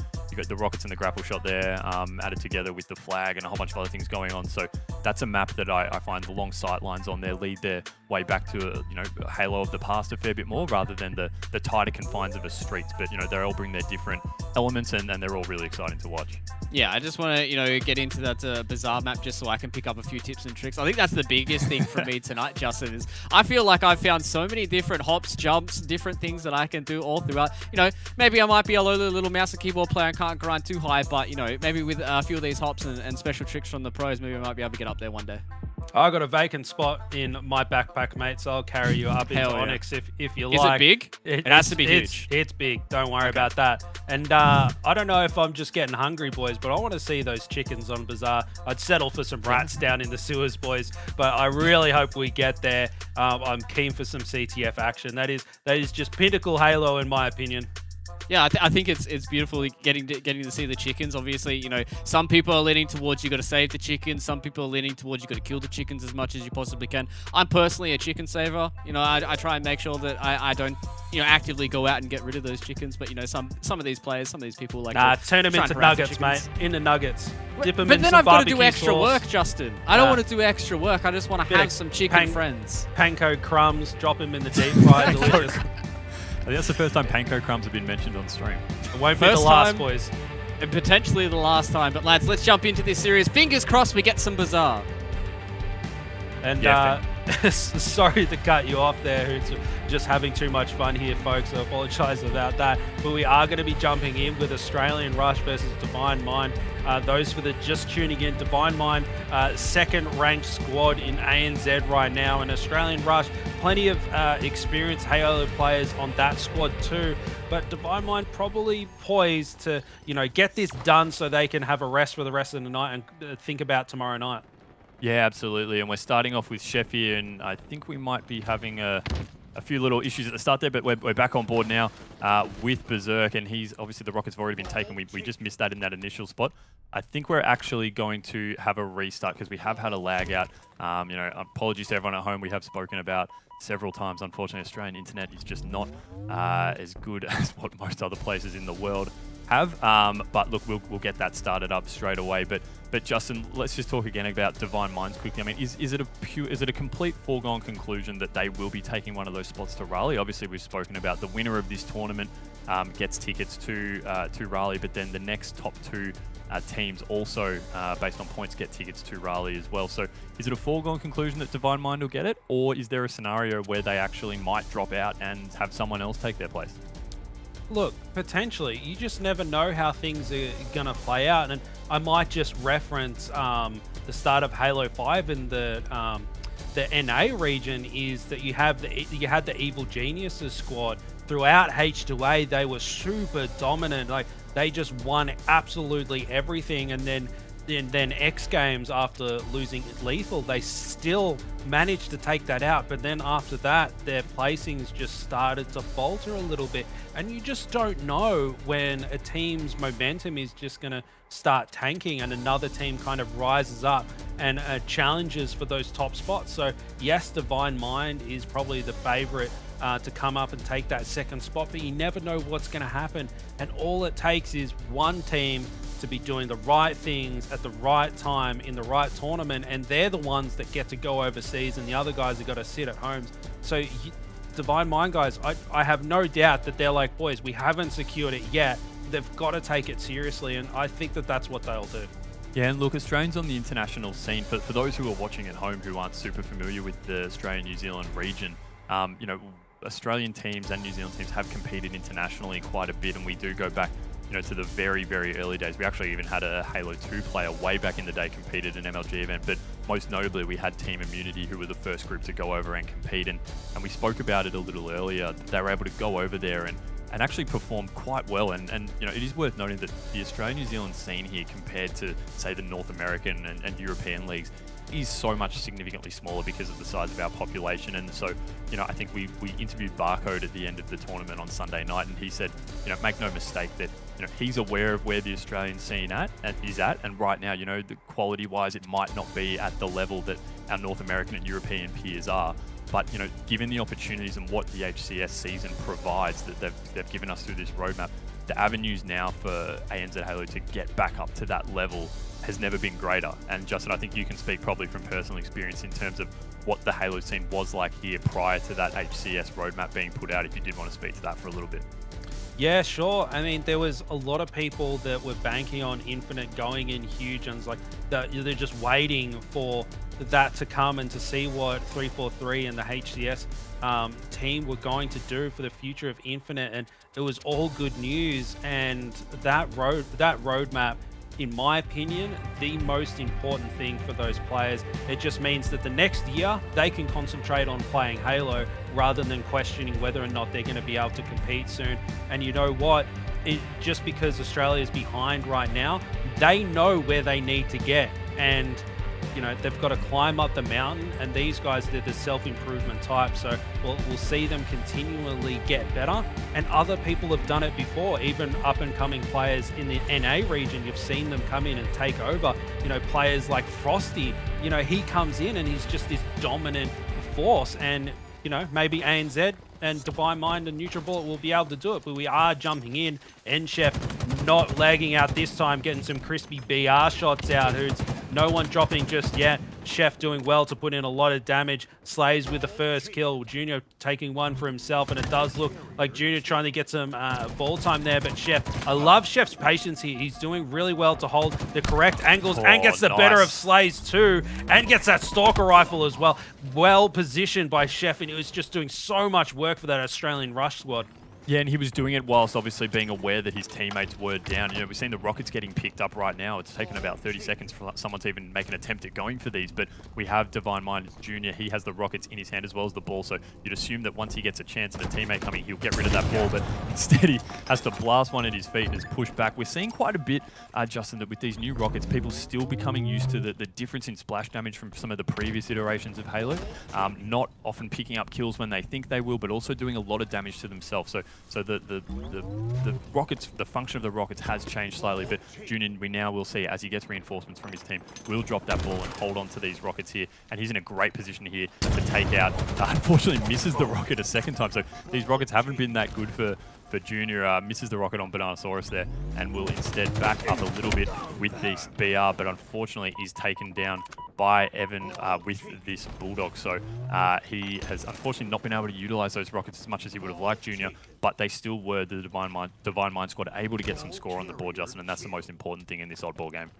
the rockets and the grapple shot there, added together with the flag and a whole bunch of other things going on. So that's a map that I find the long sight lines on there lead their way back to Halo of the past a fair bit more, rather than the tighter confines of a Streets. But they all bring their different elements, and they're all really exciting to watch. Yeah, I just want to get into that Bazaar map just so I can pick up a few tips and tricks. I think that's the biggest thing for me tonight, Justin, is I feel like I've found so many different hops, jumps, different things that I can do all throughout. Maybe I might be a lowly little mouse and keyboard player and can't grind too high, but maybe with a few of these hops and special tricks from the pros, maybe I might be able to get up there one day. I got a vacant spot in my backpack, mate, so I'll carry you up into Onyx if you like. Is it big? It has to be huge. It's big. Don't worry about that. And I don't know if I'm just getting hungry, boys, but I want to see those chickens on Bazaar. I'd settle for some rats down in the sewers, boys, but I really hope we get there. I'm keen for some CTF action. That is just pinnacle Halo, in my opinion. Yeah, I think it's beautiful getting to see the chickens. Obviously, some people are leaning towards you got to save the chickens. Some people are leaning towards you got to kill the chickens as much as you possibly can. I'm personally a chicken saver. I try and make sure that I don't actively go out and get rid of those chickens. But some of these players, some of these people turn them into nuggets, mate. Into nuggets. Dip them but in then some I've got to do barbecue extra sauce. work, Justin. I don't want to do extra work. I just want to have some chicken friends. Panko crumbs. Drop them in the deep fryer. Delicious. I think that's the first time panko crumbs have been mentioned on stream. It won't be the last, boys. And potentially the last time. But lads, let's jump into this series. Fingers crossed we get some Bazaar. And Sorry to cut you off there. It's just having too much fun here, folks. I apologize about that. But we are going to be jumping in with Australian Rush versus Divine Mind. Those for the just tuning in, Divine Mind, second-ranked squad in ANZ right now, and Australian Rush, plenty of experienced Halo players on that squad too. But Divine Mind probably poised to, get this done so they can have a rest for the rest of the night and think about tomorrow night. Yeah, absolutely. And we're starting off with Chef here, and I think we might be having a few little issues at the start there, but we're back on board now with Berserk, and he's obviously the rockets have already been taken. We just missed that in that initial spot. I think we're actually going to have a restart because we have had a lag out. Apologies to everyone at home. We have spoken about several times. Unfortunately, Australian internet is just not as good as what most other places in the world have. But look, we'll get that started up straight away. But Justin, let's just talk again about Divine Minds quickly. I mean, is it a complete foregone conclusion that they will be taking one of those spots to Raleigh? Obviously, we've spoken about the winner of this tournament gets tickets to Raleigh, but then the next top two teams also, based on points, get tickets to Raleigh as well. So is it a foregone conclusion that Divine Mind will get it, or is there a scenario where they actually might drop out and have someone else take their place? Look, potentially. You just never know how things are going to play out. And I might just reference the start of Halo 5 in the NA region is that you had the Evil Geniuses squad. Throughout H2A, they were super dominant. Like, they just won absolutely everything. And then X Games, after losing Lethal, they still managed to take that out. But then after that, their placings just started to falter a little bit. And you just don't know when a team's momentum is just going to start tanking and another team kind of rises up and challenges for those top spots. So yes, Divine Mind is probably the favorite to come up and take that second spot, but you never know what's going to happen. And all it takes is one team to be doing the right things at the right time in the right tournament, and they're the ones that get to go overseas, and the other guys have got to sit at home. So Divine Mind guys, I have no doubt that they're like, boys, we haven't secured it yet. They've got to take it seriously, and I think that that's what they'll do. Yeah, and look, Australians on the international scene, for those who are watching at home who aren't super familiar with the Australian-New Zealand region, Australian teams and New Zealand teams have competed internationally quite a bit, and we do go back to the very, very early days. We actually even had a Halo 2 player way back in the day competed in an MLG event, but most notably we had Team Immunity, who were the first group to go over and compete, and we spoke about it a little earlier. They were able to go over there and actually perform quite well, and it is worth noting that the Australian-New Zealand scene here compared to, say, the North American and European leagues is so much significantly smaller because of the size of our population. And so, I think we interviewed Barcode at the end of the tournament on Sunday night, and he said, make no mistake that, he's aware of where the Australian scene is at, and right now, the quality-wise, it might not be at the level that our North American and European peers are. But, given the opportunities and what the HCS season provides that they've given us through this roadmap, the avenues now for ANZ Halo to get back up to that level has never been greater. And Justin, I think you can speak probably from personal experience in terms of what the Halo scene was like here prior to that HCS roadmap being put out, if you did want to speak to that for a little bit. Yeah, sure. I mean, there was a lot of people that were banking on Infinite going in huge, and like they're just waiting for that to come and to see what 343 and the HCS team were going to do for the future of Infinite, and it was all good news. And that roadmap, in my opinion, the most important thing for those players. It just means that the next year they can concentrate on playing Halo rather than questioning whether or not they're going to be able to compete soon. And you know what? Just because Australia is behind right now, they know where they need to get. And they've got to climb up the mountain, and these guys, they're the self-improvement type, so we'll see them continually get better. And other people have done it before, even up-and-coming players in the NA region. You've seen them come in and take over. Players like Frosty, he comes in and he's just this dominant force, and maybe ANZ and Divine Mind and NutriBullet will be able to do it, but we are jumping in. NChef not lagging out this time, getting some crispy BR shots out. No one dropping just yet. Chef doing well to put in a lot of damage. Slays with the first kill. Junior taking one for himself, and it does look like Junior trying to get some ball time there, but Chef, I love Chef's patience here. He's doing really well to hold the correct angles and gets the better of Slays too, and gets that Stalker rifle as well. Well positioned by Chef, and he was just doing so much work for that Australian Rush squad. Yeah, and he was doing it whilst obviously being aware that his teammates were down. You know, we've seen the rockets getting picked up right now. It's taken about 30 seconds for someone to even make an attempt at going for these, but we have Divine Mind Jr. He has the rockets in his hand as well as the ball, so you'd assume that once he gets a chance of a teammate coming, he'll get rid of that ball, but instead he has to blast one at his feet and is pushed back. We're seeing quite a bit, Justin, that with these new rockets, people still becoming used to the difference in splash damage from some of the previous iterations of Halo. Not often picking up kills when they think they will, but also doing a lot of damage to themselves. So the rockets, the function of the rockets has changed slightly, but Junior, we now will see as he gets reinforcements from his team, will drop that ball and hold on to these rockets here, and he's in a great position here to take out. Unfortunately, misses the rocket a second time, so these rockets haven't been that good for Junior. Misses the rocket on Bananasaurus there, and will instead back up a little bit with this BR, but unfortunately is taken down by Evan with this Bulldog. So he has unfortunately not been able to utilize those rockets as much as he would have liked, Junior, but they still were the Divine Mind squad able to get some score on the board, Justin, and that's the most important thing in this oddball game.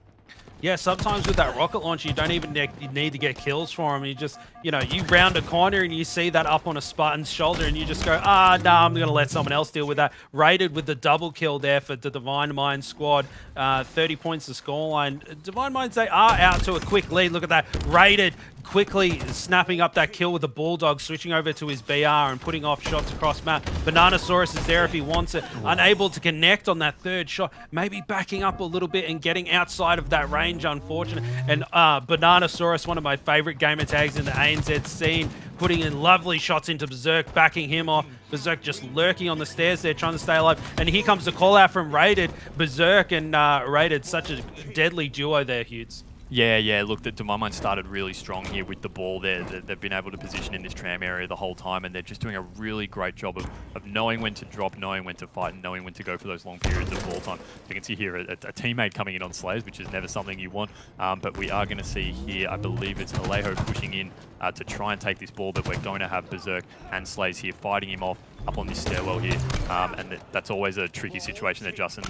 Yeah, sometimes with that rocket launch, you don't even need to get kills for him. You just, you know, you round a corner and you see that up on a Spartan's shoulder and you just go, nah, I'm going to let someone else deal with that. Rated with the double kill there for the Divine Mind squad. 30 points the scoreline. Divine Minds, they are out to a quick lead. Look at that. Rated quickly snapping up that kill with the Bulldog, switching over to his BR and putting off shots across map. Bananasaurus is there if he wants it. Unable to connect on that third shot. Maybe backing up a little bit and getting outside of that range, unfortunate. And Bananasaurus, one of my favorite gamer tags in the ANZ scene, putting in lovely shots into Berserk, backing him off. Berserk just lurking on the stairs there, trying to stay alive. And here comes the call out from Rated. Berserk and Rated, such a deadly duo there, Hughes. Yeah, look, the Divine Mind started really strong here with the ball there. They've been able to position in this tram area the whole time, and they're just doing a really great job of knowing when to drop, knowing when to fight, and knowing when to go for those long periods of ball time. You can see here a teammate coming in on Slays, which is never something you want, but we are going to see here, I believe it's Alejo pushing in to try and take this ball, but we're going to have Berserk and Slays here fighting him off up on this stairwell here, and that's always a tricky situation there, Justin.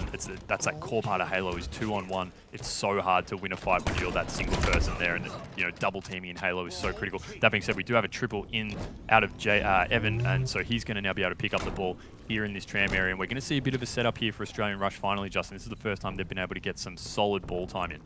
That's that core part of Halo is 2-on-1. It's so hard to win a fight when you're that single person there, and you know, double teaming in Halo is so critical. That being said, we do have a triple in out of Evan, and so he's going to now be able to pick up the ball here in this tram area, and we're going to see a bit of a setup here for Australian Rush finally, Justin. This is the first time they've been able to get some solid ball time in.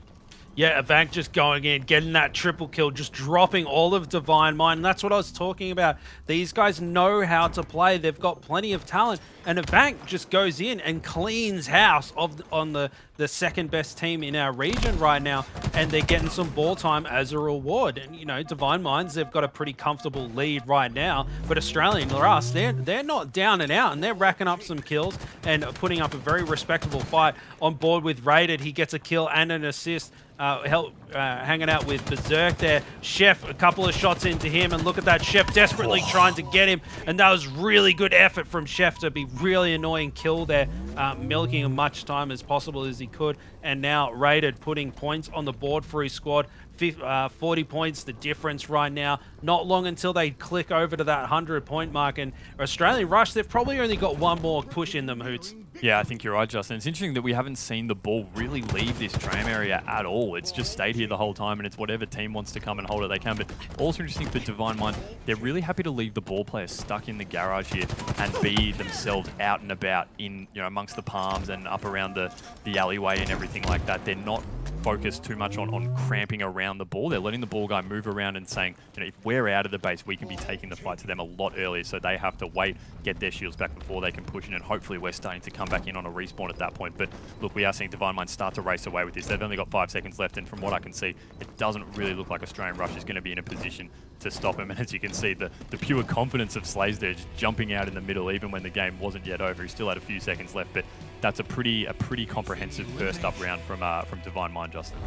Yeah, Avank just going in, getting that triple kill, just dropping all of Divine Mind. And that's what I was talking about. These guys know how to play. They've got plenty of talent. And Avank just goes in and cleans house on the second best team in our region right now. And they're getting some ball time as a reward. And, you know, Divine Minds, they've got a pretty comfortable lead right now. But Australian Rush, they're not down and out. And they're racking up some kills and putting up a very respectable fight. On board with Rated, he gets a kill and an assist. Hanging out with Berserk there. Chef, a couple of shots into him, and look at that. Chef desperately trying to get him, and that was really good effort from Chef to be really annoying kill there, milking as much time as possible as he could. And now Rated putting points on the board for his squad. 40 points, the difference right now. Not long until they click over to that 100-point mark. And Australian Rush, they've probably only got one more push in them, Hoots. Yeah, I think you're right, Justin. It's interesting that we haven't seen the ball really leave this tram area at all. It's just stayed here the whole time, and it's whatever team wants to come and hold it, they can. But also interesting for Divine Mind, they're really happy to leave the ball players stuck in the garage here and be themselves out and about in, you know, amongst the palms and up around the alleyway and everything like that. They're not focused too much on cramping around the ball. They're letting the ball guy move around and saying, you know, if we're out of the base, we can be taking the fight to them a lot earlier, so they have to wait, get their shields back before they can push in, and hopefully we're starting to come back in on a respawn at that point. But look, we are seeing Divine Mind start to race away with this. They've only got 5 seconds left, and from what I can see, it doesn't really look like Australian Rush is going to be in a position to stop him. And as you can see, the pure confidence of Slays there, just jumping out in the middle even when the game wasn't yet over. He still had a few seconds left, but that's a pretty comprehensive first up round from Divine Mind, Justin.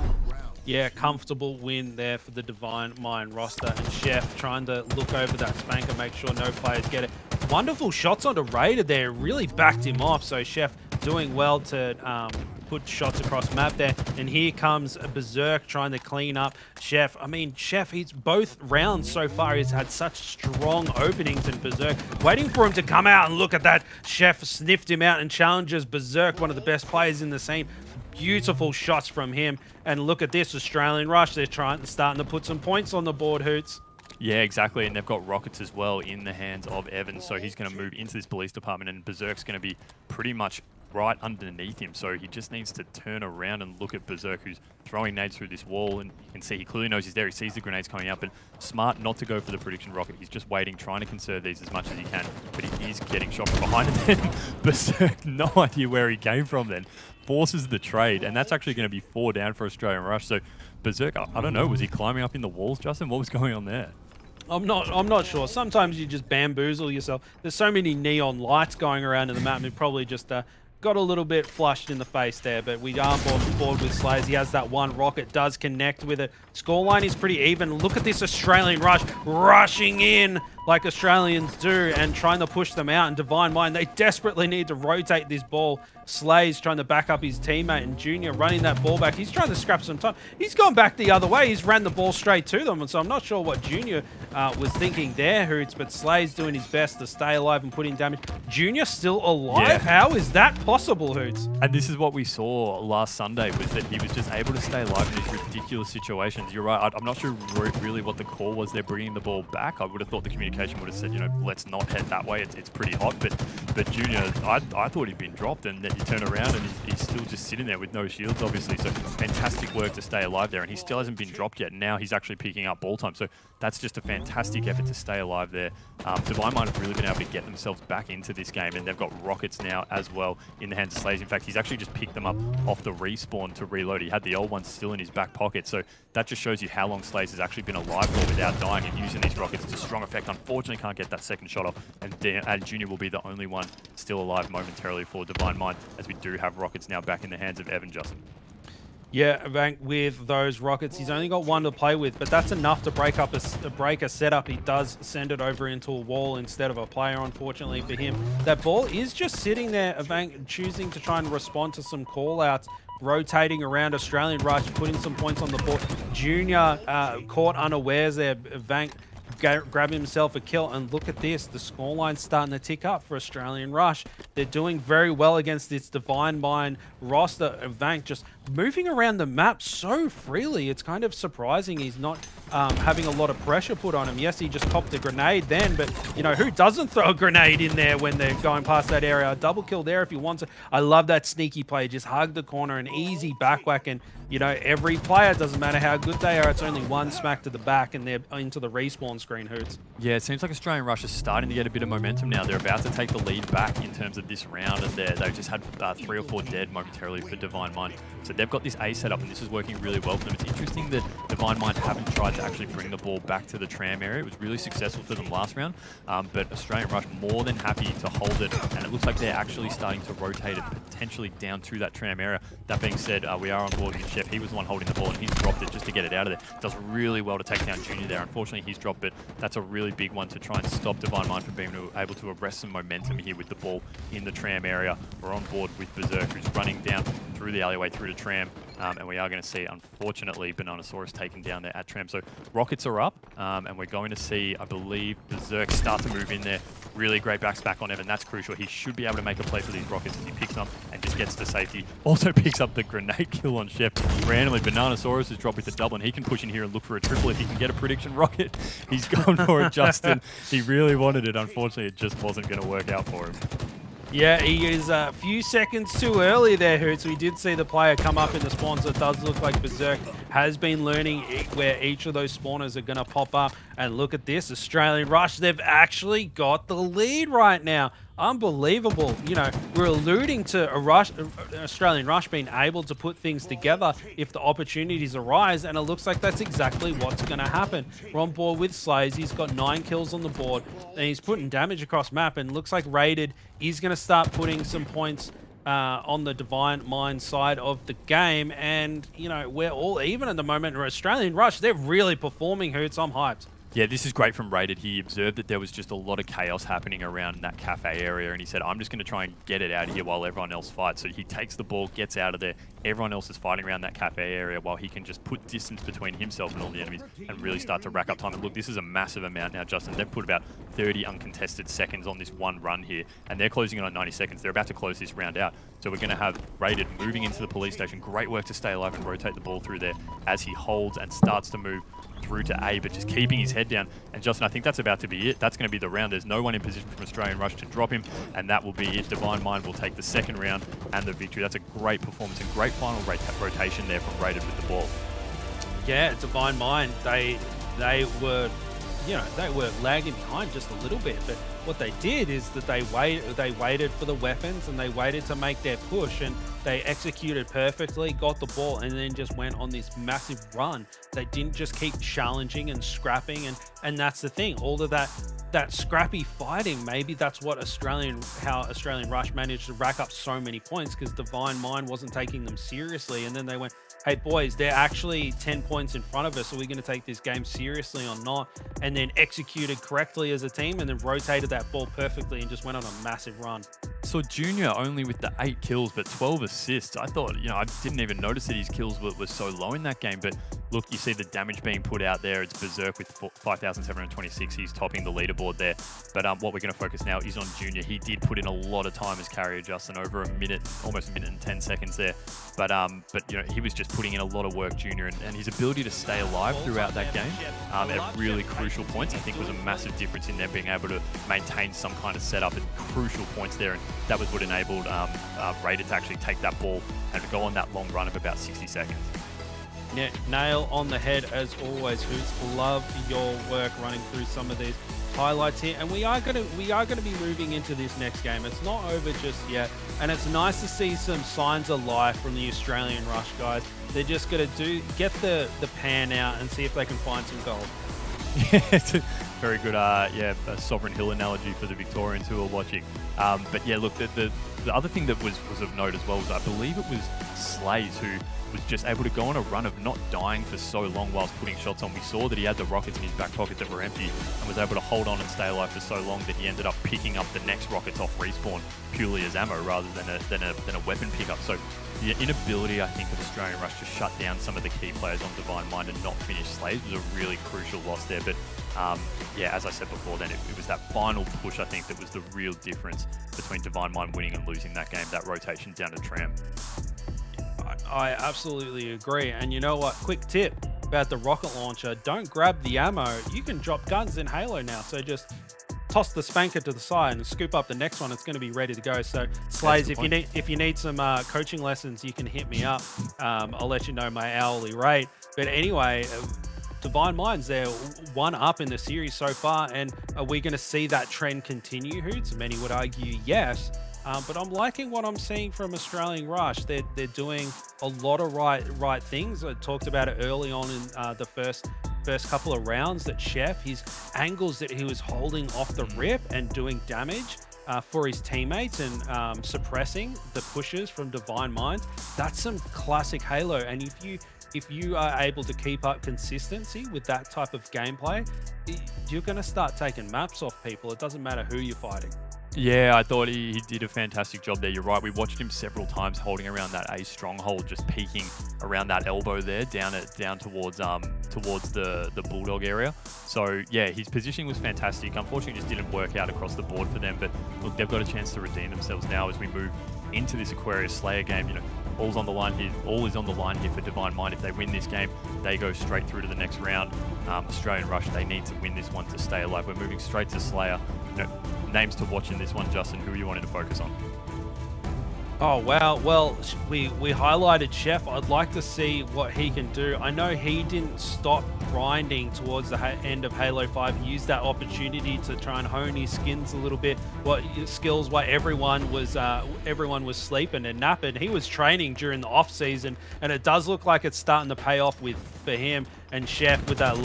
Yeah, comfortable win there for the Divine Mind roster. And Chef trying to look over that spanker, make sure no players get it. Wonderful shots onto Rated there, really backed him off. So Chef doing well to put shots across map there. And here comes Berserk trying to clean up Chef. I mean, Chef, he's both rounds so far. He's had such strong openings, and Berserk waiting for him to come out, and look at that. Chef sniffed him out and challenges Berserk, one of the best players in the scene. Beautiful shots from him. And look at this, Australian Rush. They're starting to put some points on the board, Hoots. Yeah, exactly, and they've got rockets as well in the hands of Evan, so he's going to move into this police department, and Berserk's going to be pretty much right underneath him, so he just needs to turn around and look at Berserk, who's throwing nades through this wall, and you can see he clearly knows he's there. He sees the grenades coming up, but smart not to go for the prediction rocket. He's just waiting, trying to conserve these as much as he can, but he is getting shot from behind, and then Berserk, no idea where he came from then, forces the trade, and that's actually going to be 4 down for Australian Rush. So Berserk, I don't know, was he climbing up in the walls, Justin? What was going on there? I'm not sure. Sometimes you just bamboozle yourself. There's so many neon lights going around in the map, and it probably just got a little bit flushed in the face there, but we are board with Slays. He has that one rocket, does connect with it. Scoreline is pretty even. Look at this Australian Rush rushing in like Australians do and trying to push them out. And Divine Mind, they desperately need to rotate this ball. Slays trying to back up his teammate, and Junior running that ball back. He's trying to scrap some time. He's gone back the other way. He's ran the ball straight to them, and so I'm not sure what Junior was thinking there, Hoots, but Slays doing his best to stay alive and put in damage. Junior still alive? Yeah. How is that possible, Hoots? And this is what we saw last Sunday, was that he was just able to stay alive in these ridiculous situations. You're right. I'm not sure really what the call was. They're bringing the ball back. I would have thought the communication would have said, you know, let's not head that way. It's pretty hot. But Junior, I thought he'd been dropped, and then you turn around and he's still just sitting there with no shields, obviously. So fantastic work to stay alive there. And he still hasn't been dropped yet. Now he's actually picking up ball time. So that's just a fantastic effort to stay alive there. Divine Mind have really been able to get themselves back into this game, and they've got rockets now as well in the hands of Slays. In fact, he's actually just picked them up off the respawn to reload. He had the old one still in his back pocket. So that just shows you how long Slays has actually been alive for without dying, and using these rockets to strong effect. Unfortunately, can't get that second shot off, and Junior will be the only one still alive momentarily for Divine Mind, as we do have rockets now back in the hands of Evan, Justin. Yeah, Vank, with those rockets, he's only got one to play with, but that's enough to break a setup. He does send it over into a wall instead of a player, unfortunately for him. That ball is just sitting there, Vank, choosing to try and respond to some call-outs, rotating around Australian Rush, putting some points on the board. Junior caught unawares there. Vank grabbing himself a kill, and look at this. The scoreline's starting to tick up for Australian Rush. They're doing very well against this Divine Mind roster. Vank just moving around the map so freely. It's kind of surprising he's not having a lot of pressure put on him. Yes, he just popped a grenade then, but you know, who doesn't throw a grenade in there when they're going past that area? A double kill there if he wants it. I love that sneaky play. Just hug the corner, an easy back whack, and you know, every player, doesn't matter how good they are, it's only one smack to the back and they're into the respawn screen, Hoots. Yeah, it seems like Australian Rush is starting to get a bit of momentum now. They're about to take the lead back in terms of this round, and they've just had 3 or 4 dead momentarily for Divine Mind. So they've got this A set up, and this is working really well for them. It's interesting that Divine Mind haven't tried to actually bring the ball back to the tram area. It was really successful for them last round, but Australian Rush more than happy to hold it, and it looks like they're actually starting to rotate it potentially down to that tram area. That being said, we are on board with Chef. He was the one holding the ball, and he's dropped it just to get it out of there. Does really well to take down Junior there. Unfortunately, he's dropped it. That's a really big one to try and stop Divine Mind from being able to arrest some momentum here with the ball in the tram area. We're on board with Berserk, who's running down through the alleyway, through the tram, and we are going to see, unfortunately, Bananasaurus taken down there at tram. So rockets are up, and we're going to see, I believe, Berserk start to move in there. Really great back on Evan. That's crucial. He should be able to make a play for these rockets as he picks them up and just gets to safety. Also picks up the grenade kill on Chef. Randomly, Bananasaurus is dropped with the double, and he can push in here and look for a triple if he can get a prediction rocket. He's gone for it, Justin. He really wanted it. Unfortunately, it just wasn't going to work out for him. Yeah, he is a few seconds too early there, Hoots. We did see the player come up in the spawn, so it does look like Berserk has been learning where each of those spawners are going to pop up. And look at this, Australian Rush. They've actually got the lead right now. Unbelievable. You know, we're alluding to Australian Rush being able to put things together if the opportunities arise, and it looks like that's exactly what's going to happen. We're on board with Slays. He's got 9 kills on the board, and he's putting damage across map, and looks like Rated is going to start putting some points on the Divine Mind side of the game. And, you know, we're all even at the moment. Australian Rush, they're really performing, Hoots. I'm hyped. Yeah, this is great from Rated. He observed that there was just a lot of chaos happening around that cafe area, and he said, I'm just going to try and get it out of here while everyone else fights. So he takes the ball, gets out of there. Everyone else is fighting around that cafe area while he can just put distance between himself and all the enemies and really start to rack up time. And look, this is a massive amount now, Justin. They've put about 30 uncontested seconds on this one run here, and they're closing it on 90 seconds. They're about to close this round out. So we're going to have Rated moving into the police station. Great work to stay alive and rotate the ball through there as he holds and starts to move through to A, but just keeping his head down. And Justin, I think that's about to be it. That's going to be the round. There's no one in position from Australian Rush to drop him, and that will be it. Divine Mind will take the second round and the victory. That's a great performance and great final rotation there from Rated with the ball. Yeah, Divine Mind, they were, you know, they were lagging behind just a little bit, but what they did is that they waited for the weapons and they waited to make their push, and they executed perfectly, got the ball, and then just went on this massive run. They didn't just keep challenging and scrapping, and that's the thing. All of that scrappy fighting, maybe that's what how Australian Rush managed to rack up so many points, because Divine Mind wasn't taking them seriously, and then they went, hey boys, they're actually 10 points in front of us, are we going to take this game seriously or not? And then executed correctly as a team, and then rotated that ball perfectly and just went on a massive run. So Junior only with the 8 kills but 12 assists. I thought, you know, I didn't even notice that his kills were so low in that game, but look, you see the damage being put out there. It's Berserk with 5,726. He's topping the leaderboard there. But what we're going to focus now is on Junior. He did put in a lot of time as carrier, Justin, over a minute, almost a minute and 10 seconds there. But you know, he was just putting in a lot of work, Junior, and his ability to stay alive throughout that game at really crucial points, I think, was a massive difference in them being able to maintain some kind of setup at crucial points there. And that was what enabled Rated to actually take that ball and go on that long run of about 60 seconds. Yeah, nail on the head as always, Hoots. Love your work running through some of these highlights here, and we are gonna be moving into this next game. It's not over just yet, and it's nice to see some signs of life from the Australian Rush guys. They're just gonna get the pan out and see if they can find some gold. Yeah, it's a very good, a Sovereign Hill analogy for the Victorians who are watching. But yeah, look, the other thing that was of note as well was, I believe it was Slays who was just able to go on a run of not dying for so long whilst putting shots on. We saw that he had the rockets in his back pocket that were empty and was able to hold on and stay alive for so long that he ended up picking up the next rockets off respawn purely as ammo rather than a weapon pickup. So the inability, I think, of Australian Rush to shut down some of the key players on Divine Mind and not finish Slays was a really crucial loss there. But yeah, as I said before, then it was that final push, I think, that was the real difference between Divine Mind winning and losing that game, that rotation down to Tram. I absolutely agree. And you know what? Quick tip about the rocket launcher. Don't grab the ammo. You can drop guns in Halo now. So just toss the spanker to the side and scoop up the next one. It's going to be ready to go. So Slays, if you need some coaching lessons, you can hit me up. I'll let you know my hourly rate. But anyway, Divine Mind's there, one up in the series so far. And are we going to see that trend continue, Hoots? Many would argue yes. But I'm liking what I'm seeing from Australian Rush. They're doing a lot of right things. I talked about it early on in the first couple of rounds, that Chef, his angles that he was holding off the rip and doing damage for his teammates and suppressing the pushes from Divine Mind. That's some classic Halo. And if you are able to keep up consistency with that type of gameplay, you're going to start taking maps off people. It doesn't matter who you're fighting. Yeah, I thought he did a fantastic job there. You're right. We watched him several times holding around that A stronghold, just peeking around that elbow there, down towards the Bulldog area. So yeah, his positioning was fantastic. Unfortunately, it just didn't work out across the board for them. But look, they've got a chance to redeem themselves now as we move into this Aquarius Slayer game. You know, all's on the line here. All is on the line here for Divine Mind. If they win this game, they go straight through to the next round. Australian Rush, they need to win this one to stay alive. We're moving straight to Slayer. You know, names to watch in this one, Justin. Who are you wanting to focus on? Oh, wow. Well, we highlighted Chef. I'd like to see what he can do. I know he didn't stop grinding towards the end of Halo 5. He used that opportunity to try and hone his skins a little bit. What skills while everyone was sleeping and napping. He was training during the off season, and it does look like it's starting to pay off for him. and Chef with that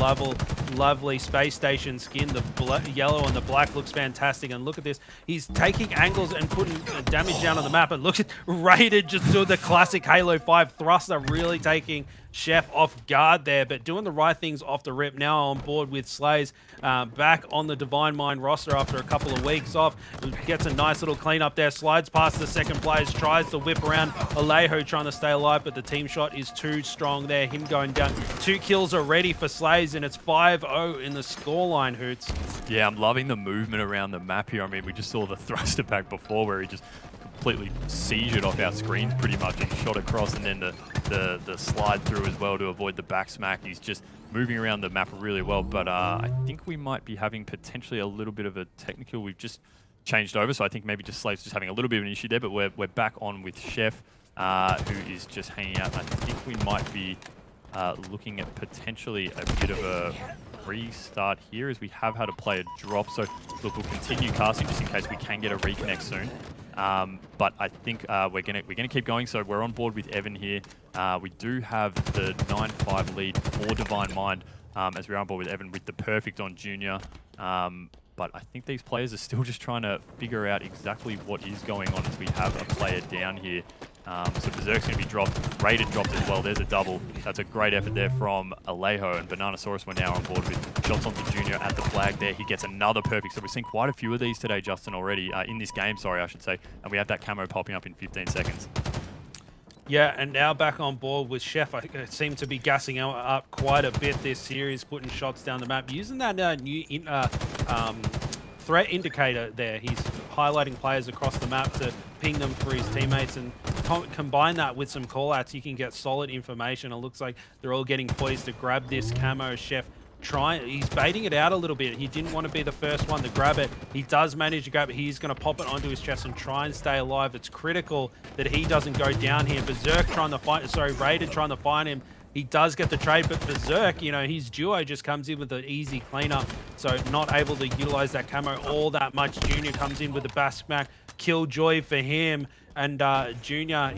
lovely space station skin. The yellow and the black looks fantastic. And look at this. He's taking angles and putting damage down on the map. And look at Rated just do the classic Halo 5 thruster, really taking Chef off guard there, but doing the right things off the rip. Now on board with Slays, back on the Divine Mind roster after a couple of weeks off. Gets a nice little cleanup there, slides past the second players, tries to whip around Alejo trying to stay alive, but the team shot is too strong there. Him going down. 2 kills already for Slays, and it's 5-0 in the scoreline, Hoots. Yeah, I'm loving the movement around the map here. I mean, we just saw the thruster back before where he just completely seizured off our screens pretty much and shot across, and then the slide through as well to avoid the back smack. He's just moving around the map really well, but I think we might be having potentially a little bit of a technical. We've just changed over, so I think maybe just Slave's just having a little bit of an issue there, but we're back on with Chef, who is just hanging out. And I think we might be looking at potentially a bit of a restart here, as we have had a player drop. So look, we'll continue casting just in case we can get a reconnect soon. But I think we're gonna keep going. So we're on board with Evan here. We do have the 9-5 lead for Divine Mind, as we're on board with Evan with the perfect on Junior. But I think these players are still just trying to figure out exactly what is going on as we have a player down here. So Berserk's going to be dropped. Rated dropped as well. There's a double. That's a great effort there from Alejo, and Bananasaurus we're now on board with shots onto Junior at the flag there. He gets another perfect. So we've seen quite a few of these today, Justin, already. In this game, sorry, I should say. And we have that camo popping up in 15 seconds. Yeah, and now back on board with Chef. I seem to be gassing up quite a bit this series, putting shots down the map, using that new threat indicator there. He's highlighting players across the map to ping them for his teammates, and combine that with some callouts, you can get solid information. It looks like they're all getting poised to grab this camo. Chef he's baiting it out a little bit. He didn't want to be the first one to grab it. He does manage to grab it. He's going to pop it onto his chest and try and stay alive. It's critical that he doesn't go down here. Berserk trying to find, Raiden trying to find him. He does get the trade, but Berserk, you know, his duo just comes in with an easy cleanup, so not able to utilize that camo all that much. Junior comes in with the Baskmack, Killjoy for him, and Junior,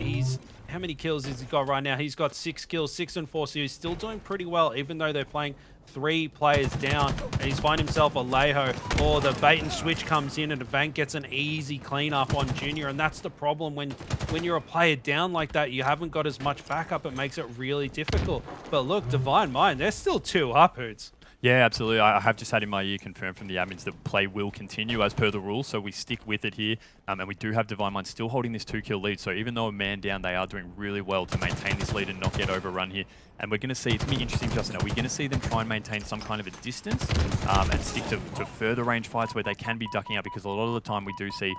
how many kills has he got right now? He's got 6 kills, 6 and 4, so he's still doing pretty well, even though they're playing 3 players down, and he's found himself a Alejo, or the bait and switch comes in and Vank gets an easy cleanup on Junior, and that's the problem when you're a player down like that. You haven't got as much backup. It makes it really difficult. But look, Divine Mind, they're still 2 up, Hoots. Yeah, absolutely. I have just had in my ear confirmed from the admins that play will continue as per the rules, so we stick with it here. And we do have Divine Mind still holding this 2-kill lead, so even though a man down, they are doing really well to maintain this lead and not get overrun here. And we're going to see, it's going to be interesting, Justin, are we going to see them try and maintain some kind of a distance and stick to further range fights where they can be ducking out? Because a lot of the time we do see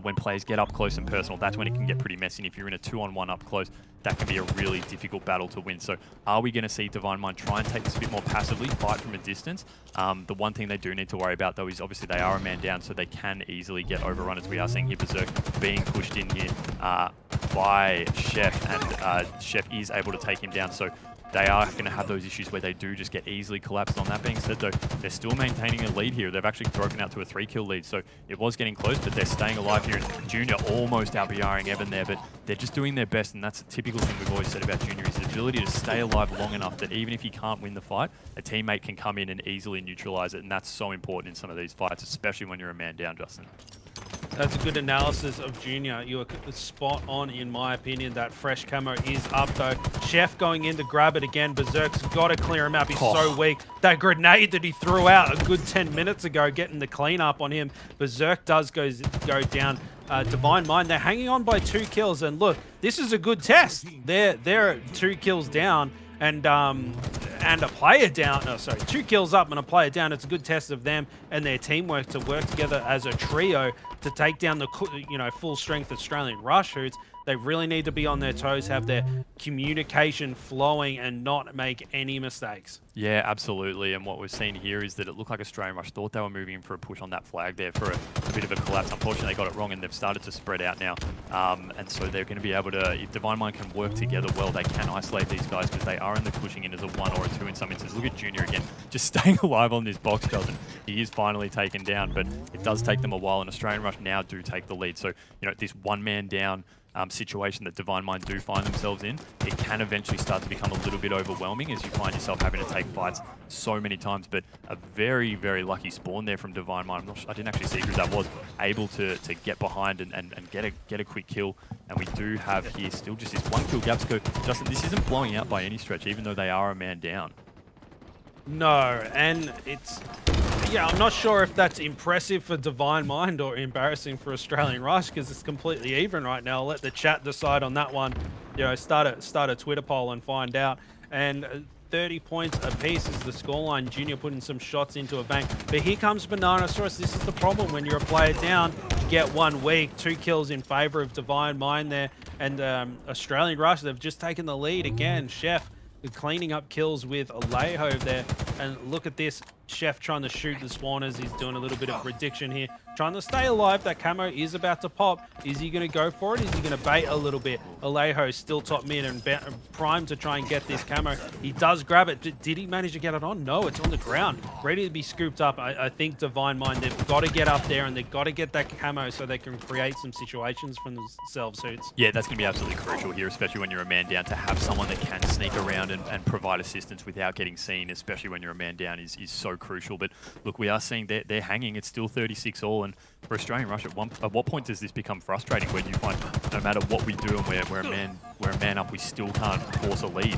when players get up close and personal, that's when it can get pretty messy. And if you're in a 2-on-1 up close, that can be a really difficult battle to win. So are we going to see Divine Mind try and take this a bit more passively, fight from a distance? The one thing they do need to worry about, though, is obviously they are a man down, so they can easily get overrun, as we are seeing here Berserk being pushed in here by Chef, and Chef is able to take him down. So they are going to have those issues where they do just get easily collapsed. On that being said, though, they're still maintaining a lead here. They've actually broken out to a 3-kill lead, so it was getting close, but they're staying alive here. And Junior almost out-BRing Evan there, but they're just doing their best, and that's a typical thing we've always said about Junior, is his ability to stay alive long enough that even if he can't win the fight, a teammate can come in and easily neutralize it, and that's so important in some of these fights, especially when you're a man down, Justin. That's a good analysis of Junior. You are spot on, in my opinion. That fresh camo is up, though. Chef going in to grab it again. Berserk's got to clear him out. He's so weak. That grenade that he threw out a good 10 minutes ago, getting the cleanup on him. Berserk does go down. Divine Mind, they're hanging on by 2 kills. And look, this is a good test. They're 2 kills down. And a player down, 2 kills up and a player down. It's a good test of them and their teamwork to work together as a trio to take down the full strength Australian Rush Hoots. They really need to be on their toes, have their communication flowing, and not make any mistakes. Yeah, absolutely. And what we've seen here is that it looked like Australian Rush thought they were moving in for a push on that flag there for a bit of a collapse. Unfortunately, they got it wrong, and they've started to spread out now. And so they're going to be able to, if Divine Mind can work together well, they can isolate these guys, because they are in the pushing in as a 1 or a 2 in some instances. Look at Junior again, just staying alive on this box, Justin. He is finally taken down, but it does take them a while, and Australian Rush now do take the lead. So, this one man down situation that Divine Mind do find themselves in, it can eventually start to become a little bit overwhelming as you find yourself having to take fights so many times. But a very, very lucky spawn there from Divine Mind. I didn't actually see who that was, able to get behind and get a quick kill. And we do have here still just this 1 kill gap. So Justin, this isn't blowing out by any stretch, even though they are a man down. No, and it's... Yeah, I'm not sure if that's impressive for Divine Mind or embarrassing for Australian Rush, because it's completely even right now. I'll let the chat decide on that one. You know, start a Twitter poll and find out. And 30 points apiece is the scoreline. Junior putting some shots into a bank. But here comes Bananasaurus. This is the problem when you're a player down. You get 1 weak, 2 kills in favor of Divine Mind there. And Australian Rush, they've just taken the lead again. Chef cleaning up kills with Alejo there. And look at this. Chef trying to shoot the spawners. He's doing a little bit of prediction here. Trying to stay alive. That camo is about to pop. Is he going to go for it? Is he going to bait a little bit? Alejo still top mid and primed to try and get this camo. He does grab it. Did he manage to get it on? No, it's on the ground. Ready to be scooped up. I think Divine Mind, they've got to get up there and they've got to get that camo so they can create some situations for themselves, Hoots. Yeah, that's going to be absolutely crucial here, especially when you're a man down, to have someone that can sneak around and provide assistance without getting seen, especially when you're a man down, is so crucial. But look, we are seeing they're hanging. It's still 36 all, and for Australian Rush, at what point does this become frustrating when you find no matter what we do and we're a man up, we still can't force a lead?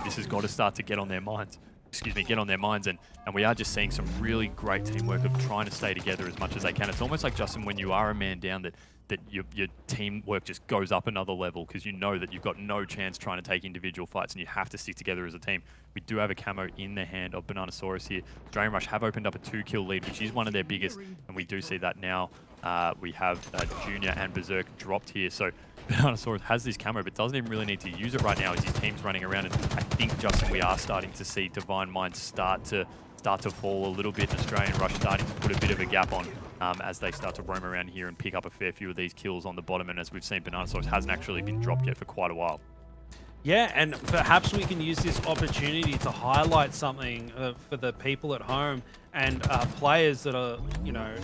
This has got to start to get on their minds. Get on their minds, and we are just seeing some really great teamwork of trying to stay together as much as they can. It's almost like, Justin, when you are a man down, that your teamwork just goes up another level, because you know that you've got no chance trying to take individual fights and you have to stick together as a team. We do have a camo in the hand of Bananasaurus here. Australian Rush have opened up a 2-kill lead, which is one of their biggest, and we do see that now. We have Junior and Berserk dropped here, so Bananasaurus has this camo but doesn't even really need to use it right now as his team's running around. And I think, Justin, we are starting to see Divine Mind start to fall a little bit. Australian Rush starting to put a bit of a gap on as they start to roam around here and pick up a fair few of these kills on the bottom. And as we've seen, Bananasaurus hasn't actually been dropped yet for quite a while. Yeah, and perhaps we can use this opportunity to highlight something for the people at home and players that are, you know,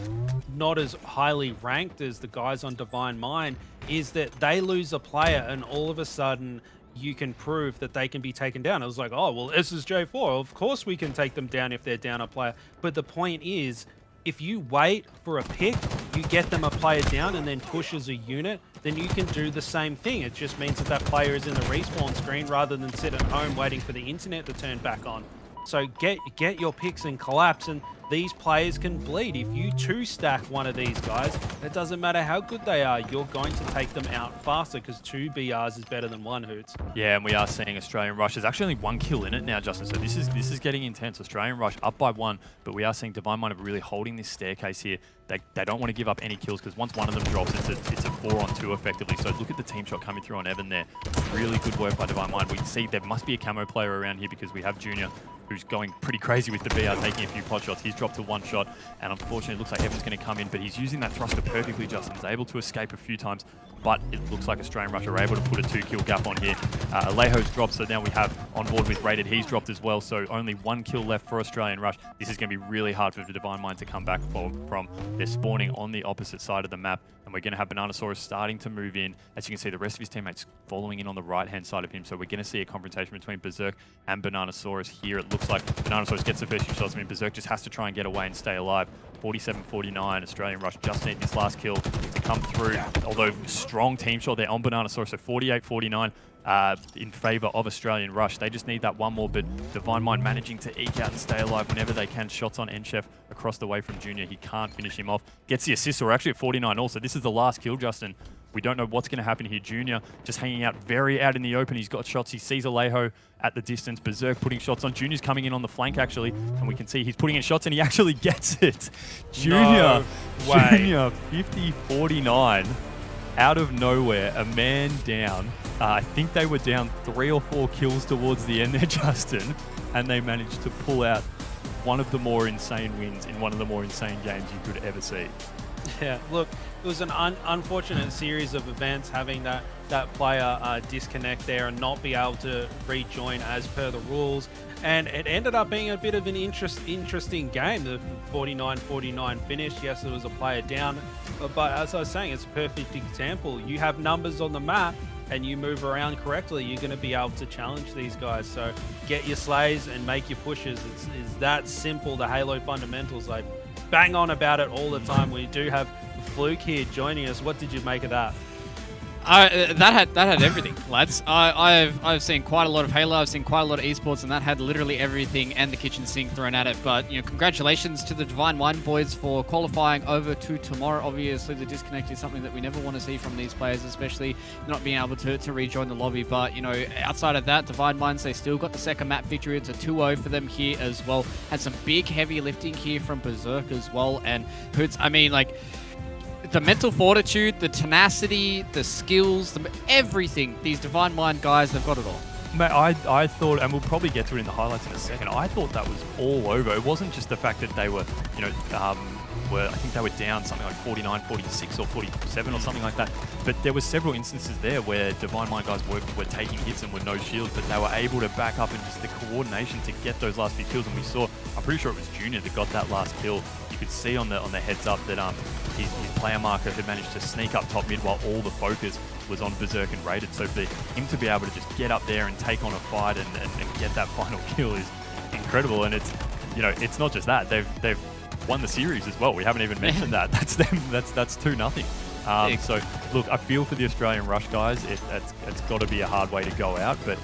not as highly ranked as the guys on Divine Mind, is that they lose a player and all of a sudden you can prove that they can be taken down. It was like, oh, well, SSJ4, of course we can take them down if they're down a player. But the point is, if you wait for a pick, you get them a player down and then push as a unit, then you can do the same thing. It just means that that player is in the respawn screen rather than sit at home waiting for the internet to turn back on. So get your picks and collapse, and these players can bleed. If you two-stack one of these guys, it doesn't matter how good they are, you're going to take them out faster, because 2 BRs is better than 1, Hoots. Yeah, and we are seeing Australian Rush. There's actually only 1 kill in it now, Justin, so this is getting intense. Australian Rush up by 1, but we are seeing Divine Mind really holding this staircase here. They don't want to give up any kills, because once one of them drops, it's a 4-on-2 effectively. So look at the team shot coming through on Evan there. Really good work by Divine Mind. We see there must be a camo player around here, because we have Junior, who's going pretty crazy with the BR, taking a few pot shots. He's dropped to 1 shot, and unfortunately it looks like Evan's going to come in, but he's using that thruster perfectly. Justin's able to escape a few times, but it looks like Australian Rush are able to put a 2-kill gap on here. Alejo's dropped, so now we have on board with Rated. He's dropped as well, so only 1 kill left for Australian Rush. This is going to be really hard for the Divine Mind to come back from. They're spawning on the opposite side of the map, and we're going to have Bananasaurus starting to move in. As you can see, the rest of his teammates following in on the right-hand side of him, so we're going to see a confrontation between Berserk and Bananasaurus here. It looks like Bananasaurus gets the first few shots. I mean, Berserk just has to try and get away and stay alive. 47-49, Australian Rush just need this last kill to come through, although strong team shot there on Bananasaurus, so 48-49 in favour of Australian Rush. They just need that one more, but Divine Mind managing to eke out and stay alive whenever they can. Shots on Enchef across the way from Junior. He can't finish him off. Gets the assist, so we're actually at 49 also. This is the last kill, Justin. We don't know what's going to happen here. Junior just hanging out very out in the open. He's got shots. He sees Alejo at the distance. Berserk putting shots on. Junior's coming in on the flank, actually. And we can see he's putting in shots, and he actually gets it. Junior 50-49. Out of nowhere, a man down. I think they were down 3 or 4 kills towards the end there, Justin. And they managed to pull out one of the more insane wins in one of the more insane games you could ever see. Yeah, look, it was an unfortunate series of events having that player disconnect there and not be able to rejoin as per the rules. And it ended up being a bit of an interesting game, the 49-49 finish. Yes, there was a player down, but as I was saying, it's a perfect example. You have numbers on the map and you move around correctly, you're going to be able to challenge these guys. So get your slays and make your pushes. It's that simple, the Halo fundamentals. I bang on about it all the time. We do have Fluke here joining us. What did you make of that? That had everything, lads. I've seen quite a lot of Halo. I've seen quite a lot of esports, and that had literally everything and the kitchen sink thrown at it. But congratulations to the Divine Mind boys for qualifying over to tomorrow. Obviously, the disconnect is something that we never want to see from these players, especially not being able to rejoin the lobby. But outside of that, Divine Minds, they still got the second map victory. It's a 2-0 for them here as well. Had some big heavy lifting here from Berserk as well, and Hoots. I mean, like, the mental fortitude, the tenacity, the skills, everything. These Divine Mind guys, they've got it all. Mate, I thought, and we'll probably get to it in the highlights in a second, I thought that was all over. It wasn't just the fact that they were, I think they were down something like 49, 46 or 47 or something like that. But there were several instances there where Divine Mind guys were taking hits and were no shields, but they were able to back up and just the coordination to get those last few kills. And we saw, I'm pretty sure it was Junior that got that last kill. You could see on the heads up that his player marker had managed to sneak up top mid while all the focus was on Berserk and Raided. So for him to be able to just get up there and take on a fight and get that final kill is incredible. And it's, it's not just that. They've won the series as well. We haven't even mentioned that. That's them. That's 2-0. So look, I feel for the Australian Rush guys. It's got to be a hard way to go out, but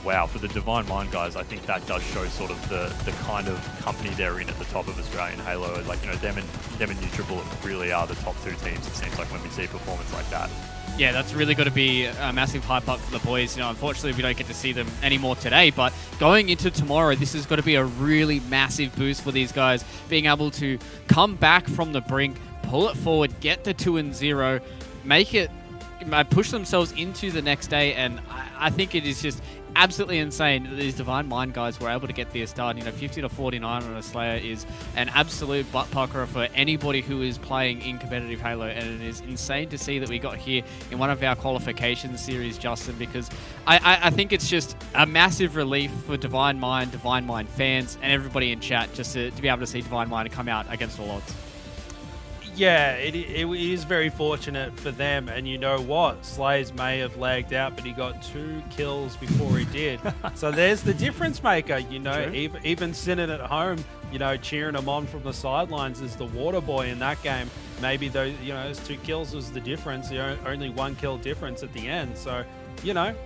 wow, for the Divine Mind guys, I think that does show sort of the kind of company they're in at the top of Australian Halo. Like, them and NutriBullet really are the top two teams, it seems like, when we see performance like that. Yeah, that's really got to be a massive hype up for the boys. Unfortunately, we don't get to see them anymore today, but going into tomorrow, this has got to be a really massive boost for these guys, being able to come back from the brink, pull it forward, get to 2-0, make it, push themselves into the next day, and I think it is just absolutely insane that these Divine Mind guys were able to get this done. 50-49 on a Slayer is an absolute butt pucker for anybody who is playing in competitive Halo, and it is insane to see that we got here in one of our qualification series, Justin, because I think it's just a massive relief for Divine Mind fans, and everybody in chat just to be able to see Divine Mind come out against all odds. Yeah, it is very fortunate for them, and you know what? Slays may have lagged out, but he got 2 kills before he did. So there's the difference maker, even sitting at home, cheering him on from the sidelines as the water boy in that game. Maybe those 2 kills was the difference, only 1 kill difference at the end. So,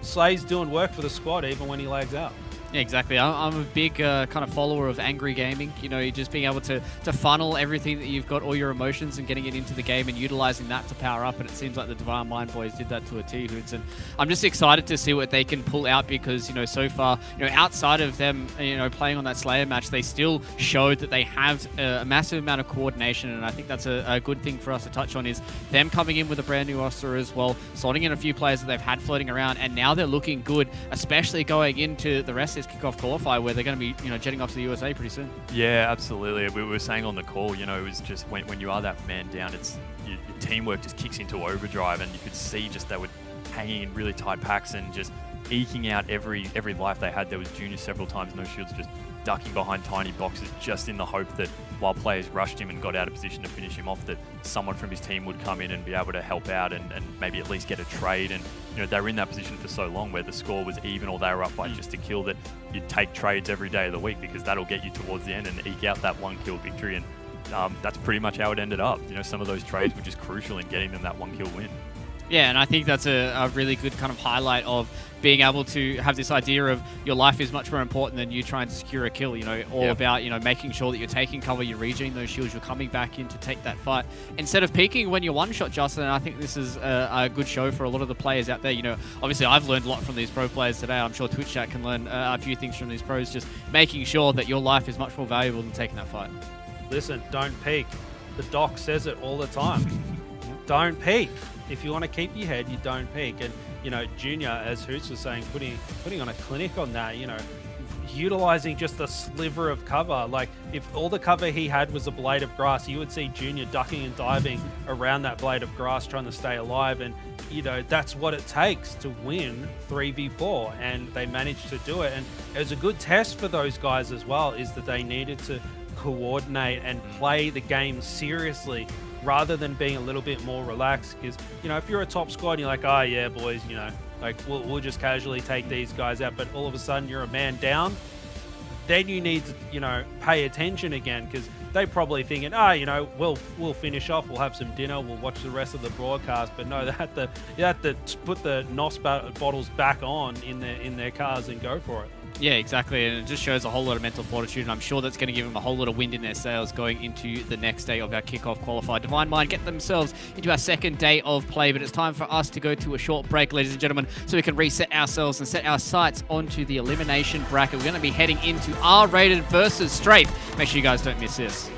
Slays doing work for the squad even when he lags out. Yeah, exactly. I'm a big kind of follower of angry gaming. Just being able to funnel everything that you've got, all your emotions, and getting it into the game and utilizing that to power up. And it seems like the Divine Mind boys did that to a T, Hoots. And I'm just excited to see what they can pull out because, so far, outside of them, playing on that Slayer match, they still showed that they have a massive amount of coordination. And I think that's a good thing for us to touch on is them coming in with a brand new roster as well, slotting in a few players that they've had floating around. And now they're looking good, especially going into the rest of this Kickoff Qualifier where they're going to be, jetting off to the USA pretty soon. Yeah, absolutely. We were saying on the call, it was just when you are that man down, it's your teamwork just kicks into overdrive, and you could see just they were hanging in really tight packs and just eking out every life they had. There was Junior several times, no shields, just ducking behind tiny boxes just in the hope that while players rushed him and got out of position to finish him off, that someone from his team would come in and be able to help out and maybe at least get a trade. And they were in that position for so long where the score was even or they were up by just a kill, that you'd take trades every day of the week because that'll get you towards the end and eke out that 1 kill victory. And that's pretty much how it ended up. Some of those trades were just crucial in getting them that 1 kill win. Yeah, and I think that's a really good kind of highlight of being able to have this idea of your life is much more important than you trying to secure a kill, about, making sure that you're taking cover, you're regenerating those shields, you're coming back in to take that fight. Instead of peeking when you're one-shot, Justin, and I think this is a good show for a lot of the players out there. Obviously I've learned a lot from these pro players today. I'm sure Twitch chat can learn a few things from these pros, just making sure that your life is much more valuable than taking that fight. Listen, don't peek. The doc says it all the time. Don't peek. If you want to keep your head, you don't peek. And Junior, as Hoots was saying, putting on a clinic on that, utilizing just a sliver of cover. Like, if all the cover he had was a blade of grass, you would see Junior ducking and diving around that blade of grass trying to stay alive. And, you know, that's what it takes to win 3v4. And they managed to do it. And it was a good test for those guys as well, is that they needed to coordinate and play the game seriously rather than being a little bit more relaxed. Because, you know, if you're a top squad, you're like, oh yeah, boys, you know, like we'll just casually take these guys out. But all of a sudden you're a man down, then you need to, you know, pay attention again, because they probably thinking, you know, we'll finish off, we'll have some dinner, we'll watch the rest of the broadcast. But no, you have to put the NOS bottles back on in their cars and go for it. Yeah, exactly, and it just shows a whole lot of mental fortitude, and I'm sure that's going to give them a whole lot of wind in their sails going into the next day of our Kickoff Qualifier. Divine Mind get themselves into our second day of play, but it's time for us to go to a short break, ladies and gentlemen, so we can reset ourselves and set our sights onto the elimination bracket. We're going to be heading into R-rated versus Strafe. Make sure you guys don't miss this.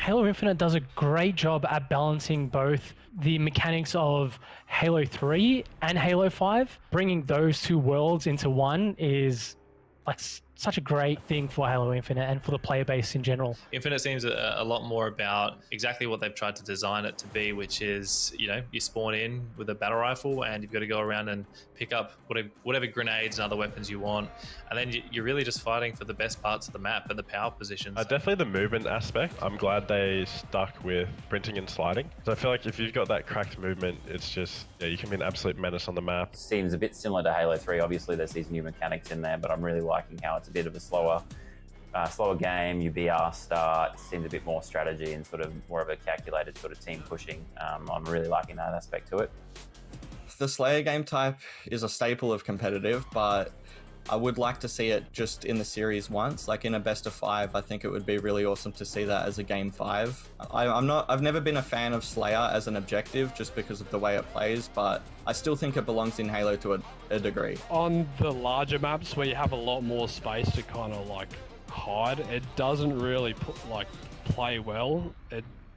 Halo Infinite does a great job at balancing both the mechanics of Halo 3 and Halo 5. Bringing those two worlds into one is like such a great thing for Halo Infinite and for the player base in general. Infinite seems a lot more about exactly what they've tried to design it to be, which is, you know, you spawn in with a battle rifle and you've got to go around and pick up whatever grenades and other weapons you want. And then you're really just fighting for the best parts of the map and the power positions. Definitely the movement aspect. I'm glad they stuck with sprinting and sliding. So I feel like if you've got that cracked movement, it's just, yeah, you can be an absolute menace on the map. Seems a bit similar to Halo 3. Obviously, there's these new mechanics in there, but I'm really liking how it's a bit of a slower game. Your BR start seems a bit more strategy and sort of more of a calculated sort of team pushing. I'm really liking that aspect to it. The Slayer game type is a staple of competitive, but I would like to see it just in the series once, like in a best of 5. I think it would be really awesome to see that as a game 5. I've never been a fan of Slayer as an objective just because of the way it plays, but I still think it belongs in Halo to a degree. On the larger maps where you have a lot more space to kind of like hide, it doesn't really play well.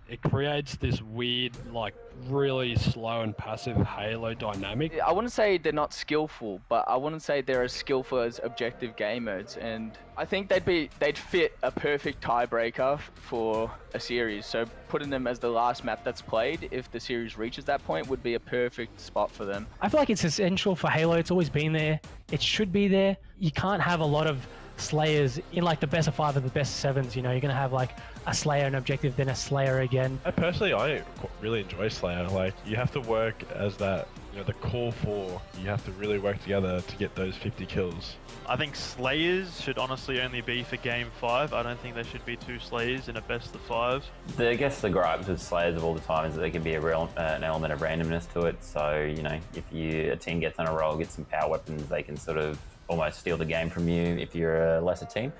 It creates this weird, like, really slow and passive Halo dynamic. I wouldn't say they're not skillful, but I wouldn't say they're as skillful as objective game modes. And I think they'd fit a perfect tiebreaker for a series. So putting them as the last map that's played, if the series reaches that point, would be a perfect spot for them. I feel like it's essential for Halo. It's always been there. It should be there. You can't have a lot of Slayers in like the best of 5 and the best of 7s. You know, you're gonna have like a Slayer and objective, then a Slayer again. I really enjoy Slayer. Like, you have to work as that, you know, the core 4. You have to really work together to get those 50 kills. I think Slayers should honestly only be for game 5. I don't think there should be 2 Slayers in a best of 5. I guess the gripes with Slayers of all the time is that there can be an element of randomness to it. So, you know, if a team gets on a roll, gets some power weapons, they can sort of almost steal the game from you if you're a lesser team.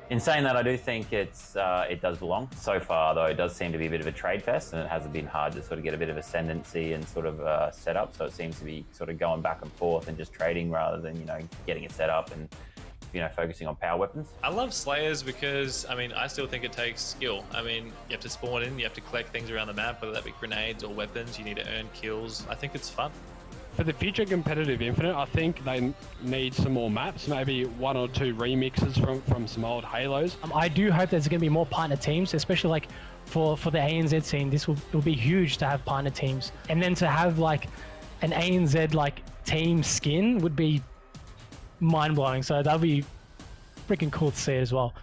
In saying that, I do think it does belong. So far, though, it does seem to be a bit of a trade fest, and it has been hard to sort of get a bit of ascendancy and sort of set up. So it seems to be sort of going back and forth and just trading rather than, you know, getting it set up and, you know, focusing on power weapons. I love Slayers because, I mean, I still think it takes skill. I mean, you have to spawn in, you have to collect things around the map, whether that be grenades or weapons. You need to earn kills. I think it's fun. For the future competitive Infinite, I think they need some more maps, maybe 1 or 2 remixes from some old Halos. I do hope there's going to be more partner teams, especially like for the ANZ scene. This will be huge to have partner teams, and then to have like an ANZ like team skin would be mind blowing. So that'll be freaking cool to see as well.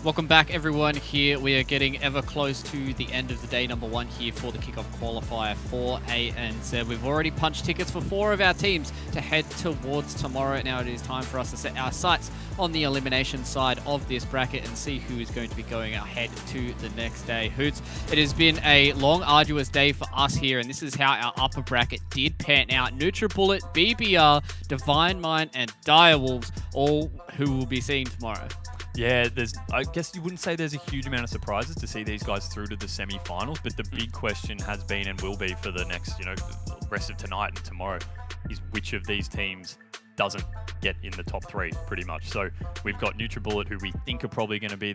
Welcome back, everyone. Here we are getting ever close to the end of the day number 1 here for the Kickoff Qualifier for ANZ. We've already punched tickets for 4 of our teams to head towards tomorrow. Now it is time for us to set our sights on the elimination side of this bracket and see who is going to be going ahead to the next day. Hoots, it has been a long, arduous day for us here, and this is how our upper bracket did pan out. NutriBullet, BBR, Divine Mind, and Direwolves, all who will be seen tomorrow. Yeah, I guess you wouldn't say there's a huge amount of surprises to see these guys through to the semi-finals, but the big question has been and will be for the next, rest of tonight and tomorrow is which of these teams doesn't get in the top 3, pretty much. So we've got NutriBullet, who we think are probably going to be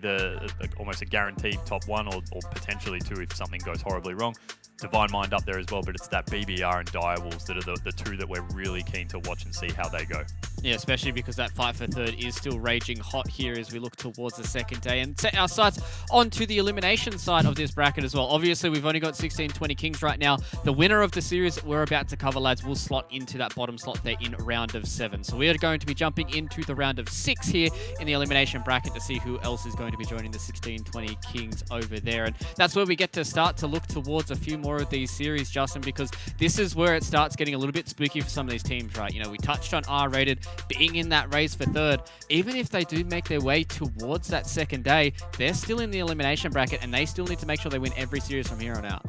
almost a guaranteed top 1 or potentially 2 if something goes horribly wrong. Divine Mind up there as well, but it's that BBR and Direwolves that are the 2 that we're really keen to watch and see how they go. Yeah, especially because that fight for third is still raging hot here as we look towards the second day and set our sights onto the elimination side of this bracket as well. Obviously, we've only got 16-20 Kings right now. The winner of the series we're about to cover, lads, will slot into that bottom slot there in round of 7. So we are going to be jumping into the round of 6 here in the elimination bracket to see who else is going to be joining the 16-20 Kings over there. And that's where we get to start to look towards a few more of these series, Justin, because this is where it starts getting a little bit spooky for some of these teams, right? We touched on R-rated being in that race for third. Even if they do make their way towards that second day, they're still in the elimination bracket and they still need to make sure they win every series from here on out.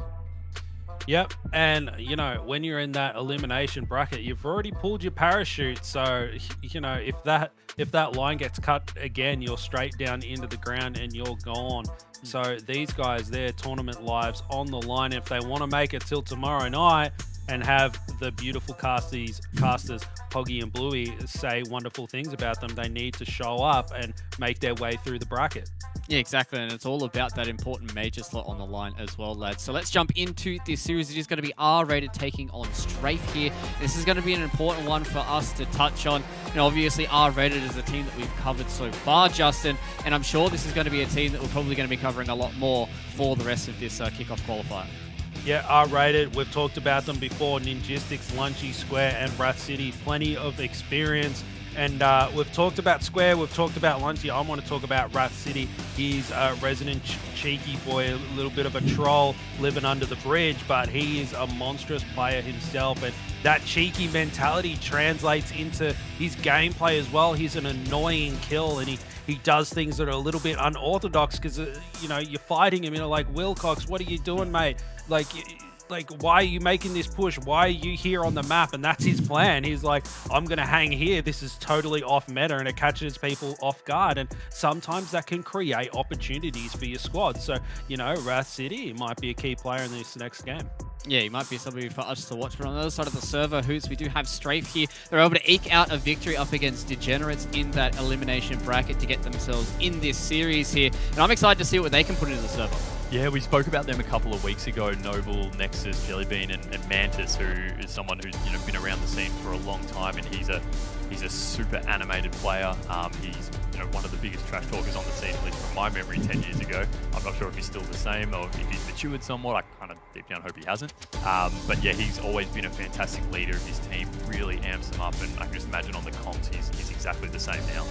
Yep, and when you're in that elimination bracket, you've already pulled your parachute. So if that line gets cut again, you're straight down into the ground and you're gone. So these guys, their tournament lives on the line. If they want to make it till tomorrow night and have the beautiful casters Hoggy and Bluey say wonderful things about them, they need to show up and make their way through the bracket. Yeah, exactly, and it's all about that important major slot on the line as well, lads. So let's jump into this series. It is going to be R-rated taking on Strafe here. This is going to be an important one for us to touch on. Obviously R-rated is a team that we've covered so far, Justin, and I'm sure this is going to be a team that we're probably going to be covering a lot more for the rest of this Kickoff Qualifier. Yeah, R-rated. We've talked about them before. Ninjistics, Lunchy, Square, and Brath City. Plenty of experience And we've talked about Square, we've talked about Lunty. I want to talk about Wrath City. He's a resident cheeky boy, a little bit of a troll living under the bridge, but he is a monstrous player himself. And that cheeky mentality translates into his gameplay as well. He's an annoying kill, and he does things that are a little bit unorthodox because, you know, you're fighting him, like, Wilcox, what are you doing, mate? Like, why are you making this push? Why are you here on the map? And that's his plan. He's like, I'm going to hang here. This is totally off meta, and it catches people off guard. And sometimes that can create opportunities for your squad. So, you know, Wrath City might be a key player in this next game. Yeah, he might be somebody for us to watch. But on the other side of the server, Hoots, we do have Strafe here. They're able to eke out a victory up against Degenerates in that elimination bracket to get themselves in this series here. And I'm excited to see what they can put into the server. Yeah, we spoke about them a couple of weeks ago. Noble, Nexus, Jellybean, and Mantis, who is someone who's been around the scene for a long time, and he's a super animated player. He's one of the biggest trash talkers on the scene, at least from my memory 10 years ago. I'm not sure if he's still the same or if he's matured somewhat. I kind of deep down hope he hasn't. But yeah, he's always been a fantastic leader of his team, really amps them up, and I can just imagine on the comms he's exactly the same now.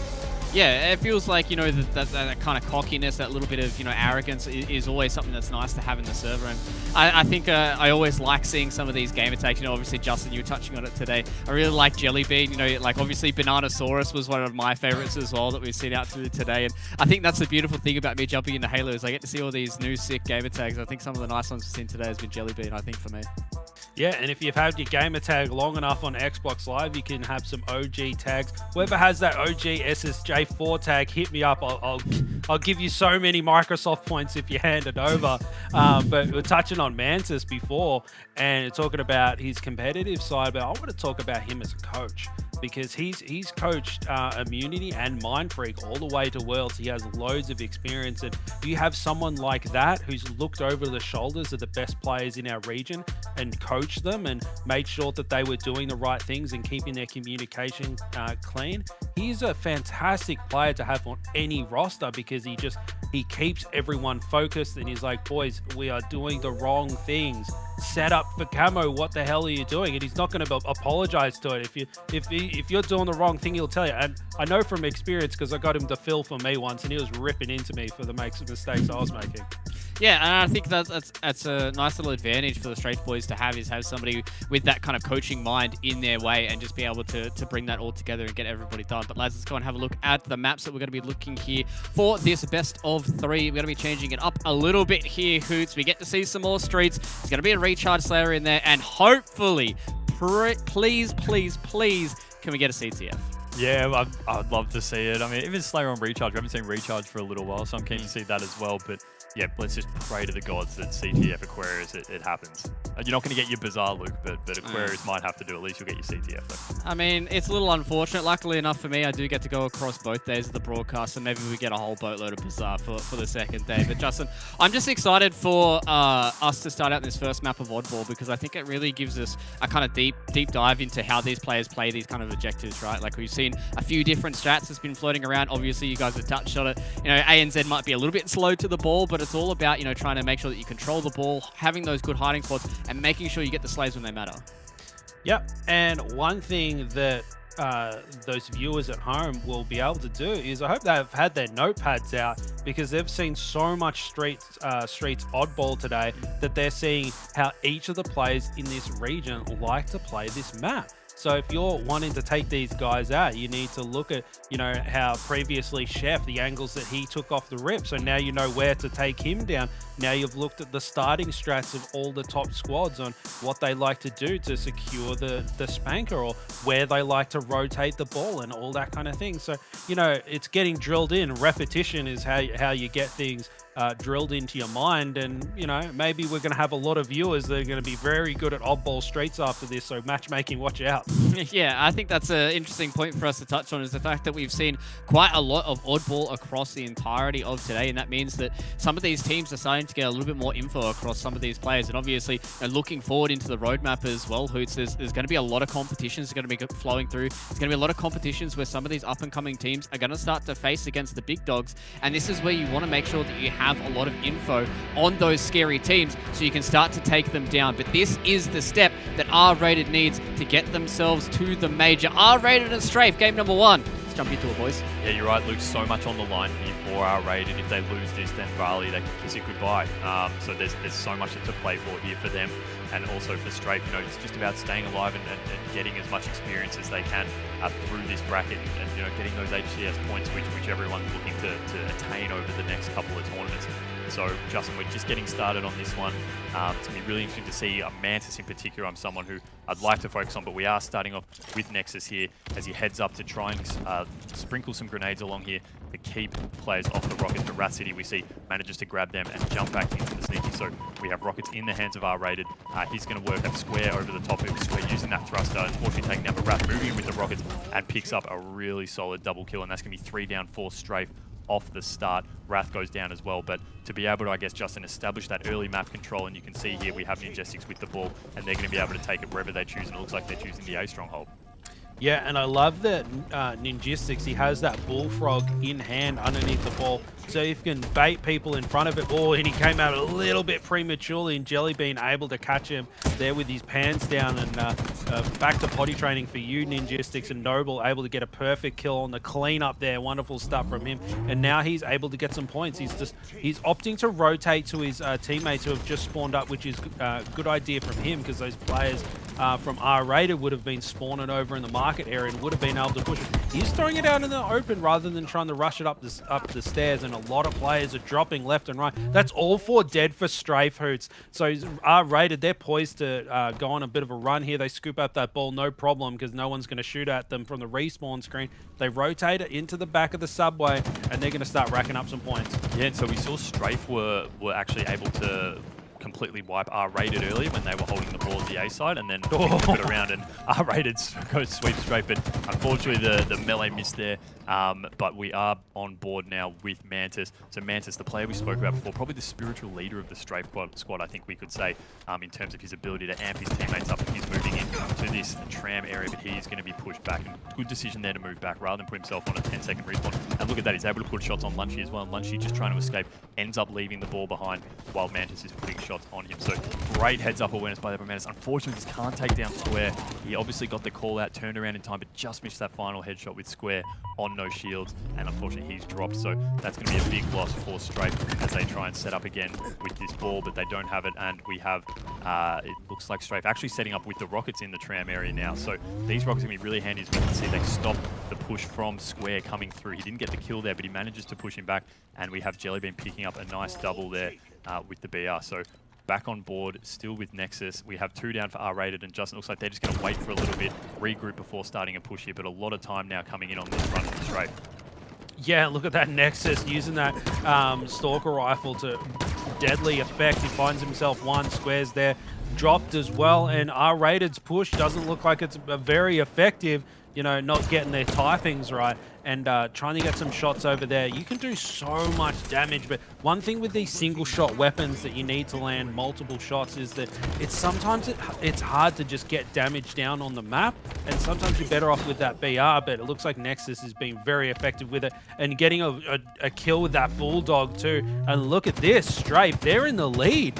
Yeah, it feels like, that kind of cockiness, that little bit of, arrogance is always something that's nice to have in the server. And I think I always like seeing some of these game attacks. Obviously, Justin, you were touching on it today. I really like Jellybean. Like obviously Bananasaurus was one of my favorites as well that we've seen out through today. And I think that's the beautiful thing about me jumping into Halo is I get to see all these new sick game attacks. I think some of the nice ones we've seen today has been Jellybean, I think, for me. Yeah, and if you've had your gamer tag long enough on Xbox Live, you can have some OG tags. Whoever has that OG SSJ4 tag, hit me up. I'll give you so many Microsoft points if you hand it over. But we're touching on Mantis before and talking about his competitive side, but I want to talk about him as a coach, because he's coached Immunity and Mindfreak all the way to Worlds. He has loads of experience, and you have someone like that who's looked over the shoulders of the best players in our region and coached them and made sure that they were doing the right things and keeping their communication clean. He's a fantastic player to have on any roster because he keeps everyone focused, and he's like, boys, we are doing the wrong things. Set up for camo. What the hell are you doing? And he's not going to apologize to it. If you're doing the wrong thing, he'll tell you. And I know from experience because I got him to fill for me once, and he was ripping into me for the mistakes I was making. Yeah, and I think that's a nice little advantage for the Strafe boys to have somebody with that kind of coaching mind in their way and just be able to bring that all together and get everybody done. But lads, let's go and have a look at the maps that we're going to be looking here for this best of 3. We're going to be changing it up a little bit here, Hoots. We get to see some more streets. There's going to be a recharge slayer in there, and hopefully, please, can we get a CTF? Yeah, I'd love to see it. I mean, even Slayer on Recharge, we haven't seen Recharge for a little while, so I'm keen to see that as well. But yeah, let's just pray to the gods that CTF Aquarius, it happens. You're not going to get your Bizarre Luke, but Aquarius might have to do. At least you'll get your CTF though. I mean, it's a little unfortunate. Luckily enough for me, I do get to go across both days of the broadcast, and maybe we get a whole boatload of Bizarre for the second day. But Justin, I'm just excited for us to start out this first map of Oddball, because I think it really gives us a kind of deep dive into how these players play these kind of objectives, right? Like we've seen a few different strats that's been floating around. Obviously, you guys have touched on it. ANZ might be a little bit slow to the ball, but it's all about, trying to make sure that you control the ball, having those good hiding spots, and making sure you get the slaves when they matter. Yep, and one thing that those viewers at home will be able to do is, I hope they've had their notepads out, because they've seen so much Streets Oddball today that they're seeing how each of the players in this region like to play this map. So if you're wanting to take these guys out, you need to look at, how previously Chef, the angles that he took off the rip. So now you know where to take him down. Now you've looked at the starting strats of all the top squads on what they like to do to secure the spanker, or where they like to rotate the ball and all that kind of thing. So, it's getting drilled in. Repetition is how you get things drilled into your mind, and maybe we're going to have a lot of viewers that are going to be very good at oddball streets after this, so matchmaking, watch out. Yeah, I think that's an interesting point for us to touch on, is the fact that we've seen quite a lot of oddball across the entirety of today, and that means that some of these teams are starting to get a little bit more info across some of these players. And obviously, looking forward into the roadmap as well, Hoots, there's going to be a lot of competitions going to be flowing through. There's going to be a lot of competitions where some of these up-and-coming teams are going to start to face against the big dogs, and this is where you want to make sure that you have have a lot of info on those scary teams so you can start to take them down. But this is the step that R-Rated needs to get themselves to the major. R-Rated and Strafe, game number 1. Let's jump into it, boys. Yeah, you're right, Luke. So much on the line here for R-Rated. If they lose this, then Raleigh, they can kiss it goodbye. So there's so much to play for here for them. And also for Strafe, it's just about staying alive and getting as much experience as they can through this bracket and getting those HCS points, which everyone's looking to attain over the next couple of tournaments. So, Justin, we're just getting started on this one. It's going to be really interesting to see Mantis in particular. I'm someone who I'd like to focus on, but we are starting off with Nexus here as he heads up to try and sprinkle some grenades along here to keep players off the rockets. But Rat City, we see, manages to grab them and jump back into the sneaky. So we have rockets in the hands of R-Rated. He's going to work at Square over the top of Square using that thruster. Unfortunately, taking down, but Rat moving with the rockets and picks up a really solid double kill. And that's going to be 3 down, 4 Strafe off the start. Wrath goes down as well, but to be able to, I guess, Justin, establish that early map control, and you can see here we have Ninjestics with the ball, and they're going to be able to take it wherever they choose, and it looks like they're choosing the A stronghold. Yeah, and I love that Ninjestics, he has that bullfrog in hand underneath the ball, so he can bait people in front of it. Oh, and he came out a little bit prematurely, and Jellybean able to catch him there with his pants down. And back to potty training for you, Ninjestics, and Noble able to get a perfect kill on the cleanup there. Wonderful stuff from him. And now he's able to get some points. He's opting to rotate to his teammates who have just spawned up, which is a good idea from him, because those players from R-Rated would have been spawning over in the market area and would have been able to push it. He's throwing it out in the open rather than trying to rush it up the stairs, and a lot of players are dropping left and right. That's all 4 dead for Strafe Hoots. So R-Rated, they're poised to go on a bit of a run here. They scoop up that ball, no problem, because no one's going to shoot at them from the respawn screen. They rotate it into the back of the subway, and they're going to start racking up some points. Yeah, and so we saw Strafe were actually able to completely wipe R-Rated earlier when they were holding the ball at the A side, and then flip it around and R-Rated goes sweep straight. But unfortunately the melee missed there. But we are on board now with Mantis. So Mantis, the player we spoke about before, probably the spiritual leader of the Strafe squad, I think we could say, in terms of his ability to amp his teammates up. He's moving into this tram area, but he's going to be pushed back. And good decision there to move back rather than put himself on a 10-second respawn. And look at that, he's able to put shots on Lunchy as well. Lunchy just trying to escape, ends up leaving the ball behind while Mantis is putting shots on him. So great heads-up awareness by Mantis. Unfortunately, just can't take down Square. He obviously got the call out, turned around in time, but just missed that final headshot with Square on no shields, and unfortunately he's dropped. So that's going to be a big loss for Strafe as they try and set up again with this ball, but they don't have it. And we have, it looks like Strafe actually setting up with the rockets in the tram area now. So these rockets are going to be really handy, as we can see. They stop the push from Square coming through. He didn't get the kill there, but he manages to push him back, and we have Jellybean picking up a nice double there with the BR. So back on board, still with Nexus. We have 2 down for R-Rated, and Justin, looks like they're just going to wait for a little bit, regroup before starting a push here, but a lot of time now coming in on this run from Strafe. Yeah, look at that Nexus using that Stalker rifle to deadly effect. He finds himself 1, Squares there, dropped as well, and R-Rated's push doesn't look like it's very effective, not getting their typings right. And trying to get some shots over there. You can do so much damage, but one thing with these single shot weapons that you need to land multiple shots is that sometimes it's hard to just get damage down on the map, and sometimes you're better off with that BR, but it looks like Nexus has been very effective with it, and getting a kill with that Bulldog too. And look at this, Strafe, they're in the lead.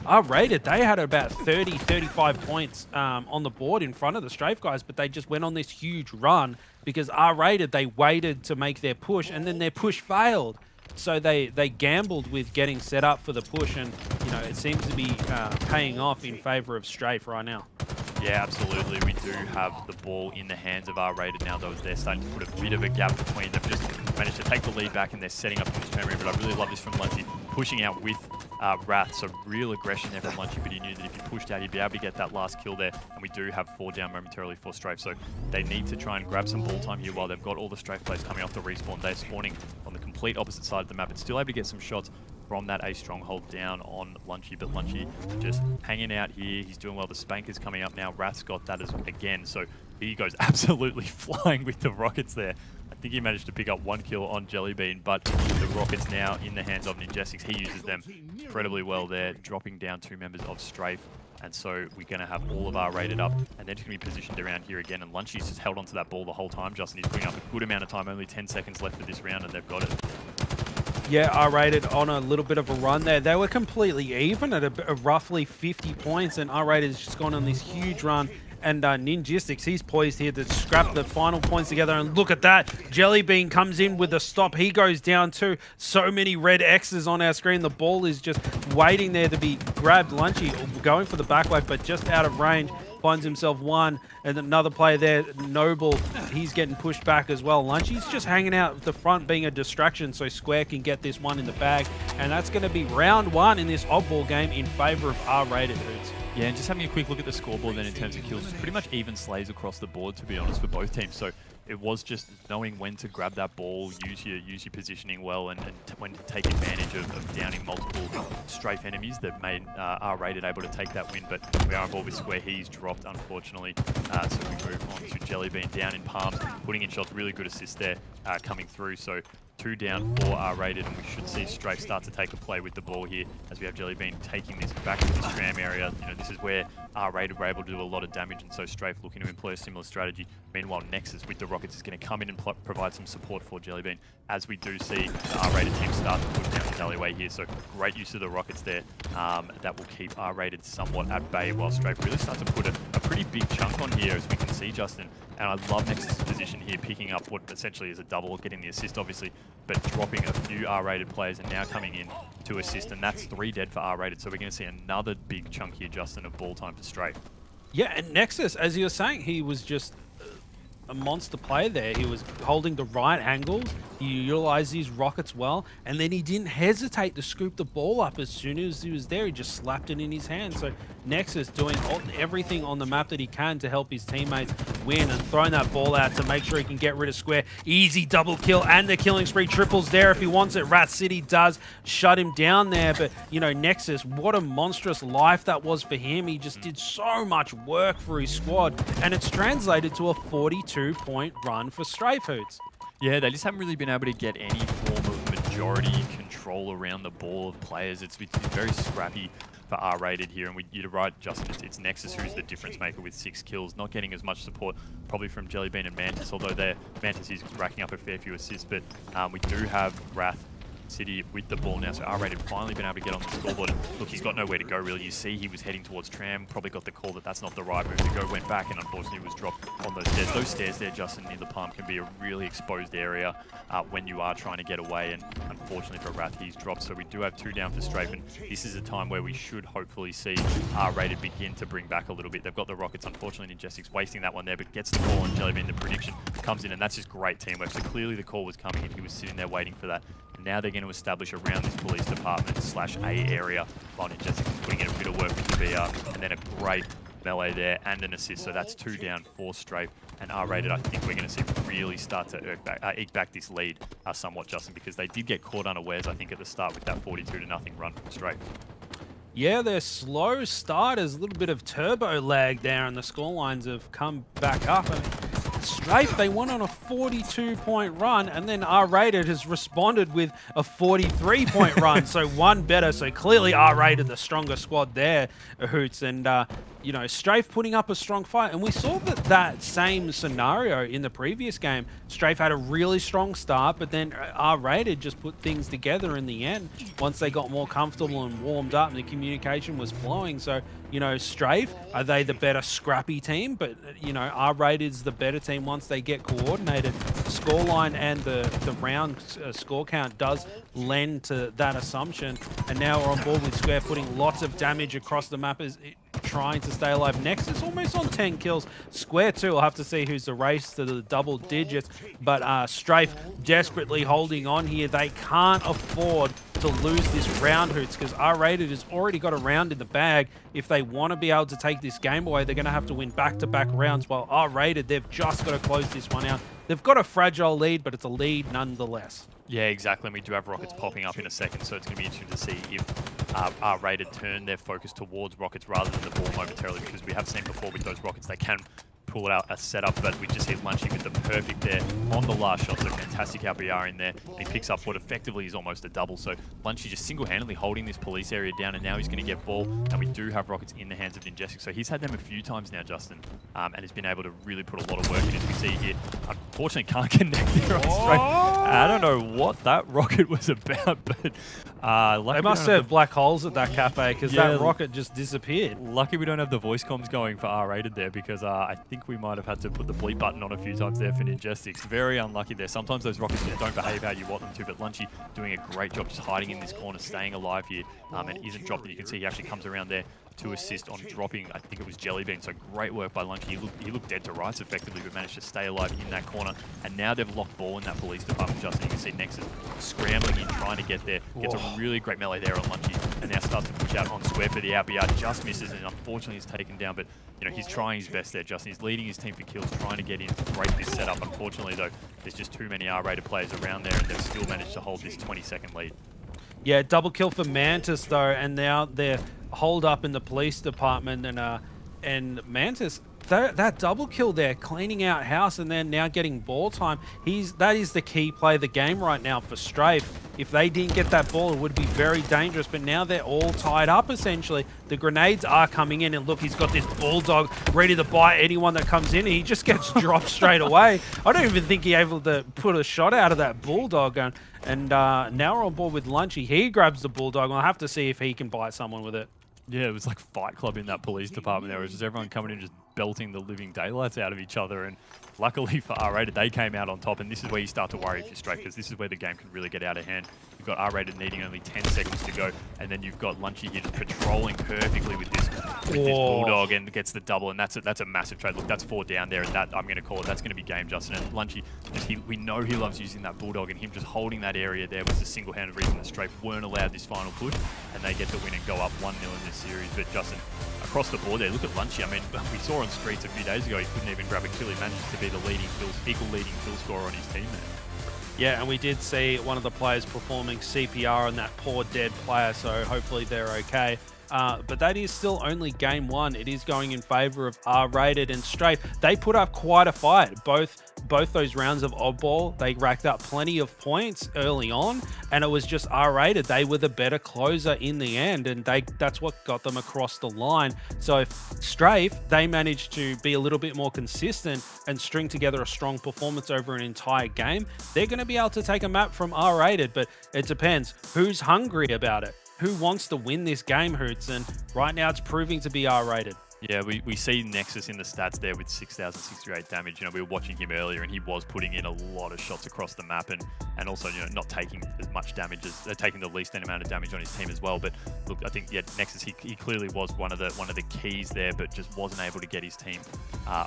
R-Rated, they had about 30, 35 points on the board in front of the Strafe guys, but they just went on this huge run because R-Rated, they waited to make their push, and then their push failed. So they gambled with getting set up for the push, and it seems to be paying off in favor of Strafe right now. Yeah, absolutely. We do have the ball in the hands of R-Rated now, though, as they're starting to put a bit of a gap between them. Just managed to take the lead back, and they're setting up in this turn, but I really love this from Lunchy, pushing out with Wrath, so real aggression there from Lunchy, but he knew that if he pushed out, he'd be able to get that last kill there, and we do have 4 down momentarily for Strafe, so they need to try and grab some ball time here while they've got all the Strafe players coming off the respawn. They're spawning on the complete opposite side of the map, but still able to get some shots from that A stronghold down on Lunchy, but Lunchy just hanging out here. He's doing well. The Spanker's coming up now. Wrath's got that again, so he goes absolutely flying with the rockets there. I think he managed to pick up 1 kill on Jellybean, but the rockets now in the hands of Ninjestics. He uses them incredibly well there, dropping down 2 members of Strafe. And so we're going to have all of R-Rated up, and they're just going to be positioned around here again. And Lunchy's just held onto that ball the whole time, Justin. He's putting up a good amount of time, only 10 seconds left for this round, and they've got it. Yeah, R-Rated on a little bit of a run there. They were completely even at a roughly 50 points, and R-Rated has just gone on this huge run. And Ninjistics, he's poised here to scrap the final points together. And look at that. Jellybean comes in with a stop. He goes down too. So many red X's on our screen. The ball is just waiting there to be grabbed. Lunchy going for the back wave, but just out of range. Finds himself one. And another player there, Noble, he's getting pushed back as well. Lunchy's just hanging out at the front, being a distraction, so Square can get this one in the bag. And that's going to be round one in this oddball game in favor of R-Rated Hoots. Yeah, and just having a quick look at the scoreboard then in terms of kills, it's pretty much even slays across the board, to be honest, for both teams. So it was just knowing when to grab that ball, use your positioning well, and when to take advantage of downing multiple strafe enemies that made R-Rated able to take that win. But we are on board with Square. He's dropped, unfortunately. So we move on to Jellybean down in palms, putting in shots. Really good assist there coming through. So 2 down for R-Rated, and we should see Strafe start to take a play with the ball here as we have Jellybean taking this back to this tram area. You know, this is where R-Rated were able to do a lot of damage, and so Strafe looking to employ a similar strategy. Meanwhile, Nexus with the Rockets is going to come in and provide some support for Jellybean as we do see the R-Rated team start to put down the alleyway here. So great use of the Rockets there. That will keep R-Rated somewhat at bay while Strafe really starts to put a pretty big chunk on here, as we can see, Justin. And I love Nexus' position here, picking up what essentially is a double, getting the assist obviously, but dropping a few R-Rated players and now coming in to assist, and that's 3 dead for R-Rated. So we're going to see another big chunk here, Justin, of ball time for Strafe. Yeah, and Nexus, as you were saying, he was just a monster player there. He was holding the right angles, he utilized his rockets well, and then he didn't hesitate to scoop the ball up as soon as he was there. He just slapped it in his hand. So Nexus doing everything on the map that he can to help his teammates win, and throwing that ball out to make sure he can get rid of Square. Easy double kill, and the killing spree triples there if he wants it. Rat City does shut him down there, but you know, Nexus, what a monstrous life that was for him. He just did so much work for his squad, and it's translated to a 42-point run for Strafe Hoots. Yeah, they just haven't really been able to get any form of majority control around the ball of players. It's been very scrappy for R-Rated here, and you're right, Justin, it's Nexus who's the difference maker with 6 kills, not getting as much support probably from Jellybean and Mantis, although Mantis is racking up a fair few assists, but we do have Wrath City with the ball now, so R-Rated finally been able to get on the scoreboard. Look, he's got nowhere to go really. You see he was heading towards Tram, probably got the call that that's not the right move to go, went back, and unfortunately was dropped on those stairs. Those stairs there, Justin, near the palm can be a really exposed area when you are trying to get away, and unfortunately for Wrath, he's dropped. So we do have 2 down for Strafe, and this is a time where we should hopefully see R-Rated begin to bring back a little bit. They've got the Rockets, unfortunately Ninjistics wasting that one there, but gets the call on Jellybean. The prediction comes in, and that's just great teamwork. So clearly the call was coming, and he was sitting there waiting for that. And now they're going to establish around this police department /A area while Ninjistics is putting in a bit of work with the BR, and then a great melee there and an assist. So that's 2 down for Strafe, and R-Rated I think we're going to see really start to eke back this lead somewhat, Justin, because they did get caught unawares I think at the start with that 42-0 run from Strafe. Yeah, their slow starters, a little bit of turbo lag there, and the scorelines have come back up. And Strafe, they went on a 42-point run, and then R-Rated has responded with a 43-point run, so one better. So clearly R-Rated the stronger squad there, Hoots, and you know, Strafe putting up a strong fight. And we saw that same scenario in the previous game. Strafe had a really strong start, but then R-Rated just put things together in the end once they got more comfortable and warmed up and the communication was flowing. So, you know, Strafe, are they the better scrappy team? But, you know, R-Rated's the better team once they get coordinated. Scoreline and the round score count does lend to that assumption. And now we're on board with Square putting lots of damage across the map as trying to stay alive. Nexus almost on 10 kills. Square too, we'll have to see who's the race to the double digits. But Strafe desperately holding on here. They can't afford to lose this round, Hoots, because R-Rated has already got a round in the bag. If they want to be able to take this game away, they're going to have to win back-to-back rounds, while R-Rated, they've just got to close this one out. They've got a fragile lead, but it's a lead nonetheless. Yeah, exactly. And we do have Rockets popping up in a second, so it's going to be interesting to see if R-Rated turn their focus towards Rockets rather than the ball momentarily, because we have seen before with those Rockets, they can pull out a setup, but we just hit Lunchy with the perfect there on the last shot. So fantastic RBR in there. And he picks up what effectively is almost a double. So Lunchy just single-handedly holding this police area down, and now he's going to get ball. And we do have rockets in the hands of Ninjestics. So he's had them a few times now, Justin, and has been able to really put a lot of work in, as we see here. Unfortunately, can't connect there on straight. I don't know what that rocket was about, but they must have black holes at that cafe, because that rocket just disappeared. Lucky we don't have the voice comms going for R-rated there, because I think we might have had to put the bleep button on a few times there for Ninjestics. Very unlucky there. Sometimes those rockets just don't behave how you want them to, but Lunchy doing a great job just hiding in this corner, staying alive here, and isn't dropped. You can see he actually comes around there to assist on dropping, I think it was Jellybean. So great work by Lunchy. He looked dead to rights effectively, but managed to stay alive in that corner. And now they've locked ball in that police department, Justin. You can see Nexus scrambling in, trying to get there. Gets a really great melee there on Lunchy, and now starts to push out on Square for the RBR. Just misses, and unfortunately is taken down. But you know, he's trying his best there, Justin. He's leading his team for kills, trying to get in to break this setup. Unfortunately, though, there's just too many R-rated players around there, and they've still managed to hold this 20-second lead. Yeah, double kill for Mantis though, and now they're holed up in the police department, and Mantis, that double kill there, cleaning out house and then now getting ball time. That is the key play of the game right now for Strafe. If they didn't get that ball, it would be very dangerous, but now they're all tied up essentially. The grenades are coming in, and look, he's got this Bulldog ready to bite anyone that comes in. He just gets dropped straight away. I don't even think he's able to put a shot out of that Bulldog gun. And now we're on board with Lunchy. He grabs the Bulldog. I'll have to see if he can bite someone with it. Yeah, it was like Fight Club in that police department there. It was just everyone coming in just belting the living daylights out of each other. And luckily for R-rated, they came out on top. And this is where you start to worry if you're Straight, because this is where the game can really get out of hand. You've got R-rated needing only 10 seconds to go. And then you've got Lunchy here just patrolling perfectly with this Bulldog and gets the double. And that's a massive trade. Look, that's 4 down there. And that, I'm going to call it, that's going to be game, Justin. And Lunchy, we know he loves using that Bulldog, and him just holding that area there was the single-handed reason the Strafe weren't allowed this final push. And they get the win and go up 1-0 in this series. But Justin, across the board there, look at Lunchy. I mean, we saw on Streets a few days ago, he couldn't even grab a kill. He managed to be the equal leading kill scorer on his team there. Yeah, and we did see one of the players performing CPR on that poor dead player, so hopefully they're okay. But that is still only game 1. It is going in favor of R-rated and Strafe. They put up quite a fight. Both those rounds of oddball, they racked up plenty of points early on, and it was just R-rated. They were the better closer in the end, and that's what got them across the line. So if Strafe, they managed to be a little bit more consistent and string together a strong performance over an entire game, they're going to be able to take a map from R-rated, but it depends who's hungry about it. Who wants to win this game, Hoots? And right now it's proving to be R-rated. Yeah, we see Nexus in the stats there with 6,068 damage. You know, we were watching him earlier, and he was putting in a lot of shots across the map, and also, you know, not taking as much damage as taking the least amount of damage on his team as well. But look, I think Nexus he clearly was one of the keys there, but just wasn't able to get his team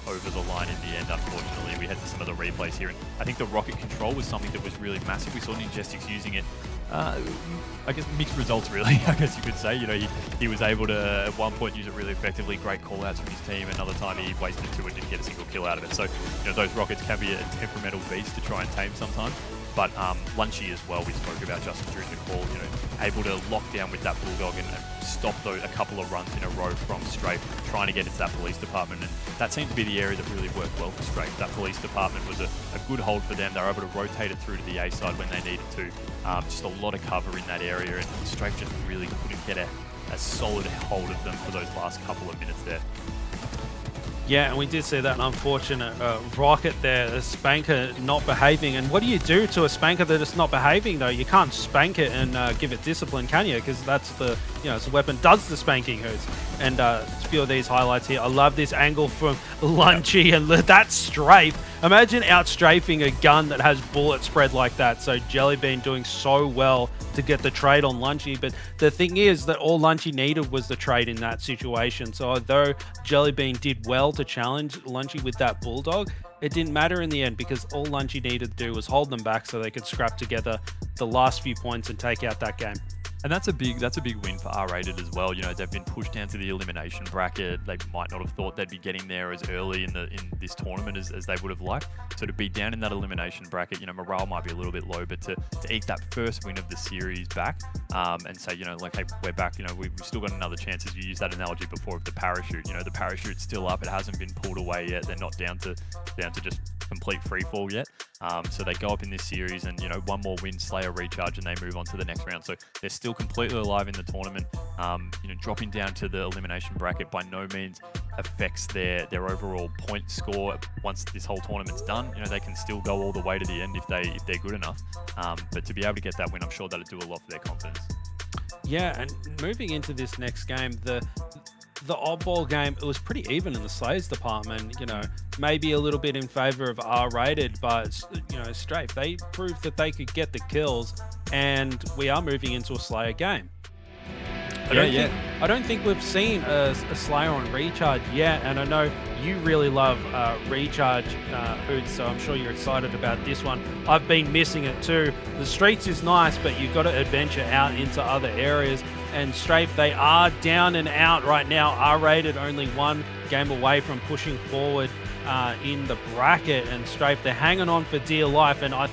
over the line in the end. Unfortunately, we had some of the replays here, and I think the rocket control was something that was really massive. We saw Ninjestics using it. I guess mixed results, really. I guess you could say. You know, he was able to at one point use it really effectively. Great call-outs from his team. Another time he wasted 2 and didn't get a single kill out of it. So, you know, those rockets can be a temperamental beast to try and tame sometimes. But Lunchy as well, we spoke about Justin during the call, you know, able to lock down with that Bulldog and stop a couple of runs in a row from Strafe, trying to get into that police department. And that seemed to be the area that really worked well for Strafe. That police department was a good hold for them. They were able to rotate it through to the A side when they needed to. Just a lot of cover in that area, and Strafe just really couldn't get a solid hold of them for those last couple of minutes there. Yeah, and we did see that unfortunate rocket there, a spanker not behaving. And what do you do to a spanker that is not behaving, though? You can't spank it and give it discipline, can you? Because that's it's a weapon does the spanking, Hoots. And a few of these highlights here. I love this angle from Lunchy, and that strafe. Imagine out-strafing a gun that has bullet spread like that. So Jellybean doing so well to get the trade on Lunchy. But the thing is that all Lunchy needed was the trade in that situation. So although Jellybean did well to challenge Lunchy with that Bulldog, it didn't matter in the end, because all Lunchy needed to do was hold them back so they could scrap together the last few points and take out that game. And that's a big win for R-rated as well. You know, they've been pushed down to the elimination bracket. They might not have thought they'd be getting there as early in this tournament as they would have liked. So to be down in that elimination bracket, you know, morale might be a little bit low, but to eke that first win of the series back, and say, you know, like, hey, we're back. You know, we've still got another chance. As you used that analogy before of the parachute. You know, the parachute's still up. It hasn't been pulled away yet. They're not down to just complete free fall yet. So they go up in this series, and you know, one more win, Slayer recharge, and they move on to the next round. So they're still completely alive in the tournament. You know, dropping down to the elimination bracket by no means affects their overall point score. Once this whole tournament's done, you know, they can still go all the way to the end if they're good enough. But to be able to get that win, I'm sure that'll do a lot for their confidence. Yeah, and moving into this next game, the oddball game, it was pretty even in the Slayers department. You know, maybe a little bit in favor of R-rated, but you know, Strafe, they proved that they could get the kills, and we are moving into a Slayer game. I don't think we've seen a Slayer on Recharge yet, and I know you really love Recharge, Hoods, so I'm sure you're excited about this one. I've been missing it too. The streets is nice, but you've got to adventure out into other areas. And Strafe, they are down and out right now. R-rated, only one game away from pushing forward in the bracket. And Strafe, they're hanging on for dear life, and I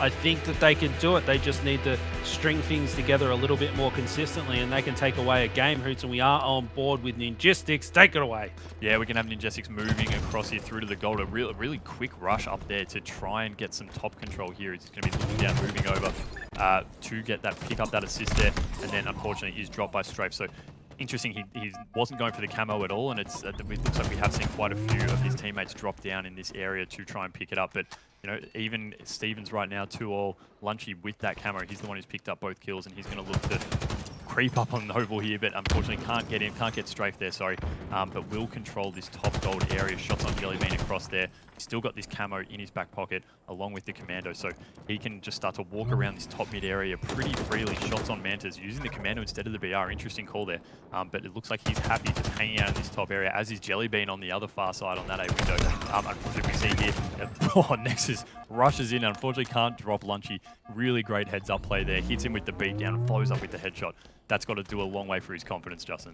think that they can do it. They just need to string things together a little bit more consistently, and they can take away a game, Hoots, and we are on board with Ninjistics. Take it away. Yeah, we can have Ninjistics moving across here through to the goal. A really quick rush up there to try and get some top control here. He's going to be looking down, moving over to get that, pick up that assist there, and then unfortunately he's dropped by Strafe. So interesting, he wasn't going for the camo at all, and it looks like we have seen quite a few of his teammates drop down in this area to try and pick it up. But you know, even Stevens right now, 2-all, Lunchy with that camo, he's the one who's picked up both kills, and he's going to look to creep up on Noble here, but unfortunately can't get Strafe there, sorry. But will control this top gold area. Shots on Jellybean across there. He's still got this camo in his back pocket along with the commando, so he can just start to walk around this top mid area pretty freely. Shots on Mantas using the commando instead of the BR. Interesting call there, but it looks like he's happy just hanging out in this top area, as is Jellybean on the other far side on that A window. Unfortunately, we see here, Nexus rushes in, unfortunately can't drop Lunchy. Really great heads up play there. Hits him with the beat down and follows up with the headshot. That's got to do a long way for his confidence, Justin.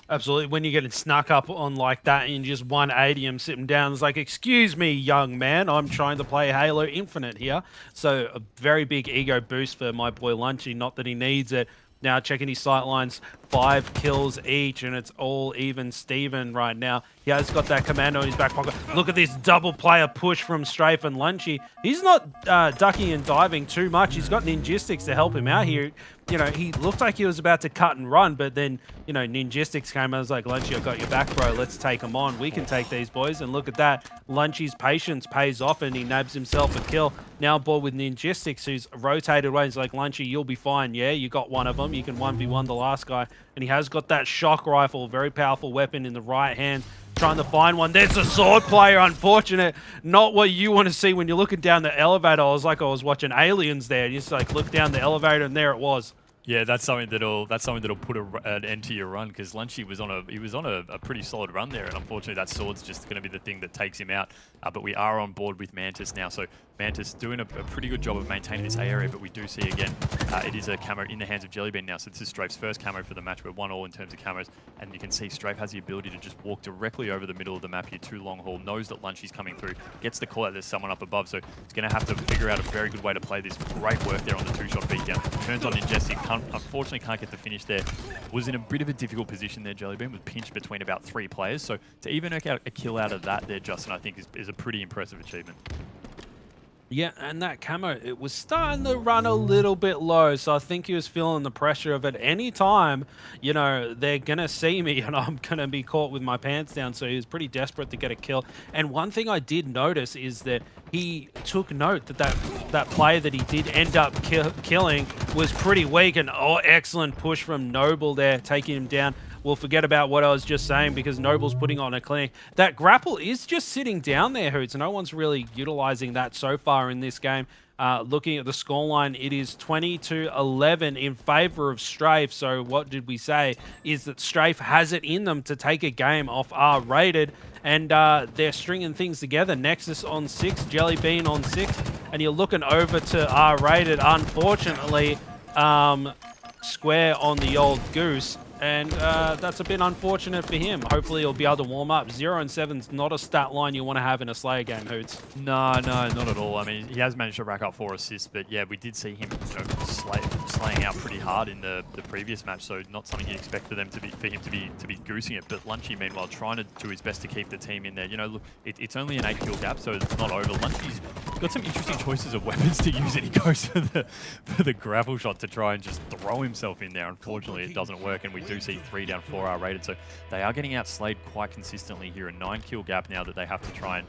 Absolutely. When you're getting snuck up on like that and just 180 him sitting down, it's like, excuse me, young man, I'm trying to play Halo Infinite here. So a very big ego boost for my boy Lunchy, not that he needs it. Now checking his sightlines, 5 kills each, and it's all even Steven right now. He has got that commando in his back pocket. Look at this double player push from Strafe and Lunchy. He's not ducking and diving too much. He's got Ninjistics to help him out here. You know, he looked like he was about to cut and run, but then, you know, Ninjistics came and was like, Lunchy, I got your back, bro. Let's take them on. We can take these boys. And look at that. Lunchy's patience pays off, and he nabs himself a kill. Now on board with Ninjistics, who's rotated away. He's like, Lunchy, you'll be fine. Yeah, you got one of them. You can 1v1 the last guy. And he has got that shock rifle, very powerful weapon in the right hand. Trying to find one. There's a sword player, unfortunate. Not what you want to see when you're looking down the elevator. I was like, I was watching Aliens there. You just like look down the elevator, and there it was. Yeah, that's something that'll put an end to your run, because Lunchy was on a pretty solid run there, and unfortunately that sword's just going to be the thing that takes him out. But we are on board with Mantis now, so Mantis doing a pretty good job of maintaining this A area, but we do see again it is a camo in the hands of Jellybean now. So this is Strafe's first camo for the match. We're 1-all in terms of camos, and you can see Strafe has the ability to just walk directly over the middle of the map here to long haul, knows that Lunchy's coming through, gets the call out there's someone up above, so it's going to have to figure out a very good way to play this. Great work there on the 2-shot beatdown. Turns on Ingestic, unfortunately can't get the finish there. Was in a bit of a difficult position there, Jellybean, was pinched between about 3 players, so to even work out a kill out of that there, Justin, I think is a pretty impressive achievement. Yeah, and that camo, it was starting to run a little bit low, so I think he was feeling the pressure of it. Any time, you know, they're going to see me and I'm going to be caught with my pants down, so he was pretty desperate to get a kill. And one thing I did notice is that he took note that player that he did end up killing was pretty weak, and excellent push from Noble there, taking him down. We'll forget about what I was just saying because Noble's putting on a clinic. That grapple is just sitting down there, Hoots. No one's really utilizing that so far in this game. Looking at the scoreline, it is 20-11 in favor of Strafe. So what did we say is that Strafe has it in them to take a game off R-rated, and they're stringing things together. Nexus on 6, Jellybean on 6, and you're looking over to R-rated. Unfortunately, Square on the old goose. And that's a bit unfortunate for him. Hopefully he'll be able to warm up. 0 and 7's not a stat line you want to have in a Slayer game, Hoots. No, not at all. I mean, he has managed to rack up 4 assists, but yeah, we did see him slaying out pretty hard in the previous match, so not something you'd expect for him to be goosing it. But Lunchy, meanwhile, trying to do his best to keep the team in there. You know, look, it's only an 8-kill gap, so it's not over. Lunchy's got some interesting choices of weapons to use, and he goes for the gravel shot to try and just throw himself in there. Unfortunately, it doesn't work, and we do see 3 down, 4 are rated, so they are getting outslayed quite consistently here. A 9-kill gap now that they have to try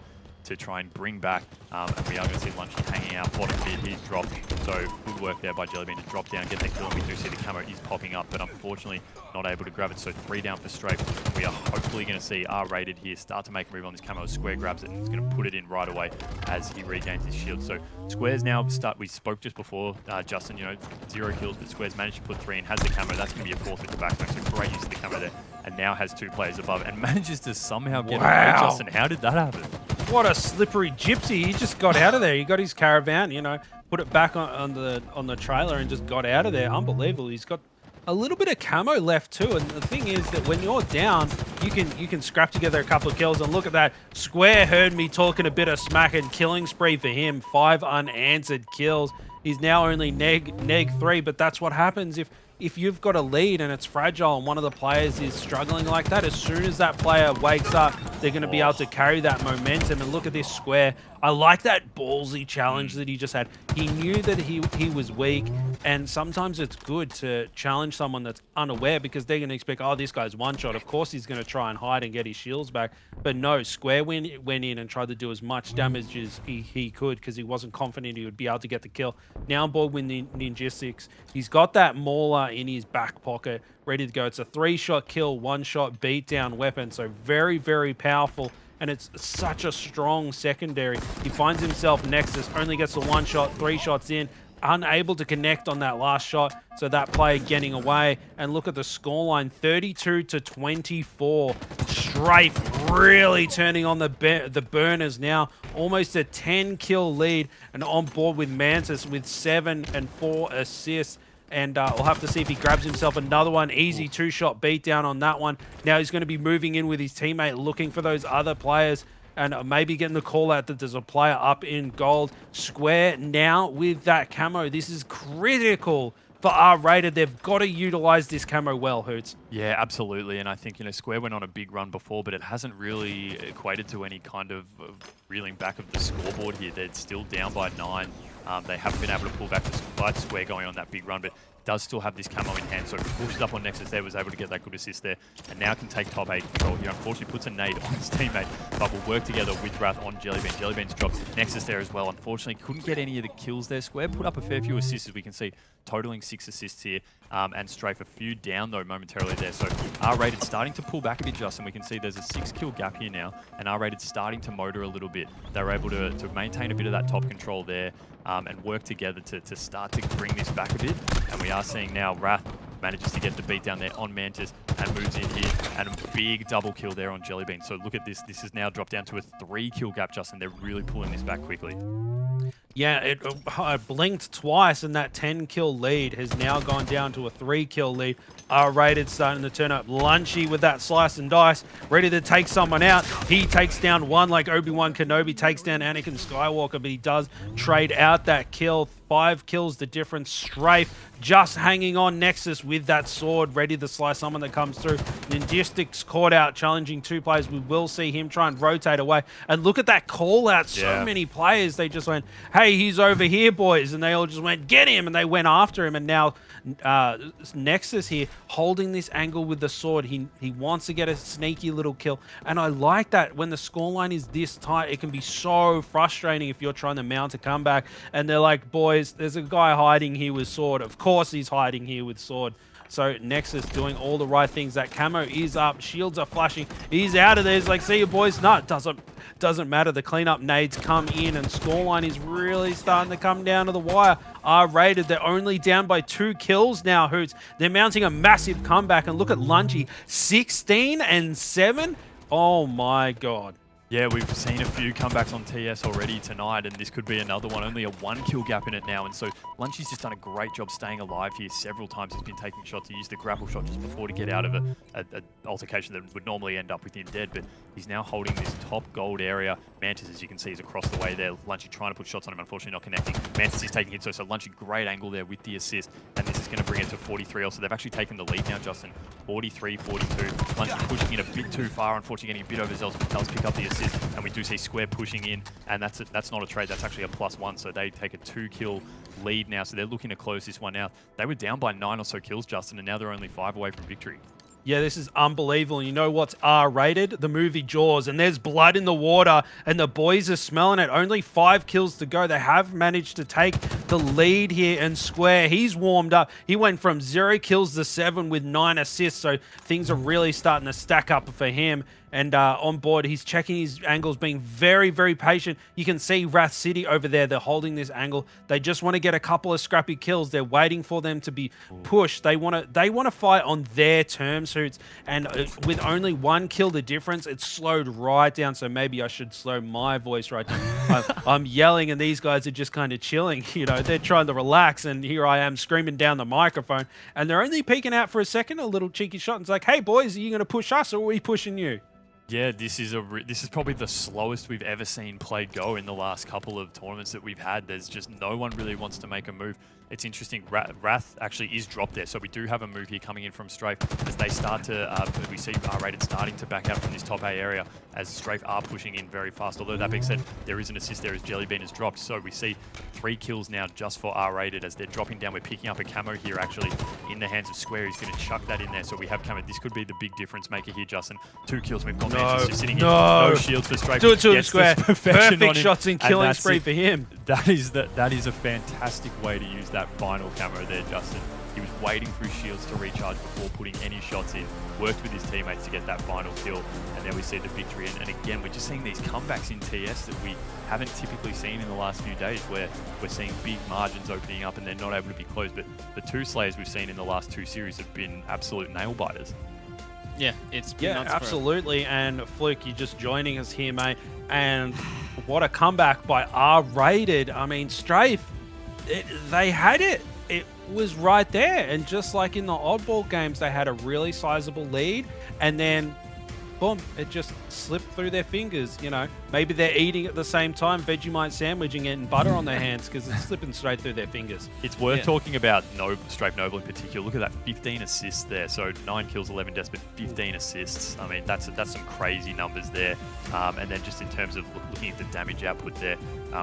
and bring back, and we are going to see Lunchy hanging out bottom mid. He's dropped, so good work there by Jellybean to drop down, get that kill, and we do see the camo is popping up, but unfortunately not able to grab it. So 3 down for Strafe. We are hopefully going to see R-rated here start to make a move on this camo. Square grabs it and is going to put it in right away as he regains his shield. So Square's now we spoke just before, Justin, you know, 0 kills, but Square's managed to put 3 and has the camo. That's going to be a 4th with the backsmack, so great use of the camo there, and now has 2 players above and manages to somehow get away. Justin, how did that happen? What a slippery gypsy. He just got out of there. He got his caravan, you know, put it back on the trailer and just got out of there. Unbelievable. He's got a little bit of camo left too. And the thing is that when you're down, you can scrap together a couple of kills. And look at that. Square heard me talking a bit of smack, and killing spree for him. 5 unanswered kills. He's now only neg 3, but that's what happens if you've got a lead and it's fragile and one of the players is struggling like that. As soon as that player wakes up, they're going to be able to carry that momentum. And look at this Square. I like that ballsy challenge that he just had. He knew that he was weak, and sometimes it's good to challenge someone that's unaware, because they're going to expect, oh, this guy's one shot. Of course he's going to try and hide and get his shields back. But no, Square went in and tried to do as much damage as he could, because he wasn't confident he would be able to get the kill. Now on board with Ninjistics. He's got that Mauler in his back pocket, ready to go. It's a 3-shot kill, 1-shot beatdown weapon, so very, very powerful. And it's such a strong secondary. He finds himself Nexus, only gets the 1 shot, 3 shots in, unable to connect on that last shot, so that player getting away. And look at the scoreline, 32-24. Strafe really turning on the burners now. Almost a 10-kill lead, and on board with Mantis with 7 and 4 assists. And we'll have to see if he grabs himself another one. Easy 2-shot beatdown on that one. Now he's going to be moving in with his teammate, looking for those other players, and maybe getting the call out that there's a player up in gold. Square now with that camo. This is critical for R-rated. They've got to utilize this camo well, Hoots. Yeah, absolutely. And I think, you know, Square went on a big run before, but it hasn't really equated to any kind of reeling back of the scoreboard here. They're still down by 9. They haven't been able to pull back despite Square going on that big run, but does still have this camo in hand, so pushes up on Nexus there, was able to get that good assist there, and now can take top 8 control here. Unfortunately puts a nade on his teammate, but will work together with Wrath on Jellybean. Jellybean's dropped Nexus there as well. Unfortunately couldn't get any of the kills there. Square put up a fair few assists, as we can see, totaling 6 assists here, and Strafe a few down though momentarily there. So R-rated starting to pull back a bit, Justin. We can see there's a 6-kill gap here now, and R-rated starting to motor a little bit. They're able to maintain a bit of that top control there, and work together to start to bring this back a bit. And we are seeing now Wrath manages to get the beat down there on Mantis and moves in here, and a big double kill there on Jellybean. So look at this. This has now dropped down to a 3-kill gap, Justin. They're really pulling this back quickly. Yeah, it blinked twice, and that 10-kill lead has now gone down to a 3-kill lead. R-rated starting to turn up. Lunchy with that slice and dice, ready to take someone out. He takes down one like Obi-Wan Kenobi, takes down Anakin Skywalker, but he does trade out that kill. 5 kills the difference. Strafe just hanging on Nexus with that sword, ready to slice someone that comes through. Ninjistics caught out, challenging 2 players. We will see him try and rotate away. And look at that call out. So many players, they just went, hey, he's over here, boys. And they all just went, get him. And they went after him. And now Nexus here holding this angle with the sword. He wants to get a sneaky little kill. And I like that when the scoreline is this tight, it can be so frustrating if you're trying to mount a comeback. And they're like, boys, there's a guy hiding here with sword. Of course he's hiding here with sword. So Nexus doing all the right things. That camo is up. Shields are flashing. He's out of there. He's like, see you, boys. No, it doesn't matter. The cleanup nades come in, and scoreline is really starting to come down to the wire. R-rated. They're only down by 2 kills now, Hoots. They're mounting a massive comeback. And look at Lunchy. 16 and 7. Oh, my God. Yeah, we've seen a few comebacks on TS already tonight, and this could be another one. Only a 1 kill gap in it now, and so Lunchy's just done a great job staying alive here. Several times he's been taking shots. He used the grapple shot just before to get out of an altercation that would normally end up with him dead, but he's now holding this top gold area. Mantis, as you can see, is across the way there. Lunchy trying to put shots on him, unfortunately not connecting. Mantis is taking hits, so Lunchy, great angle there with the assist, and this is going to bring it to 43 also. They've actually taken the lead now, Justin. 43-42. Lunchy pushing in a bit too far, unfortunately getting a bit overzealous, but does pick up the assist, and we do see Square pushing in, and that's not a trade, that's actually a +1, so they take a 2-kill lead now, so they're looking to close this one out. They were down by 9 or so kills, Justin, and now they're only 5 away from victory. Yeah, this is unbelievable. You know what's R-rated? The movie Jaws, and there's blood in the water, and the boys are smelling it. Only 5 kills to go. They have managed to take the lead here, and Square, he's warmed up. He went from 0 kills to 7 with 9 assists, so things are really starting to stack up for him. And on board, he's checking his angles, being very, very patient. You can see Wrath City over there. They're holding this angle. They just want to get a couple of scrappy kills. They're waiting for them to be pushed. They want to fight on their terms, Hoots. And with only 1 kill the difference, it's slowed right down. So maybe I should slow my voice right down. I'm yelling, and these guys are just kind of chilling. You know, they're trying to relax, and here I am screaming down the microphone. And they're only peeking out for a second, a little cheeky shot. And it's like, hey, boys, are you going to push us, or are we pushing you? Yeah, this is probably the slowest we've ever seen play go in the last couple of tournaments that we've had. There's just no one really wants to make a move. It's interesting, Wrath actually is dropped there, so we do have a move here coming in from Strafe as they start to, we see R-rated starting to back out from this top A area as Strafe are pushing in very fast. Although that being said, there is an assist there as Jellybean is dropped, so we see 3 kills now just for R-rated as they're dropping down. We're picking up a camo here actually in the hands of Square. He's going to chuck that in there, so we have camo. This could be the big difference maker here, Justin. 2 kills, we've got Mantis just sitting here. No shields for Strafe. Do it to him, Square. Perfect shots in killing spree for him. That is a fantastic way to use that final camo there, Justin. He was waiting for his shields to recharge before putting any shots in, worked with his teammates to get that final kill, and then we see the victory. And again, we're just seeing these comebacks in TS that we haven't typically seen in the last few days, where we're seeing big margins opening up and they're not able to be closed. But the 2 Slayers we've seen in the last 2 series have been absolute nail-biters. Yeah, it's been nuts absolutely. And Fluke, you're just joining us here, mate. And what a comeback by R-rated. I mean, Strafe, they had it. It was right there. And just like in the oddball games, they had a really sizable lead. And then, boom, it just slipped through their fingers, you know. Maybe they're eating at the same time, Vegemite sandwich and getting butter on their hands because it's slipping straight through their fingers. It's worth talking about Strafe Noble in particular. Look at that, 15 assists there. So 9 kills, 11 deaths, but 15 assists. I mean, that's some crazy numbers there. And then just in terms of looking at the damage output there,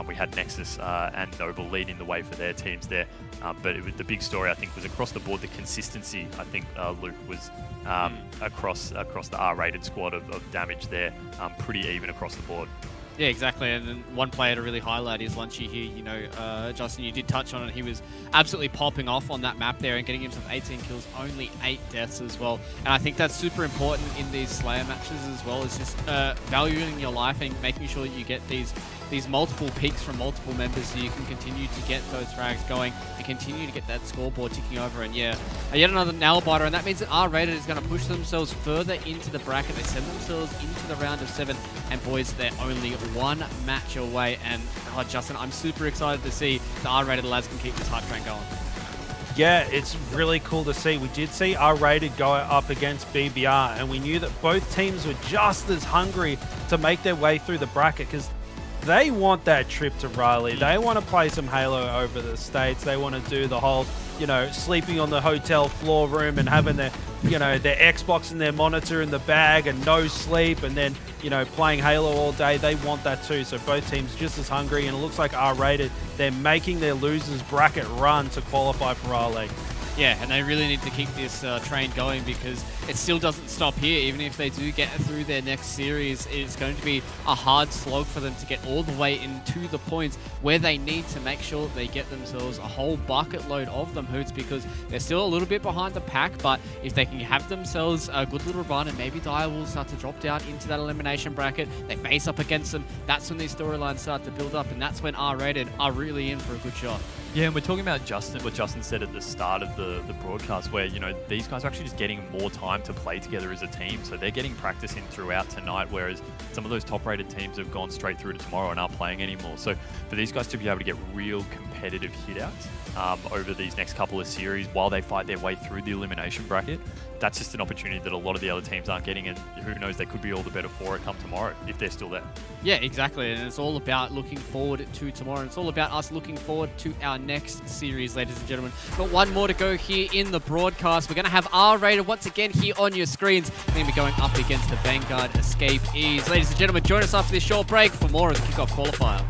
we had Nexus and Noble leading the way for their teams there. But the big story, I think, was across the board. The consistency, I think, Luke, was across the R-rated squad of damage there. Pretty even across the board. Yeah, exactly. And then one player to really highlight is Lunchy here. You know, Justin, you did touch on it. He was absolutely popping off on that map there and getting himself 18 kills, only 8 deaths as well. And I think that's super important in these Slayer matches as well. It's just valuing your life and making sure that you get these multiple peaks from multiple members so you can continue to get those frags going and continue to get that scoreboard ticking over. And yeah, yet another nail biter, and that means that R-rated is going to push themselves further into the bracket. They send themselves into the round of 7, and boys, they're only 1 match away. And God, Justin, I'm super excited to see the R-rated lads can keep this hype train going. Yeah, it's really cool to see. We did see R-rated go up against BBR, and we knew that both teams were just as hungry to make their way through the bracket because they want that trip to Raleigh. They want to play some Halo over the States. They want to do the whole, you know, sleeping on the hotel floor room and having their, you know, their Xbox and their monitor in the bag and no sleep and then, you know, playing Halo all day. They want that too. So both teams just as hungry, and it looks like R-rated, they're making their losers bracket run to qualify for Raleigh. Yeah, and they really need to keep this train going because it still doesn't stop here. Even if they do get through their next series, it's going to be a hard slog for them to get all the way into the points where they need to make sure they get themselves a whole bucket load of them, Hoots, because they're still a little bit behind the pack. But if they can have themselves a good little run and maybe Dire will start to drop down into that elimination bracket, they face up against them, that's when these storylines start to build up, and that's when R-rated are really in for a good shot. Yeah, and we're talking about what Justin said at the start of the broadcast, where, you know, these guys are actually just getting more time time to play together as a team. So they're getting practice in throughout tonight, whereas some of those top-rated teams have gone straight through to tomorrow and aren't playing anymore. So for these guys to be able to get real competitive hitouts over these next couple of series while they fight their way through the elimination bracket, that's just an opportunity that a lot of the other teams aren't getting, and who knows, they could be all the better for it come tomorrow if they're still there. Yeah, exactly, and it's all about looking forward to tomorrow, and it's all about us looking forward to our next series, ladies and gentlemen. Got one more to go here in the broadcast. We're going to have R-rated once again here on your screens. We're going to be going up against the Vanguard Escapees. Ladies and gentlemen, join us after this short break for more of the Kickoff Qualifier.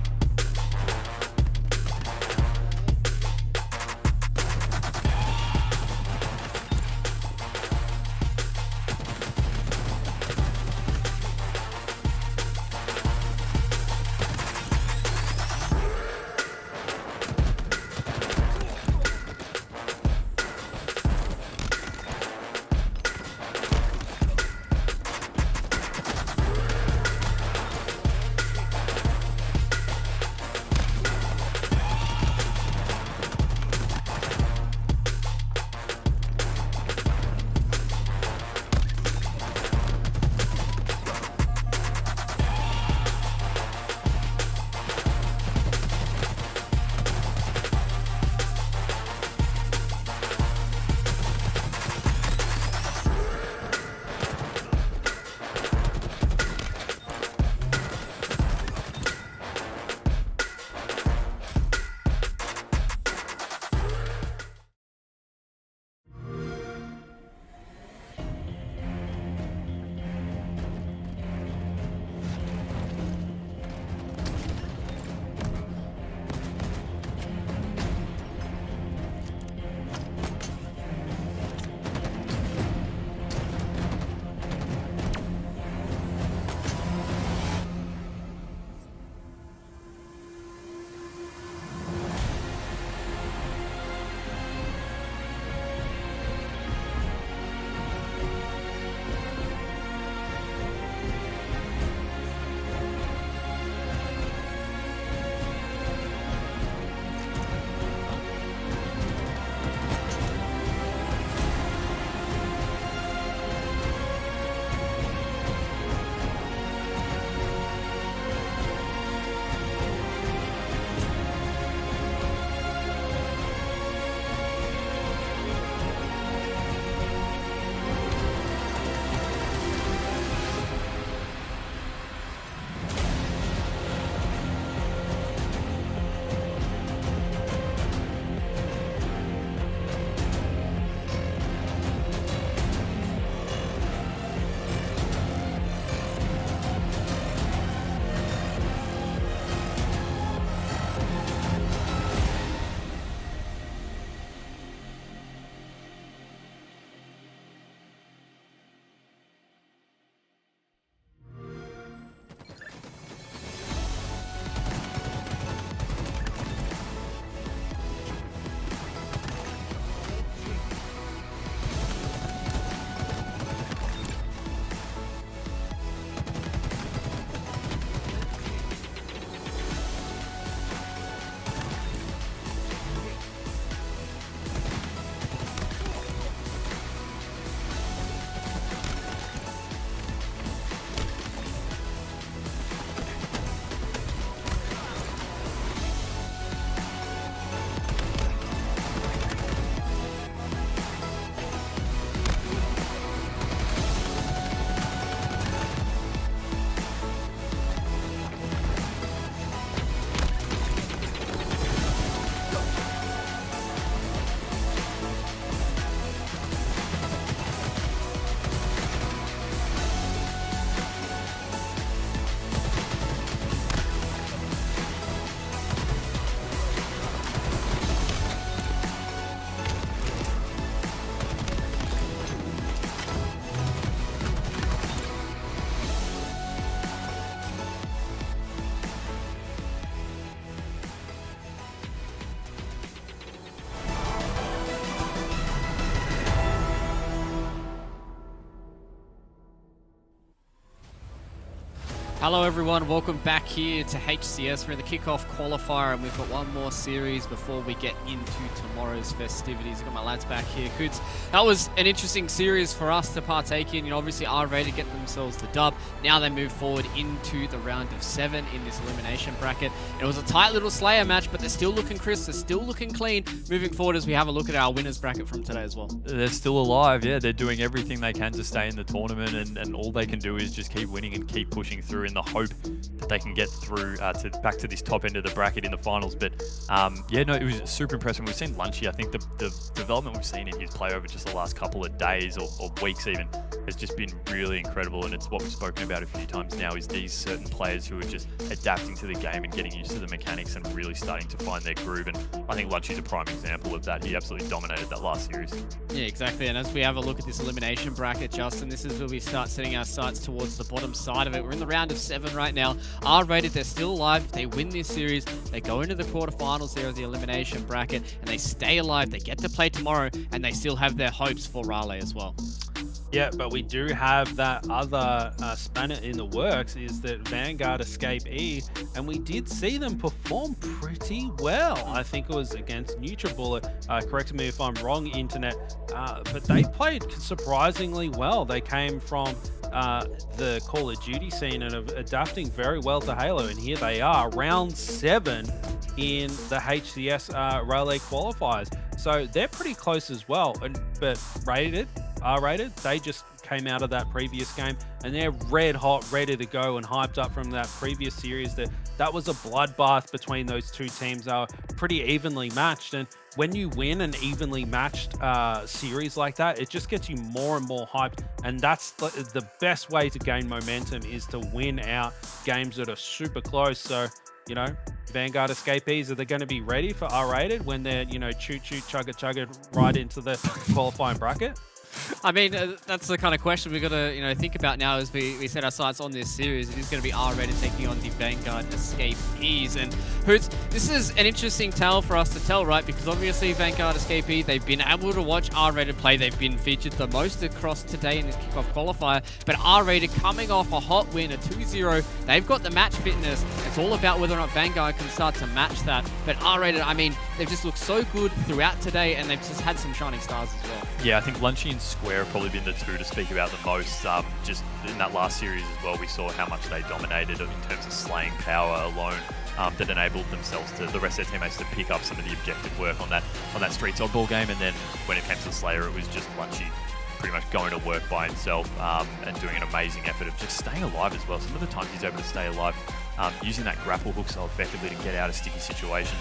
Hello everyone, welcome back here to HCS. We're in the Kickoff Qualifier and we've got one more series before we get into tomorrow's festivities. I've got my lads back here. Coots, that was an interesting series for us to partake in. You know, obviously R-Rated get themselves the dub. Now they move forward into the round of 7 in this elimination bracket. It was a tight little Slayer match, but they're still looking crisp, they're still looking clean moving forward as we have a look at our winners bracket from today as well. They're still alive, yeah. They're doing everything they can to stay in the tournament, and all they can do is just keep winning and keep pushing through in the hope that they can get through back to this top end of the bracket in the finals. But yeah, no, it was super impressive. We've seen Lunchy. I think the development we've seen in his play over just the last couple of days or weeks even has just been really incredible. And it's what we've spoken about a few times now, is these certain players who are just adapting to the game and getting used to the mechanics and really starting to find their groove. And I think Lunchy's a prime example of that. He absolutely dominated that last series. Yeah, exactly. And as we have a look at this elimination bracket, Justin, this is where we start setting our sights towards the bottom side of it. We're in the round of 7 right now. R-Rated, they're still alive. If they win this series, they go into the quarterfinals there of the elimination bracket, and they stay alive. They get to play tomorrow, and they still have their hopes for Raleigh as well. Yeah, but we do have that other spanner in the works, is that Vanguard Escape E, and we did see them perform pretty well. I think it was against NutriBullet. Correct me if I'm wrong, Internet, but they played surprisingly well. They came from the Call of Duty scene and are adapting very well to Halo, and here they are, round 7 in the HCS Raleigh qualifiers. So they're pretty close as well, but R-Rated, they just came out of that previous game and they're red hot, ready to go and hyped up from that previous series. That was a bloodbath between those two teams. They were pretty evenly matched, and when you win an evenly matched series like that, it just gets you more and more hyped, and that's the best way to gain momentum, is to win out games that are super close. So, you know, Vanguard Escapees, are they going to be ready for R-Rated when they're, you know, chugga right into the qualifying bracket? I mean, that's the kind of question we've got to, you know, think about now as we set our sights on this series. It is going to be R-Rated taking on the Vanguard Escapees. And Hoots, this is an interesting tale for us to tell, right? Because obviously Vanguard Escapee, they've been able to watch R-Rated play. They've been featured the most across today in this kickoff qualifier. But R-Rated coming off a hot win, a 2-0. They've got the match fitness. It's all about whether or not Vanguard can start to match that. But R-Rated, I mean, they've just looked so good throughout today, and they've just had some shining stars as well. Yeah, I think Lunchy and Square have probably been the two to speak about the most. Just in that last series as well, we saw how much they dominated in terms of slaying power alone. That enabled themselves to, the rest of their teammates, to pick up some of the objective work on that Streets Oddball game. And then when it came to Slayer, it was just Lunchy pretty much going to work by himself and doing an amazing effort of just staying alive as well. Some of the times he's able to stay alive, using that grapple hook so effectively to get out of sticky situations,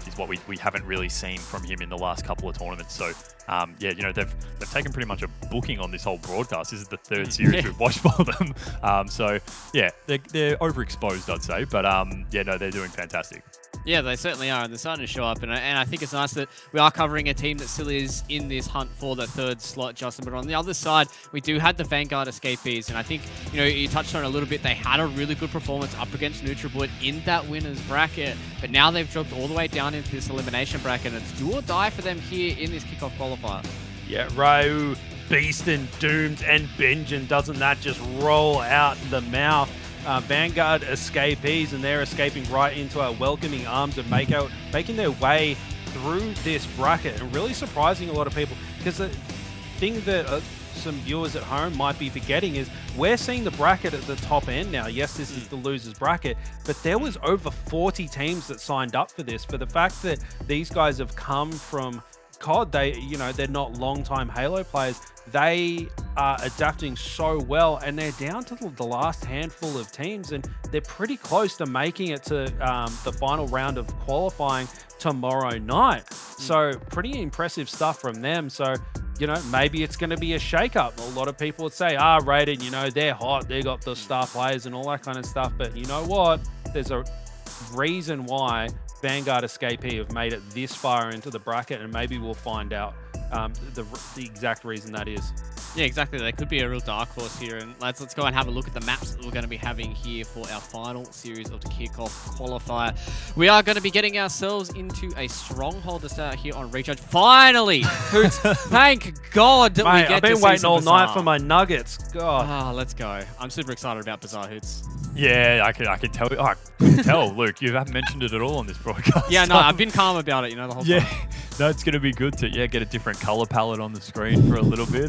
is what we haven't really seen from him in the last couple of tournaments. So yeah, you know, they've taken pretty much a booking on this whole broadcast. This is the 3rd series we've watched by them. So yeah, they're overexposed, I'd say, but yeah, no, they're doing fantastic. Yeah, they certainly are, and they're starting to show up. And I think it's nice that we are covering a team that still is in this hunt for the 3rd slot, Justin. But on the other side, we do have the Vanguard Escapees. And I think, you know, you touched on it a little bit. They had a really good performance up against NutriBullet in that winners bracket. But now they've dropped all the way down into this elimination bracket. And it's do or die for them here in this kickoff qualifier. Yeah, Ryu, Beast and Doomed and Benjen, doesn't that just roll out the mouth? Vanguard Escapees, and they're escaping right into our welcoming arms and making their way through this bracket, and really surprising a lot of people, because the thing that some viewers at home might be forgetting is we're seeing the bracket at the top end now. Yes, this is the losers bracket, but there was over 40 teams that signed up for this. For the fact that these guys have come from COD, they're not long-time Halo players. They are adapting so well, and they're down to the last handful of teams, and they're pretty close to making it to the final round of qualifying tomorrow night. So pretty impressive stuff from them. So, you know, maybe it's going to be a shake-up. A lot of people would say R-Rated, you know, they're hot, they got the star players and all that kind of stuff. But you know what? There's a reason why Vanguard Escapee have made it this far into the bracket, and maybe we'll find out the exact reason that is. Yeah, exactly. They could be a real dark horse here. And let's go and have a look at the maps that we're going to be having here for our final series of the Kickoff Qualifier. We are going to be getting ourselves into a stronghold to start here on Recharge. Finally! Hoots, thank God that we get to see I've been waiting all Bizarre. night for my nuggets. God. Ah, let's go. I'm super excited about Bizarre, Hoots. Yeah, I can tell. Oh, I can tell, Luke. You haven't mentioned it at all on this broadcast. Yeah, no, I've been calm about it, the whole time. Yeah, no, it's going to be good to get a different color palette on the screen for a little bit.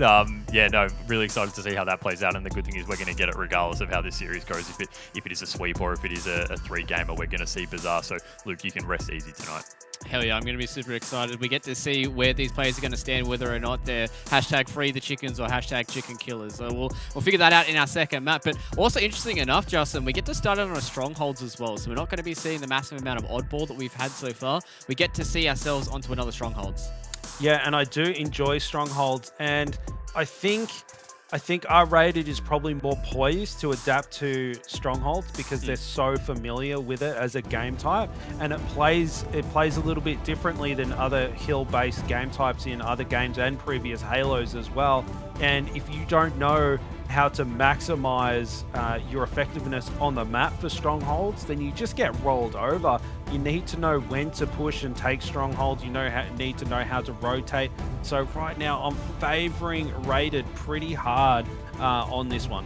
Yeah, no, really excited to see how that plays out. And the good thing is we're going to get it regardless of how this series goes. If it is a sweep or if it is a 3-gamer, we're going to see Bizarre. So, Luke, you can rest easy tonight. Hell yeah, I'm going to be super excited. We get to see where these players are going to stand, whether or not they're #free the chickens or #chicken killers. So we'll figure that out in our second map. But also interesting enough, Justin, we get to start on our strongholds as well. So we're not going to be seeing the massive amount of oddball that we've had so far. We get to see ourselves onto another strongholds. Yeah, and I do enjoy strongholds, and I think R-rated is probably more poised to adapt to strongholds because they're so familiar with it as a game type, and it plays a little bit differently than other hill-based game types in other games and previous Halos as well. And if you don't know how to maximize your effectiveness on the map for strongholds, then you just get rolled over. You need to know when to push and take strongholds. You need to know how to rotate. So right now, I'm favoring rated pretty hard on this one.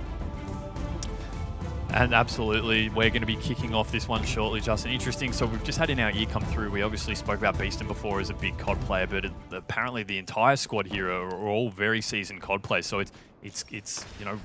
And absolutely, we're going to be kicking off this one shortly, Justin. Interesting. So we've just had in our ear come through. We obviously spoke about Beeston before as a big COD player, but apparently the entire squad here are all very seasoned COD players. So it's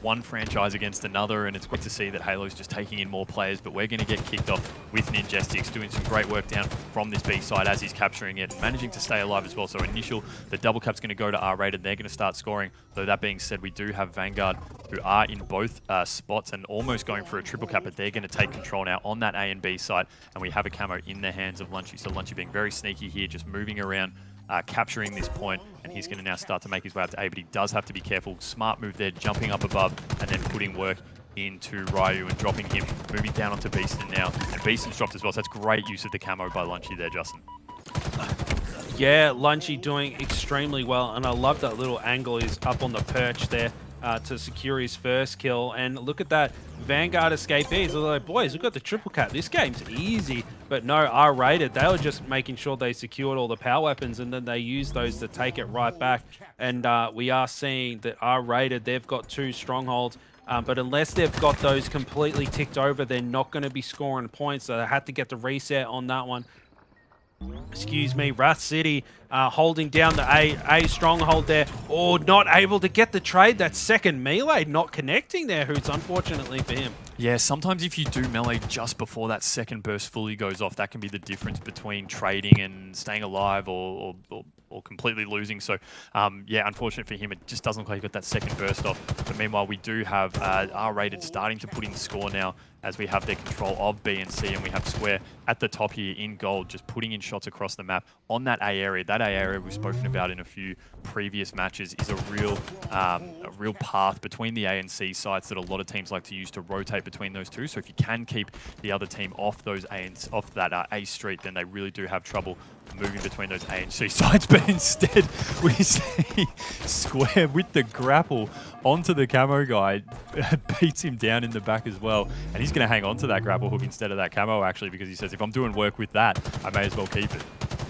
one franchise against another, and it's great to see that Halo's just taking in more players. But we're going to get kicked off with Ninjestics doing some great work down from this B side as he's capturing it, managing to stay alive as well. So the double cap's going to go to R-rated. They're going to start scoring. Though that being said, we do have Vanguard who are in both spots and almost going for a triple cap, but they're going to take control now on that A and B side, and we have a camo in the hands of Lunchy. So Lunchy being very sneaky here, just moving around, capturing this point, and he's going to now start to make his way up to A, but he does have to be careful. Smart move there, jumping up above and then putting work into Ryu and dropping him, moving down onto Beeston now, and Beeston's dropped as well, so that's great use of the camo by Lunchy there, Justin. Yeah, Lunchy doing extremely well, and I love that little angle. He's up on the perch there to secure his first kill, and look at that Vanguard escapees. They're like, boys, we've got the triple cap. This game's easy. But no, R-rated, they were just making sure they secured all the power weapons, and then they used those to take it right back. And we are seeing that R-rated, they've got 2 strongholds. But unless they've got those completely ticked over, they're not going to be scoring points. So they had to get the reset on that one. Excuse me, Wrath City holding down the A stronghold there. Oh, not able to get the trade. That second melee not connecting there, Hoots, unfortunately for him. Yeah, sometimes if you do melee just before that second burst fully goes off, that can be the difference between trading and staying alive or completely losing. So, yeah, unfortunate for him, it just doesn't look like he got that second burst off. But meanwhile, we do have R-rated starting to put in the score now as we have their control of B and C, and we have Square at the top here in gold, just putting in shots across the map on that A area. That A area we've spoken about in a few previous matches is a real path between the A and C sites that a lot of teams like to use to rotate between those two. So if you can keep the other team off that A street, then they really do have trouble moving between those A and C sites. But instead, we see Square with the grapple onto the camo guy, beats him down in the back as well, and he's going to hang on to that grapple hook instead of that camo actually, because he says, if I'm doing work with that, I may as well keep it.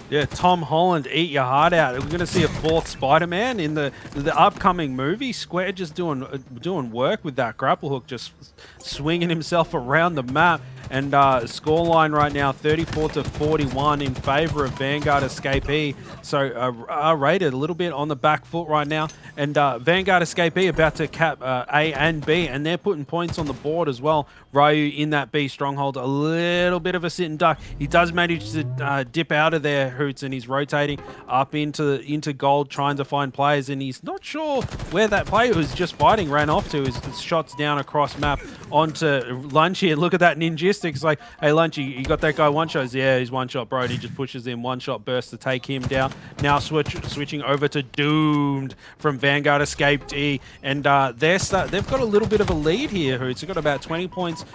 Yeah, Tom Holland, eat your heart out. We're going to see a 4th Spider-Man in the upcoming movie. Square just doing work with that grapple hook, just swinging himself around the map. And scoreline right now, 34-41 in favor of Vanguard Escapee. So R-rated a little bit on the back foot right now. And Vanguard Escapee about to cap A and B, and they're putting points on the board as well. Ryu in that B stronghold, a little bit of a sit and duck. He does manage to dip out of there, Hoots, and he's rotating up into gold, trying to find players, and he's not sure where that player who was just fighting ran off to. His shots down across map onto Lunchy, and look at that Ninjestics. Like, hey, Lunchy, you got that guy one shot? Yeah, he's one shot, bro. And he just pushes in one shot burst to take him down. Now switching over to Doomed from Vanguard Escapee, and they've got a little bit of a lead here, Hoots. They've got about 20 point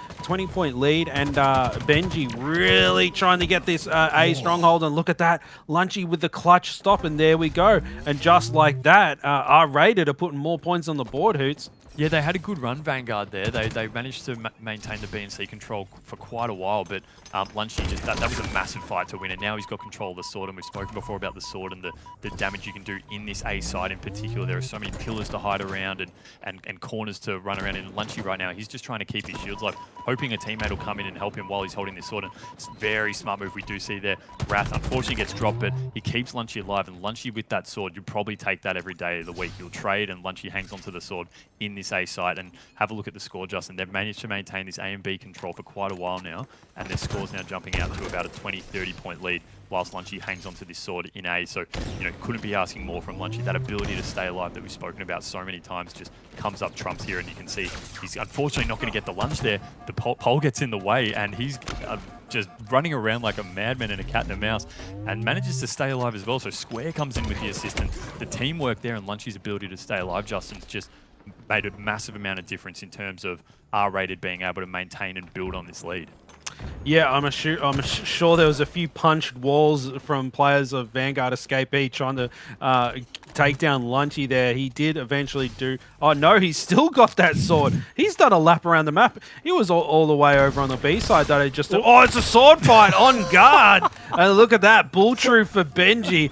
lead, and Benji really trying to get this A stronghold, and look at that, Lunchy with the clutch stop, and there we go. And just like that, R-rated are putting more points on the board, Hoots. Yeah, they had a good run, Vanguard, there. They managed to maintain the B&C control for quite a while, but Lunchy, just that was a massive fight to win, and now he's got control of the sword, and we've spoken before about the sword and the damage you can do in this A side in particular. There are so many pillars to hide around and corners to run around in. Lunchy right now, he's just trying to keep his shields alive, hoping a teammate will come in and help him while he's holding this sword, and it's a very smart move we do see there. Wrath unfortunately gets dropped, but he keeps Lunchy alive, and Lunchy with that sword, you'd probably take that every day of the week. You'll trade, and Lunchy hangs onto the sword in this A site. And have a look at the score, Justin. They've managed to maintain this A and B control for quite a while now, and their score's now jumping out to about a 20-30 point lead whilst Lunchy hangs onto this sword in A. So, you know, couldn't be asking more from Lunchy. That ability to stay alive that we've spoken about so many times just comes up trumps here, and you can see he's unfortunately not going to get the lunge there. The pole gets in the way, and he's just running around like a madman and a cat and a mouse, and manages to stay alive as well. So Square comes in with the assist, and the teamwork there and Lunchy's ability to stay alive, Justin's just made a massive amount of difference in terms of R-rated being able to maintain and build on this lead. Yeah, I'm sure there was a few punched walls from players of Vanguard Escapee trying to take down Lunchy there. He did eventually do... Oh, no, he's still got that sword. He's done a lap around the map. He was all the way over on the B side that he just... Oh, it's a sword fight on guard! And look at that. Bull Troop for Benji.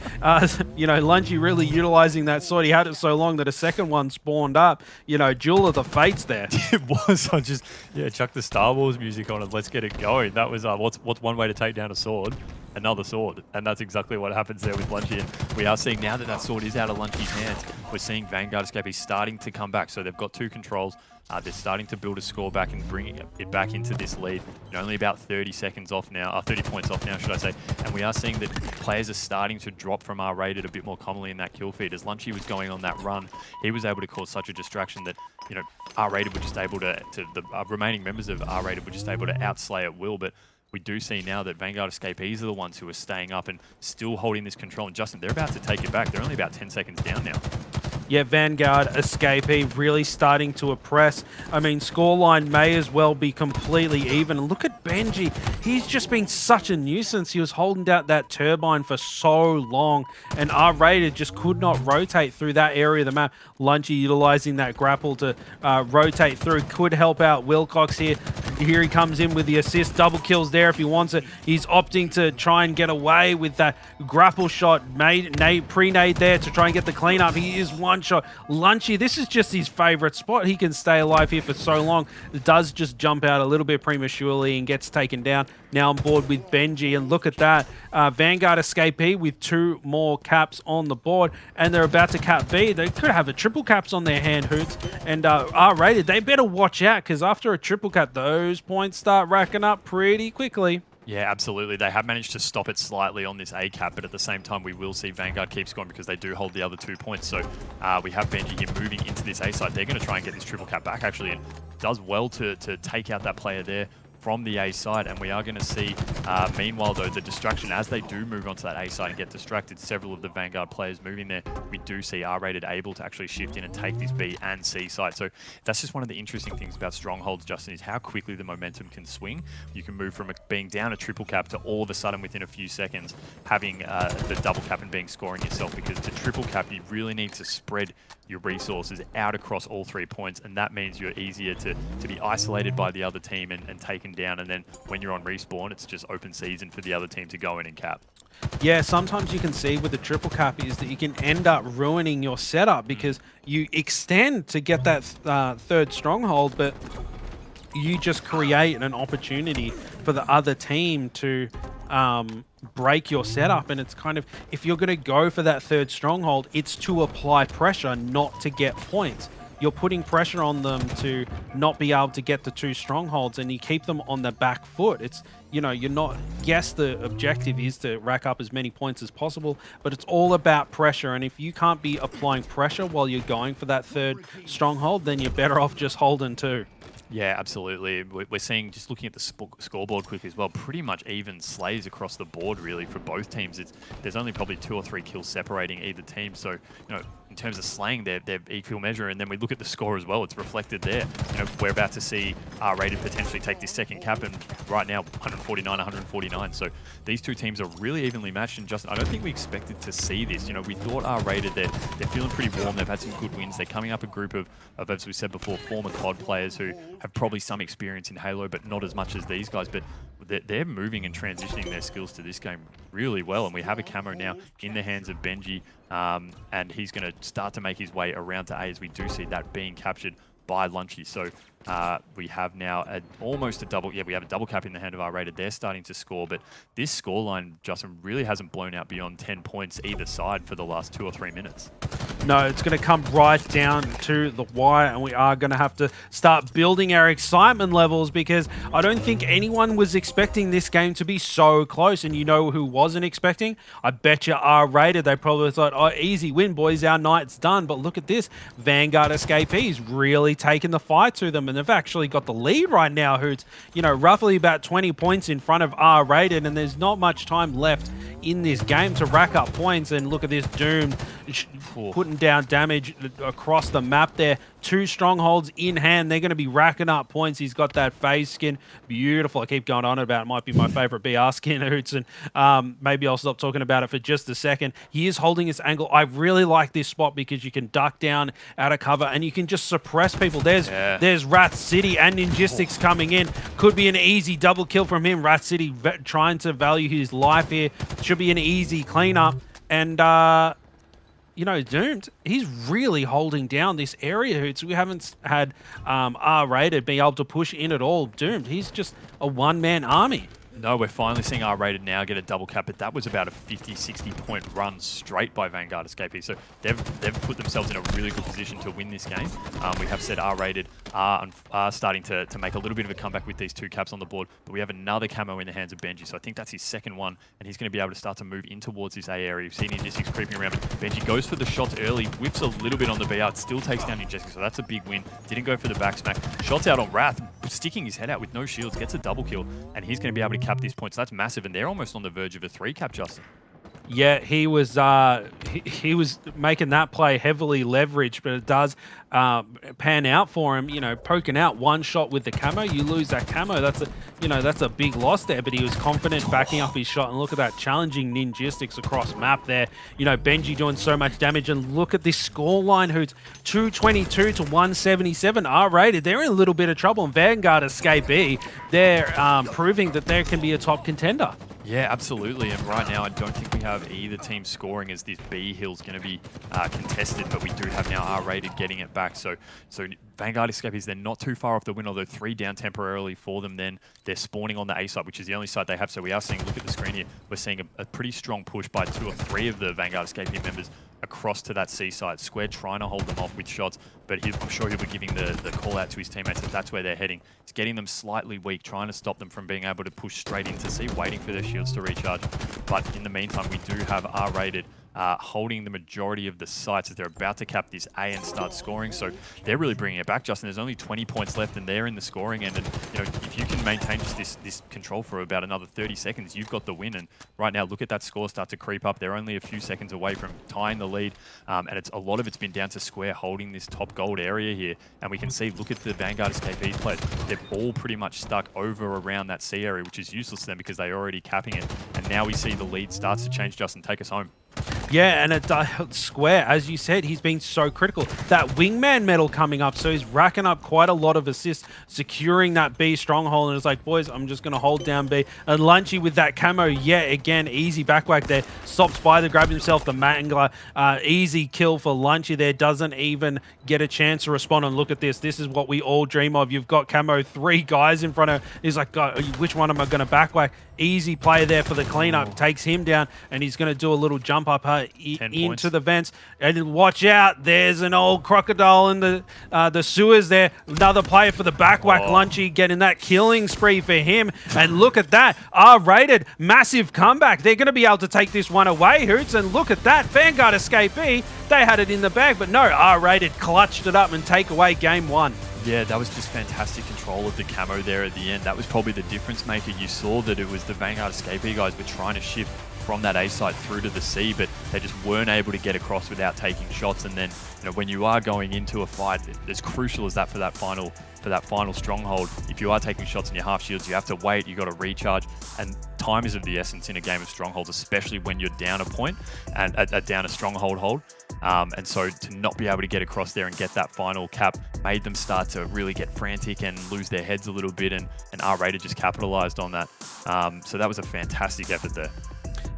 You know, Lunchy really utilizing that sword. He had it so long that a second one spawned up. You know, Duel of the Fates there. It was. I just, chuck the Star Wars music on and let's get it going. That was, what's one way to take down a sword? Another sword, and that's exactly what happens there with Lunchy. And we are seeing now that that sword is out of Lunchy's hands, we're seeing Vanguard Escapee starting to come back. So they've got two controls. They're starting to build a score back and bring it back into this lead. You're only about 30 seconds off now, 30 points off now, should I say. And we are seeing that players are starting to drop from R-rated a bit more commonly in that kill feed. As Lunchy was going on that run, he was able to cause such a distraction that, you know, R-rated were just able to the remaining members of R-rated were just able to outslay at will. But we do see now that Vanguard Escapees are the ones who are staying up and still holding this control. And Justin, they're about to take it back. They're only about 10 seconds down now. Yeah, Vanguard Escapee really starting to oppress. I mean, scoreline may as well be completely even. And look at Benji. He's just been such a nuisance. He was holding down that turbine for so long, and R-rated just could not rotate through that area of the map. Lunchy utilizing that grapple to rotate through. Could help out Wilcox here. Here he comes in with the assist. Double kills there if he wants it. He's opting to try and get away with that grapple shot. Pre-nade there to try and get the cleanup. He is one shot. Lunchy, this is just his favorite spot. He can stay alive here for so long. It does just jump out a little bit prematurely and gets taken down. Now on board with Benji, and look at that. Vanguard Escapee with 2 more caps on the board, and they're about to cap B. They could have a triple caps on their hand, Hoots. And R-rated, they better watch out, because after a triple cap, those points start racking up pretty quickly. Yeah, absolutely. They have managed to stop it slightly on this A cap, but at the same time, we will see Vanguard keep scoring because they do hold the other 2 points. So we have Benji here moving into this A side. They're going to try and get this triple cap back, actually, and does well to take out that player there from the A side. And we are going to see, meanwhile, though, the distraction as they do move onto that A side and get distracted, several of the Vanguard players moving there, we do see R-rated able to actually shift in and take this B and C side. So that's just one of the interesting things about strongholds, Justin, is how quickly the momentum can swing. You can move from being down a triple cap to all of a sudden within a few seconds having the double cap and being scoring yourself, because to triple cap you really need to spread your resources out across all 3 points, and that means you're easier to be isolated by the other team and taken down, and then when you're on respawn it's just open season for the other team to go in and cap. Yeah, sometimes you can see with the triple cap is that you can end up ruining your setup because you extend to get that third stronghold, but you just create an opportunity for the other team to break your setup. And it's kind of, if you're going to go for that third stronghold, it's to apply pressure, not to get points. You're putting pressure on them to not be able to get the 2 strongholds, and you keep them on the back foot. It's, you know, you're not, yes, the objective is to rack up as many points as possible, but it's all about pressure. And if you can't be applying pressure while you're going for that third stronghold, then you're better off just holding 2. Yeah, absolutely. We're seeing, just looking at the scoreboard quickly as well, pretty much even slays across the board really for both teams. There's only probably 2 or 3 kills separating either team. So, you know, in terms of slaying their equal measure, and then we look at the score as well, it's reflected there. You know, we're about to see R-Rated potentially take this second cap, and right now 149, 149. So these two teams are really evenly matched, and Justin, I don't think we expected to see this. You know, we thought R-Rated, they're feeling pretty warm, they've had some good wins, they're coming up a group of, as we said before, former COD players who have probably some experience in Halo, but not as much as these guys. But they're moving and transitioning their skills to this game really well, and we have a camo now in the hands of Benji, and he's going to start to make his way around to A as we do see that being captured by Lunchy. So we have now almost a double, we have a double cap in the hand of R-Rated. They're starting to score, but this scoreline, Justin, really hasn't blown out beyond 10 points either side for the last 2 or 3 minutes. No, it's going to come right down to the wire, and we are going to have to start building our excitement levels, because I don't think anyone was expecting this game to be so close. And you know who wasn't expecting? I bet you R-Rated. They probably thought, oh, easy win, boys, our night's done. But look at this. Vanguard Escapees really taking the fight to them, and they've actually got the lead right now, who's, you know, roughly about 20 points in front of R-Rated, and there's not much time left in this game to rack up points. And look at this, Doom putting down damage across the map there. 2 strongholds in hand. They're going to be racking up points. He's got that phase skin. Beautiful. I keep going on about it. Might be my favorite BR skin, Hoots, and maybe I'll stop talking about it for just a second. He is holding his angle. I really like this spot because you can duck down out of cover and you can just suppress people. There's Rat City and Ninjistics coming in. Could be an easy double kill from him. Rat City trying to value his life here. Should be an easy cleanup. And you know, Doomed, he's really holding down this area, Hoots. We haven't had R-Rated be able to push in at all. Doomed, he's just a one-man army. No, we're finally seeing R-Rated now get a double cap, but that was about a 50, 60-point run straight by Vanguard Escapee. So they've put themselves in a really good position to win this game. We have said R-Rated are starting to make a little bit of a comeback with these 2 caps on the board, but we have another camo in the hands of Benji. So I think that's his second one, and he's going to be able to start to move in towards this A area. You've seen Ninjistics creeping around, but Benji goes for the shots early, whips a little bit on the BR, still takes down Ninjistics, so that's a big win. Didn't go for the back smack. Shots out on Wrath, sticking his head out with no shields, gets a double kill, and he's going to be able to cap this point. So that's massive, and they're almost on the verge of a 3 cap, Justin. Yeah, he was he was making that play heavily leveraged, but it does pan out for him. You know, poking out one shot with the camo, you lose that camo. That's a big loss there. But he was confident backing up his shot, and look at that, challenging Ninjistics across map there. You know, Benji doing so much damage, and look at this scoreline, Hoots, 222 to 177. R-Rated, they're in a little bit of trouble, and Vanguard Escapee, they're proving that they can be a top contender. Yeah, absolutely. And right now, I don't think we have either team scoring, as this B hill's going to be contested, but we do have now R-Rated getting it back. So Vanguard Escapees, they're not too far off the win, although 3 down temporarily for them. Then they're spawning on the A site, which is the only site they have. So we are seeing, look at the screen here, we're seeing a pretty strong push by 2 or 3 of the Vanguard Escapee members across to that C site. Square trying to hold them off with shots, but I'm sure he'll be giving the call out to his teammates that that's where they're heading. He's getting them slightly weak, trying to stop them from being able to push straight into C, waiting for their shields to recharge. But in the meantime, we do have R-Rated holding the majority of the sites as they're about to cap this A and start scoring. So they're really bringing it back, Justin. There's only 20 points left, and they're in the scoring end. And you know, if you can maintain just this control for about another 30 seconds, you've got the win. And right now, look at that score start to creep up. They're only a few seconds away from tying the lead, and a lot of it's been down to Square holding this top gold area here. And we can see, look at the Vanguard Escapee players. They're all pretty much stuck over around that C area, which is useless to them because they're already capping it. And now we see the lead starts to change. Justin, take us home. Yeah, and Square, as you said, he's been so critical. That wingman medal coming up, so he's racking up quite a lot of assists, securing that B stronghold, and it's like, boys, I'm just going to hold down B. And Lunchy with that camo, yeah, again, easy backwhack there. Stops by to grab himself the Mangler. Easy kill for Lunchy there, doesn't even get a chance to respond. And look at this. This is what we all dream of. You've got camo, 3 guys in front of. He's like, God, which one am I going to backwhack? Easy play there for the cleanup. Takes him down, and he's going to do a little jump up into the vents. And watch out, there's an old crocodile in the sewers there. Another player for the backwhack. Lunchy getting that killing spree for him. And look at that, R-Rated, massive comeback. They're going to be able to take this one away, Hoots. And look at that, Vanguard Escapee, they had it in the bag, but no, R-Rated clutched it up and take away game 1. Yeah, that was just fantastic control of the camo there at the end. That was probably the difference maker. You saw that it was the Vanguard Escapee guys were trying to shift from that A site through to the C, but they just weren't able to get across without taking shots. And then, when you are going into a fight, as crucial as that for that final stronghold, if you are taking shots in your half shields, you have to wait, you got to recharge, and time is of the essence in a game of strongholds, especially when you're down a point and down a stronghold hold. And so to not be able to get across there and get that final cap made them start to really get frantic and lose their heads a little bit, and R-Rated just capitalized on that. So that was a fantastic effort there.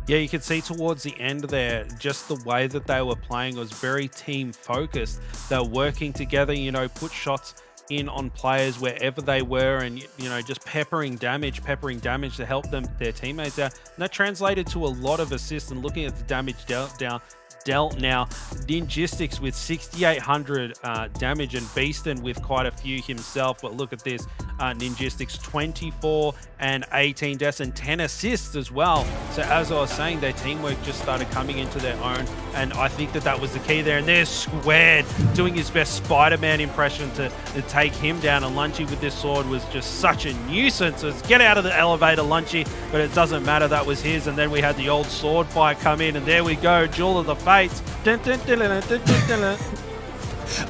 Yeah, you could see towards the end there, just the way that they were playing was very team focused. They were working together, put shots in on players wherever they were, and just peppering damage to help their teammates out. And that translated to a lot of assists. And looking at the damage dealt now, Ninjistics with 6,800 damage, and Beaston with quite a few himself. But look at this, Ninjistics 24 and 18 deaths and 10 assists as well. So as I was saying, their teamwork just started coming into their own, and I think that was the key there. And there's Squared doing his best Spider-Man impression to take him down, and Lunchy with this sword was just such a nuisance. It's get out of the elevator, Lunchy, but it doesn't matter, that was his. And then we had the old sword fight come in, and there we go, Jewel of the Fates. Dun, dun, dun, dun, dun, dun, dun.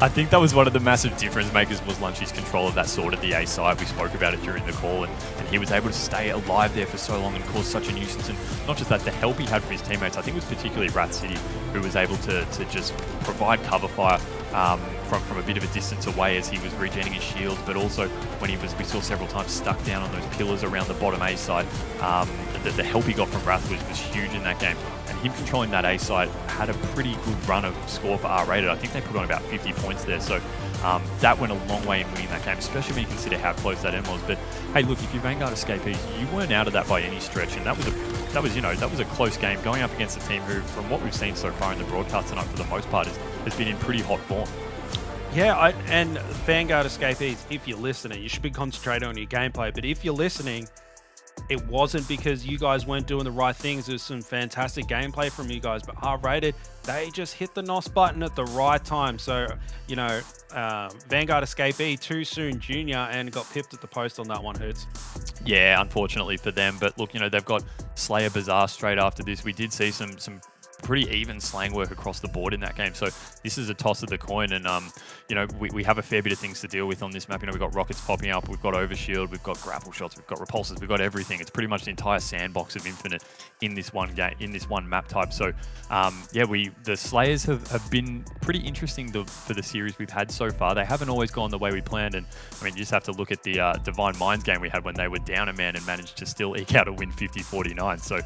I think that was one of the massive difference makers, was Lunchy's control of that sword at the A side. We spoke about it during the call, and he was able to stay alive there for so long and cause such a nuisance. And not just that, the help he had from his teammates, I think it was particularly Rat City, who was able to just provide cover fire from a bit of a distance away as he was regenerating his shields, but also when we saw several times stuck down on those pillars around the bottom A side. The help he got from Wrath was huge in that game. And him controlling that A side had a pretty good run of score for R-Rated. I think they put on about 50 points there. So that went a long way in winning that game, especially when you consider how close that end was. But hey, look, if you Vanguard escapees, you weren't out of that by any stretch, and that was a close game going up against a team who, from what we've seen so far in the broadcast tonight, for the most part, has been in pretty hot form. Yeah, and Vanguard escapees, if you're listening, you should be concentrating on your gameplay. But if you're listening, it wasn't because you guys weren't doing the right things. There's some fantastic gameplay from you guys, but R-Rated, they just hit the NOS button at the right time. So, Vanguard escapee too soon junior, and got pipped at the post on that one, Hoots. Yeah, unfortunately for them. But look, they've got Slayer Bazaar straight after this. We did see some pretty even slang work across the board in that game. So this is a toss of the coin, and we have a fair bit of things to deal with on this map. We've got rockets popping up, we've got overshield, we've got grapple shots, we've got repulsors, we've got everything. It's pretty much the entire sandbox of Infinite in this one game, in this one map type. So the Slayers have been pretty interesting for the series we've had so far. They haven't always gone the way we planned, and you just have to look at the Divine Minds game we had when they were down a man and managed to still eke out a win 50-49. So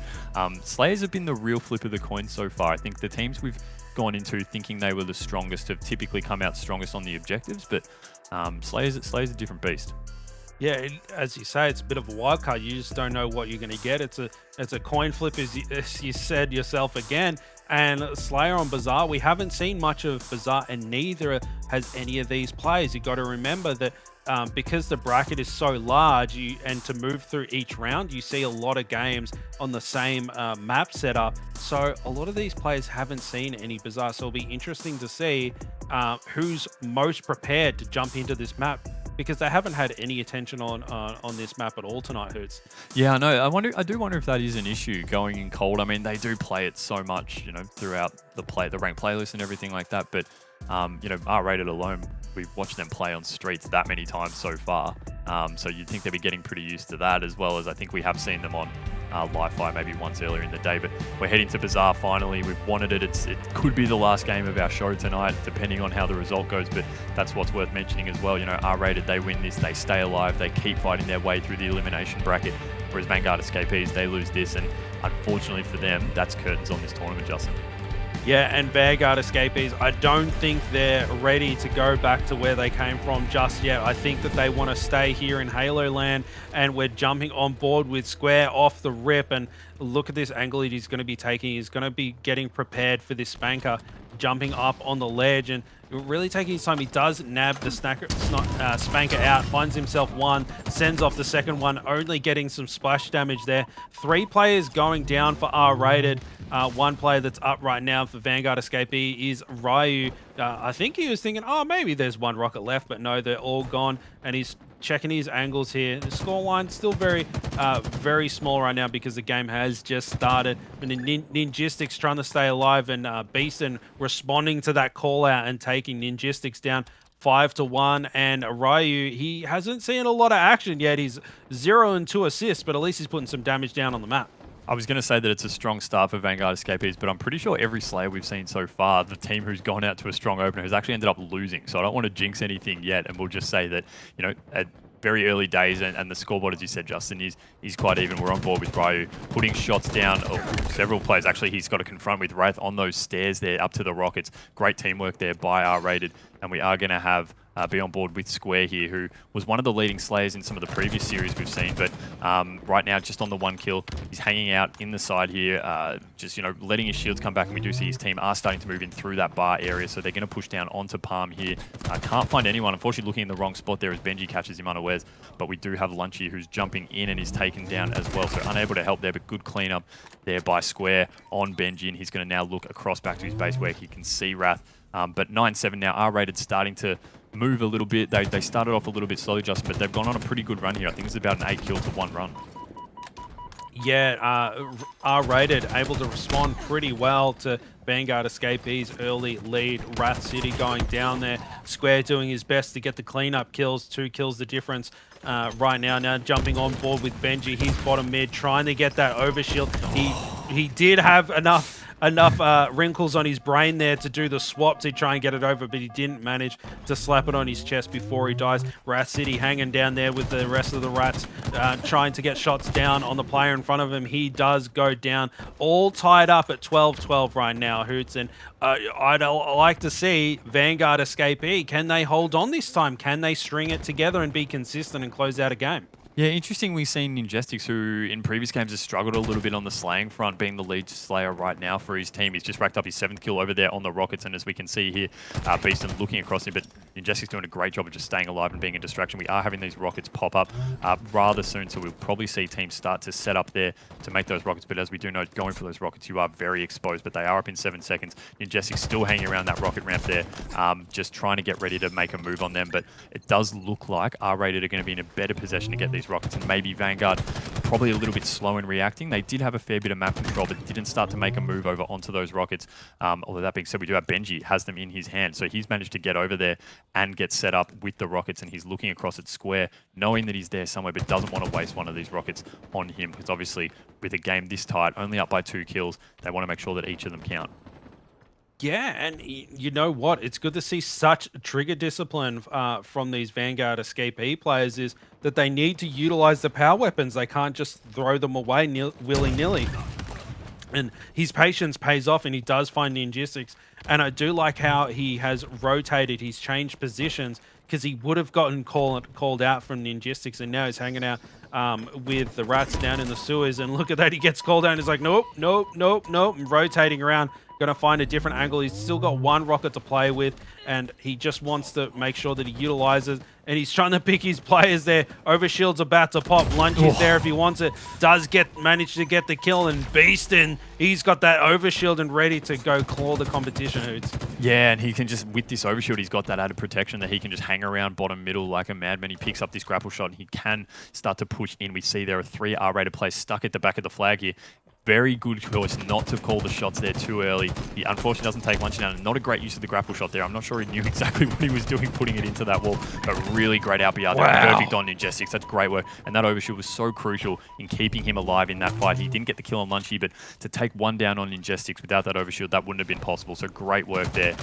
Slayers have been the real flip of the coin so far. I think the teams we've gone into thinking they were the strongest have typically come out strongest on the objectives, but Slayer's a different beast. Yeah, as you say, it's a bit of a wild card. You just don't know what you're going to get. It's a coin flip, as you said yourself again. And Slayer on Bazaar, we haven't seen much of Bazaar, and neither has any of these players. You've got to remember that because the bracket is so large, and to move through each round, you see a lot of games on the same map setup. So a lot of these players haven't seen any Bazaar. So it'll be interesting to see who's most prepared to jump into this map, because they haven't had any attention on this map at all tonight, Hoots. Yeah, I know. I do wonder if that is an issue going in cold. I mean, they do play it so much, throughout the ranked playlist and everything like that. But R-Rated alone, we've watched them play on streets that many times so far. So you'd think they'd be getting pretty used to that, as well as I think we have seen them on live fire maybe once earlier in the day. But we're heading to Bazaar finally. We've wanted it. It could be the last game of our show tonight, depending on how the result goes. But that's what's worth mentioning as well. R-Rated, they win this, they stay alive, they keep fighting their way through the elimination bracket. Whereas Vanguard escapees, they lose this, and unfortunately for them, that's curtains on this tournament, Justin. Yeah, and Vanguard escapees, I don't think they're ready to go back to where they came from just yet. I think that they want to stay here in Halo Land, and we're jumping on board with Square off the rip. And look at this angle he's going to be taking. He's going to be getting prepared for this Spanker, jumping up on the ledge and really taking his time. He does nab the Spanker out, finds himself one, sends off the second one, only getting some splash damage there. 3 players going down for R-Rated. One player that's up right now for Vanguard escapee is Ryu. I think he was thinking, maybe there's one rocket left, but no, they're all gone. And he's checking his angles here. The scoreline still very small right now because the game has just started. And Ninjistics trying to stay alive, and Beeston responding to that call out and taking Ninjistics down 5-1. And Ryu, he hasn't seen a lot of action yet. He's 0 and 2 assists, but at least he's putting some damage down on the map. I was going to say that it's a strong start for Vanguard Escapees, but I'm pretty sure every Slayer we've seen so far, the team who's gone out to a strong opener has actually ended up losing. So I don't want to jinx anything yet, and we'll just say that, you know, at very early days, and the scoreboard, as you said, Justin, is quite even. We're on board with Ryu, putting shots down several players. Actually, he's got to confront with Wraith on those stairs there up to the Rockets. Great teamwork there by R-Rated, and we are going to have be on board with Square here, who was one of the leading Slayers in some of the previous series we've seen, but right now just on the 1 kill. He's hanging out in the side here, just, you know, letting his shields come back, and we do see his team are starting to move in through that bar area, so they're going to push down onto Palm here. Can't find anyone, unfortunately looking in the wrong spot there as Benji catches him unawares, but we do have Lunchy who's jumping in and is taken down as well, so unable to help there, but good cleanup there by Square on Benji, and he's going to now look across back to his base where he can see Wrath. But 9-7 now, R-Rated starting to move a little bit. They started off a little bit slowly, Justin, but they've gone on a pretty good run here. I think it's about an 8 kill to 1 run. Yeah, R-Rated able to respond pretty well to Vanguard Escapees' early lead. Wrath City going down there. Square doing his best to get the cleanup kills. 2 kills the difference right now. Now jumping on board with Benji. He's bottom mid, trying to get that overshield. He did have enough wrinkles on his brain there to do the swap to try and get it over, but he didn't manage to slap it on his chest before he dies. Wrath City hanging down there with the rest of the rats, trying to get shots down on the player in front of him. He does go down, all tied up at 12-12 right now, Hoots, and I'd like to see Vanguard Escapee. Can they hold on this time? Can they string it together and be consistent and close out a game? Yeah, interesting. We've seen Ninjestics, who in previous games has struggled a little bit on the slaying front, being the lead Slayer right now for his team. He's just racked up his 7th kill over there on the Rockets, and as we can see here, Beeston looking across him, but Ninjestics doing a great job of just staying alive and being a distraction. We are having these Rockets pop up rather soon, so we'll probably see teams start to set up there to make those Rockets, but as we do know, going for those Rockets, you are very exposed, but they are up in 7 seconds. Ninjestics still hanging around that Rocket ramp there, just trying to get ready to make a move on them, but it does look like R-Rated are going to be in a better possession to get these Rockets, and maybe Vanguard probably a little bit slow in reacting. They did have a fair bit of map control, but didn't start to make a move over onto those Rockets. Although that being said, we do have Benji has them in his hand, so he's managed to get over there and get set up with the Rockets, and he's looking across at Square, knowing that he's there somewhere, but doesn't want to waste one of these Rockets on him, because obviously with a game this tight, only up by 2 kills, they want to make sure that each of them count. Yeah, and you know what? It's good to see such trigger discipline from these Vanguard Escapee players, is that they need to utilize the power weapons. They can't just throw them away willy-nilly. And his patience pays off, and he does find Ninjistics. And I do like how he has rotated, he's changed positions, because he would have gotten called out from Ninjistics, and now he's hanging out with the rats down in the sewers. And look at that, he gets called out, and he's like, nope, nope, nope, nope, rotating around. Going to find a different angle. He's still got 1 rocket to play with, and he just wants to make sure that he utilizes, and he's trying to pick his players there. Overshield's about to pop. Lunchy's there if he wants it. Does manage to get the kill, and Beeston, he's got that overshield and ready to go claw the competition, Hoots. Yeah, and he can just, with this overshield, he's got that added protection that he can just hang around bottom middle like a madman. He picks up this grapple shot, and he can start to push in. We see there are 3 R-rated players stuck at the back of the flag here. Very good choice not to call the shots there too early. He unfortunately doesn't take lunch down. Not a great use of the grapple shot there. I'm not sure he knew exactly what he was doing putting it into that wall, but really great RBR there. Wow. Perfect on Ninjestics. That's great work. And that overshield was so crucial in keeping him alive in that fight. He didn't get the kill on Lunchy, but to take 1 down on Ninjestics without that overshield, that wouldn't have been possible. So great work there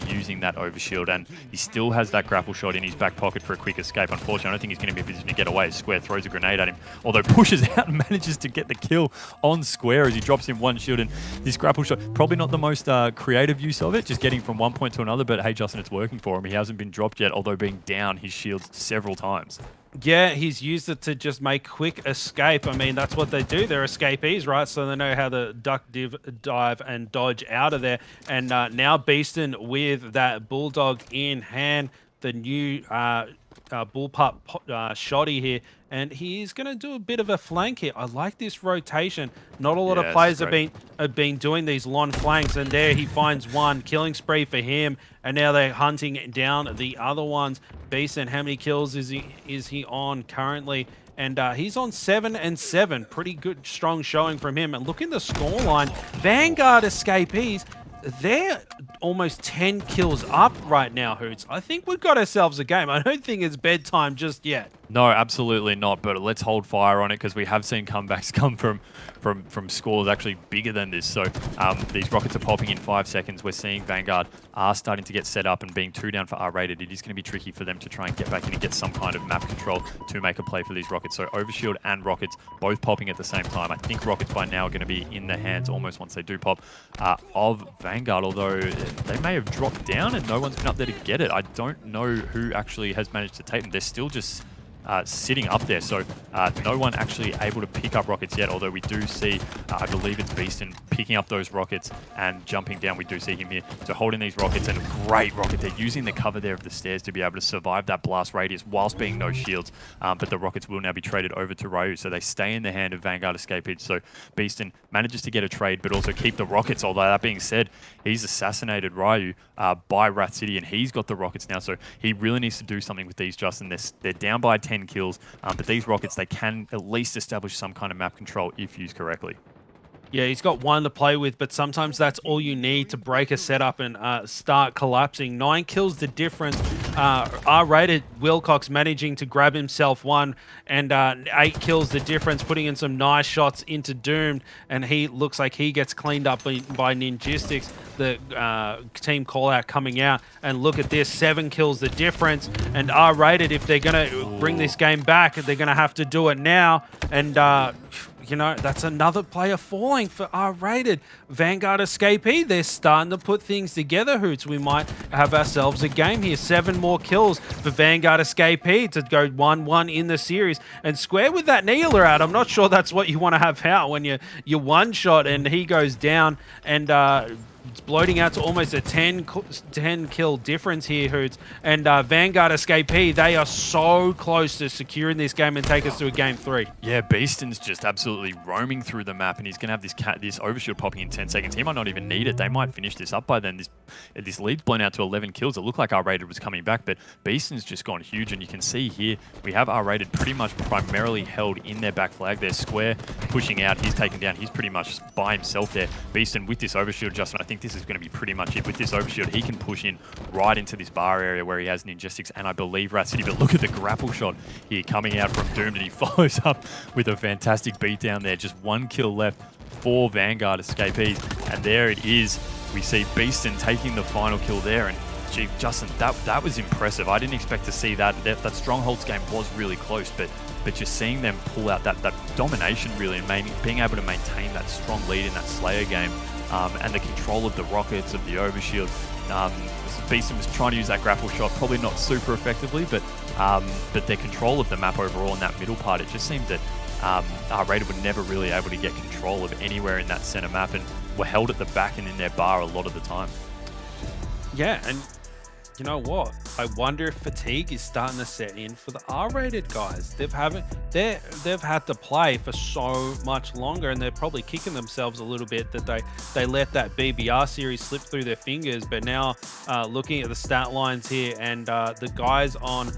using that overshield. And he still has that grapple shot in his back pocket for a quick escape. Unfortunately, I don't think he's going to be in a position to get away. Square throws a grenade at him, although pushes out and manages to get the kill on Square as he drops him 1 shield. And this grapple shot, probably not the most creative use of it, just getting from 1 point to another, but hey, Justin, it's working for him. He hasn't been dropped yet, although being down his shields several times. Yeah, he's used it to just make quick escape. I mean, that's what they do. They're escapees, right? So they know how to duck, dive, and dodge out of there. And now Beeston with that Bulldog in hand, the new bullpup shotty here, and he's going to do a bit of a flank here. I like this rotation. Not a lot of players have been doing these long flanks, and there he finds one. Killing spree for him, and now they're hunting down the other ones. Beeson, how many kills is he on currently? And he's on 7 and 7. Pretty good, strong showing from him. And look in the scoreline. Vanguard Escapees, they're almost 10 kills up right now, Hoots. I think we've got ourselves a game. I don't think it's bedtime just yet. No, absolutely not. But let's hold fire on it because we have seen comebacks come from scores actually bigger than this. So these rockets are popping in 5 seconds. We're seeing Vanguard are starting to get set up, and being 2 down for R-rated, it is going to be tricky for them to try and get back in and get some kind of map control to make a play for these rockets. So Overshield and rockets both popping at the same time. I think rockets by now are going to be in the hands almost once they do pop of Vanguard, although they may have dropped down and no one's been up there to get it. I don't know who actually has managed to take them. They're still just sitting up there, so no one actually able to pick up rockets yet, although we do see, I believe it's Beaston picking up those rockets and jumping down. We do see him here, so holding these rockets, and a great rocket. They're using the cover there of the stairs to be able to survive that blast radius whilst being no shields, but the rockets will now be traded over to Ryu, so they stay in the hand of Vanguard Escapeage. So Beaston manages to get a trade, but also keep the rockets, although that being said, he's assassinated Ryu by Wrath City, and he's got the rockets now, so he really needs to do something with these, Justin. They're down by 10 kills, but these rockets, they can at least establish some kind of map control if used correctly. Yeah, he's got 1 to play with, but sometimes that's all you need to break a setup and start collapsing. 9 kills the difference. R-rated Wilcox managing to grab himself 1, and 8 kills the difference, putting in some nice shots into Doomed, and he looks like he gets cleaned up by Ninjistics. The team call out coming out, and look at this, 7 kills the difference. And R-rated, if they're going to bring this game back, they're going to have to do it now. And you know, that's another player falling for R-rated. Vanguard Escapee, they're starting to put things together, Hoots. We might have ourselves a game here. 7 more kills for Vanguard Escapee to go 1-1 in the series. And Square with that kneeler out, I'm not sure that's what you want to have out when you're one shot and he goes down, and it's bloating out to almost a 10 kill difference here, Hoots. And Vanguard Escapee, they are so close to securing this game and take us to a game 3. Yeah, Beaston's just absolutely roaming through the map, and he's going to have this overshield popping in 10 seconds. He might not even need it. They might finish this up by then. This lead's blown out to 11 kills. It looked like R-rated was coming back, but Beaston's just gone huge, and you can see here we have R-rated pretty much primarily held in their back flag. They're Square pushing out. He's taken down. He's pretty much by himself there. Beaston with this overshield adjustment, I think this is going to be pretty much it. With this overshield, he can push in right into this bar area where he has Ninjistics and I believe Rat City. But look at the grapple shot here coming out from Doomed, and he follows up with a fantastic beatdown there. Just 1 kill left for Vanguard Escapees, and there it is. We see Beaston taking the final kill there, and gee, Justin, that was impressive. I didn't expect to see that. That Strongholds game was really close, but just seeing them pull out that domination really, and being able to maintain that strong lead in that Slayer game, and the control of the rockets, of the overshield. Beaston was trying to use that grapple shot, probably not super effectively, but their control of the map overall in that middle part, it just seemed that R-rated were never really able to get control of anywhere in that center map, and were held at the back and in their bar a lot of the time. Yeah, and you know what? I wonder if fatigue is starting to set in for the R-rated guys. They've had to play for so much longer, and they're probably kicking themselves a little bit that they let that BBR series slip through their fingers. But now looking at the stat lines here, and the guys on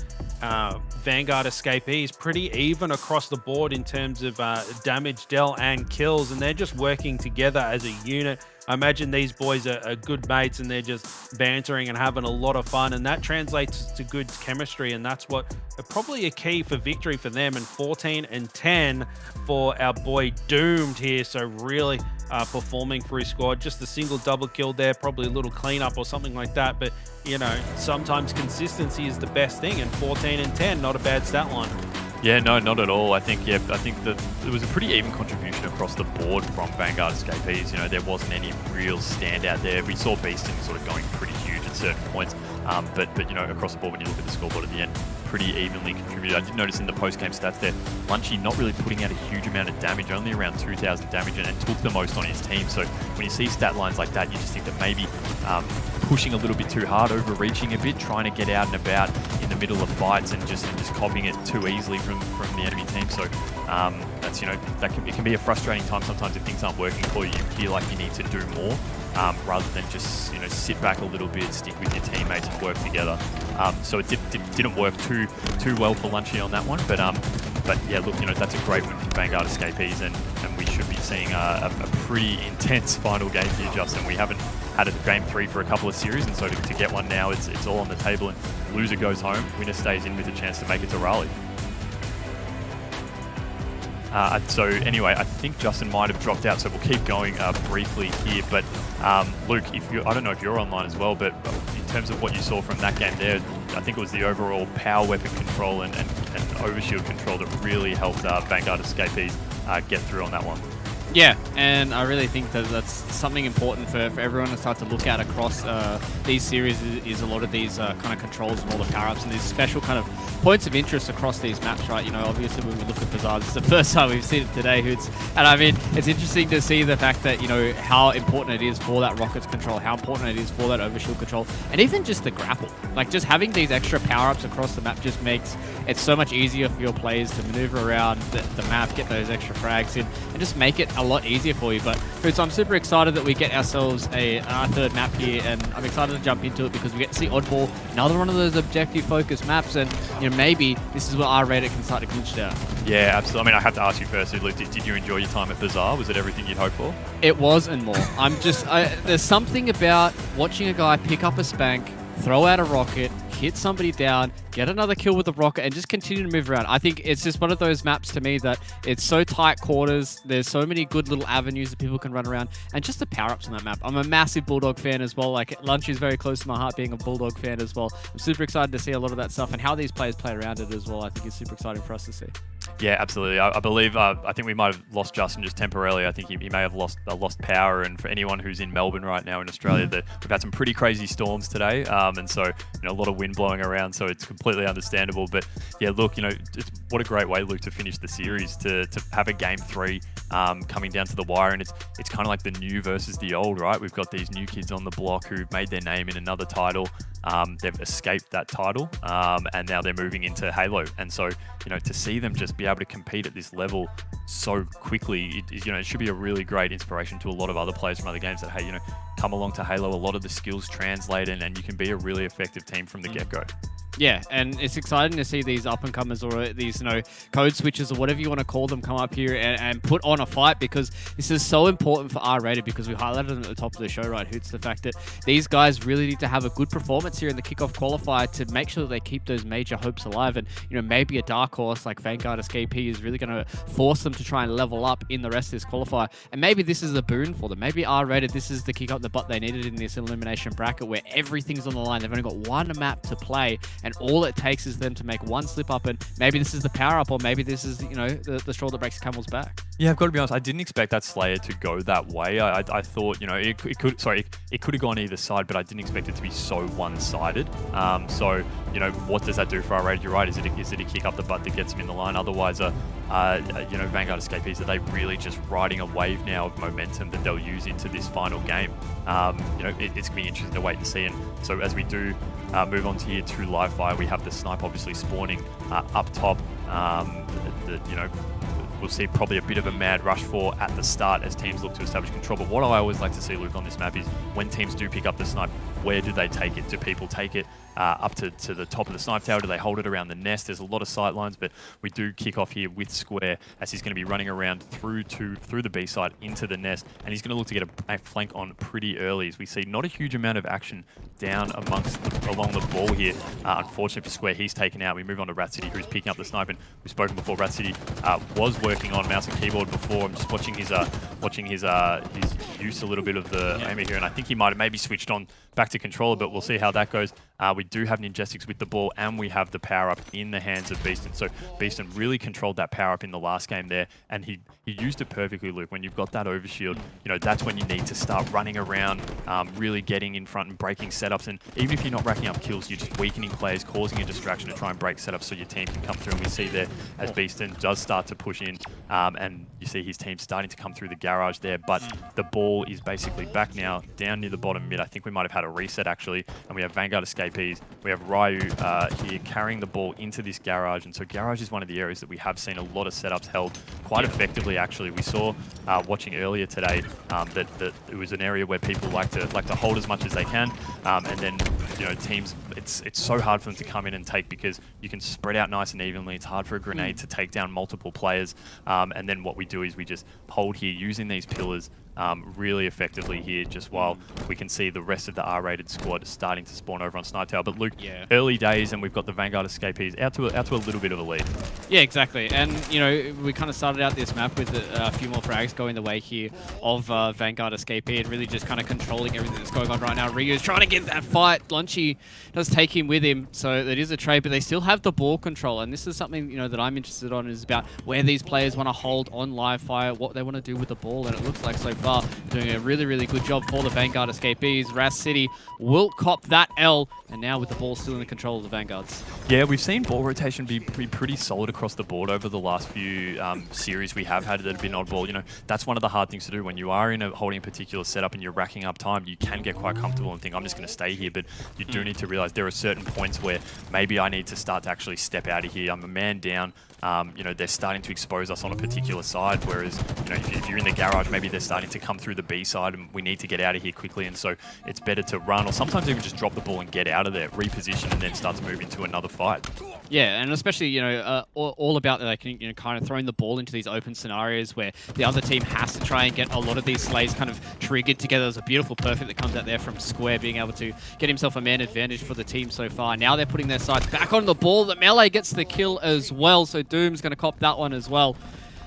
Vanguard Escapees pretty even across the board in terms of damage dealt and kills, and they're just working together as a unit. I imagine these boys are good mates, and they're just bantering and having a lot of fun, and that translates to good chemistry, and that's what probably a key for victory for them. And 14 and 10 for our boy Doomed here, so really performing for his squad. Just a single double kill there, probably a little cleanup or something like that, but you know, sometimes consistency is the best thing, and 14 and 10, not a bad stat line. Yeah, no, not at all. I think that it was a pretty even contribution across the board from Vanguard Escapees. You know, there wasn't any real standout there. We saw Beaston sort of going pretty huge at certain points, but you know, across the board, when you look at the scoreboard at the end, pretty evenly contributed. I did notice in the post-game stats there, Lunchy not really putting out a huge amount of damage, only around 2,000 damage, and took the most on his team. So when you see stat lines like that, you just think that maybe pushing a little bit too hard, overreaching a bit, trying to get out and about in the middle of fights, and just copying it too easily from the enemy team. So that's, you know, it can be a frustrating time sometimes if things aren't working for you. You feel like you need to do more. rather than just sit back a little bit, stick with your teammates and work together. So it didn't work too well for Lunchy on that one, but yeah, look, that's a great win for Vanguard Escapees, and we should be seeing a pretty intense final game here, Justin. We haven't had a game 3 for a couple of series, and so to get one now, it's all on the table, and loser goes home, winner stays in with a chance to make it to Raleigh. So anyway, I think Justin might have dropped out, so we'll keep going briefly here. But Luke, I don't know if you're online as well, but in terms of what you saw from that game there, I think it was the overall power weapon control and overshield control that really helped Vanguard Escapees get through on that one. Yeah, and I really think that that's something important for everyone to start to look at across these series is a lot of these kind of controls and all the power-ups and these special kind of points of interest across these maps, right? Obviously when we look at Bazaar, this is the first time we've seen it today, Hoots. And I mean, it's interesting to see the fact that, how important it is for that rockets control, how important it is for that overshield control, and even just the grapple. Like, just having these extra power-ups across the map just makes it so much easier for your players to maneuver around the map, get those extra frags in, and just make it a lot easier for you. But Hoots, I'm super excited that we get ourselves our third map here, and I'm excited to jump into it because we get to see Oddball, another one of those objective-focused maps, and maybe this is where R-rated can start to clinch down. Yeah, absolutely. I mean, I have to ask you first, Luke, did you enjoy your time at Bazaar? Was it everything you'd hoped for? It was and more. There's something about watching a guy pick up a spank, throw out a rocket, hit somebody down, get another kill with the rocket, and just continue to move around. I think it's just one of those maps to me that it's so tight quarters. There's so many good little avenues that people can run around, and just the power-ups on that map. I'm a massive Bulldog fan as well. Like, Lunch is very close to my heart being a Bulldog fan as well. I'm super excited to see a lot of that stuff, and how these players play around it as well, I think is super exciting for us to see. Yeah, absolutely. I believe, I think we might have lost Justin just temporarily. I think he may have lost power. And for anyone who's in Melbourne right now in Australia, we've had some pretty crazy storms today. And so, a lot of wind blowing around. So it's completely understandable. But yeah, look, what a great way, Luke, to finish the series, to have a game 3 coming down to the wire. And it's kind of like the new versus the old, right? We've got these new kids on the block who've made their name in another title. They've escaped that title, and now they're moving into Halo. And so, to see them just be able to compete at this level so quickly, it should be a really great inspiration to a lot of other players from other games that, hey, come along to Halo. A lot of the skills translate, and you can be a really effective team from the get-go. Yeah, and it's exciting to see these up-and-comers or these, code switches or whatever you want to call them come up here and put on a fight, because this is so important for R-rated, because we highlighted them at the top of the show, right, Hoots, the fact that these guys really need to have a good performance here in the Kickoff qualifier to make sure that they keep those major hopes alive. And, maybe a dark horse like Vanguard Escapee is really going to force them to try and level up in the rest of this qualifier. And maybe this is a boon for them. Maybe R-rated, this is the kick up the butt they needed in this elimination bracket where everything's on the line. They've only got one map to play, and all it takes is them to make one slip up, and maybe this is the power up, or maybe this is the straw that breaks the camel's back. Yeah, I've got to be honest, I didn't expect that Slayer to go that way. I thought it could have gone either side, but I didn't expect it to be so one-sided. So what does that do for our raid? You're right, is it a kick up the butt that gets them in the line? Otherwise, Vanguard Escapees, are they really just riding a wave now of momentum that they'll use into this final game? It's going to be interesting to wait and see. And so as we do move on to here to live fire, we have the snipe obviously spawning up top. We'll see probably a bit of a mad rush for at the start as teams look to establish control. But what I always like to see, Luke, on this map is when teams do pick up the snipe, where do they take it? Do people take it up to the top of the snipe tower? Do they hold it around the nest? There's a lot of sight lines, but we do kick off here with Square as he's going to be running around through the B side into the nest, and he's going to look to get a flank on pretty early, as we see not a huge amount of action down along the ball here. Unfortunately for Square, he's taken out. We move on to Rat City, who's picking up the snipe, and we've spoken before. Rat City was working on mouse and keyboard before. I'm just watching his use a little bit of the aimer here, and I think he might have maybe switched on back to controller, but we'll see how that goes. We do have Ninjestics with the ball, and we have the power-up in the hands of Beeston. So Beeston really controlled that power-up in the last game there, and he used it perfectly, Luke. When you've got that overshield, that's when you need to start running around, really getting in front and breaking setups. And even if you're not racking up kills, you're just weakening players, causing a distraction to try and break setups so your team can come through. And we see there as Beeston does start to push in, and you see his team starting to come through the garage there. But the ball is basically back now, down near the bottom mid. I think we might have had a reset, actually, and we have Vanguard Escape escapees. We have Ryu here carrying the ball into this garage, and so garage is one of the areas that we have seen a lot of setups held quite effectively. Actually, we saw watching earlier today that it was an area where people like to hold as much as they can, and then teams, it's so hard for them to come in and take because you can spread out nice and evenly. It's hard for a grenade to take down multiple players, and then what we do is we just hold here using these pillars really effectively here, just while we can see the rest of the R-rated squad starting to spawn over on Snipe Tower. But Luke, early days, and we've got the Vanguard escapees out to a little bit of a lead. Yeah, exactly. And we kind of started out this map with a few more frags going the way here of Vanguard escapee, and really just kind of controlling everything that's going on right now. Ryu's trying to get that fight. Lunchy does take him with him, so it is a trade, but they still have the ball control, and this is something that I'm interested on, is about where these players want to hold on live fire, what they want to do with the ball, and it looks like so far doing a really, really good job for the Vanguard escapees. Ras City will cop that L, and now with the ball still in the control of the Vanguards. Yeah, we've seen ball rotation be pretty solid across the board over the last few series we have had that have been oddball. That's one of the hard things to do when you are in holding a particular setup and you're racking up time. You can get quite comfortable and think, I'm just going to stay here, but you do need to realize there are certain points where maybe I need to start to actually step out of here. I'm a man down. They're starting to expose us on a particular side, whereas if you're in the garage, maybe they're starting to come through the B side and we need to get out of here quickly, and so it's better to run, or sometimes even just drop the ball and get out of there, reposition, and then start to move into another fight. Yeah, and especially all about kind of throwing the ball into these open scenarios where the other team has to try and get a lot of these slays kind of triggered together. There's a beautiful perfect that comes out there from Square, being able to get himself a man advantage for the team so far. Now they're putting their sights back on the ball. The Melee gets the kill as well, so Doom's going to cop that one as well.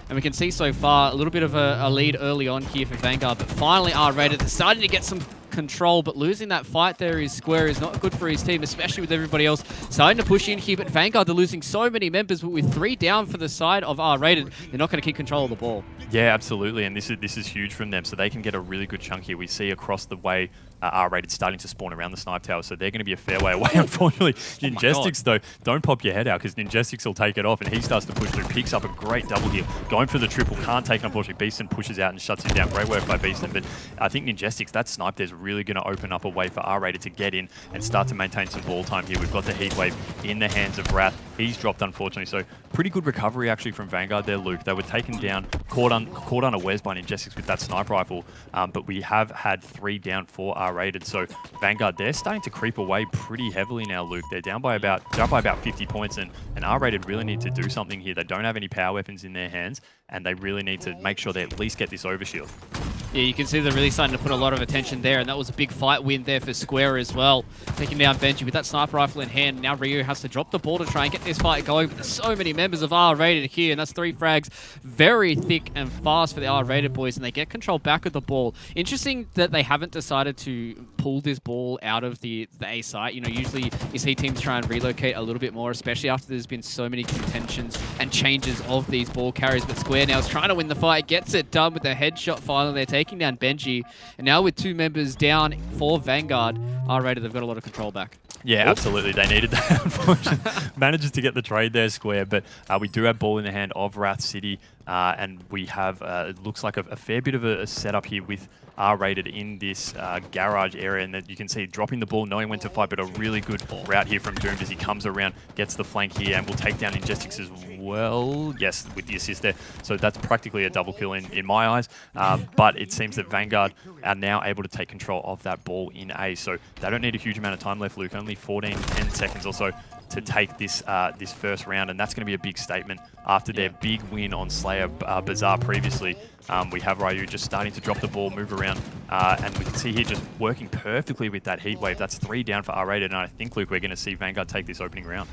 And we can see so far a little bit of a lead early on here for Vanguard, but finally R-rated, starting to get some control, but losing that fight there is Square is not good for his team, especially with everybody else starting to push in here. But Vanguard, they're losing so many members, but with 3 down for the side of R-rated, they're not going to keep control of the ball. Yeah, absolutely, and this is huge from them, so they can get a really good chunk here. We see across the way R-rated starting to spawn around the Snipe Tower, so they're going to be a fair way away, unfortunately. Ninjestics, though, don't pop your head out, because Ninjestics will take it off, and he starts to push through, picks up a great double here, going for the triple, can't take it, unfortunately. Beeston pushes out and shuts him down. Great work by Beeston, but I think Ninjestics, that snipe there's really going to open up a way for R-rated to get in and start to maintain some ball time here. We've got the Heat Wave in the hands of Wrath. He's dropped, unfortunately, so pretty good recovery, actually, from Vanguard there, Luke. They were taken down, caught unawares by Ninjestics with that sniper rifle, but we have had 3 down for R-rated, so Vanguard, they're starting to creep away pretty heavily now, Luke. They're down by about 50 points, and R-rated really need to do something here. They don't have any power weapons in their hands, and they really need to make sure they at least get this overshield. Yeah, you can see they're really starting to put a lot of attention there, and that was a big fight win there for Square as well. Taking down Benji with that sniper rifle in hand. Now Ryu has to drop the ball to try and get this fight going, but there's so many members of R-rated here, and that's 3 frags. Very thick and fast for the R-rated boys, and they get control back of the ball. Interesting that they haven't decided to pull this ball out of the A site. Usually you see teams try and relocate a little bit more, especially after there's been so many contentions and changes of these ball carriers, but Square now is trying to win the fight, gets it done with the headshot finally. They're taking down Benji, and now with 2 members down for Vanguard, R-rated, they've got a lot of control back. Yeah, absolutely. They needed that, unfortunately. Manages to get the trade there, Square, but we do have ball in the hand of Wrath City, and we have, it looks like a fair bit of a setup here with R-rated in this garage area, and that you can see dropping the ball, knowing when to fight, but a really good route here from Doomed as he comes around, gets the flank here, and will take down Injestix as well. Yes, with the assist there. So that's practically a double kill in my eyes, but it seems that Vanguard are now able to take control of that ball in A, so they don't need a huge amount of time left, Luke. Only 10 seconds or so to take this this first round, and that's going to be a big statement after their big win on Slayer Bazaar previously. We have Ryu just starting to drop the ball, move around, and we can see here just working perfectly with that Heat Wave. That's 3 down for R-rated, and I think, Luke, we're going to see Vanguard take this opening round.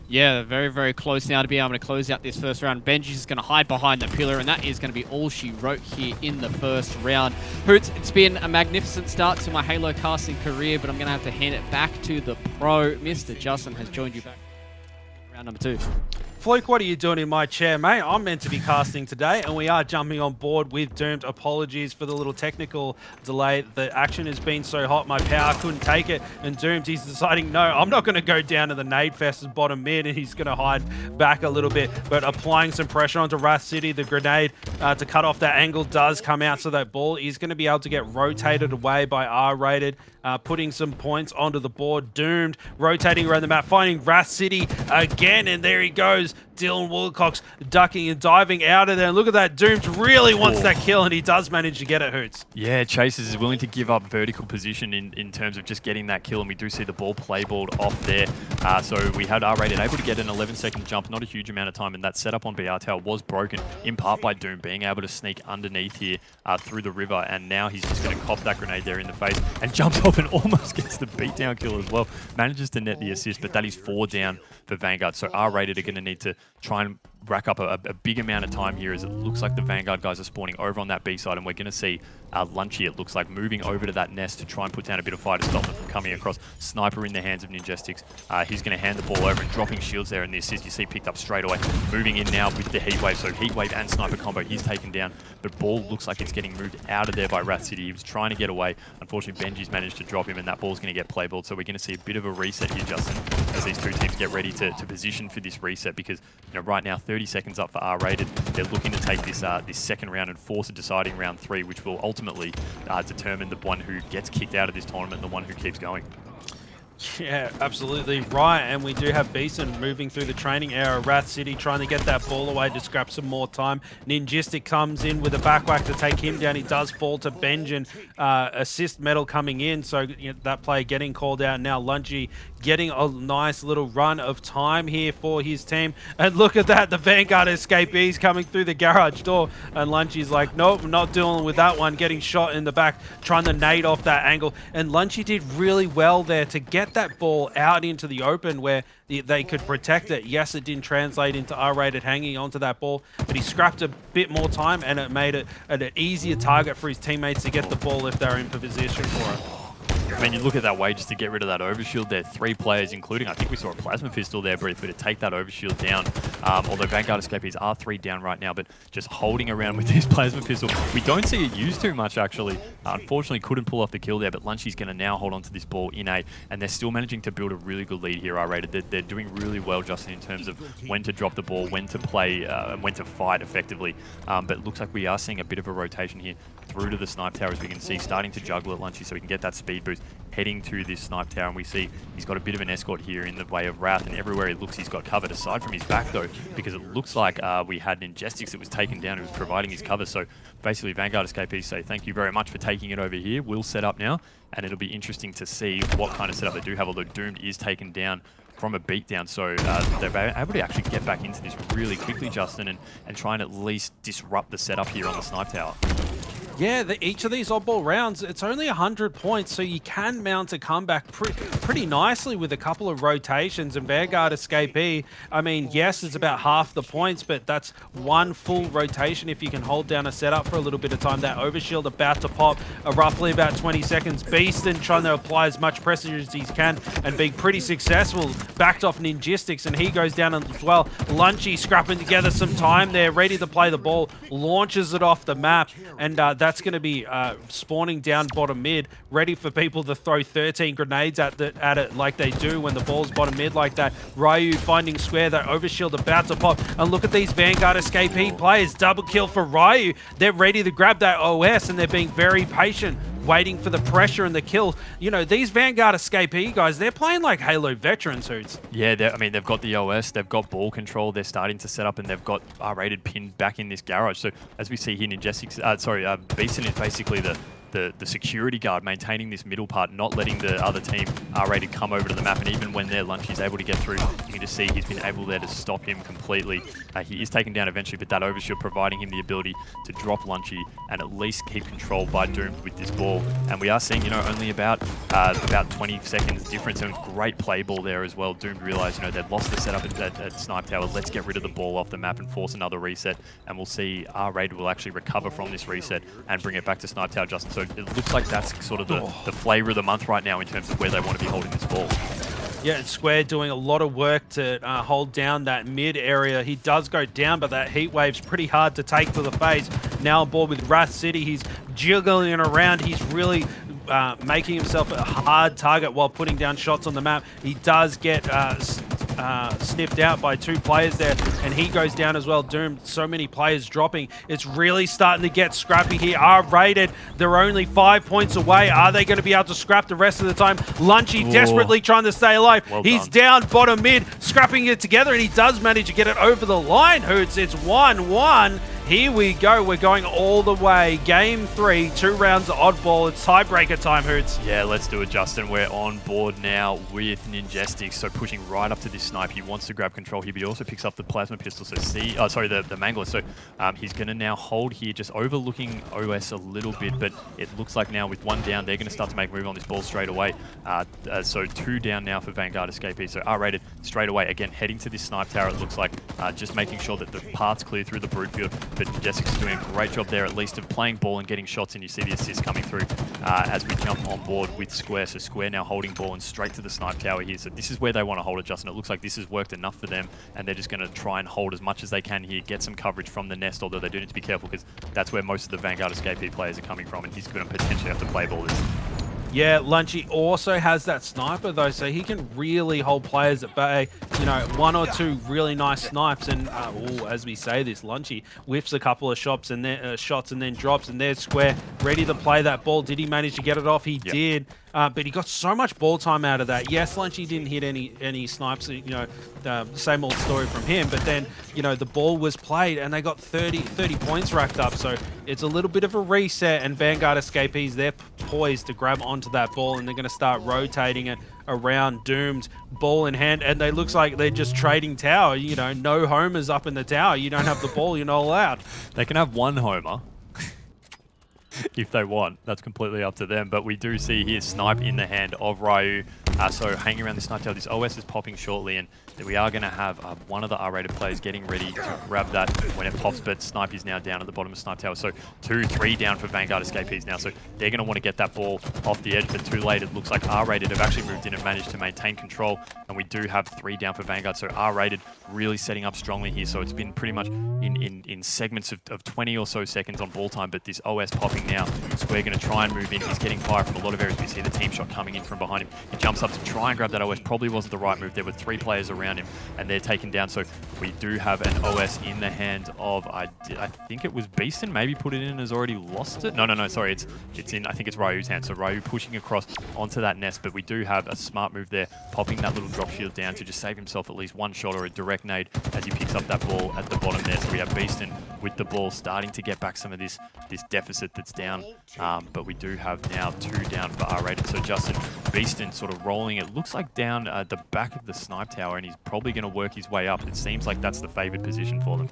Yeah, very, very close now to be able to close out this first round. Benji's going to hide behind the pillar, and that is going to be all she wrote here in the first round. Hoots, it's been a magnificent start to my Halo casting career, but I'm going to have to hand it back to the pro. Mr. Justin has joined you back. Round number 2. Fluke, what are you doing in my chair, mate? I'm meant to be casting today, and we are jumping on board with Doomed. Apologies for the little technical delay. The action has been so hot, my power couldn't take it, and Doomed, he's deciding, no, I'm not going to go down to the nade fest as bottom mid, and he's going to hide back a little bit, but applying some pressure onto Wrath City. The grenade to cut off that angle does come out, so that ball is going to be able to get rotated away by R-rated, putting some points onto the board. Doomed rotating around the map, finding Wrath City again, and there he goes. Dylan Woolcock's ducking and diving out of there. And look at that. Doomed really wants that kill, and he does manage to get it, Hoots. Yeah, Chasers is willing to give up vertical position in terms of just getting that kill, and we do see the ball playballed off there. So we had R-rated able to get an 11-second jump, not a huge amount of time, and that setup on BR Tower was broken, in part by Doom being able to sneak underneath here through the river, and now he's just going to cop that grenade there in the face and jumps off and almost gets the beatdown kill as well. Manages to net the assist, but that is 4 down for Vanguard. So R-rated are going to need to try and rack up a big amount of time here, as it looks like the Vanguard guys are spawning over on that B side, and we're going to see Lunchy, it looks like, moving over to that nest to try and put down a bit of fire to stop them from coming across. Sniper in the hands of Ninjestics. He's going to hand the ball over and dropping shields there, and the assist you see picked up straight away. Moving in now with the Heatwave, so Heatwave and Sniper combo, he's taken down, but ball looks like it's getting moved out of there by Wrath City. He was trying to get away. Unfortunately, Benji's managed to drop him, and that ball's going to get playballed, so we're going to see a bit of a reset here, Justin, as these two teams get ready to position for this reset, because right now 30 seconds up for R-rated. They're looking to take this this second round and force a deciding round 3, which will ultimately determine the one who gets kicked out of this tournament and the one who keeps going. Yeah, absolutely right. And we do have Beeson moving through the training area. Wrath City trying to get that ball away to scrap some more time. Ninjistic comes in with a backwhack to take him down. He does fall to Benjin. Assist medal coming in, so that player getting called out. Now Lunchy getting a nice little run of time here for his team. And look at that, the Vanguard escapees coming through the garage door. And Lunchy's like, nope, I'm not dealing with that one. Getting shot in the back, trying to nade off that angle. And Lunchy did really well there to get that ball out into the open where they could protect it. Yes, it didn't translate into R-rated hanging onto that ball, but he scrapped a bit more time, and it made it an easier target for his teammates to get the ball if they're in position for it. I mean, you look at that way just to get rid of that overshield there. 3 players, including, I think we saw a plasma pistol there briefly to take that overshield down. Although Vanguard escapees are 3 down right now, but just holding around with this plasma pistol. We don't see it used too much, actually. Unfortunately, couldn't pull off the kill there, but Lunchy's going to now hold on to this ball in A, and they're still managing to build a really good lead here, R-rated. They're doing really well, Justin, in terms of when to drop the ball, when to play, and when to fight effectively. But it looks like we are seeing a bit of a rotation here through to the snipe tower, as we can see, starting to juggle at Lunchy so we can get that speed boost, heading to this snipe tower, and we see he's got a bit of an escort here in the way of Wrath, and everywhere he looks he's got covered, aside from his back though, because it looks like we had Ninjestics that was taken down, who was providing his cover. So basically Vanguard escapees say thank you very much for taking it over here. We'll set up now, and it'll be interesting to see what kind of setup they do have, although Doomed is taken down from a beatdown, so they're able to actually get back into this really quickly, Justin, and try and at least disrupt the setup here on the snipe tower. Yeah, each of these oddball rounds, it's only 100 points, so you can mount a comeback pretty nicely with a couple of rotations. And Vanguard escapee, I mean, yes, it's about half the points, but that's 1 full rotation if you can hold down a setup for a little bit of time. That overshield about to pop, roughly about 20 seconds. Beaston trying to apply as much pressure as he can and being pretty successful. Backed off Ninjestics, and he goes down as well. Lunchy scrapping together some time there, ready to play the ball, launches it off the map, and that's going to be spawning down bottom mid, ready for people to throw 13 grenades at it like they do when the ball's bottom mid like that. Ryu finding square, that overshield about to pop, and look at these Vanguard escapee players. Double kill for Ryu. They're ready to grab that OS, and they're being very patient, waiting for the pressure and the kills. You know, these Vanguard escapee guys, they're playing like Halo veterans, Hoots. Yeah, I mean, they've got the OS, they've got ball control, they're starting to set up, and they've got R-rated pinned back in this garage. So as we see here, Ninjestics, Beeson is basically the security guard, maintaining this middle part, not letting the other team R-rated come over to the map. And even when their Lunchy's able to get through, you can just see he's been able there to stop him completely. He is taken down eventually, but that overshield providing him the ability to drop Lunchy and at least keep control by Doom with this ball. And we are seeing, only about 20 seconds difference, and great play ball there as well. Doom realized, they'd lost the setup at Snipe Tower. Let's get rid of the ball off the map and force another reset. And we'll see R-rated will actually recover from this reset and bring it back to Snipe Tower, Justin. So it looks like that's sort of the flavor of the month right now in terms of where they want to be holding this ball. Yeah, and Square doing a lot of work to hold down that mid area. He does go down, but that heat wave's pretty hard to take to the face. Now on board with Wrath City, he's jiggling around. He's really making himself a hard target while putting down shots on the map. He does get sniffed out by 2 players there, and he goes down as well. Doom, so many players dropping. It's really starting to get scrappy here. R-rated, they're only 5 points away. Are they going to be able to scrap the rest of the time? Lunchy desperately trying to stay alive. Well He's done. down bottom mid, scrapping it together, and he does manage to get it over the line, Hoots. It's 1-1. Here we go. We're going all the way. Game 3, 2 rounds of oddball. It's tiebreaker time, Hoots. Yeah, let's do it, Justin. We're on board now with Ninjestics, so pushing right up to this snipe. He wants to grab control here, but he also picks up the plasma pistol, so the Mangler. So he's going to now hold here, just overlooking OS a little bit, but it looks like now with 1 down, they're going to start to make a move on this ball straight away. So 2 down now for Vanguard Escapee, so R-rated straight away. Again, heading to this snipe tower, it looks like, just making sure that the path's clear through the brood field. But Jessica's doing a great job there, at least of playing ball and getting shots, and you see the assist coming through as we jump on board with Square. So Square now holding ball and straight to the snipe tower here. So this is where they want to hold it, Justin. It looks like this has worked enough for them, and they're just going to try and hold as much as they can here, get some coverage from the nest, although they do need to be careful because that's where most of the Vanguard Escapee players are coming from, and he's going to potentially have to play ball this. Yeah, Lunchy also has that sniper though, so he can really hold players at bay. You know, 1 or 2 really nice snipes, and as we say this, Lunchy whiffs a couple of shots and then drops, and there's Square ready to play that ball. Did he manage to get it off? He did. But he got so much ball time out of that. Yes, Lunchy didn't hit any snipes, you know, same old story from him. But then, you know, the ball was played and they got 30 points racked up. So it's a little bit of a reset, and Vanguard Escapees, they're poised to grab onto that ball, and they're going to start rotating it around Doomed, ball in hand, and they looks like they're just trading tower. You know, no homers up in the tower. You don't have the ball, you're not allowed. They can have 1 homer. If they want, that's completely up to them. But we do see here snipe in the hand of Ryu. So hanging around this snipe tower, this OS is popping shortly, and we are going to have one of the R-rated players getting ready to grab that when it pops, but Snipe is now down at the bottom of Snipe Tower. So 2, 3 down for Vanguard Escapees now. So they're going to want to get that ball off the edge, but too late. It looks like R-rated have actually moved in and managed to maintain control, and we do have 3 down for Vanguard. So R-rated really setting up strongly here. So it's been pretty much in segments of 20 or so seconds on ball time, but this OS popping now. Square going to try and move in. He's getting fire from a lot of areas. We see the team shot coming in from behind him. He jumps up to try and grab that OS. Probably wasn't the right move. There were 3 players around him, and they're taken down. So we do have an OS in the hand of, I think it was Beaston, maybe put it in, has already lost it. No, sorry, it's in, I think it's Ryu's hand. So Ryu pushing across onto that nest, but we do have a smart move there, popping that little drop shield down to just save himself at least 1 shot or a direct nade as he picks up that ball at the bottom there. So we have Beaston with the ball starting to get back some of this deficit that's down, but we do have now 2 down for R-rated. So Justin, Beaston sort of rolling, it looks like down at the back of the snipe tower, and he's probably going to work his way up. It seems like that's the favoured position for them.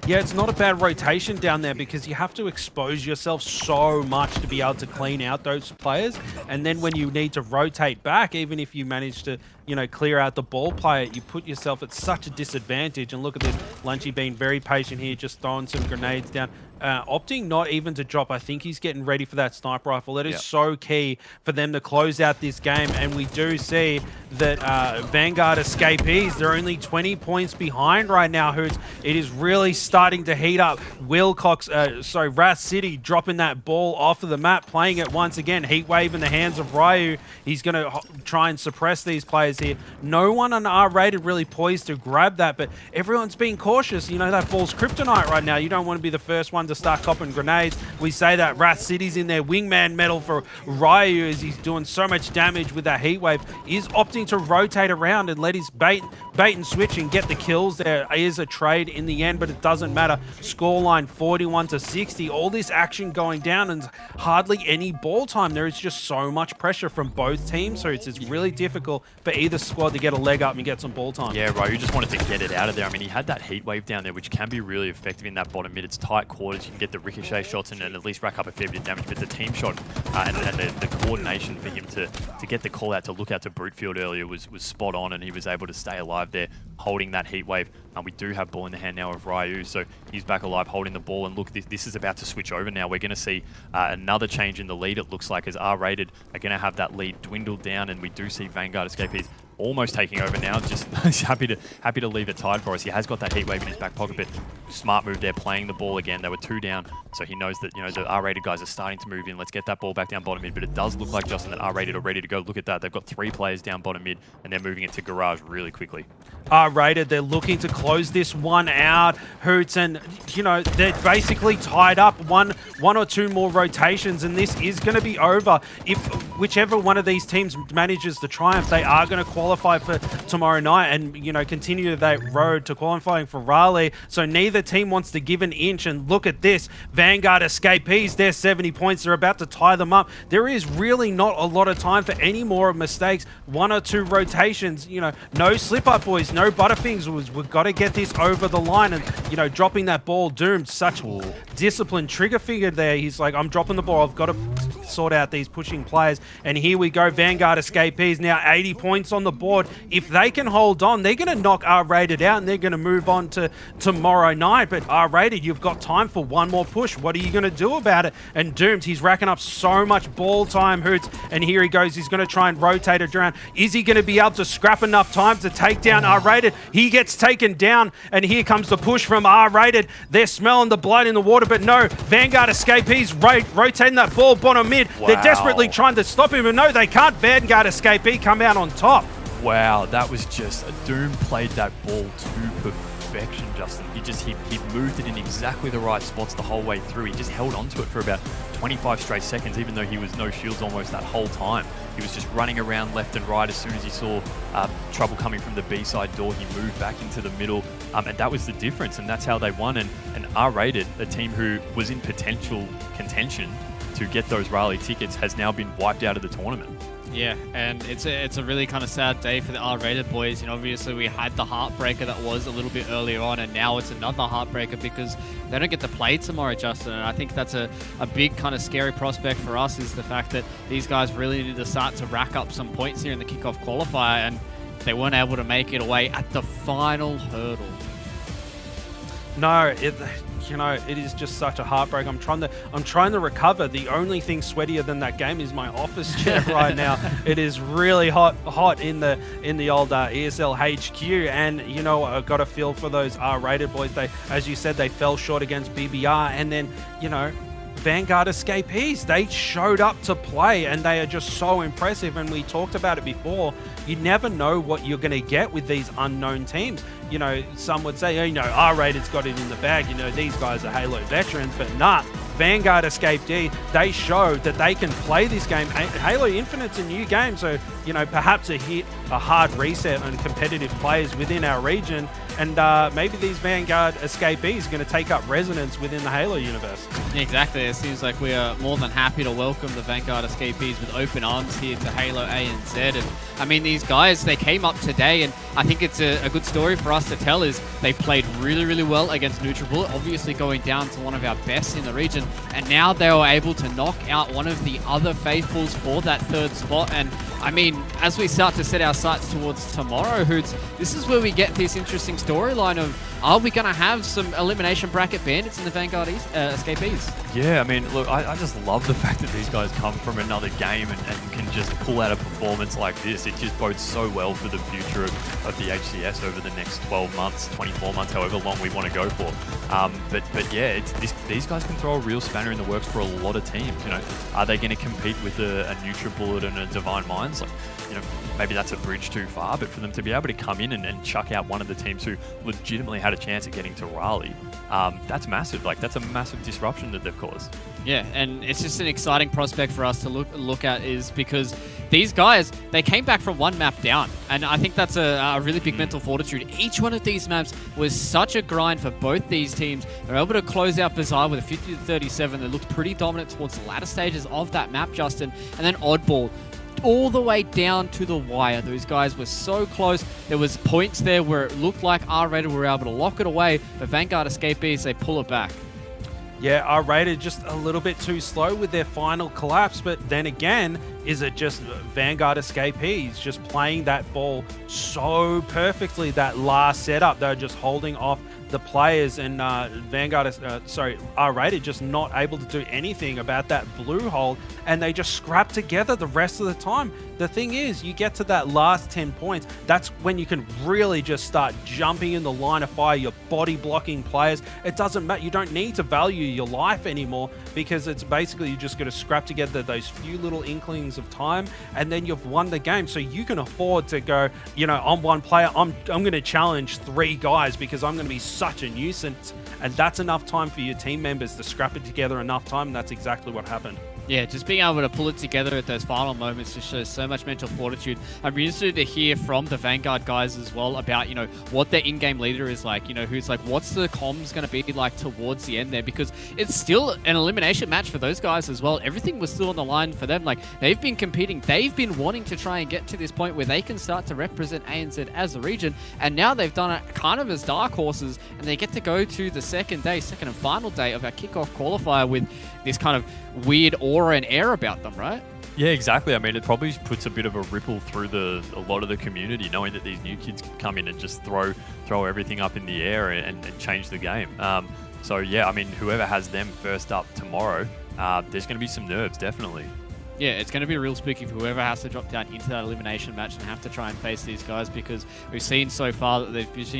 Yeah, it's not a bad rotation down there because you have to expose yourself so much to be able to clean out those players. And then when you need to rotate back, even if you manage to, you know, clear out the ball player, you put yourself at such a disadvantage. And look at this, Lunchy being very patient here, just throwing some grenades down. Opting not even to drop. I think he's getting ready for that sniper rifle. That is so key for them to close out this game. And we do see that Vanguard Escapees, they're only 20 points behind right now, Hoots. It is really starting to heat up. Wrath City dropping that ball off of the map, playing it once again. Heat wave in the hands of Ryu. He's going to try and suppress these players here. No one on R-rated really poised to grab that, but everyone's being cautious. You know, that ball's kryptonite right now. You don't want to be the first one to start copping grenades. We say that Wrath City's in their wingman medal for Ryu as he's doing so much damage with that heat wave. Is opting to rotate around and let his bait and switch and get the kills. There is a trade in the end, but it doesn't matter. Scoreline 41-60. All this action going down and hardly any ball time. There is just so much pressure from both teams, so it's really difficult for either squad to get a leg up and get some ball time. Yeah, Ryu just wanted to get it out of there. I mean, he had that heat wave down there, which can be really effective in that bottom mid. It's tight quarters. You can get the ricochet shots and at least rack up a fair bit of damage, but the team shot and the coordination for him to get the call out to look out to brute field earlier was spot on, and he was able to stay alive there, holding that heat wave. We do have ball in the hand now of Ryu, so he's back alive holding the ball. And look, this is about to switch over now. We're going to see another change in the lead, it looks like, as R-rated are going to have that lead dwindle down, and we do see Vanguard Escapees almost taking over now. Just he's happy to leave it tied for us. He has got that heat wave in his back pocket, but smart move there, playing the ball again. They were 2 down, so he knows that the R-rated guys are starting to move in. Let's get that ball back down bottom mid. But it does look like, Justin, that R-rated are ready to go. Look at that. They've got 3 players down bottom mid, and they're moving it to garage really quickly. R-rated, they're looking to close this one out, Hoots, and they're basically tied up one or two more rotations, and this is going to be over. If whichever one of these teams manages to triumph, they are going to qualify for tomorrow night and continue that road to qualifying for Raleigh. So neither team wants to give an inch, and look at this. Vanguard Escapees, they're 70 points. They're about to tie them up. There is really not a lot of time for any more mistakes. 1 or 2 rotations, no slip up, boys. No butterfingers. We've got to get this over the line, and dropping that ball. Doomed, such disciplined trigger finger there. He's like, I'm dropping the ball. I've got to sort out these pushing players. And here we go. Vanguard Escapees now 80 points on the board. If they can hold on, they're going to knock R-rated out, and they're going to move on to tomorrow night. But R-rated, you've got time for one more push. What are you going to do about it? And Doomed, he's racking up so much ball time, Hoots. And here he goes. He's going to try and rotate it around. Is he going to be able to scrap enough time to take down R-rated? He gets taken down, and here comes the push from R-rated. They're smelling the blood in the water, but no. Vanguard Escapees rotating that ball bottom mid. Wow. They're desperately trying to stop him, and no, they can't. Vanguard Escapee come out on top. Wow, that was just... Doom played that ball to perfection, Justin. He moved it in exactly the right spots the whole way through. He just held on to it for about 25 straight seconds, even though he was no shields almost that whole time. He was just running around left and right. As soon as he saw trouble coming from the B-side door, he moved back into the middle, and that was the difference, and that's how they won. And R-rated, a team who was in potential contention to get those Raleigh tickets, has now been wiped out of the tournament. Yeah, and it's a really kind of sad day for the R-rated boys. Obviously we had the heartbreaker that was a little bit earlier on, and now it's another heartbreaker because they don't get to play tomorrow, Justin. And I think that's a big kind of scary prospect for us, is the fact that these guys really need to start to rack up some points here in the kickoff qualifier, and they weren't able to make it away at the final hurdle. No, it is just such a heartbreak. I'm trying to recover. The only thing sweatier than that game is my office chair right now. It is really hot in the old ESL HQ, and I got a feel for those R-rated boys. They, as you said, they fell short against BBR, and then Vanguard Escapees, they showed up to play, and they are just so impressive. And we talked about it before. You never know what you're going to get with these unknown teams. Some would say, R-rated's got it in the bag. These guys are Halo veterans, but nah. Vanguard Escapee, they showed that they can play this game. Halo Infinite's a new game, so perhaps a hard reset on competitive players within our region, and maybe these Vanguard Escapees are going to take up resonance within the Halo universe. Exactly. It seems like we are more than happy to welcome the Vanguard Escapees with open arms here to Halo ANZ. And I mean, these guys, they came up today, and I think it's a good story for us to tell, is they played really, really well against NeutralBullet, obviously going down to one of our best in the region. And now they were able to knock out one of the other faithfuls for that 3rd spot. And I mean, as we start to set our sights towards tomorrow, Hoots, this is where we get this interesting storyline of, are we going to have some elimination bracket bandits in the Vanguard Escapees? Yeah, I mean, look, I just love the fact that these guys come from another game and can just pull out a performance like this. It just bodes so well for the future of the HCS over the next 12 months, 24 months, however long we want to go for. But yeah, these guys can throw a real spanner in the works for a lot of teams. Are they going to compete with a NeutralBullet and a Divine Minds? Like, maybe that's a bridge too far, but for them to be able to come in and chuck out one of the teams who legitimately had a chance at getting to Raleigh, that's massive. Like, that's a massive disruption that they've caused. Yeah, and it's just an exciting prospect for us to look at, is because these guys, they came back from one map down, and I think that's a really big mental fortitude. Each one of these maps was such a grind for both these teams. They're able to close out Bazaar with a 50-37. They looked pretty dominant towards the latter stages of that map, Justin, and then Oddball, all the way down to the wire. Those guys were so close. There was points there where it looked like R-rated were able to lock it away, but Vanguard Escapees, they pull it back. Yeah, R-rated just a little bit too slow with their final collapse, but then again, is it just Vanguard Escapees just playing that ball so perfectly, that last setup? They're just holding off the players and Vanguard, R-Rated just not able to do anything about that blue hole, and they just scrap together the rest of the time. The thing is, you get to that last 10 points, that's when you can really just start jumping in the line of fire, your body blocking players. It doesn't matter, you don't need to value your life anymore, because it's basically you just got to scrap together those few little inklings of time, and then you've won the game. So you can afford to go, you know, I'm one player, I'm going to challenge 3 guys because I'm going to be such a nuisance, and that's enough time for your team members to scrap it together enough time, and that's exactly what happened. Yeah, just being able to pull it together at those final moments just shows so much mental fortitude. I'm interested to hear from the Vanguard guys as well about, you know, what their in-game leader is like, you know, who's like, what's the comms going to be like towards the end there, because it's still an elimination match for those guys as well. Everything was still on the line for them. Like, they've been competing. They've been wanting to try and get to this point where they can start to represent ANZ as a region, and now they've done it kind of as dark horses, and they get to go to the second and final day of our kickoff qualifier with this kind of weird aura and air about them, right? Yeah, exactly. I mean, it probably puts a bit of a ripple through a lot of the community, knowing that these new kids can come in and just throw everything up in the air and change the game. So yeah, I mean, whoever has them first up tomorrow, there's going to be some nerves, definitely. Yeah, it's going to be real spooky for whoever has to drop down into that elimination match and have to try and face these guys, because we've seen so far that they've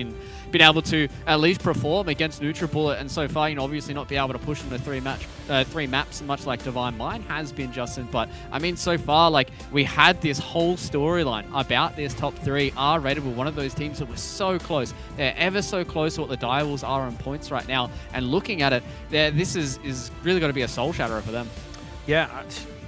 been able to at least perform against NutriBullet, and so far, you know, obviously not be able to push them to 3 maps, much like Divine Mind has been, Justin. But I mean, so far, like, we had this whole storyline about this top 3. R-Rated were one of those teams that was so close. They're ever so close to what the Direwolves are on points right now, and looking at it, this is really going to be a soul shatterer for them. Yeah.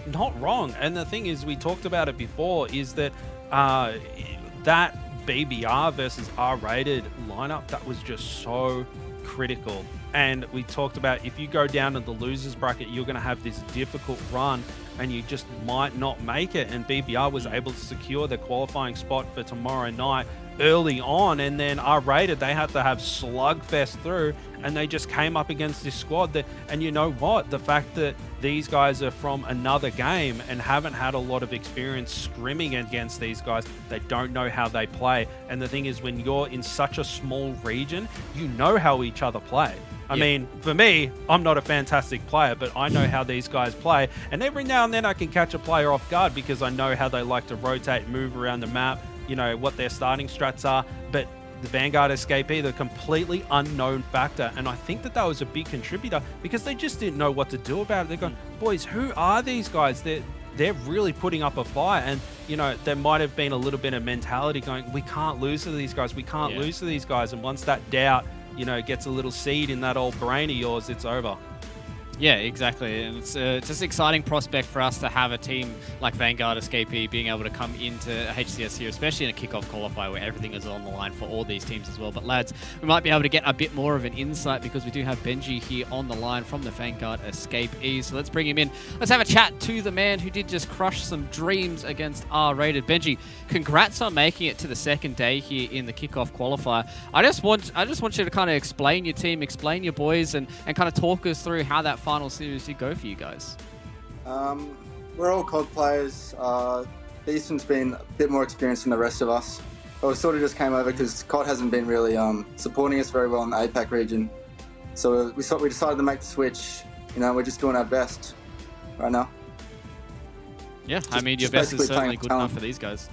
Not wrong. And the thing is, we talked about it before, is that that BBR versus R-Rated lineup, that was just so critical. And we talked about, if you go down to the losers bracket, you're going to have this difficult run and you just might not make it. And BBR was able to secure the qualifying spot for tomorrow night early on, and then R-Rated, they had to have slugfest through, and they just came up against this squad that, and you know what, the fact that these guys are from another game and haven't had a lot of experience scrimming against these guys, they don't know how they play. And the thing is, when you're in such a small region, you know how each other play. I mean, for me, I'm not a fantastic player, but I know how these guys play, and every now and then I can catch a player off guard because I know how they like to rotate, move around the map, you know, what their starting strats are. But the Vanguard Escapee, the completely unknown factor, and I think that was a big contributor because they just didn't know what to do about it. They're going, boys, who are these guys? They're really putting up a fight, and you know, there might have been a little bit of mentality going, we can't lose to these guys, we can't lose to these guys. And once that doubt, you know, gets a little seed in that old brain of yours, it's over. Yeah, exactly. And it's just an exciting prospect for us to have a team like Vanguard Escapee being able to come into HCS here, especially in a kickoff qualifier where everything is on the line for all these teams as well. But lads, we might be able to get a bit more of an insight because we do have Benji here on the line from the Vanguard Escapee. So let's bring him in. Let's have a chat to the man who did just crush some dreams against R-Rated. Benji, congrats on making it to the second day here in the kickoff qualifier. I just want you to kind of explain your team, explain your boys, and kind of talk us through how that final series did go for you guys. We're all COD players. Beeston's been a bit more experienced than the rest of us. But we sort of just came over because COD hasn't been really supporting us very well in the APAC region. So we decided to make the switch. You know, we're just doing our best right now. Yeah, I mean, your best is certainly good enough for these guys.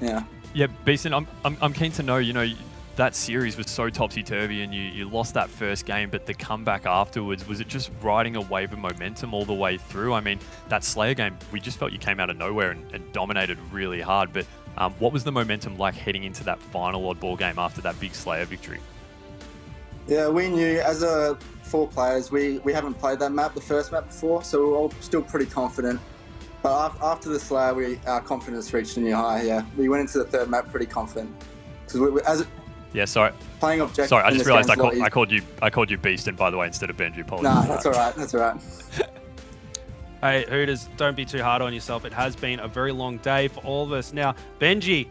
Yeah. Yeah, Beeston, I'm keen to know, you know, that series was so topsy-turvy and you lost that first game, but the comeback afterwards, was it just riding a wave of momentum all the way through? I mean, that Slayer game, we just felt you came out of nowhere and dominated really hard, but what was the momentum like heading into that final oddball game after that big Slayer victory? Yeah, we knew as 4 players, we haven't played that map, the first map before, so we're all still pretty confident. But after the Slayer, our confidence reached a new high, yeah. We went into the third map pretty confident. Because yeah, sorry. Playing objective. Sorry, I just realised I called you Beaston, by the way, instead of Benji. Apologies. Nah, that's all right. That's all right. Hey, Hooters, don't be too hard on yourself. It has been a very long day for all of us. Now, Benji,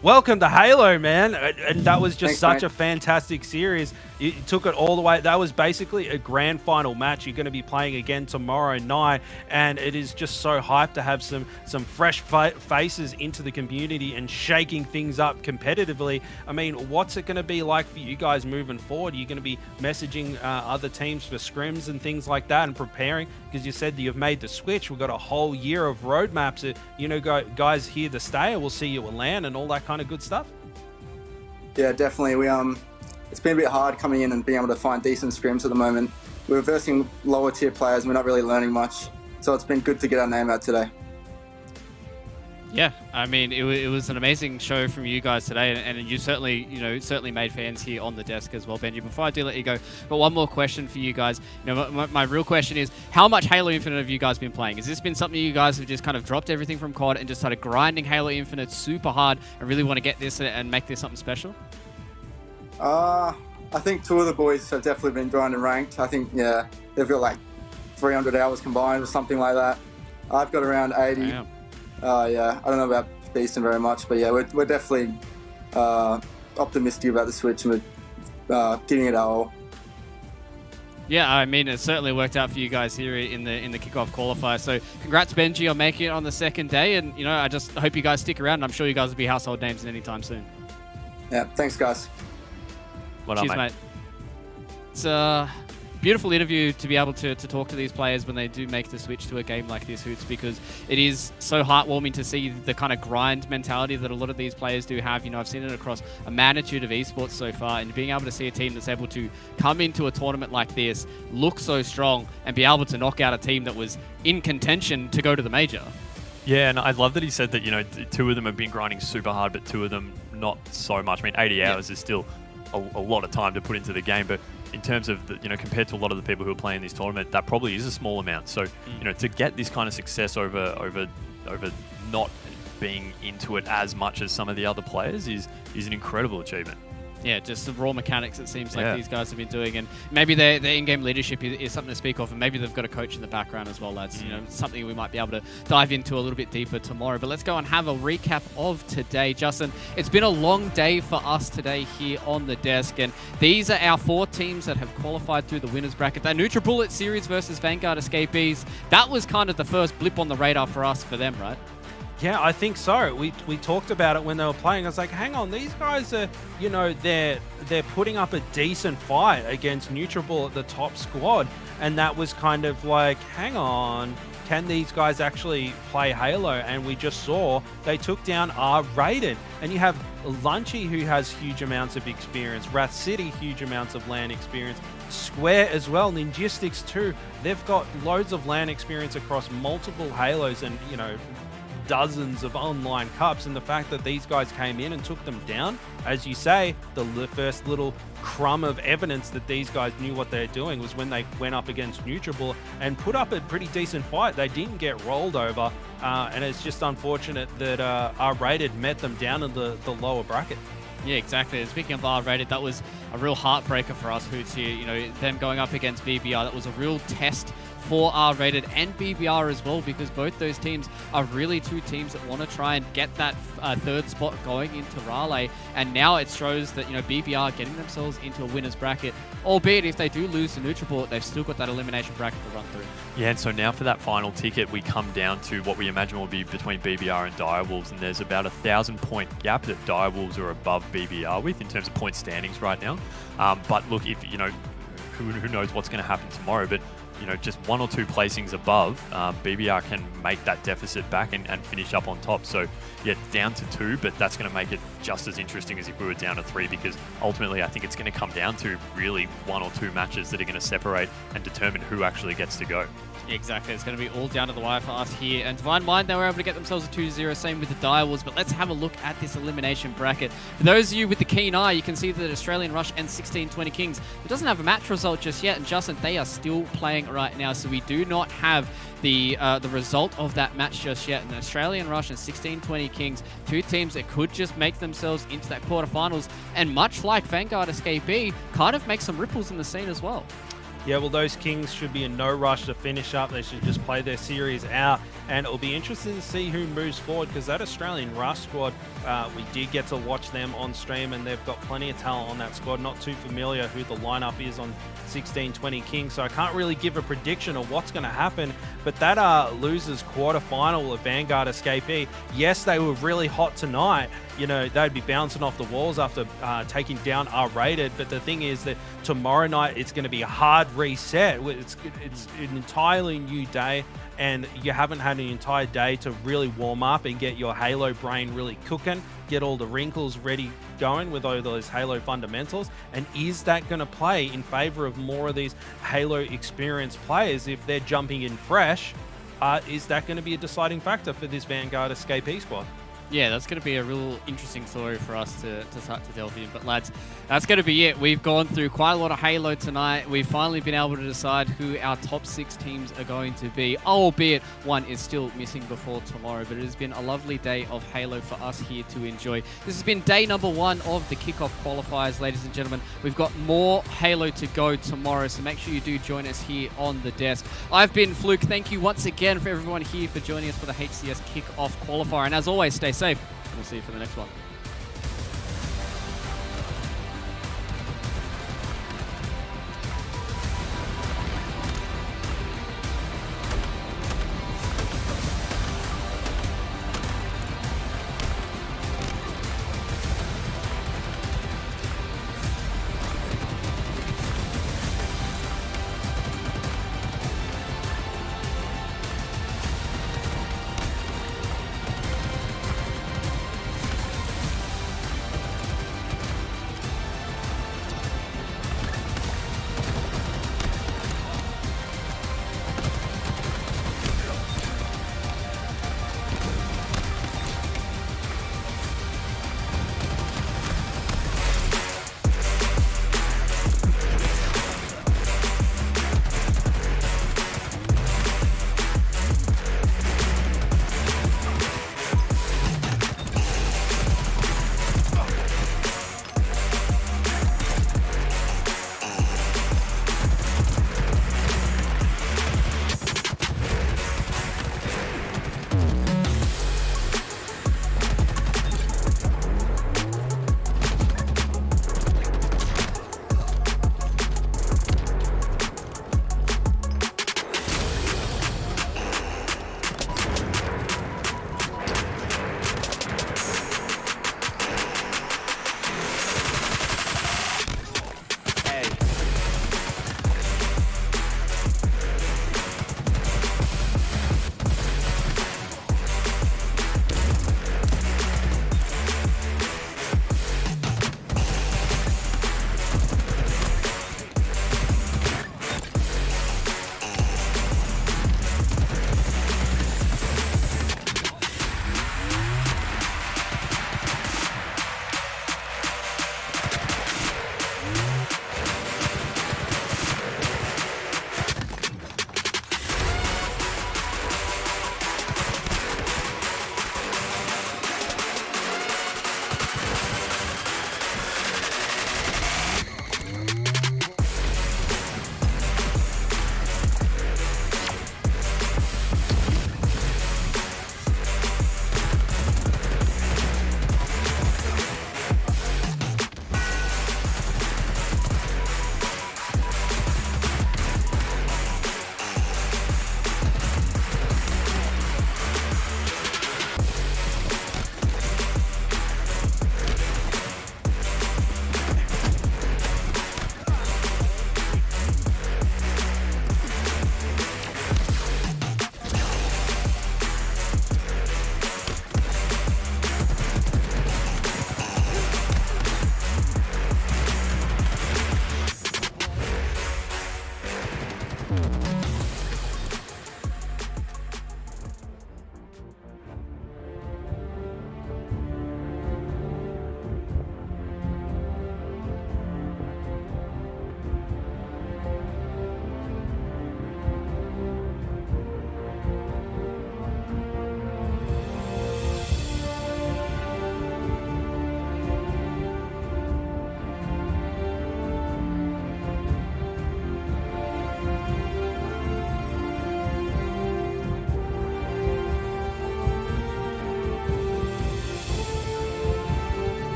welcome to Halo, man. And that was just a fantastic series. You took it all the way. That was basically a grand final match. You're going to be playing again tomorrow night, and it is just so hyped to have some fresh faces into the community and shaking things up competitively. I mean, what's it going to be like for you guys moving forward? Are you going to be messaging other teams for scrims and things like that and preparing? Because you said that you've made the switch. We've got a whole year of roadmaps. You know, guys here to stay, and we'll see you at LAN and all that kind of good stuff. Yeah, definitely. It's been a bit hard coming in and being able to find decent scrims at the moment. We're versing lower tier players and we're not really learning much. So it's been good to get our name out today. Yeah, I mean, it was an amazing show from you guys today, and you certainly made fans here on the desk as well, Benji. Before I do let you go, but one more question for you guys. My real question is, how much Halo Infinite have you guys been playing? Has this been something you guys have just kind of dropped everything from COD and just started grinding Halo Infinite super hard and really want to get this and make this something special? I think two of the boys have definitely been grinding ranked. I think, yeah, they've got like 300 hours combined or something like that. I've got around 80. Damn. Yeah, I don't know about Beastin very much, but yeah, we're definitely optimistic about the Switch, and we're giving it our all. Yeah, I mean, it certainly worked out for you guys here in the Kickoff qualifier. So congrats, Benji, on making it on the second day. And, I just hope you guys stick around. And I'm sure you guys will be household names anytime soon. Yeah, thanks, guys. Well Cheers, done, mate. It's a beautiful interview to be able to talk to these players when they do make the switch to a game like this, Hoots, because it is so heartwarming to see the kind of grind mentality that a lot of these players do have. I've seen it across a magnitude of esports so far, and being able to see a team that's able to come into a tournament like this, look so strong, and be able to knock out a team that was in contention to go to the major. Yeah, and I love that he said that, two of them have been grinding super hard, but two of them not so much. I mean, 80 hours is still a lot of time to put into the game, but in terms of compared to a lot of the people who are playing this tournament, that probably is a small amount. So to get this kind of success over not being into it as much as some of the other players is an incredible achievement. Yeah, just the raw mechanics it seems like these guys have been doing, and maybe their in-game leadership is something to speak of, and maybe they've got a coach in the background as well, lads. Something we might be able to dive into a little bit deeper tomorrow. But let's go and have a recap of today. Justin, it's been a long day for us today here on the desk, and these are our 4 teams that have qualified through the winners bracket. That NutriBullet series versus Vanguard Escapees, that was kind of the first blip on the radar for us, for them, right? Yeah, I think so. We talked about it when they were playing. I was like, hang on, these guys are, they're putting up a decent fight against NutriBullet, the top squad. And that was kind of like, hang on, can these guys actually play Halo? And we just saw they took down R-Rated. And you have Lunchy, who has huge amounts of experience, Wrath City, huge amounts of LAN experience, Square as well, Ninjistics too. They've got loads of LAN experience across multiple Halos and, dozens of online cups, and the fact that these guys came in and took them down, as you say, the first little crumb of evidence that these guys knew what they're doing was when they went up against NutriBullet and put up a pretty decent fight. They didn't get rolled over, and it's just unfortunate that R-Rated met them down in the lower bracket. Yeah, exactly. And speaking of R-Rated, that was a real heartbreaker for us, Hoots, here. Them going up against BBR, that was a real test for R-Rated and BBR as well, because both those teams are really 2 teams that want to try and get that third spot going into Raleigh. And now it shows that, BBR getting themselves into a winner's bracket, albeit if they do lose to NutriBullet, they've still got that elimination bracket to run through. Yeah, and so now for that final ticket, we come down to what we imagine will be between BBR and Direwolves, and there's about 1,000-point gap that Direwolves are above BBR with in terms of point standings right now. But look, if who knows what's going to happen tomorrow, but just 1 or 2 placings above, BBR can make that deficit back and finish up on top. So, yeah, down to 2, but that's going to make it just as interesting as if we were down to 3, because ultimately I think it's going to come down to really 1 or 2 matches that are going to separate and determine who actually gets to go. Exactly. It's going to be all down to the wire for us here. And Divine Mind, they were able to get themselves a 2-0, same with the Direwolves. But let's have a look at this elimination bracket. For those of you with the keen eye, you can see that Australian Rush and 1620 Kings, it doesn't have a match result just yet. And Justin, they are still playing right now. So we do not have the result of that match just yet. And the Australian Rush and 1620 Kings, 2 teams that could just make themselves into that quarterfinals. And much like Vanguard Escapee, kind of make some ripples in the scene as well. Yeah, well, those Kings should be in no rush to finish up. They should just play their series out. And it'll be interesting to see who moves forward, because that Australian Rush squad, we did get to watch them on stream, and they've got plenty of talent on that squad. Not too familiar who the lineup is on 16-20 Kings, so I can't really give a prediction of what's going to happen. But that losers quarterfinal of Vanguard Escapee, yes, they were really hot tonight. You know, they'd be bouncing off the walls after taking down R-rated. But the thing is that tomorrow night it's going to be a hard reset. It's an entirely new day, and you haven't had an entire day to really warm up and get your Halo brain really cooking, get all the wrinkles ready going with all those Halo fundamentals. And is that going to play in favor of more of these Halo experienced players if they're jumping in fresh? Is that going to be a deciding factor for this Vanguard Escapee squad? Yeah, that's going to be a real interesting story for us to start to delve in. But lads, that's going to be it. We've gone through quite a lot of Halo tonight. We've finally been able to decide who our top 6 teams are going to be, albeit one is still missing before tomorrow. But it has been a lovely day of Halo for us here to enjoy. This has been day number 1 of the Kickoff qualifiers, ladies and gentlemen. We've got more Halo to go tomorrow, so make sure you do join us here on the desk. I've been Fluke. Thank you once again for everyone here for joining us for the HCS Kickoff qualifier. And as always, stay safe, and we'll see you for the next one.